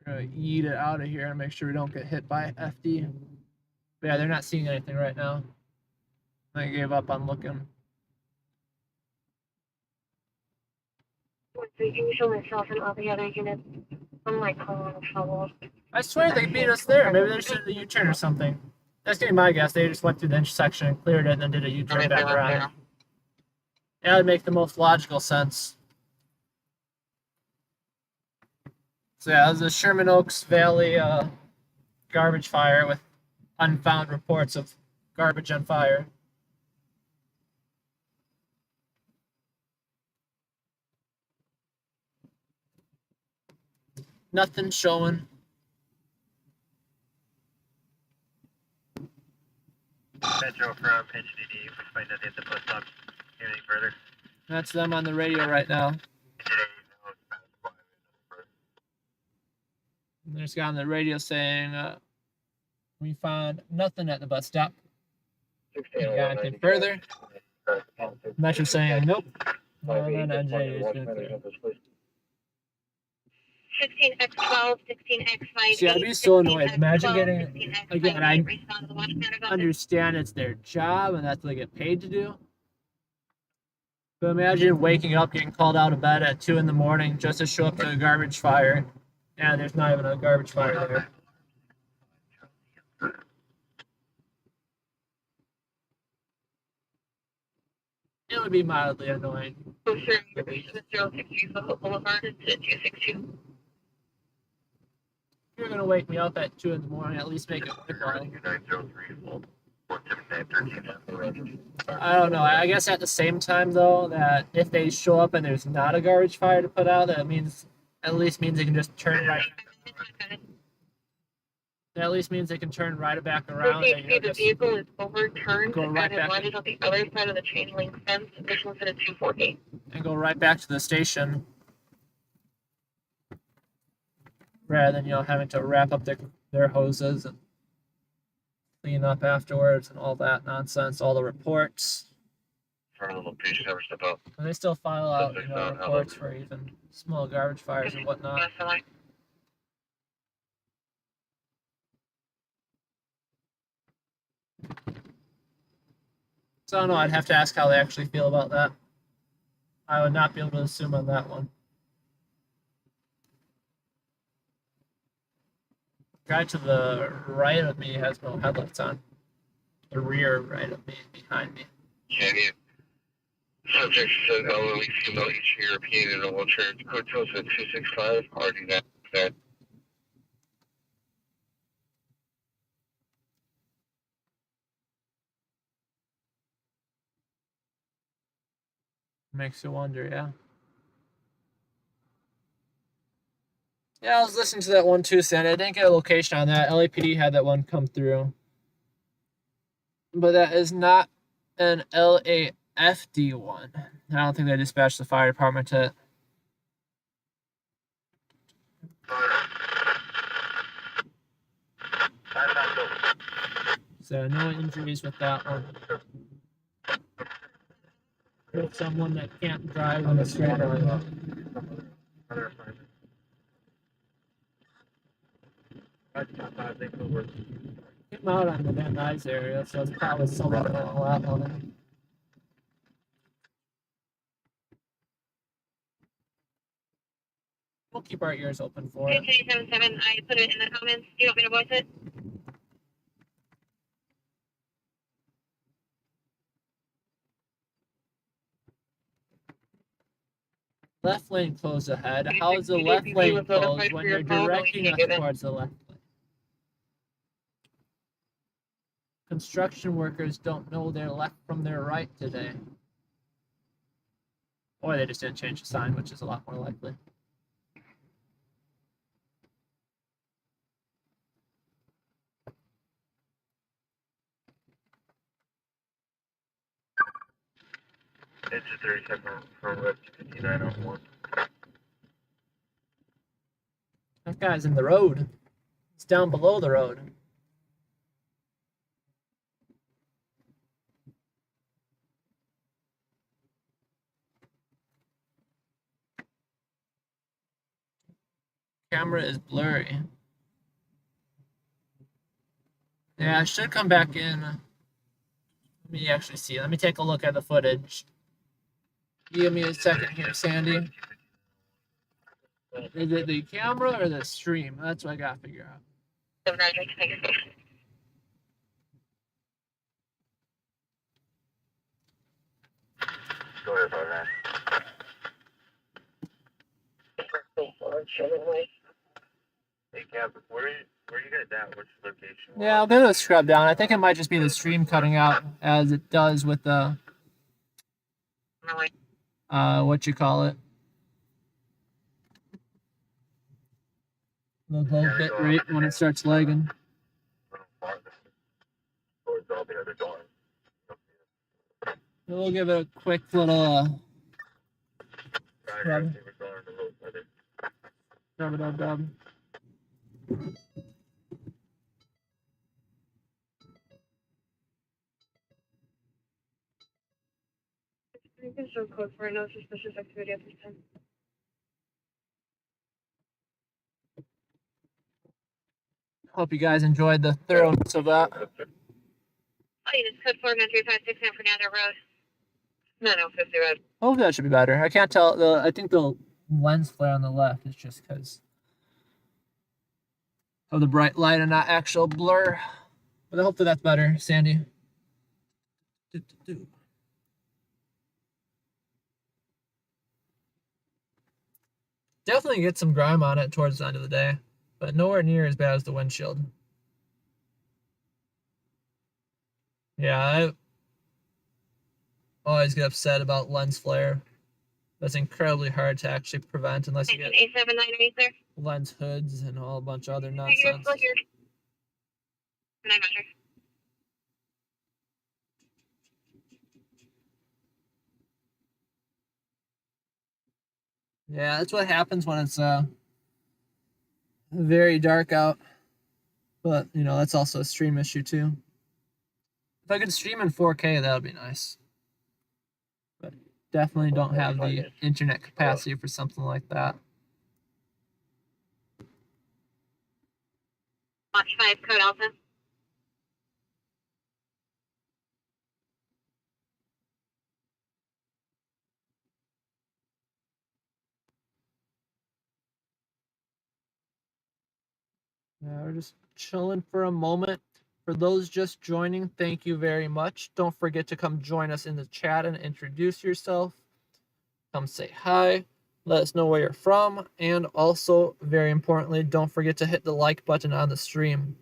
We're gonna eat it out of here and make sure we don't get hit by FD. But yeah, they're not seeing anything right now. They gave up on looking. I swear they beat us there. Maybe they should have a U-turn or something. That's gonna be my guess. They just went through the intersection and cleared it and then did a U-turn back around. That would make the most logical sense. So yeah, it was a Sherman Oaks Valley garbage fire with unfound reports of garbage on fire. Nothing showing. Metro from HDD, explain that they hit the bus stop. Anything further? That's them on the radio right now. There's a guy on the radio saying, we found nothing at the bus stop. You got anything further? Metro saying, nope. And then NJ is going to clear. 16X12, 16X5. See, I'd be so annoyed. Imagine getting, again, I understand it's their job and that's what they get paid to do. But imagine waking up, getting called out of bed at 2 in the morning just to show up to a garbage fire, and there's not even a garbage fire there. It would be mildly annoying. Oh, sure. 063 Boulevard to 262. If you're gonna wake me up at 2 in the morning, at least make it worthwhile. I don't know. I guess at the same time though, that if they show up and there's not a garbage fire to put out, that means at least means they can just turn right. That at least means they can turn right back around and The vehicle is overturned go right and it back landed on the other side of the chain link fence. This one's at a 248. and go right back to the station, rather than having to wrap up their hoses and clean up afterwards and all that nonsense, all the reports. For a little patient ever step up. And they still file out reports for even small garbage fires and whatnot. So I don't know, I'd have to ask how they actually feel about that. I would not be able to assume on that one. The guy to the right of me has no headlights on. The rear right of me, behind me. Canyon. Subject said elderly female, Eastern European in a wheelchair. Code tells at 265. Already that. Makes you wonder, yeah. Yeah, I was listening to that one too, Sandy. I didn't get a location on that. LAPD had that one come through. But that is not an LAFD one. I don't think they dispatched the fire department to it. So no injuries with that one. With someone that can't drive on a straight line. Came out on the Van Nuys area, so it's probably someone going a lot on it. We'll keep our ears open for it. 2377, I put it in the comments. Do you want me to voice it? Left lane closed ahead. How is the left lane closed when you're directing us towards the left lane? Construction workers don't know their left from their right today. Or they just didn't change the sign, which is a lot more likely. It's a 37 from Red 5901. That guy's in the road. It's down below the road. Camera is blurry. Yeah, I should come back in. Let me actually see. Let me take a look at the footage. Give me a second here, Sandy. Is it the camera or the stream? That's what I gotta figure out. Go ahead, brother. Hey, Cap, where you guys at? Which location? Yeah, I'm gonna scrub down. I think it might just be the stream cutting out as it does with the what you call it. The low bit rate when it starts lagging. We'll give it a quick little scrub. Scrub-a-dub-dub. You can show code for no suspicious activity at this time. Hope you guys enjoyed the thoroughness of that. Oh, it's code 49356 San Fernando Road. 9050 Roger. Hopefully that should be better. I can't tell. I think the lens flare on the left is just because of the bright light and not actual blur. But hopefully that's better, Sandy. Definitely get some grime on it towards the end of the day, but nowhere near as bad as the windshield. Yeah, I always get upset about lens flare. That's incredibly hard to actually prevent unless you get 8798 there. lens hoods and a bunch of other You're nonsense. still here. 9 Roger. Yeah, that's what happens when it's very dark out. But, you know, that's also a stream issue too. If I could stream in 4K, that would be nice. But definitely don't have the internet capacity for something like that. Watch 5 code Alpha. Yeah, we're just chilling for a moment. For those just joining, thank you very much. Don't forget to come join us in the chat and introduce yourself. Come say hi. Let us know where you're from. And also, very importantly, don't forget to hit the like button on the stream.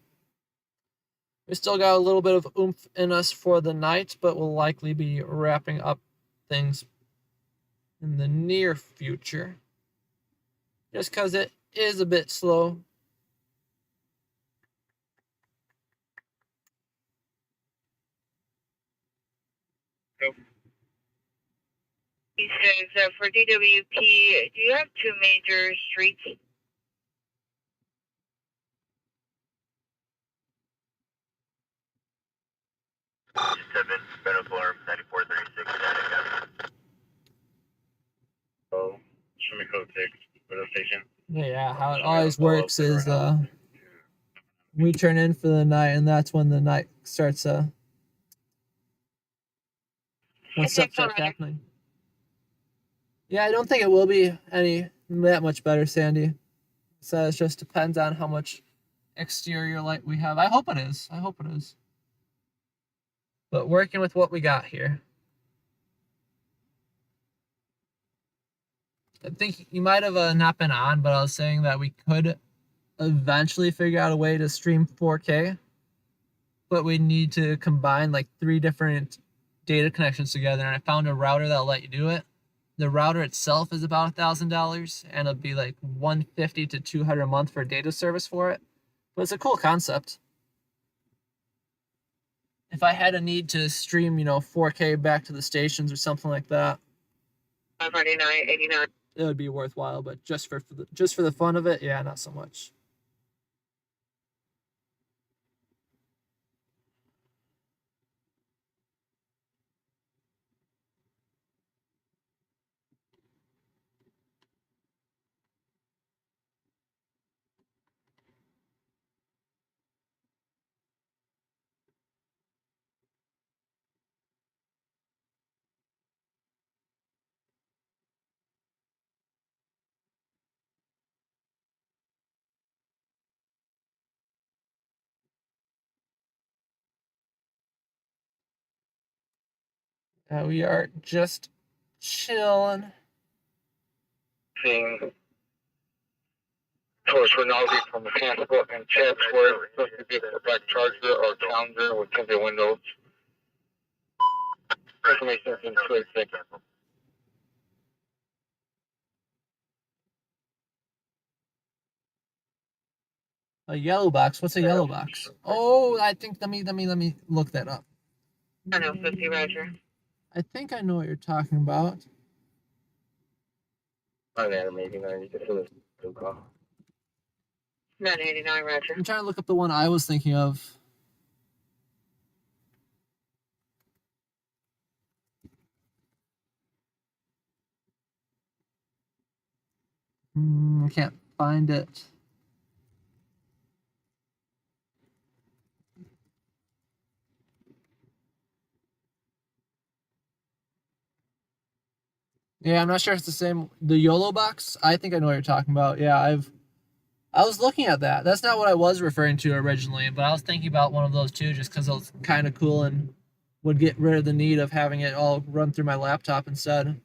We still got a little bit of oomph in us for the night, but we'll likely be wrapping up things in the near future. Just because it is a bit slow. He says, for DWP, do you have 2 major streets? Streaming code 6, radio station. Yeah, how it always works is we turn in for the night, and that's when the night starts. When stuff starts happening. Yeah, I don't think it will be any that much better, Sandy. So it just depends on how much exterior light we have. I hope it is. I hope it is. But working with what we got here. I think you might have not been on, but I was saying that we could eventually figure out a way to stream 4K, but we need to combine like 3 different data connections together, and I found a router that'll let you do it. The router itself is about $1,000, and it'll be like $150 to $200 a month for data service for it. But it's a cool concept. If I had a need to stream, 4K back to the stations or something like that, 599.89. it would be worthwhile. But just for the fun of it, yeah, not so much. We are just chilling. Seeing towards Rinaldi from the transport and checks where it's supposed to be a black Charger or Challenger with tinted windows. Information is in 26. A yellow box. What's a yellow box? Oh, I think let me look that up. 9050 Roger. I think I know what you're talking about. Unanimating 90 just for the call. 989 Roger. I'm trying to look up the one I was thinking of. I can't find it. Yeah, I'm not sure if it's the same. The YOLO box? I think I know what you're talking about. Yeah, I was looking at that. That's not what I was referring to originally, but I was thinking about one of those too, just because it was kind of cool and would get rid of the need of having it all run through my laptop instead.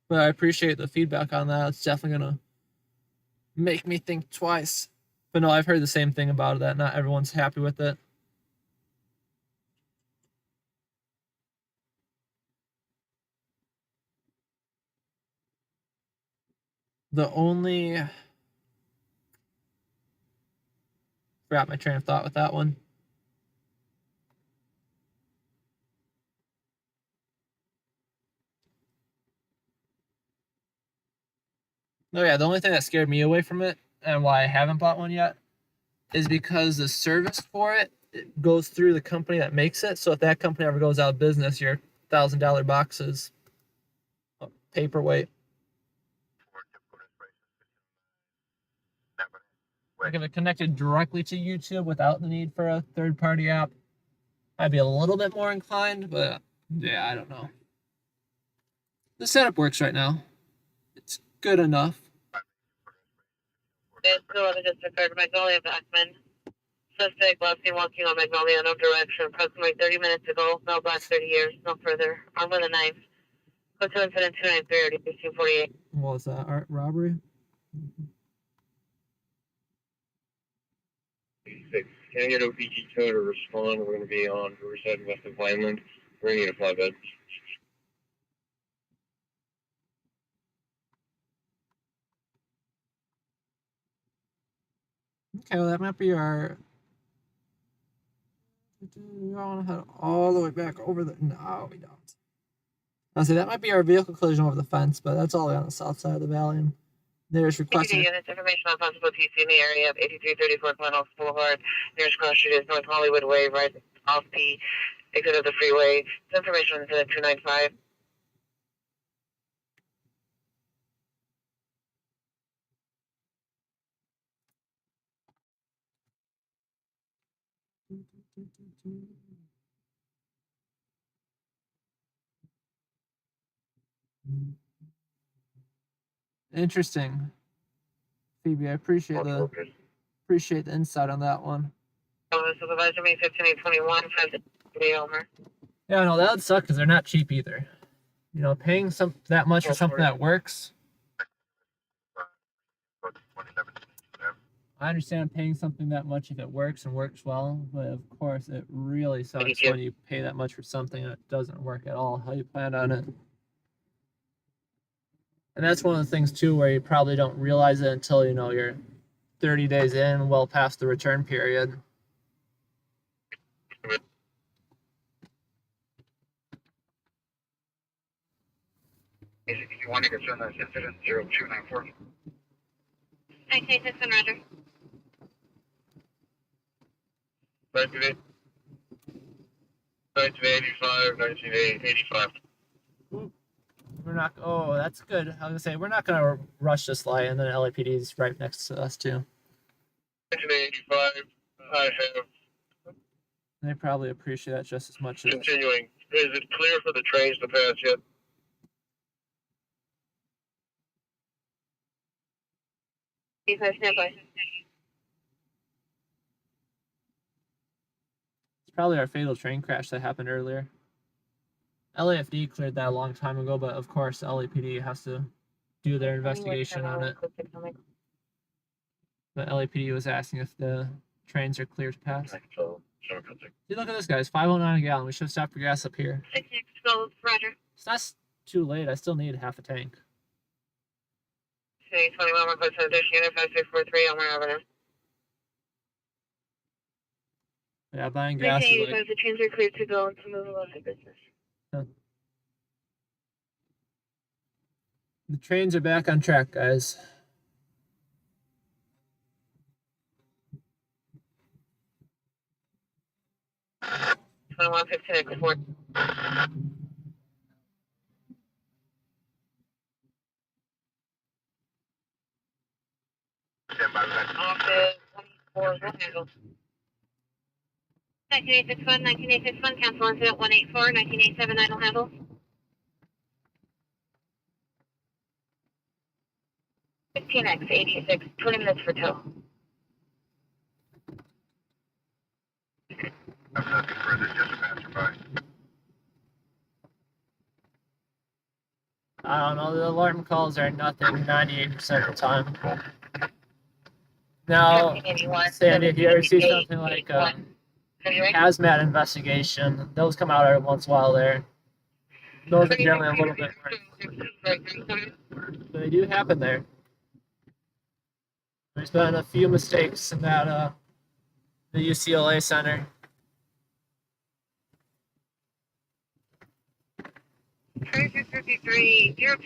But I appreciate the feedback on that. It's definitely gonna make me think twice. But no, I've heard the same thing about it, that not everyone's happy with it. The only forgot my train of thought with that one. Oh yeah, the only thing that scared me away from it and why I haven't bought one yet is because the service for it goes through the company that makes it. So if that company ever goes out of business, your $1,000 box is a paperweight. Like if it connected directly to YouTube without the need for a third-party app, I'd be a little bit more inclined, but yeah, I don't know. The setup works right now. It's good enough. Magnolia Backman. Suspect last seen walking on Magnolia, no direction. Approximately 30 minutes ago. No black 30 years. No further. Armed with a knife. Hotel incident 293, 1548. What was that? Art robbery? Can I get OPG code to respond? We're going to be on Riverside west of Vineland. We're going to need a flatbed. Okay, well that might be our. We want to head all the way back over the. No, we don't. I'll say that might be our vehicle collision over the fence, but that's all the way on the south side of the valley. And there's requesting. Units, information on possible TC in the area of 8334 Glenelg Boulevard. Nearest cross street is North Hollywood Way, right off the exit of the freeway. This information is at 295. Interesting, Phoebe. I appreciate the insight on that one. Supervisor, May 15821, 5 Elmer. Yeah, no, that would suck because they're not cheap either. You know, paying that much for something that works. I understand paying something that much if it works and works well, but of course it really sucks when you pay that much for something that doesn't work at all. How you plan on it? And that's one of the things too where you probably don't realize it until you're 30 days in, well past the return period. If you want to concern that incident, 0294. Hi, this is Roger. 1985. We're not. Oh, that's good. I was gonna say we're not gonna rush this light, and then LAPD is right next to us too. 1985. I have. They probably appreciate that just as much as. Continuing. Is it clear for the trains to pass yet? It's probably our fatal train crash that happened earlier. LAFD cleared that a long time ago, but of course LAPD has to do their investigation on it. But LAPD was asking if the trains are clear to pass. See, look at this, guys. 509 a gallon. We should have stopped for gas up here. 612, Roger. It's not too late. I still need half a tank. 21, request addition unit 5643, Elmer Avenue. Yeah, buying gas is like... The trains are cleared to go and to move along the business. Huh. The trains are back on track, guys. Stand by, Office 24, handle. 1981, cancel incident 184, 1987, idle handle. 15X 86, 20 minutes for tow. I'm nothing further, just a passerby. I don't know. The alarm calls are nothing 98% of the time. Now, Sandy, if you ever see something like hazmat investigation, those come out every once in a while there. Those are generally a little bit worse. But they do happen there. There's been a few mistakes in that the UCLA Center. 3653, DOT,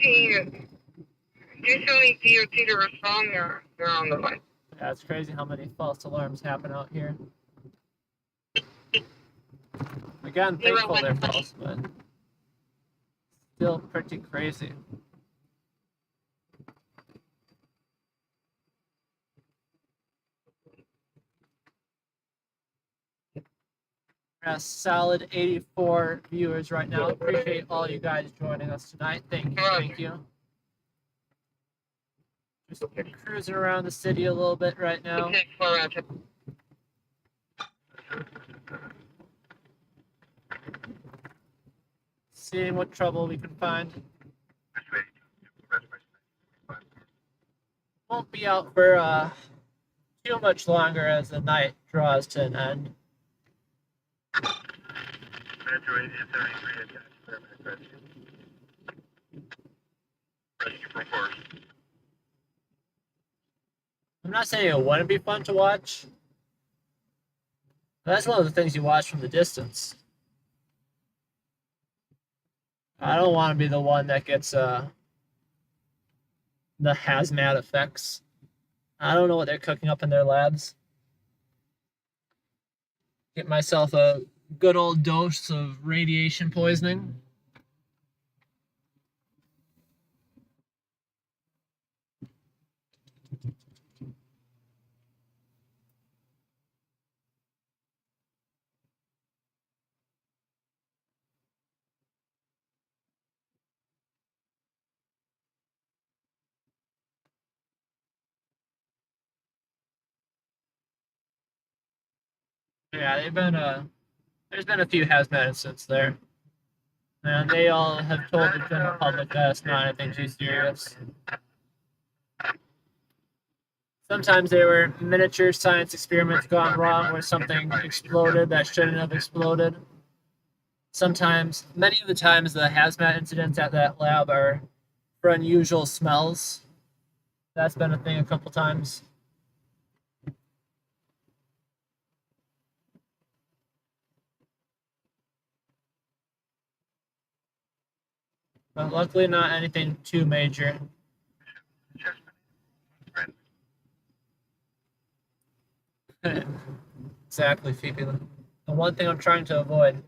you're showing DOT to respond, they're on the line. Yeah, it's crazy how many false alarms happen out here. Again, thankful they're false, but still pretty crazy. A solid 84 viewers right now. Appreciate all you guys joining us tonight. Thank you. Just cruising around the city a little bit right now. Seeing what trouble we can find. Won't be out for too much longer as the night draws to an end. Metro 73 attached paramedic rescue. Rescue from force. I'm not saying it wouldn't be fun to watch. But that's one of the things you watch from the distance. I don't want to be the one that gets the hazmat effects. I don't know what they're cooking up in their labs. Get myself a good old dose of radiation poisoning. Yeah, there's been a few hazmat incidents there. And they all have told the general public that it's not anything too serious. Sometimes they were miniature science experiments gone wrong where something exploded that shouldn't have exploded. Sometimes, many of the times, the hazmat incidents at that lab are for unusual smells. That's been a thing a couple times. But luckily not anything too major. Exactly, Phoebe. The one thing I'm trying to avoid.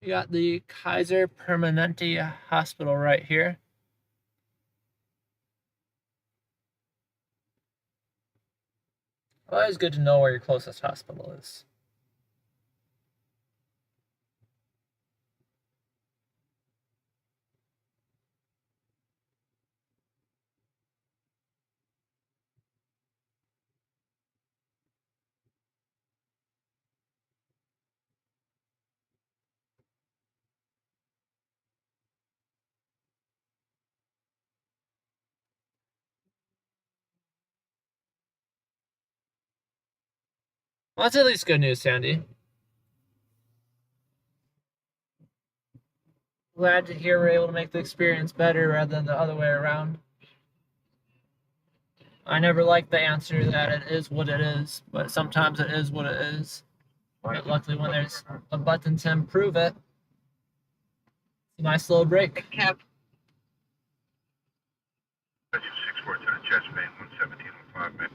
We got the Kaiser Permanente Hospital right here. Always good to know where your closest hospital is. Well, that's at least good news, Sandy. Glad to hear we're able to make the experience better rather than the other way around. I never like the answer that it is what it is, but sometimes it is what it is. But luckily, when there's a button to improve it, it's a nice little break. Cap. 647 chest vein 117.5 man.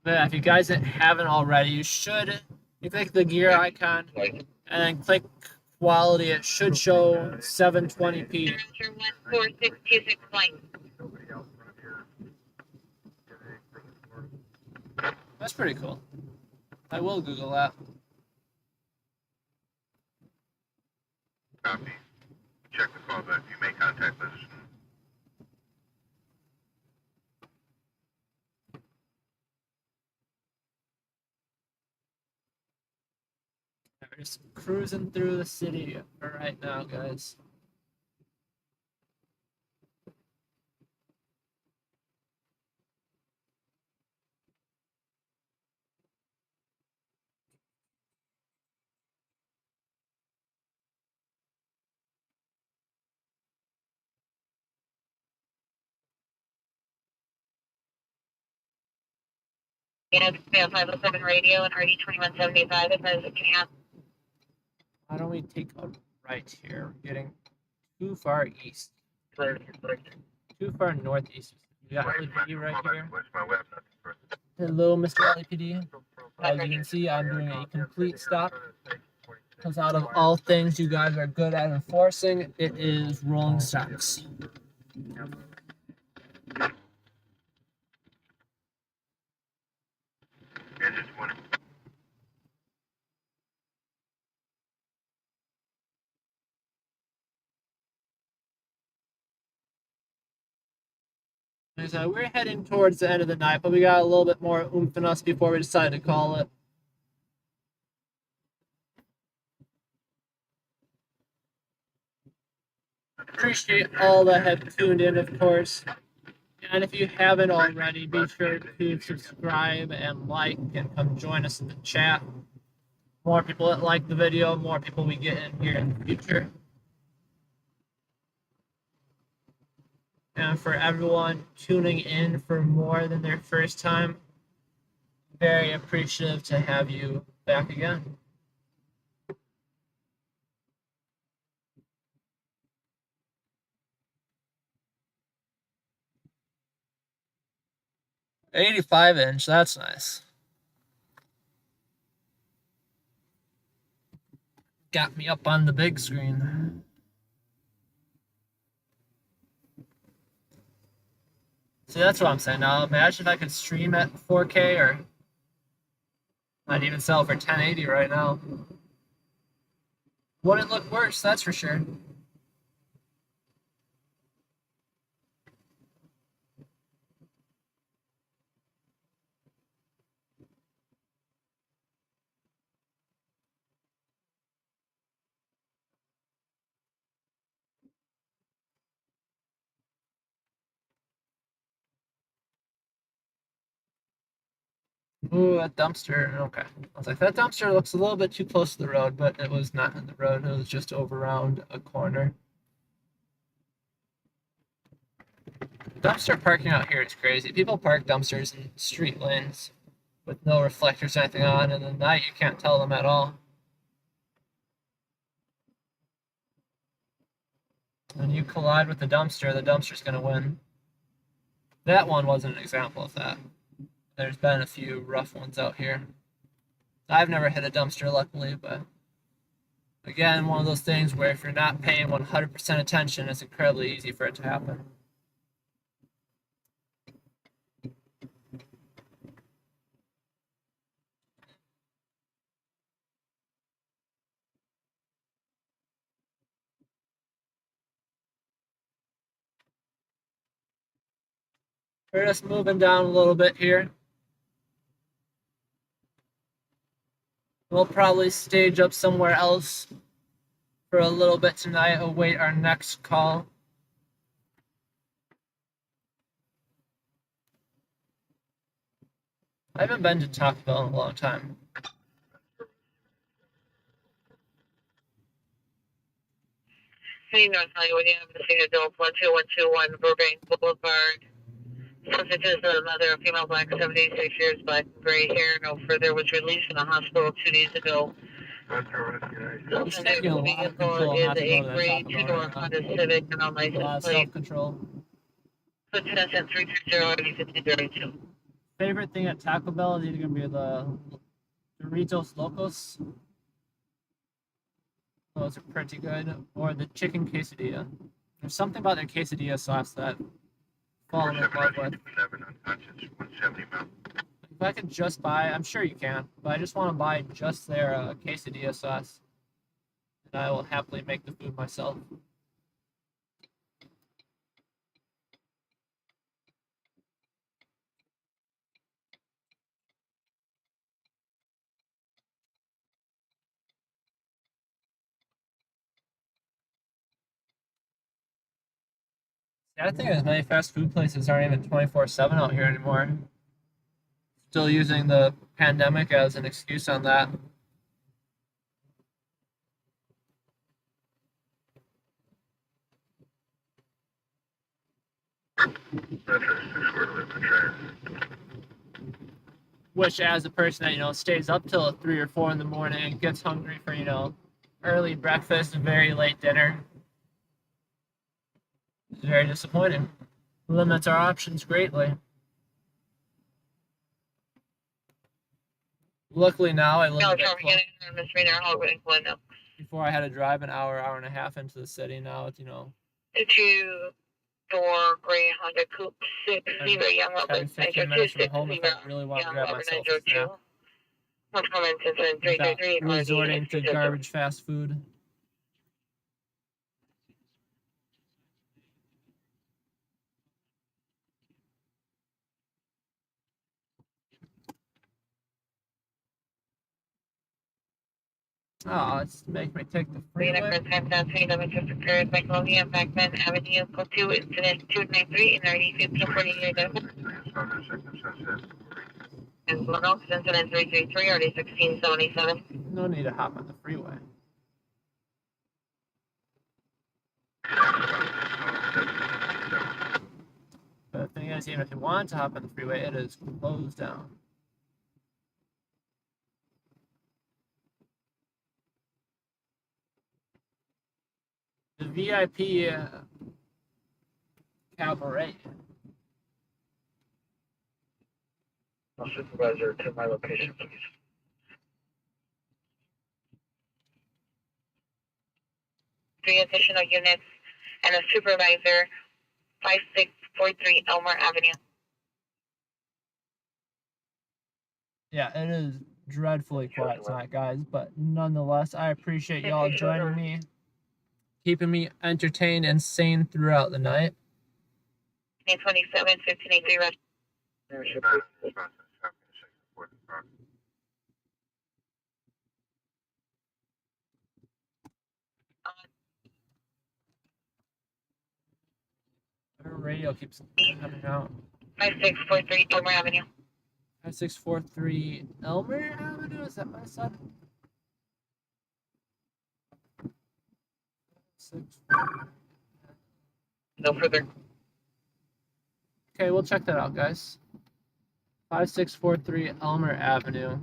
But yeah, if you guys haven't already, you should. You click the gear icon and then click quality. It should show 720p. 1426 flight. That's pretty cool. I will Google that. Copy. Check the call back. You may contact us. We're just cruising through the city right now, guys. Fail 507 radio and RD 2175. Can you have? Why don't we take a right here? We're getting too far east. Too far northeast. We got LAPD right here. Hello, Mr. LAPD. As you can see, I'm doing a complete stop. Because out of all things you guys are good at enforcing, it is rolling stocks. So we're heading towards the end of the night, but we got a little bit more oomph in us before we decided to call it. Appreciate all that have tuned in, of course. And if you haven't already, be sure to subscribe and like and come join us in the chat. More people that like the video, more people we get in here in the future. And for everyone tuning in for more than their first time, very appreciative to have you back again. .85-inch, that's nice. Got me up on the big screen. See, that's what I'm saying now. Imagine if I could stream at 4K, or might even sell for 1080 right now. Wouldn't look worse, that's for sure. Ooh, that dumpster. Okay. I was like, that dumpster looks a little bit too close to the road, but it was not in the road. It was just over around a corner. Dumpster parking out here is crazy. People park dumpsters in street lanes with no reflectors or anything on, and at night you can't tell them at all. When you collide with the dumpster's going to win. That one wasn't an example of that. There's been a few rough ones out here. I've never hit a dumpster, luckily, but again, one of those things where if you're not paying 100% attention, it's incredibly easy for it to happen. We're just moving down a little bit here. We'll probably stage up somewhere else for a little bit tonight, await our next call. I haven't been to Taco Bell in a long time. City, North Hollywood, you have the scene adult 12121 Burbank Boulevard. Subject is a mother, a female, black, 76 years, black, gray hair, no further, was released from the hospital 2 days ago. It's taking a lot of Vehicle control is not to a go to that gray Taco Bell two-door right now. Honda Civic and on A lot license of plate. self-control. Lieutenant 330-5032. Favorite thing at Taco Bell is either gonna be the Doritos Locos. Those are pretty good. Or the chicken quesadilla. There's something about their quesadilla sauce that I fall in love with. If I could just buy, I'm sure you can, but I just want to buy just their quesadilla sauce. And I will happily make the food myself. Yeah, I think as many fast food places aren't even 24/7 out here anymore. Still using the pandemic as an excuse on that. Which, as a person that, you know, stays up till 3 or 4 in the morning and gets hungry for, you know, early breakfast and very late dinner, it's very disappointing. Limits our options greatly. Luckily now I live a bit close. Before I had to drive an hour, hour and a half into the city. Now it's, you know, The two-door gray Honda Coupe 6 Zero Young 10, 15 minutes from home if I really want to grab myself a snack. Without resorting to garbage fast food. Oh, it's make me take the freeway. Avenue, code 2, incident 293, 90, and Glen incident 333, already 1677. No need to hop on the freeway. But the thing is, even if you want to hop on the freeway, it is closed down. The VIP cabaret. Supervisor, to my location, please. Three additional units and a supervisor, 5643 Elmer Avenue. Yeah, it is dreadfully quiet tonight, guys, but nonetheless, I appreciate y'all joining me, keeping me entertained and sane throughout the night. 827, 1583 Rush. Our radio keeps coming out. 5643 Elmer Avenue. 5643 Elmer Avenue? Is that what I said? 643. No further. Okay, we'll check that out, guys. 5643 Elmer Avenue.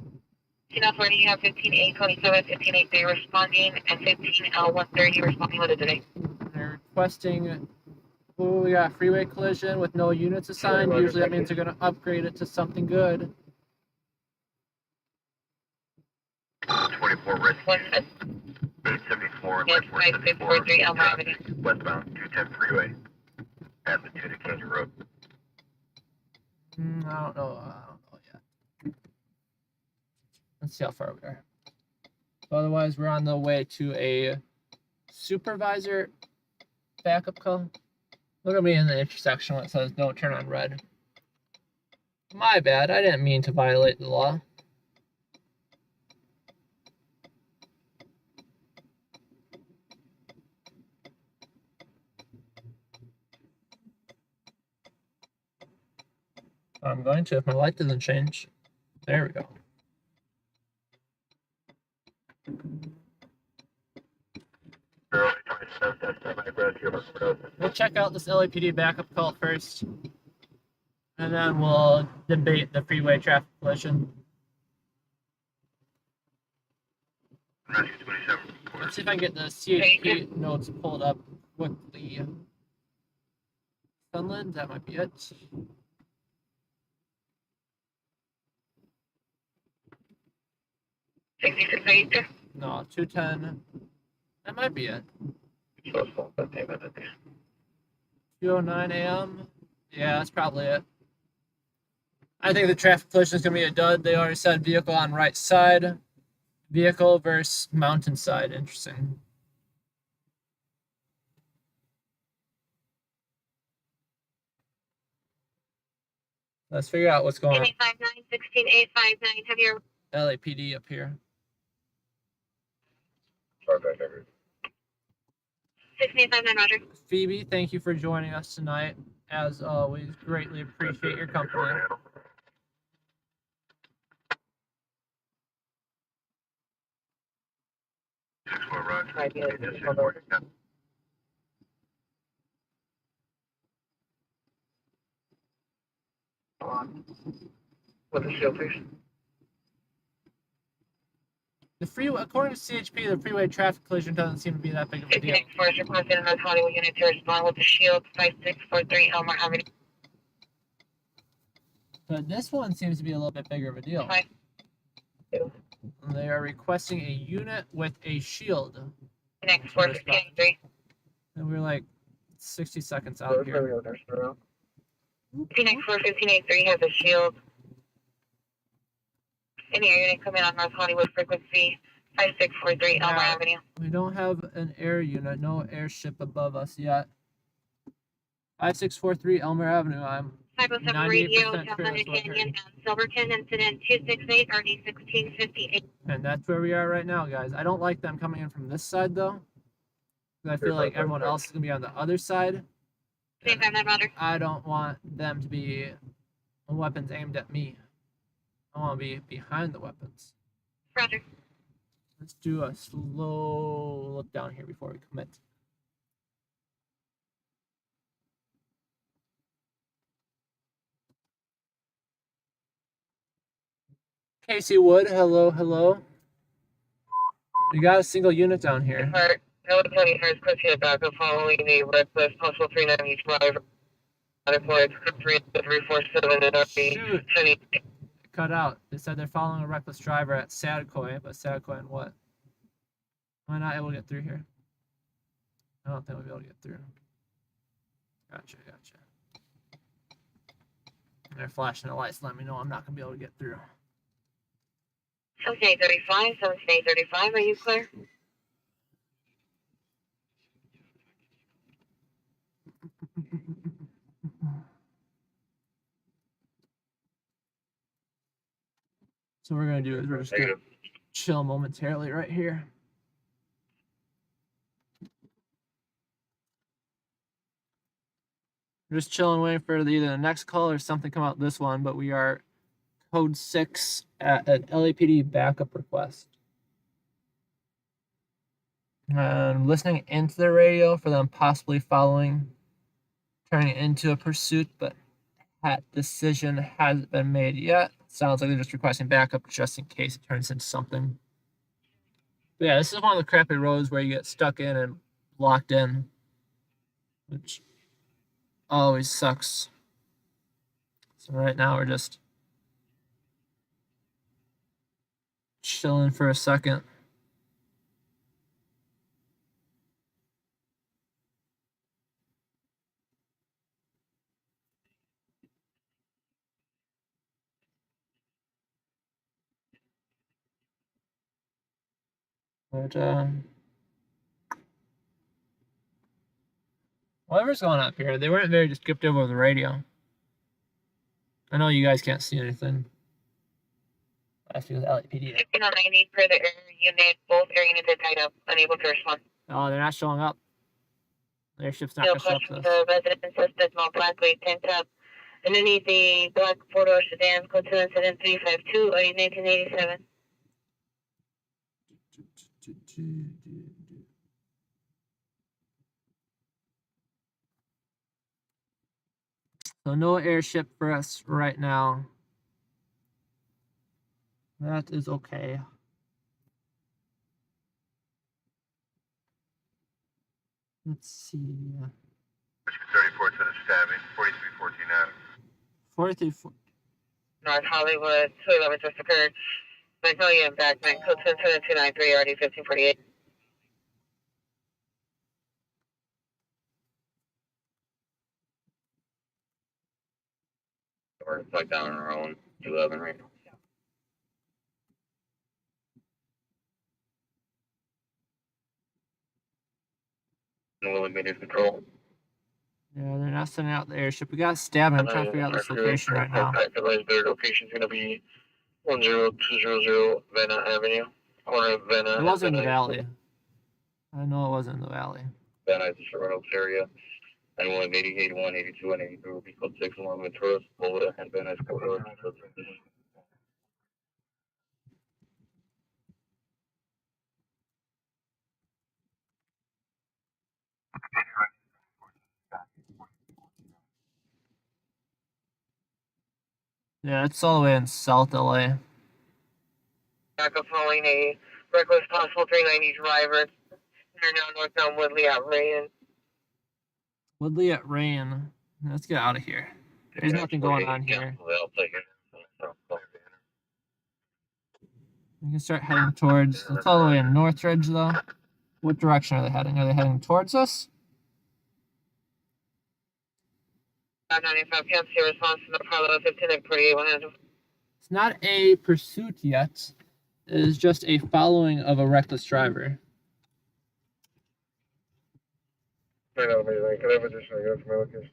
Enough ready, you have 15827, 1583 responding, and 15L130 responding with a delay. They're requesting. Ooh, we got a freeway collision with no units assigned. Usually that means they're going to upgrade it to something good. 24 rescue. 874 Yes, 5643 Elmer Avenue. westbound 210 freeway at the Tuna Canyon Road. I don't know yet. Let's see how far we are. Otherwise, we're on the way to a supervisor backup call. Look at me in the intersection when it says don't turn on red. My bad, I didn't mean to violate the law. I'm going to if my light doesn't change. There we go. Early 27 We'll check out this LAPD backup call first, and then we'll debate the freeway traffic collision. Let's see if I can get the CHP notes pulled up quickly. Sunland, that might be it. No, 210. That might be it. 2:09 a.m. Yeah, that's probably it. I think the traffic collision is going to be a dud. They already said vehicle on right side. Vehicle versus mountainside. Interesting. Let's figure out what's going on. 185916859. Have your LAPD up here. 6859, Roger. Phoebe, thank you for joining us tonight. As always, greatly appreciate your company. With the shield, please. The freeway, according to CHP, the freeway traffic collision doesn't seem to be that big of a deal. 6 requested in North Hollywood unit to respond with the shield 5643 Elmer Avenue. But this one seems to be a little bit bigger of a deal. They are requesting a unit with a shield. Next 41583. And we're like 60 seconds out here. Phoenix 41583 has a shield. Any air unit coming on North Hollywood frequency 5643 Elmer Avenue. We don't have an air unit, no airship above us yet. 5643 Elmer Avenue. I'm 507 radio 98% to sure 100 that's what I Canyon heard. and Silverton incident 268 RD 1658. And that's where we are right now, guys. I don't like them coming in from this side though. 'Cause I feel like everyone else is gonna be on the other side. Same time, Roger. I don't want them to be weapons aimed at me. I want to be behind the weapons. Roger. Let's do a slow look down here before we commit. Casey Wood, hello, hello. We got a single unit down here. Military has quickly backup following the request possible 390 driver. Deployed 347 and Shoot. RP. Cut out. They said they're following a reckless driver at Sadcoy, but Sadcoy and what? Am I not able to get through here? I don't think we'll be able to get through. Gotcha. They're flashing the lights, let me know I'm not gonna be able to get through. 7835, 7835, are you clear? So what we're gonna do is we're just gonna chill momentarily right here. We're just chilling, waiting for either the next call or something come out this one, but we are code 6 at an LAPD backup request. And listening into the radio for them possibly following, turning into a pursuit, but that decision hasn't been made yet. Sounds like they're just requesting backup just in case it turns into something. But yeah, this is one of the crappy roads where you get stuck in and locked in, which always sucks. So right now we're just chilling for a second. But whatever's going on up here, they weren't very descriptive over the radio. I know you guys can't see anything. That's because LAPD. 1590 for the air unit, both air units are tied up, unable to respond. Oh, they're not showing up. The airship's not No going to show up to questions, us. resident suspect, small black, weight 10 top. Underneath the black four-door sedan, code 2 incident 352, RD 1987. So no airship for us right now. That is okay. Let's see. 34 to the stabbing, 4314 Adam. 44. North Hollywood, 211 just occurred. Magnolia Embankment, code 29293, RD 1548. Or like down on our own 211 right now. Millimeter control. Yeah, they're not sending out the airship. We got stabbing. I'm trying to figure out this location right now. Their location's gonna be 10200 Vanna Avenue, corner of Vanna. It wasn't in the valley. I know it wasn't in the valley. Vanna is the Sherman Oaks area. 91, 80, 81, 82, and 83 will be code 6 along with Ventura, Florida, and Vanna is code. Yeah, it's all the way in South LA. Backup following a reckless possible 390 driver. They're now northbound Woodley at Rain. Woodley at Rain. Let's get out of here. There's nothing going on here. We can start heading towards. It's all the way in Northridge, though. What direction are they heading? Are they heading towards us? 595 can't see a response to the Apollo 15 at 48 It's not a pursuit yet. It is just a following of a reckless driver. I know, amazing. Can I have additional units from my location?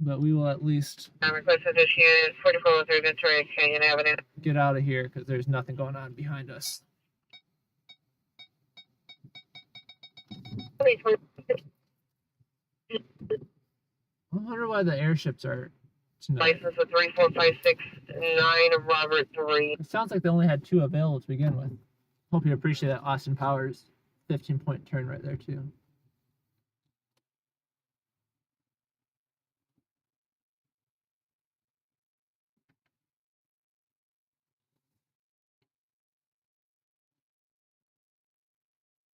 But we will at least request addition unit 4403 Victoria Canyon Avenue. get out of here because there's nothing going on behind us. I wonder why the airships are tonight. License of 34569 of Robert 3. It sounds like they only had 2 available to begin with. Hope you appreciate that Austin Powers 15-point turn right there too.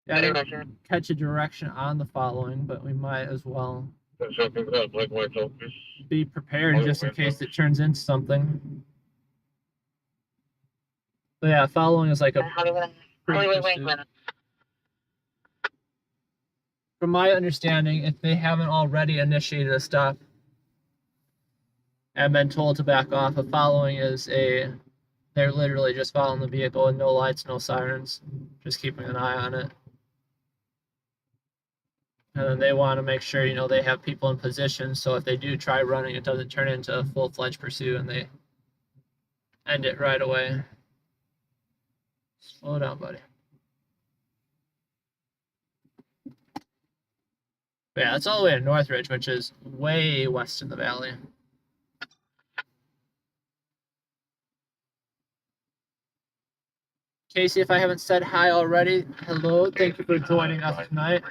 Yeah, I didn't catch a direction on the following, but we might as well be prepared just in case it turns into something. But yeah, following is like a Hollywood pursuit. From my understanding, if they haven't already initiated a stop and been told to back off, a following is they're literally just following the vehicle with no lights, no sirens, just keeping an eye on it. And then they want to make sure, they have people in position, so if they do try running, it doesn't turn into a full-fledged pursuit and they end it right away. Slow down, buddy. But yeah, it's all the way to Northridge, which is way west in the valley. Casey, if I haven't said hi already, hello. Thank you for joining us tonight.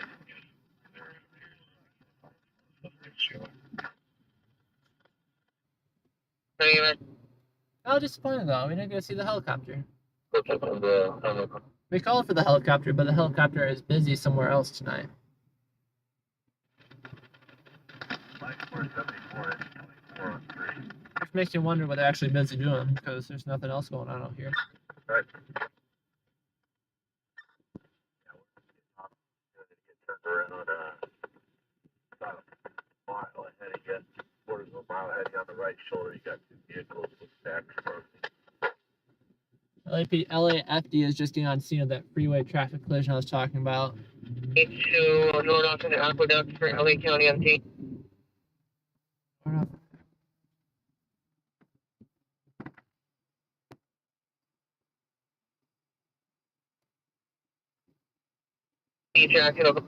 Oh, disappointing though. We didn't get to see the helicopter. We called for the helicopter, but the helicopter is busy somewhere else tonight. Which makes you wonder what they're actually busy doing, because there's nothing else going on out here. Right. About a mile ahead of you, quarters of a mile ahead of you on the right shoulder, you got 2 vehicles with stacks for LAFD is just getting on scene of that freeway traffic collision I was talking about. 82 North Austin Aqueduct for LA County MT. Jacket over.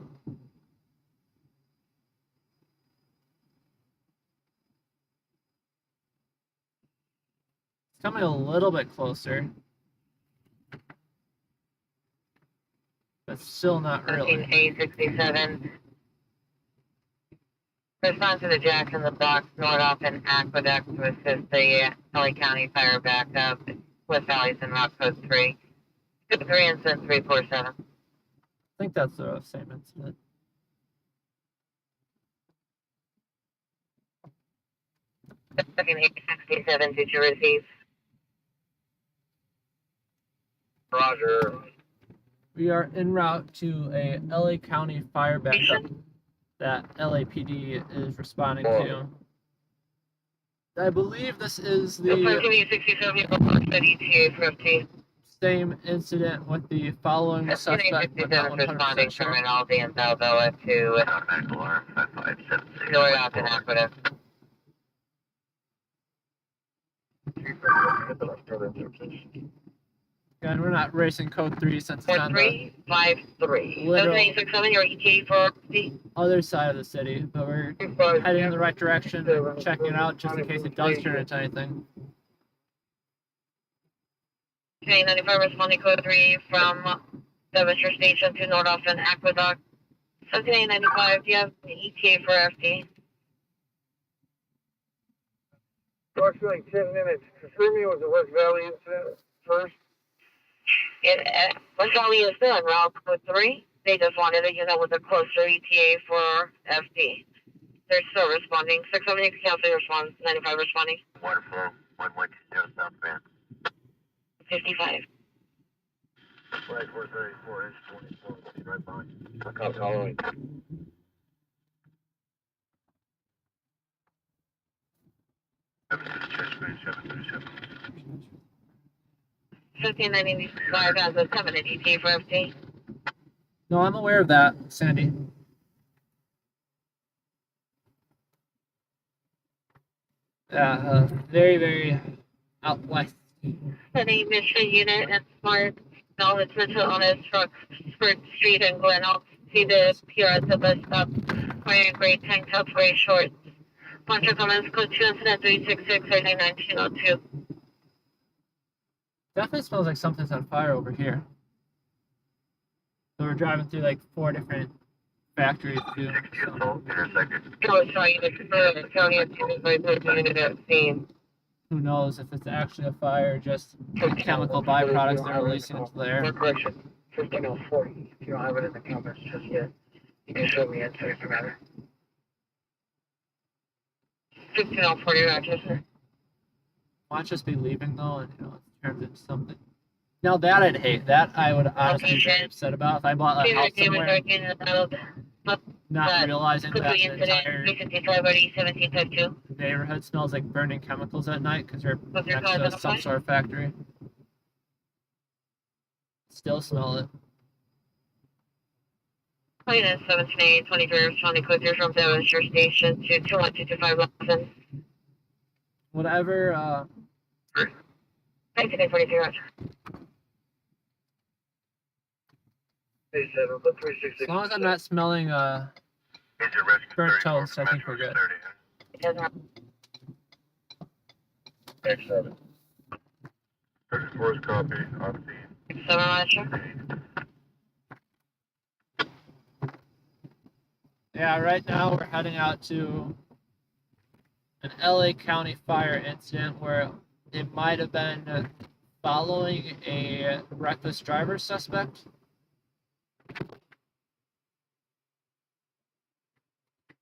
It's coming a little bit closer. But still not really. 17A67. Respond to the Jackson, the Box, Nordoff, and Aqueduct to assist the LA County Fire backup with Valleys and Route Code 3. 3 incident 347. I think that's the same incident. Second 867, did you receive? Roger. We are en route to a LA County fire backup that LAPD is responding to. I believe this is the 67, ETA for FT. same incident with the following suspect, but not 100% sure. Rinaldi and Balboa to Nordoff and Aqueduct. Again, we're not racing code 3 since it's on the 4353. literal 7867, your ETA for FT. other side of the city, but we're heading in the right direction and checking it out just in case it does turn into anything. Okay, 95 responding code 3 from Devonshire Station to Nordoff and Aqueduct. 7895, do you have the ETA for FT? Approximately 10 minutes. Confirm me was the West Valley incident first. West Valley is done, Route Code 3. They just wanted to, with a closer ETA for FT. They're still responding. 678 cancel response, 95 responding. Wonderful. 1120 southbound. 55. Flag 434, H24, right behind you. Copy, following. 1595 has a 7-minute ETA for FT. No, I'm aware of that, Sandy. Yeah, very, very out west. City mission unit and smart acknowledgement on his truck, Spurt Street in Glen Oaks. See the PR at the bus stop. Wearing gray tank top, gray shorts. Bunch of comments, code 2 incident 366 1902. Definitely smells like something's on fire over here. So we're driving through like 4 different factories too. So. Oh, sorry, the county of unit at scene. Who knows if it's actually a fire or just chemical byproducts they're releasing into the air. Correction, 1540. If you don't have it in the comments just yet, you can show me it so it's a matter. 1540, Rochester. Watch us be leaving though, and it turns into something. Now that I'd hate. That I would honestly be very upset about if I bought a house somewhere, not realizing that the entire neighborhood smells like burning chemicals at night because they're next to some sort of factory. Still smell it. 17 23 responding code 0 from Devonshire Station to 21225 Lawson. Whatever. 1943, Roger. As long as I'm not smelling burnt toast, I think we're good. X7. 34's copy. Off the 7 Roger. Yeah, right now we're heading out to an LA County fire incident where it might have been following a reckless driver suspect.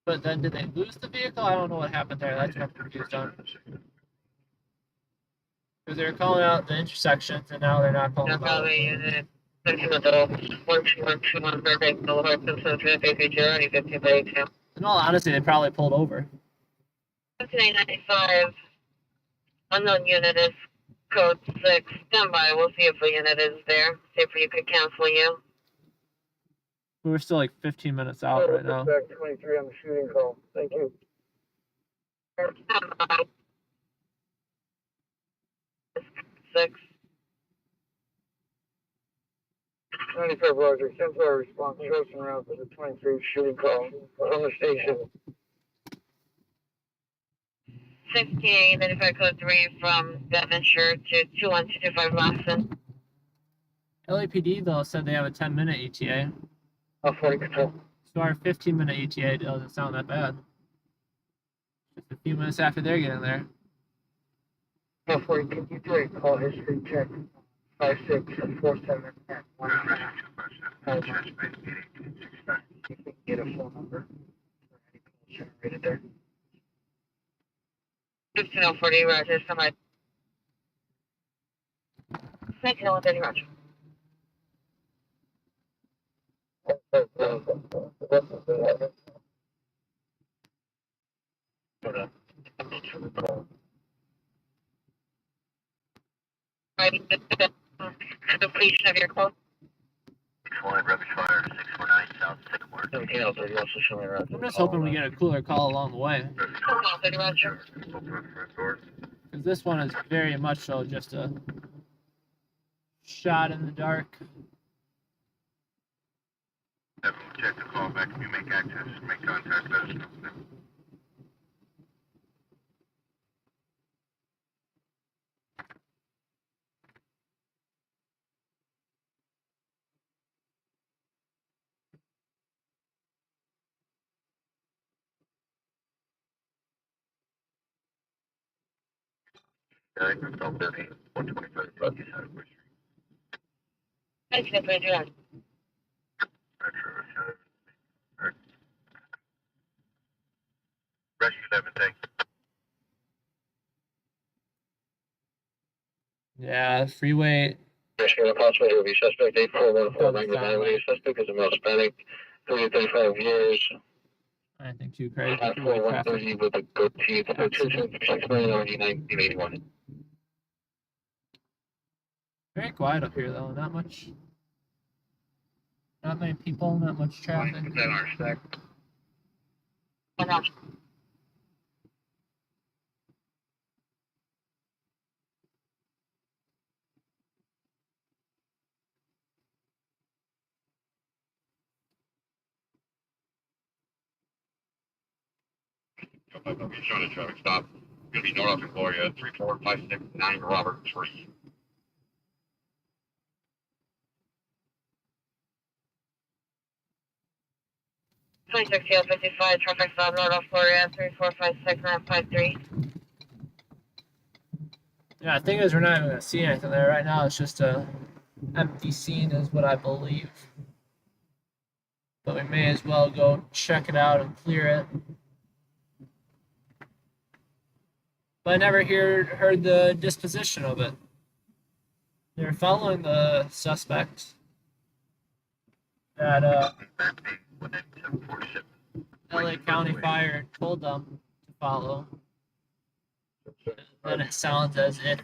But then did they lose the vehicle? I don't know what happened there. That's what I'm confused on. Because they were calling out the intersections and now they're not calling them out. In all honesty, they probably pulled over. 1995. Unknown unit is code 6. Stand by. We'll see if the unit is there. See if we could cancel you. We're still like 15 minutes out right now. Back 23 on the shooting call. Thank you. Stand by. 6. 95 Roger. 10-4 response. Tracing route to the 23 shooting call on the station. 68, 95 code 3 from Devonshire to 21225 Lawson. LAPD though said they have a 10-minute ETA. 40 control. So our 15-minute ETA doesn't sound that bad. Just a few minutes after they're getting there. 453, call history check 5647 at 1. You can get a phone number for any call generated there. 15040, Roger. Somebody. 19030, Roger. Completion of your call. 6-1, Rubbish Fire, 649 South Sycamore. 17 also showing around. I'm just hoping we get a cooler call along the way. 30, Roger. Because this one is very much so just a shot in the dark. Everyone check the call back. If you make access, make contact, let us know. Nine, South 30, 125 Southeast Side of Bush Street. 1930, Roger. Rescue 11, thanks. Yeah, freeway. Rescue possible to be suspect 8414 Doesn't Magna sound Avenue. like Suspect is a male Hispanic, 30 to 35 years. anything too crazy. At Freeway traffic. 4130 with a good teeth. 1981. Very quiet up here though. Not many people. Not much traffic. Put that in our stack. Roger. Be showing a traffic stop. Gonna be north of Gloria, 34569 Robert Street. Twenty-six TL 55, traffic stop, North of Gloria, 3456953. Yeah, the thing is, we're not even gonna see anything there right now. It's just a empty scene, is what I believe. But we may as well go check it out and clear it. But I never heard the disposition of it. They're following the suspect that LA County Fire told them to follow. Then it sounds as if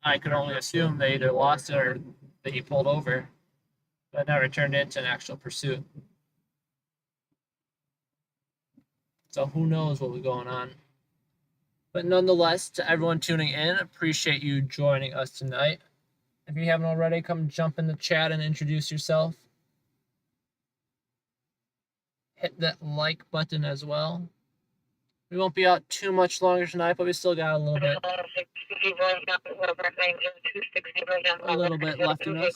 I could only assume they either lost it or that he pulled over, but never turned into an actual pursuit. So who knows what was going on. But nonetheless, to everyone tuning in, appreciate you joining us tonight. If you haven't already, come jump in the chat and introduce yourself. Hit that like button as well. We won't be out too much longer tonight, but we still got a little bit left in us.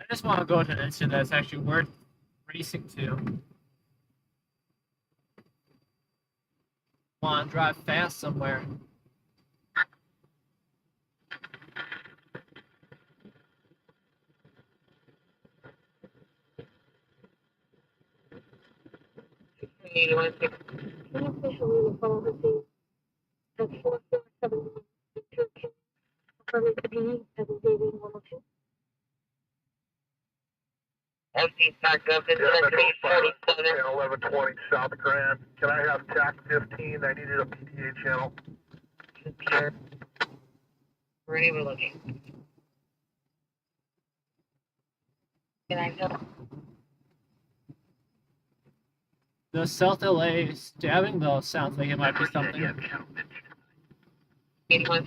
I just want to go to an incident that's actually worth racing to. Want to drive fast somewhere. Empty backed up in Yeah, Metro 47. 1120 South Grand. Can I have TAC 15? I needed a PTA channel. Ready, we're looking. Can I tell? The South LA stabbing though sounds like it might be something. 81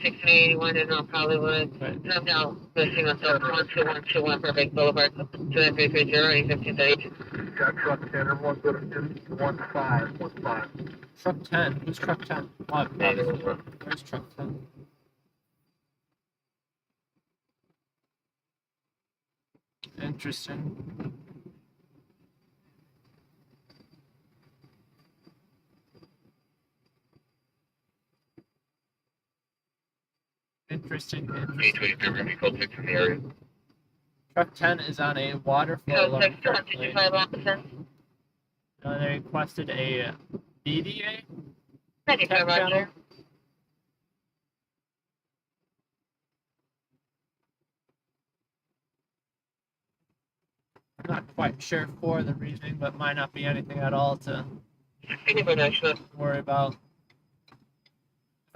is on Hollywood. Right. Come down. Missing us up 12121 Burbank Boulevard. 2330 Got truck 10, everyone go to 1515. Truck 10. Who's truck 10? What? Where's truck 10? Interesting. Interesting. Truck 10 is on a waterfall Code alarm 6 currently. 155 officer. They requested a BDA 95 tech Roger. channel. I'm not quite sure for the reasoning, but might not be anything at all to worry about.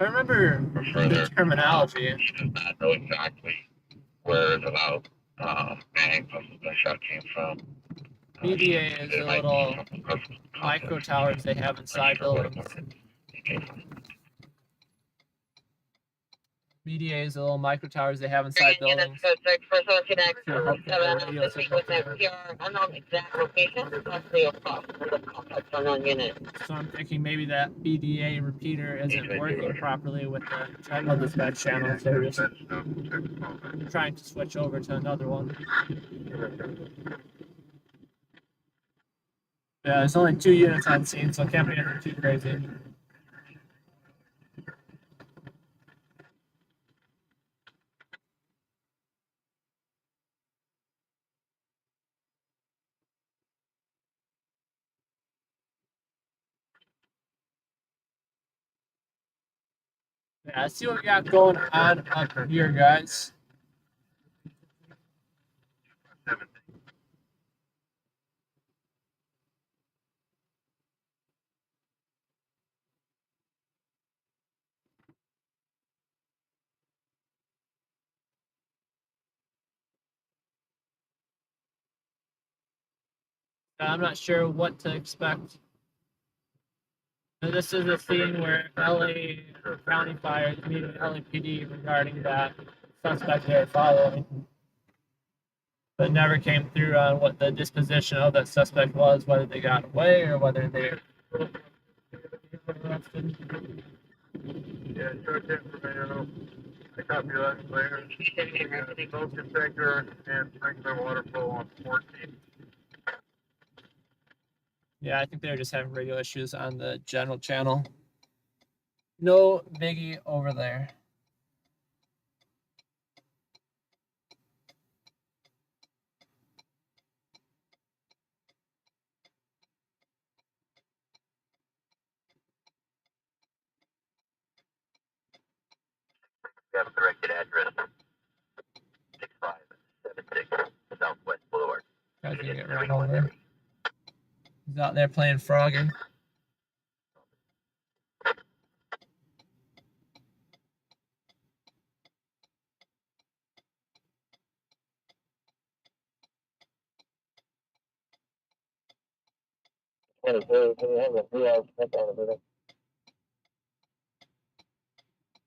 If I remember the terminology, She does not know exactly where the loud bang from the gunshot came from. BDA is the little micro towers they have inside buildings. BDA is the little micro towers they have inside buildings. Code 6 first one connect. To help get their radio signal through. PR unknown exact location. That's the contact unknown unit. So I'm thinking maybe that BDA repeater isn't working properly with the general dispatch channel, so they're just trying to switch over to another one. Yeah, there's only 2 units on scene, so it can't be anything too crazy. Yeah, let's see what we got going on up here, guys. I'm not sure what to expect. This is a scene where LA County Fire is meeting LAPD regarding that suspect they're following, but never came through on what the disposition of that suspect was, whether they got away or whether they were arrested. Yeah, truck 10 for Mayo. I copy that later. Smoke detector and sprinkler water flow on 14. Yeah, I think they were just having radio issues on the general channel. No biggie over there. We have a corrected address. 6576 Southwest Boulevard. Guys gonna get ran over. He's out there playing Frogger.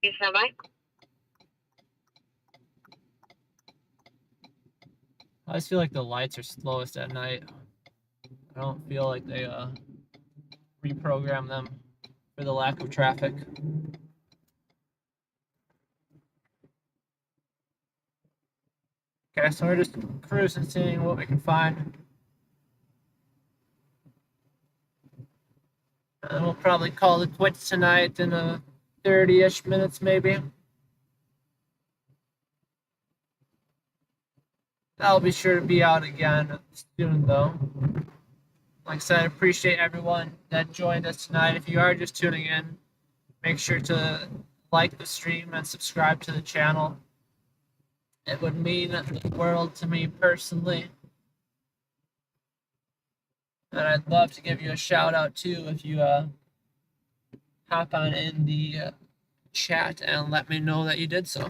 You stand by? I just feel like the lights are slowest at night. I don't feel like they reprogram them for the lack of traffic. Okay, so we're just cruising, seeing what we can find. And we'll probably call it quits tonight in 30-ish minutes, maybe. I'll be sure to be out again soon, though. Like I said, I appreciate everyone that joined us tonight. If you are just tuning in, make sure to like the stream and subscribe to the channel. It would mean the world to me personally. And I'd love to give you a shout out too if you hop on in the chat and let me know that you did so.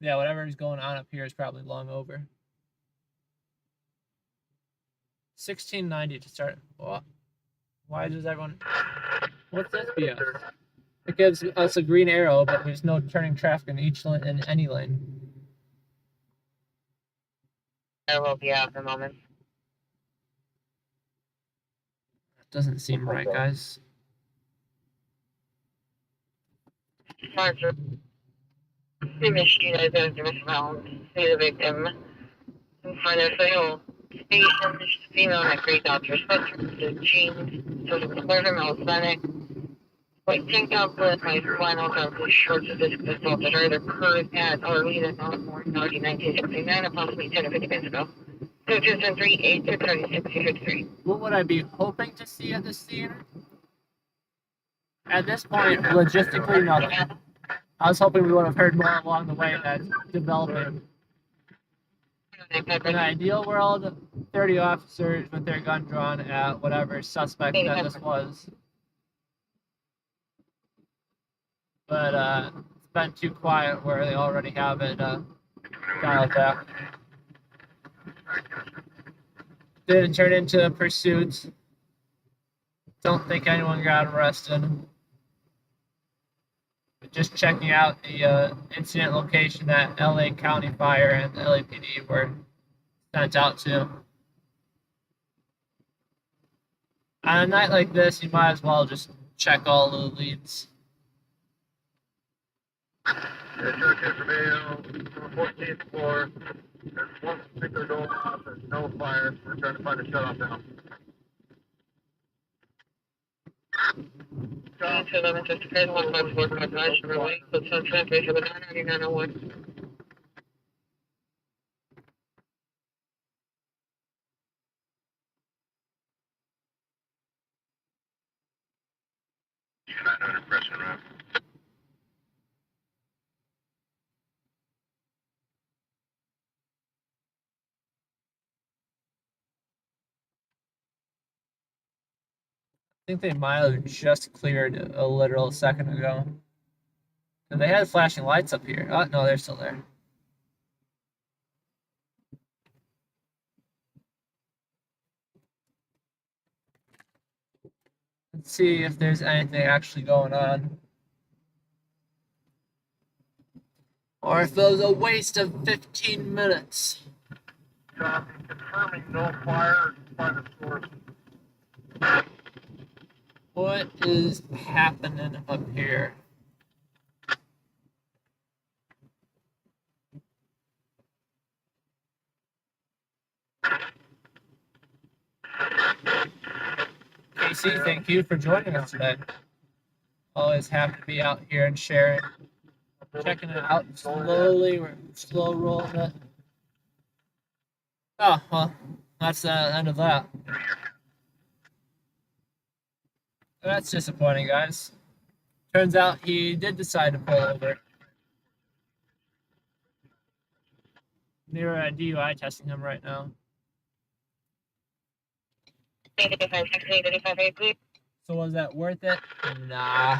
Yeah, whatever's going on up here is probably long over. 1690 to start. Why does everyone? What's this BS? It gives us a green arrow, but there's no turning traffic in each lane, in any lane. I will be out in a moment. That doesn't seem right, guys. Roger. Finished, you guys have to found. See the victim. Find a fatal station. Female in a gray doctor spectrum. The jeans. Sort of clear Hispanic. White tank top with my flannel top with shorts of this pistol that are either current at or lead at not more than 1969, approximately 10 or 50 minutes ago. 223 8 What would I be hoping to see at this scene? At this point, logistically, nothing. I was hoping we would have heard more along the way that's developing. In an ideal world, 30 officers with their gun drawn at whatever suspect that this was. But it's been too quiet where they already have it dialed back. Didn't turn into a pursuit. Don't think anyone got arrested. Just checking out the incident location that LA County Fire and the LAPD were sent out to. On a night like this, you might as well just check all the leads. Instructions from AO, 14th floor. There's one particular going off. There's no fire. We're trying to find a shut-off now. John 11 just occurred 154 Drive, Chevrolet, with some translation of the 99901. I think they might have just cleared a literal second ago. And they had flashing lights up here. Oh, no, they're still there. Let's see if there's anything actually going on. Or if it was a waste of 15 minutes. Copy. Confirming no fire by the source. What is happening up here? Casey, thank you for joining us today. Always happy to be out here and sharing. Checking it out slowly. We're slow rolling it. Oh, well, that's the end of that. That's disappointing, guys. Turns out he did decide to pull over. They're DUI testing him right now. So was that worth it? Nah.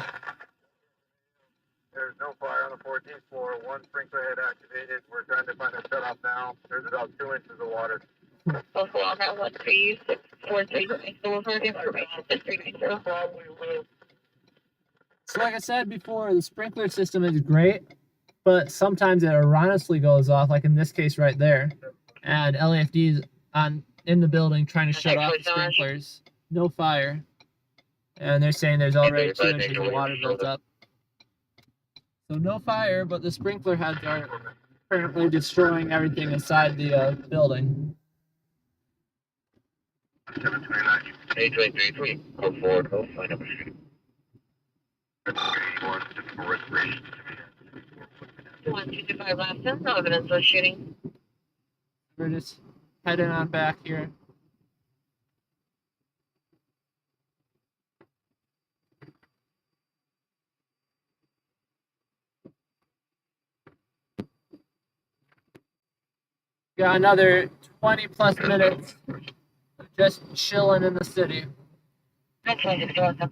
There's no fire on the 14th floor. One sprinkler head activated. We're trying to find a shut-off now. There's about 2 inches of water. Also, on that 13643, so we'll have information. 390. Probably will. So like I said before, the sprinkler system is great, but sometimes it erroneously goes off, like in this case right there. And LAFD is in the building trying to shut off the sprinklers. No fire. And they're saying there's already 2 inches of water built up. So no fire, but the sprinkler heads are currently destroying everything inside the building. 729. 823, go forward, go find number 3. 1225 last time, no evidence of shooting. We're just heading on back here. Got another 20 plus minutes just chilling in the city. That's why it's going up.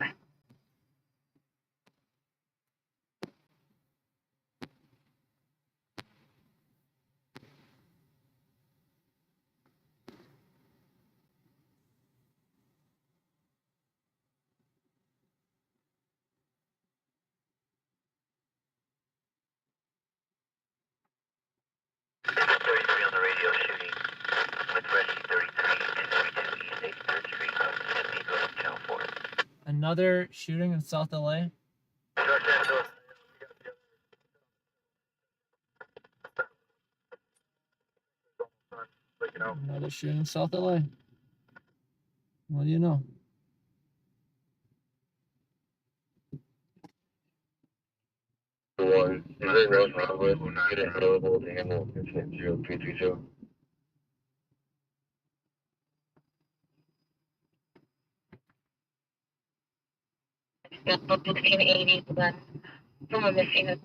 another shooting in South LA. Another shooting in South LA. What do you know? One. Is there no Hollywood? Get it available to handle 150330. Between 81. Someone missing a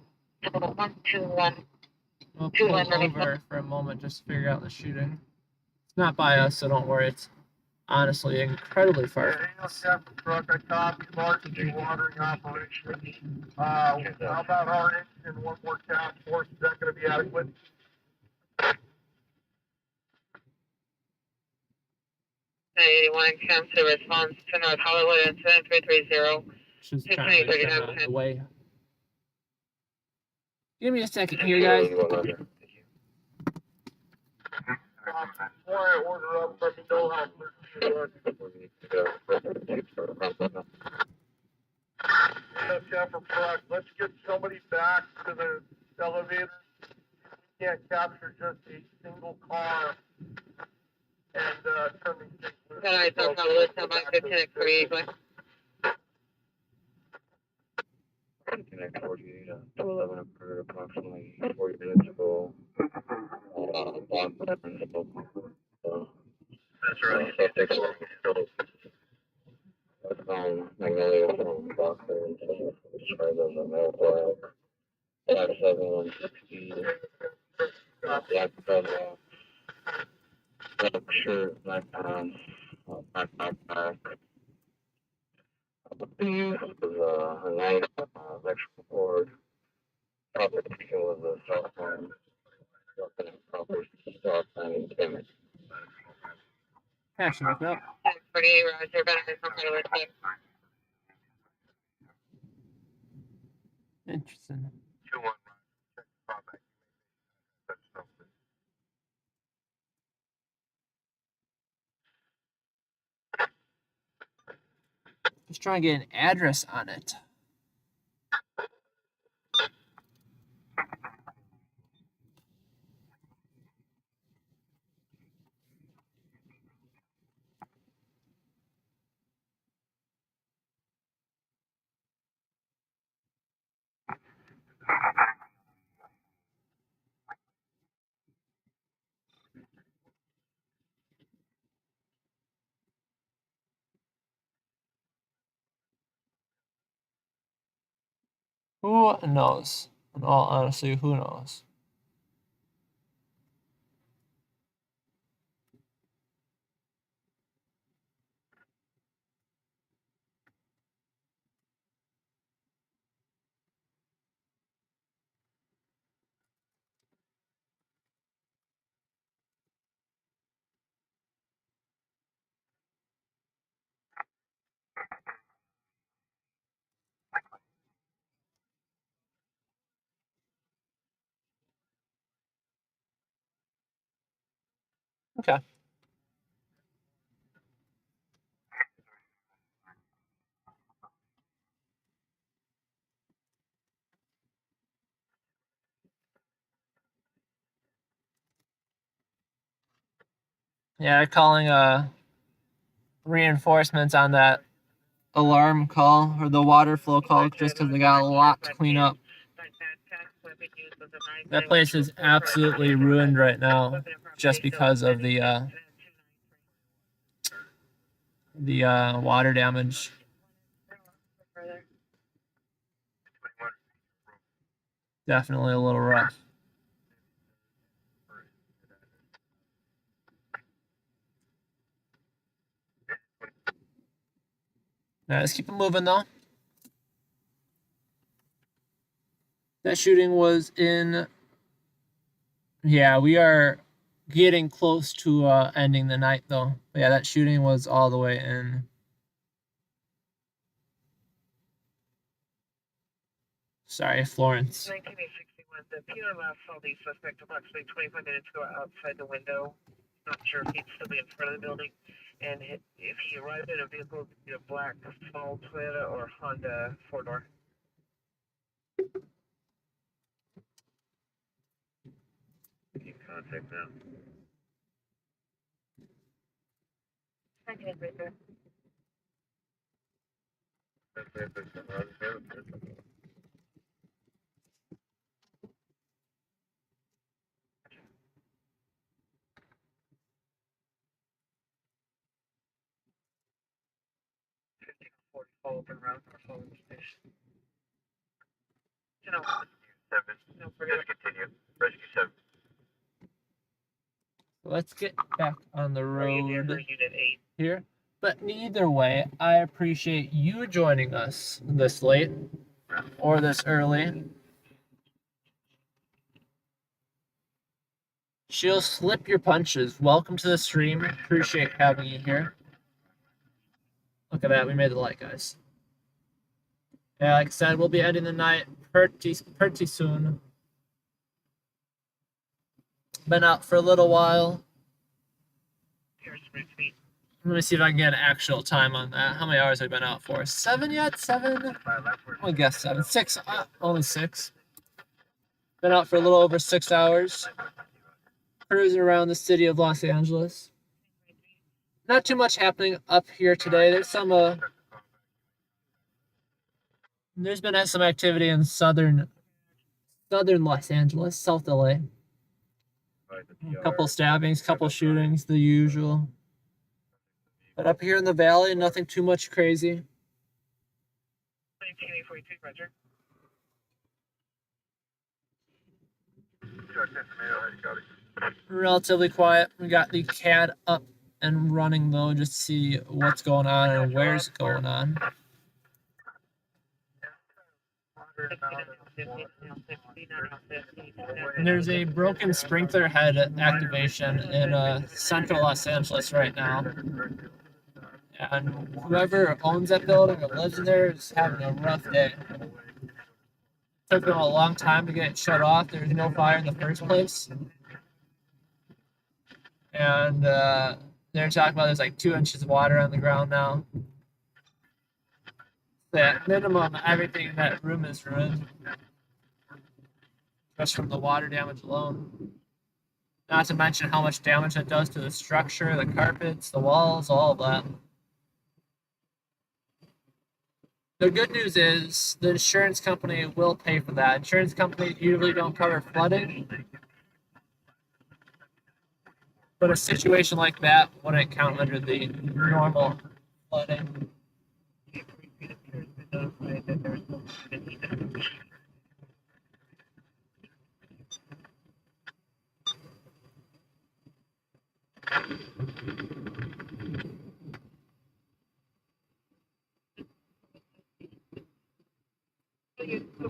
121. We'll pull over for a moment just to figure out the shooting. It's not by us, so don't worry. It's honestly incredibly far. Truck, I copy, marking, watering operation. How about our engine, one more task force, is that gonna be adequate? Hey, 81 comes to response to North Hollywood incident 330. She's trying to get out of the way. Give me a second here, guys. Before I order up, let me know how for truck, let's get somebody back to the elevator. We can't capture just a single car and turn these things loose. All right, North Hollywood, come back to connect 381. Connect 48 to 11 occurred approximately 40 minutes ago. That's right. Magnolia from Boston, described as a male black, 5'7", 160, black polo, black shirt, black pants, black backpack. This was a nice electrical cord. Proper taken was a cell phone. Proper stop signing payment. Cash, look up. 48, Roger, back to Hollywood. Interesting. 2-1. Just trying to get an address on it. Who knows? In all honesty, who knows? Okay. Yeah, calling reinforcements on that alarm call or the water flow call just because they got a lot to clean up. That place is absolutely ruined right now just because of the water damage. Definitely a little rough. All right, let's keep it moving though. That shooting was in. Yeah, we are getting close to ending the night though. But yeah, that shooting was all the way in. Sorry, Florence. 1961. The PR last saw the suspect approximately 25 minutes ago outside the window. Not sure if he'd still be in front of the building. And if he arrives in a vehicle, it's a black small Toyota or Honda 4-door. In contact now. Second, Victor. Follow up and around our phone station. No, no, forget it. Just continue. Rescue 7. Let's get back on the road Unit 8. here. But either way, I appreciate you joining us this late or this early. She'll slip your punches. Welcome to the stream. Appreciate having you here. Look at that. We made the light, guys. Yeah, like I said, we'll be ending the night pretty soon. Been out for a little while. Let me see if I can get an actual time on that. How many hours have I been out for? 7 yet? 7? I guess 7. 6. Only 6. Been out for a little over 6 hours. Cruising around the city of Los Angeles. Not too much happening up here today. There's been some activity in southern Los Angeles, South LA. A couple stabbings, couple shootings, the usual. But up here in the valley, nothing too much crazy. 1942, Roger. Relatively quiet. We got the CAD up and running though, just to see what's going on and where's it going on. There's a broken sprinkler head activation in central Los Angeles right now. And whoever owns that building or lives in there is having a rough day. Took them a long time to get it shut off. There was no fire in the first place. And they're talking about there's like 2 inches of water on the ground now. So at minimum, everything in that room is ruined. Just from the water damage alone. Not to mention how much damage it does to the structure, the carpets, the walls, all of that. The good news is the insurance company will pay for that. Insurance companies usually don't cover flooding. But a situation like that wouldn't count under the normal flooding.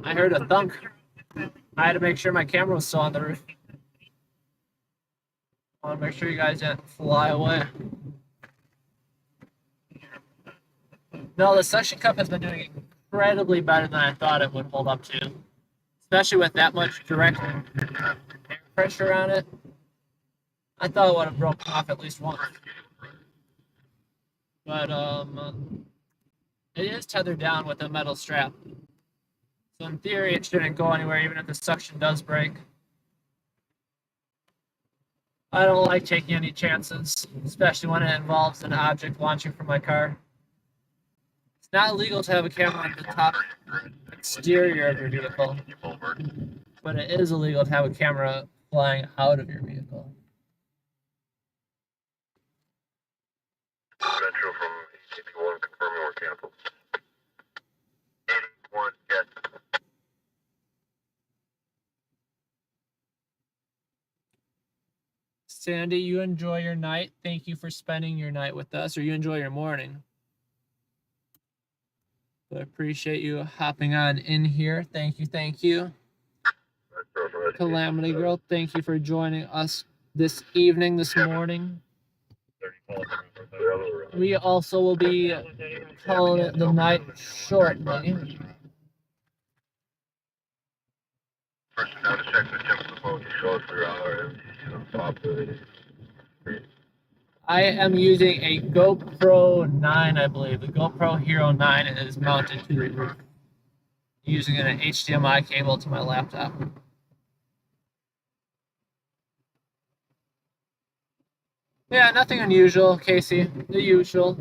I heard a thunk. I had to make sure my camera was still on the roof. I want to make sure you guys didn't fly away. No, the suction cup has been doing incredibly better than I thought it would hold up to. Especially with that much direct air pressure on it. I thought it would have broken off at least once. But it is tethered down with a metal strap. So in theory, it shouldn't go anywhere even if the suction does break. I don't like taking any chances, especially when it involves an object launching from my car. It's not illegal to have a camera on the top exterior of your vehicle, but it is illegal to have a camera flying out of your vehicle. Metro from ACP1 confirming we're canceled. 81, yes. Sandy, you enjoy your night. Thank you for spending your night with us, or you enjoy your morning. So I appreciate you hopping on in here. Thank you, thank you. Calamity Girl, thank you for joining us this evening, this morning. We also will be calling it the night shortly. Person now to check the temperature of the boat. You show us 3 hours. I am using a GoPro 9, I believe. The GoPro Hero 9 is mounted to the roof using an HDMI cable to my laptop. Yeah, nothing unusual, Casey. The usual.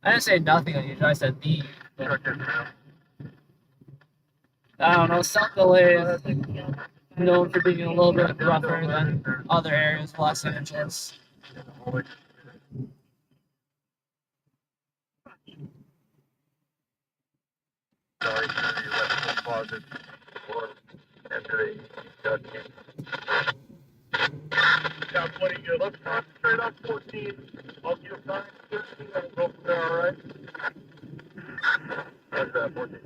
I didn't say nothing unusual. I said the usual. I don't know. Some delays known for being a little bit rougher than other areas of Los Angeles. Yeah, pretty good. Let's concentrate on 14. I'll give 9, 13, and we'll go from there, all right? What's that, 14?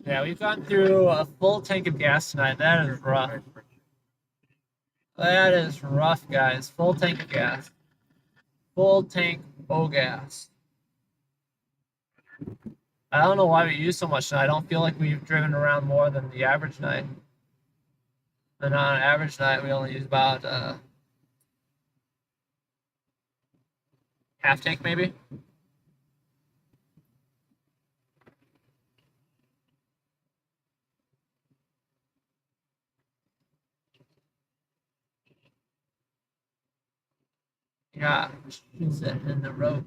Yeah, we've gone through a full tank of gas tonight. That is rough. That is rough, guys. Full tank of gas. Full tank of gas. I don't know why we use so much tonight. I don't feel like we've driven around more than the average night. And on an average night, we only use about half tank, maybe. Yeah, she's in the road.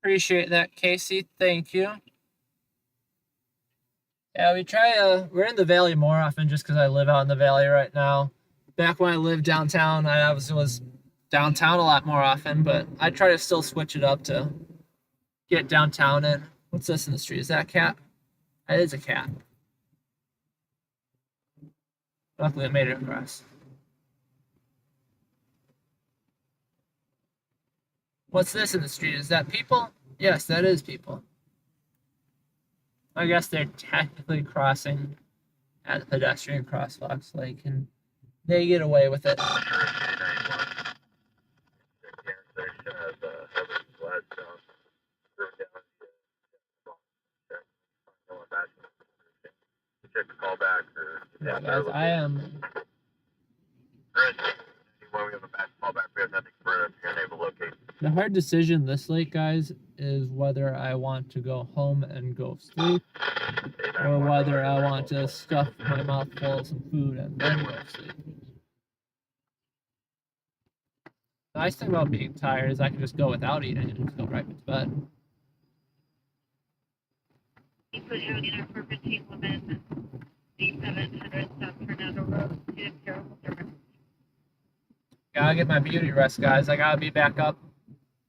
Appreciate that, Casey. Thank you. Yeah, we try. We're in the valley more often just because I live out in the valley right now. Back when I lived downtown, I was downtown a lot more often, but I try to still switch it up to get downtown in. What's this in the street? Is that a cat? That is a cat. Luckily, it made it across. What's this in the street? Is that people? Yes, that is people. I guess they're technically crossing at the pedestrian crosswalk, so they get away with it. Check the callback or Yeah, guys, I am. When we have a back callback, we have nothing further to enable locate. The hard decision this late, guys, is whether I want to go home and go sleep, or whether I want to stuff my mouth full of some food and then go sleep. The nice thing about being tired is I can just go without eating and just go right to bed. You put out in our corporate team within the 700 South Fernando Road to Imperial Service. Gotta get my beauty rest, guys. I gotta be back up.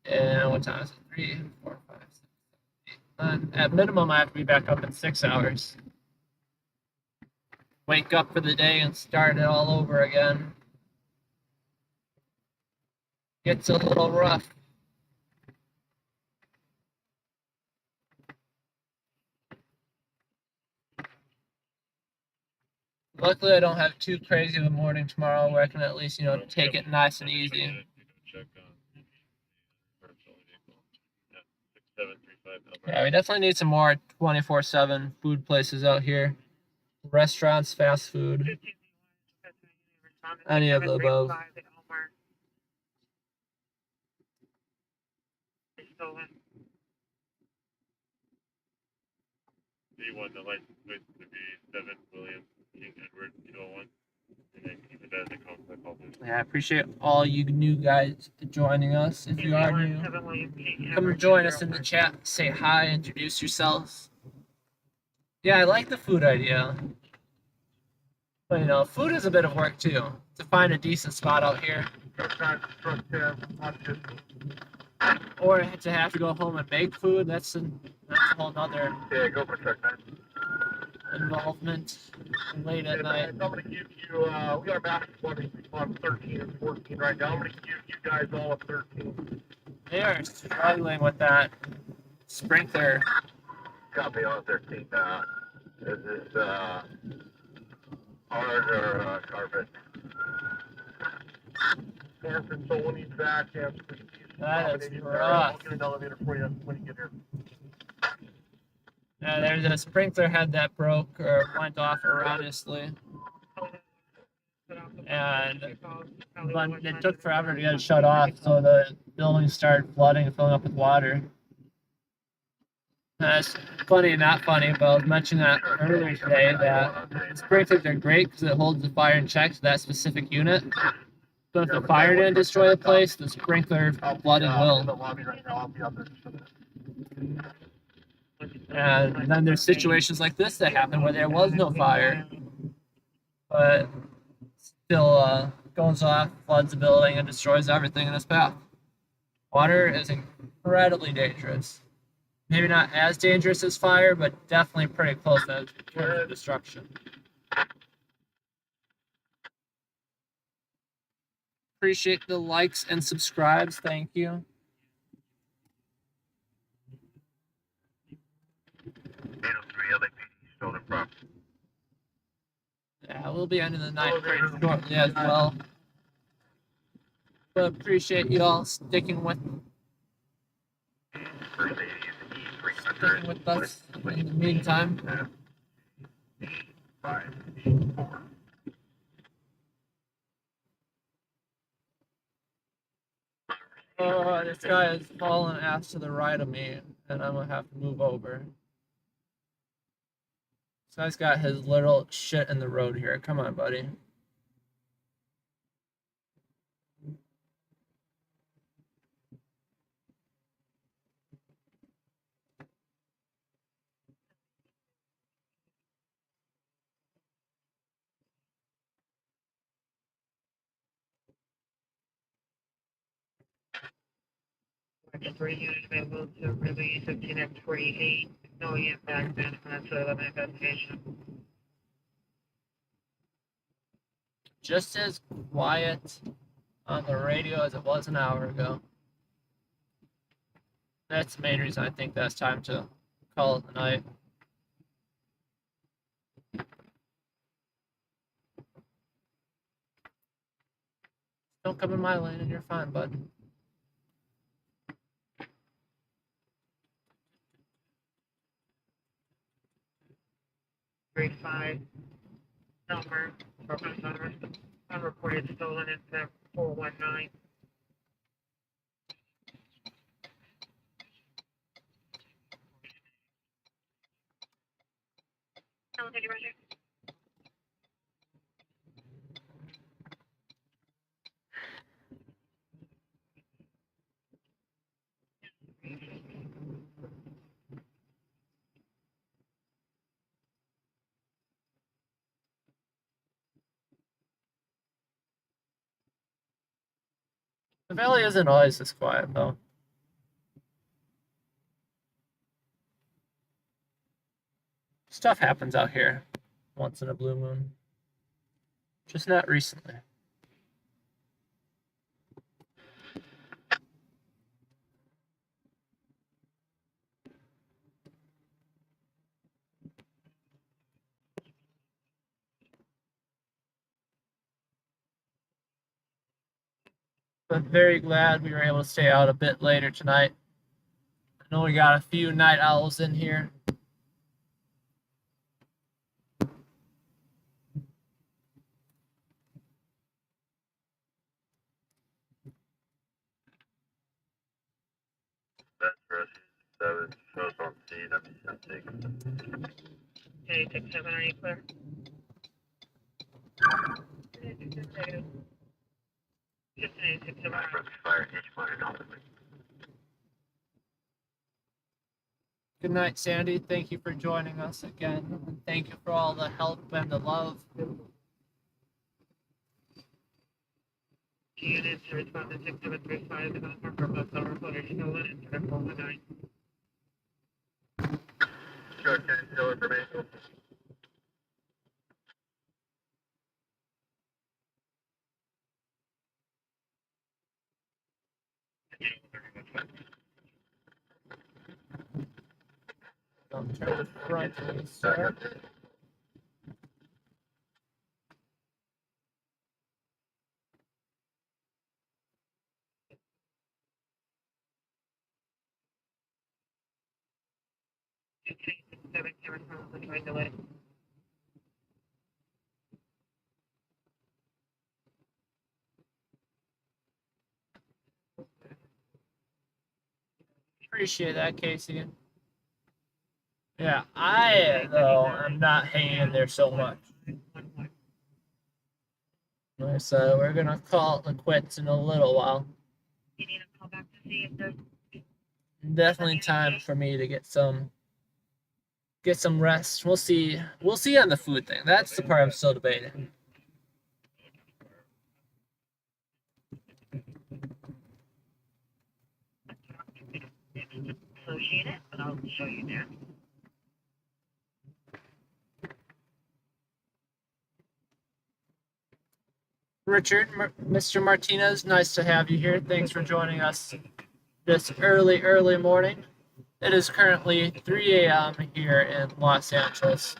And what time is it? 3, 4, 5, 6, 7, 8, 9. At minimum, I have to be back up in 6 hours. Wake up for the day and start it all over again. Gets a little rough. Luckily, I don't have too crazy of a morning tomorrow where I can at least, take it nice and easy. Yeah, we definitely need some more 24/7 food places out here. Restaurants, fast food, any of the above. D1, the license plate to be 7 William King Edward 201. And then keep it as a conflict. Yeah, I appreciate all you new guys joining us. If you are new, come join us in the chat. Say hi, introduce yourselves. Yeah, I like the food idea. But, food is a bit of work, too. To find a decent spot out here. Or to have to go home and make food, that's a whole nother Go for truck 9. involvement late at night. I'm going to give you, we are basketball on 13 and 14 right now. I'm going to give you guys all a 13. They are struggling with that sprinkler. Got me on 13. This is, hard or carpet. Hanson, so when he's back, Hanson, That is rough. I'll get an elevator for you when you get here. There's a sprinkler head that broke or went off erroneously. And but it took forever to get it shut off, so the building started flooding and filling up with water. That's funny, not funny, but I was mentioning that earlier today that sprinklers are great because it holds the fire in check to that specific unit. So if the fire didn't destroy the place, the sprinkler flooding will. And then there's situations like this that happen where there was no fire, but still goes off, floods the building, and destroys everything in its path. Water is incredibly dangerous. Maybe not as dangerous as fire, but definitely pretty close in terms of destruction. Appreciate the likes and subscribes. Thank you. 803 LAPD stolen property. Yeah, we'll be ending the night pretty shortly as well. But appreciate you all sticking with us in the meantime. 5, 4. Oh, this guy is falling ass to the right of me, and I'm gonna have to move over. This guy's got his little shit in the road here. Come on, buddy. March 3 unit available to release 15X48. No impact management to 11 investigation. Just as quiet on the radio as it was an hour ago. That's the main reason I think that's time to call it the night. Don't come in my lane and you're fine, bud. Grade 5 number unreported stolen incident 419. Thank you, Roger. The valley isn't always this quiet, though. Stuff happens out here once in a blue moon. Just not recently. But very glad we were able to stay out a bit later tonight. I know we got a few night owls in here. That's for us. 7 shows on CW. Okay, 67, are you clear? Just an 867. Fire H1 Good night, Sandy. Thank you for joining us again. And thank you for all the help and the love. Units to respond to 6735 is on purpose of reported stolen incident 419. Show 10 still information. Don't turn the front, please, sir. 7 cameras from the right delay. Appreciate that, Casey. Yeah, I though I'm not hanging in there so much. So we're gonna call it the quits in a little while. You need a call back to see if there's Definitely time for me to get some rest. We'll see on the food thing. That's the part I'm still debating. associate it, but I'll show you now. Richard, Mr. Martinez, nice to have you here. Thanks for joining us this early morning. It is currently 3 a.m. here in Los Angeles,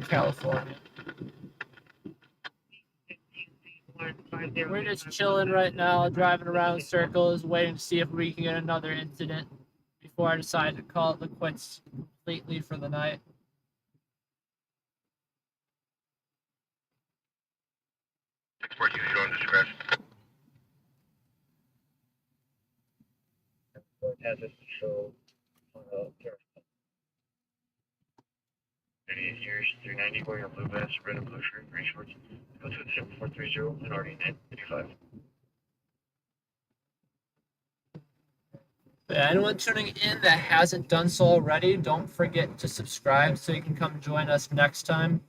California. We're just chilling right now, driving around circles, waiting to see if we can get another incident before I decide to call it the quits completely for the night. For use your own discretion. Hazard control. 38 years, 390, wearing a blue vest, red and blue shirt, gray shorts. Go to 7430 and already 955. Yeah, anyone tuning in that hasn't done so already, don't forget to subscribe so you can come join us next time.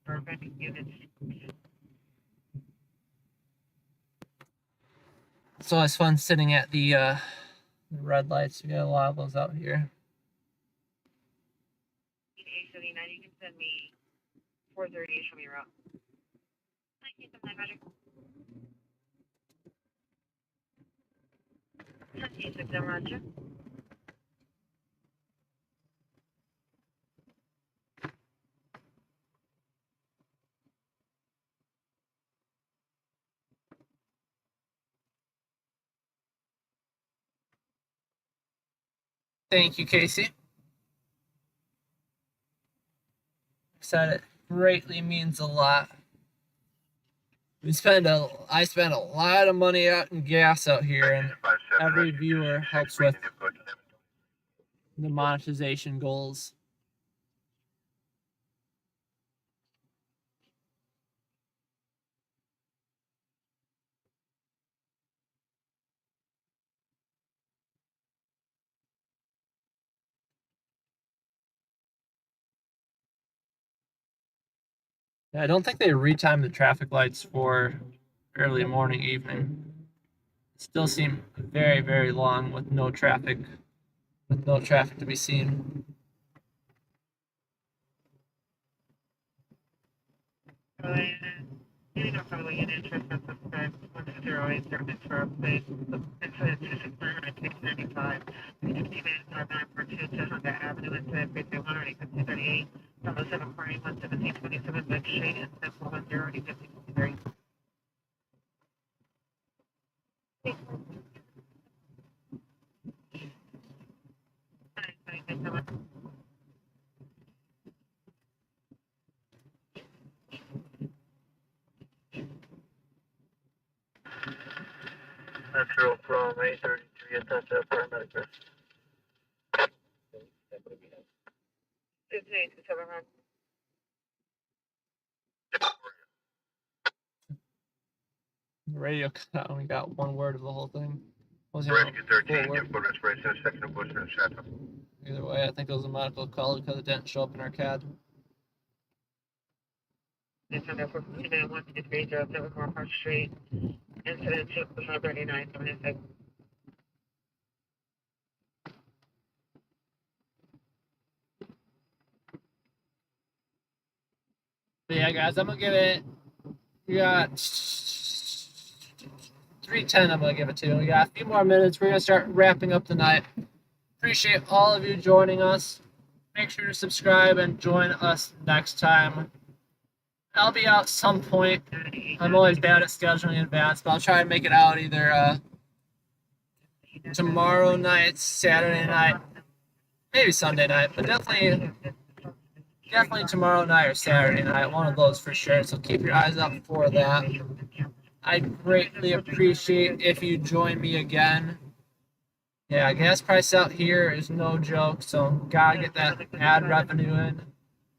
Perfect units. It's always fun sitting at the red lights. We got a lot of those out here. A79, you can send me 430 from your route. Thank you, Roger. 26, Roger. Thank you, Casey. Said it greatly means a lot. I spend a lot of money out in gas out here, and every viewer helps with the monetization goals. Yeah, I don't think they retime the traffic lights for early morning, evening. Still seem very long with no traffic to be seen. You know, probably an interest in subscribe 108 service for update. Incident 26995, 595942 to Honda Avenue, incident 3200, 38, 740, 11727, Lake Street, incident 410, 5053. Thank you so much. Metro from 833 attached to paramedic. 5827. The radio cut out. Only got one word of the whole thing. Wasn't even Rescue a full 13, word. give full respiration, section of Bush and Chatham. Either way, I think it was a medical call because it didn't show up in our CAD. Incident 459, 12307 Moore Park Street, incident 539, 76. But yeah, guys, I'm gonna give it. We got 3:10. I'm gonna give it to. We got a few more minutes. We're gonna start wrapping up the night. Appreciate all of you joining us. Make sure to subscribe and join us next time. I'll be out some point. I'm always bad at scheduling in advance, but I'll try and make it out either tomorrow night, Saturday night, maybe Sunday night, but definitely tomorrow night or Saturday night, one of those for sure. So keep your eyes out for that. I'd greatly appreciate if you join me again. Yeah, gas price out here is no joke, so gotta get that ad revenue in.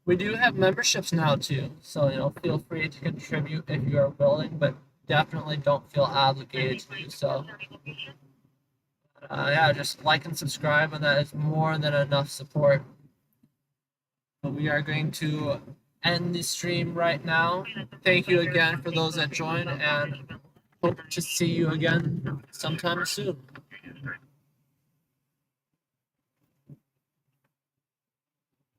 We do have memberships now too, so feel free to contribute if you are willing, but definitely don't feel obligated to do so. Yeah, just like and subscribe, and that is more than enough support. But we are going to end the stream right now. Thank you again for those that joined, and hope to see you again sometime soon.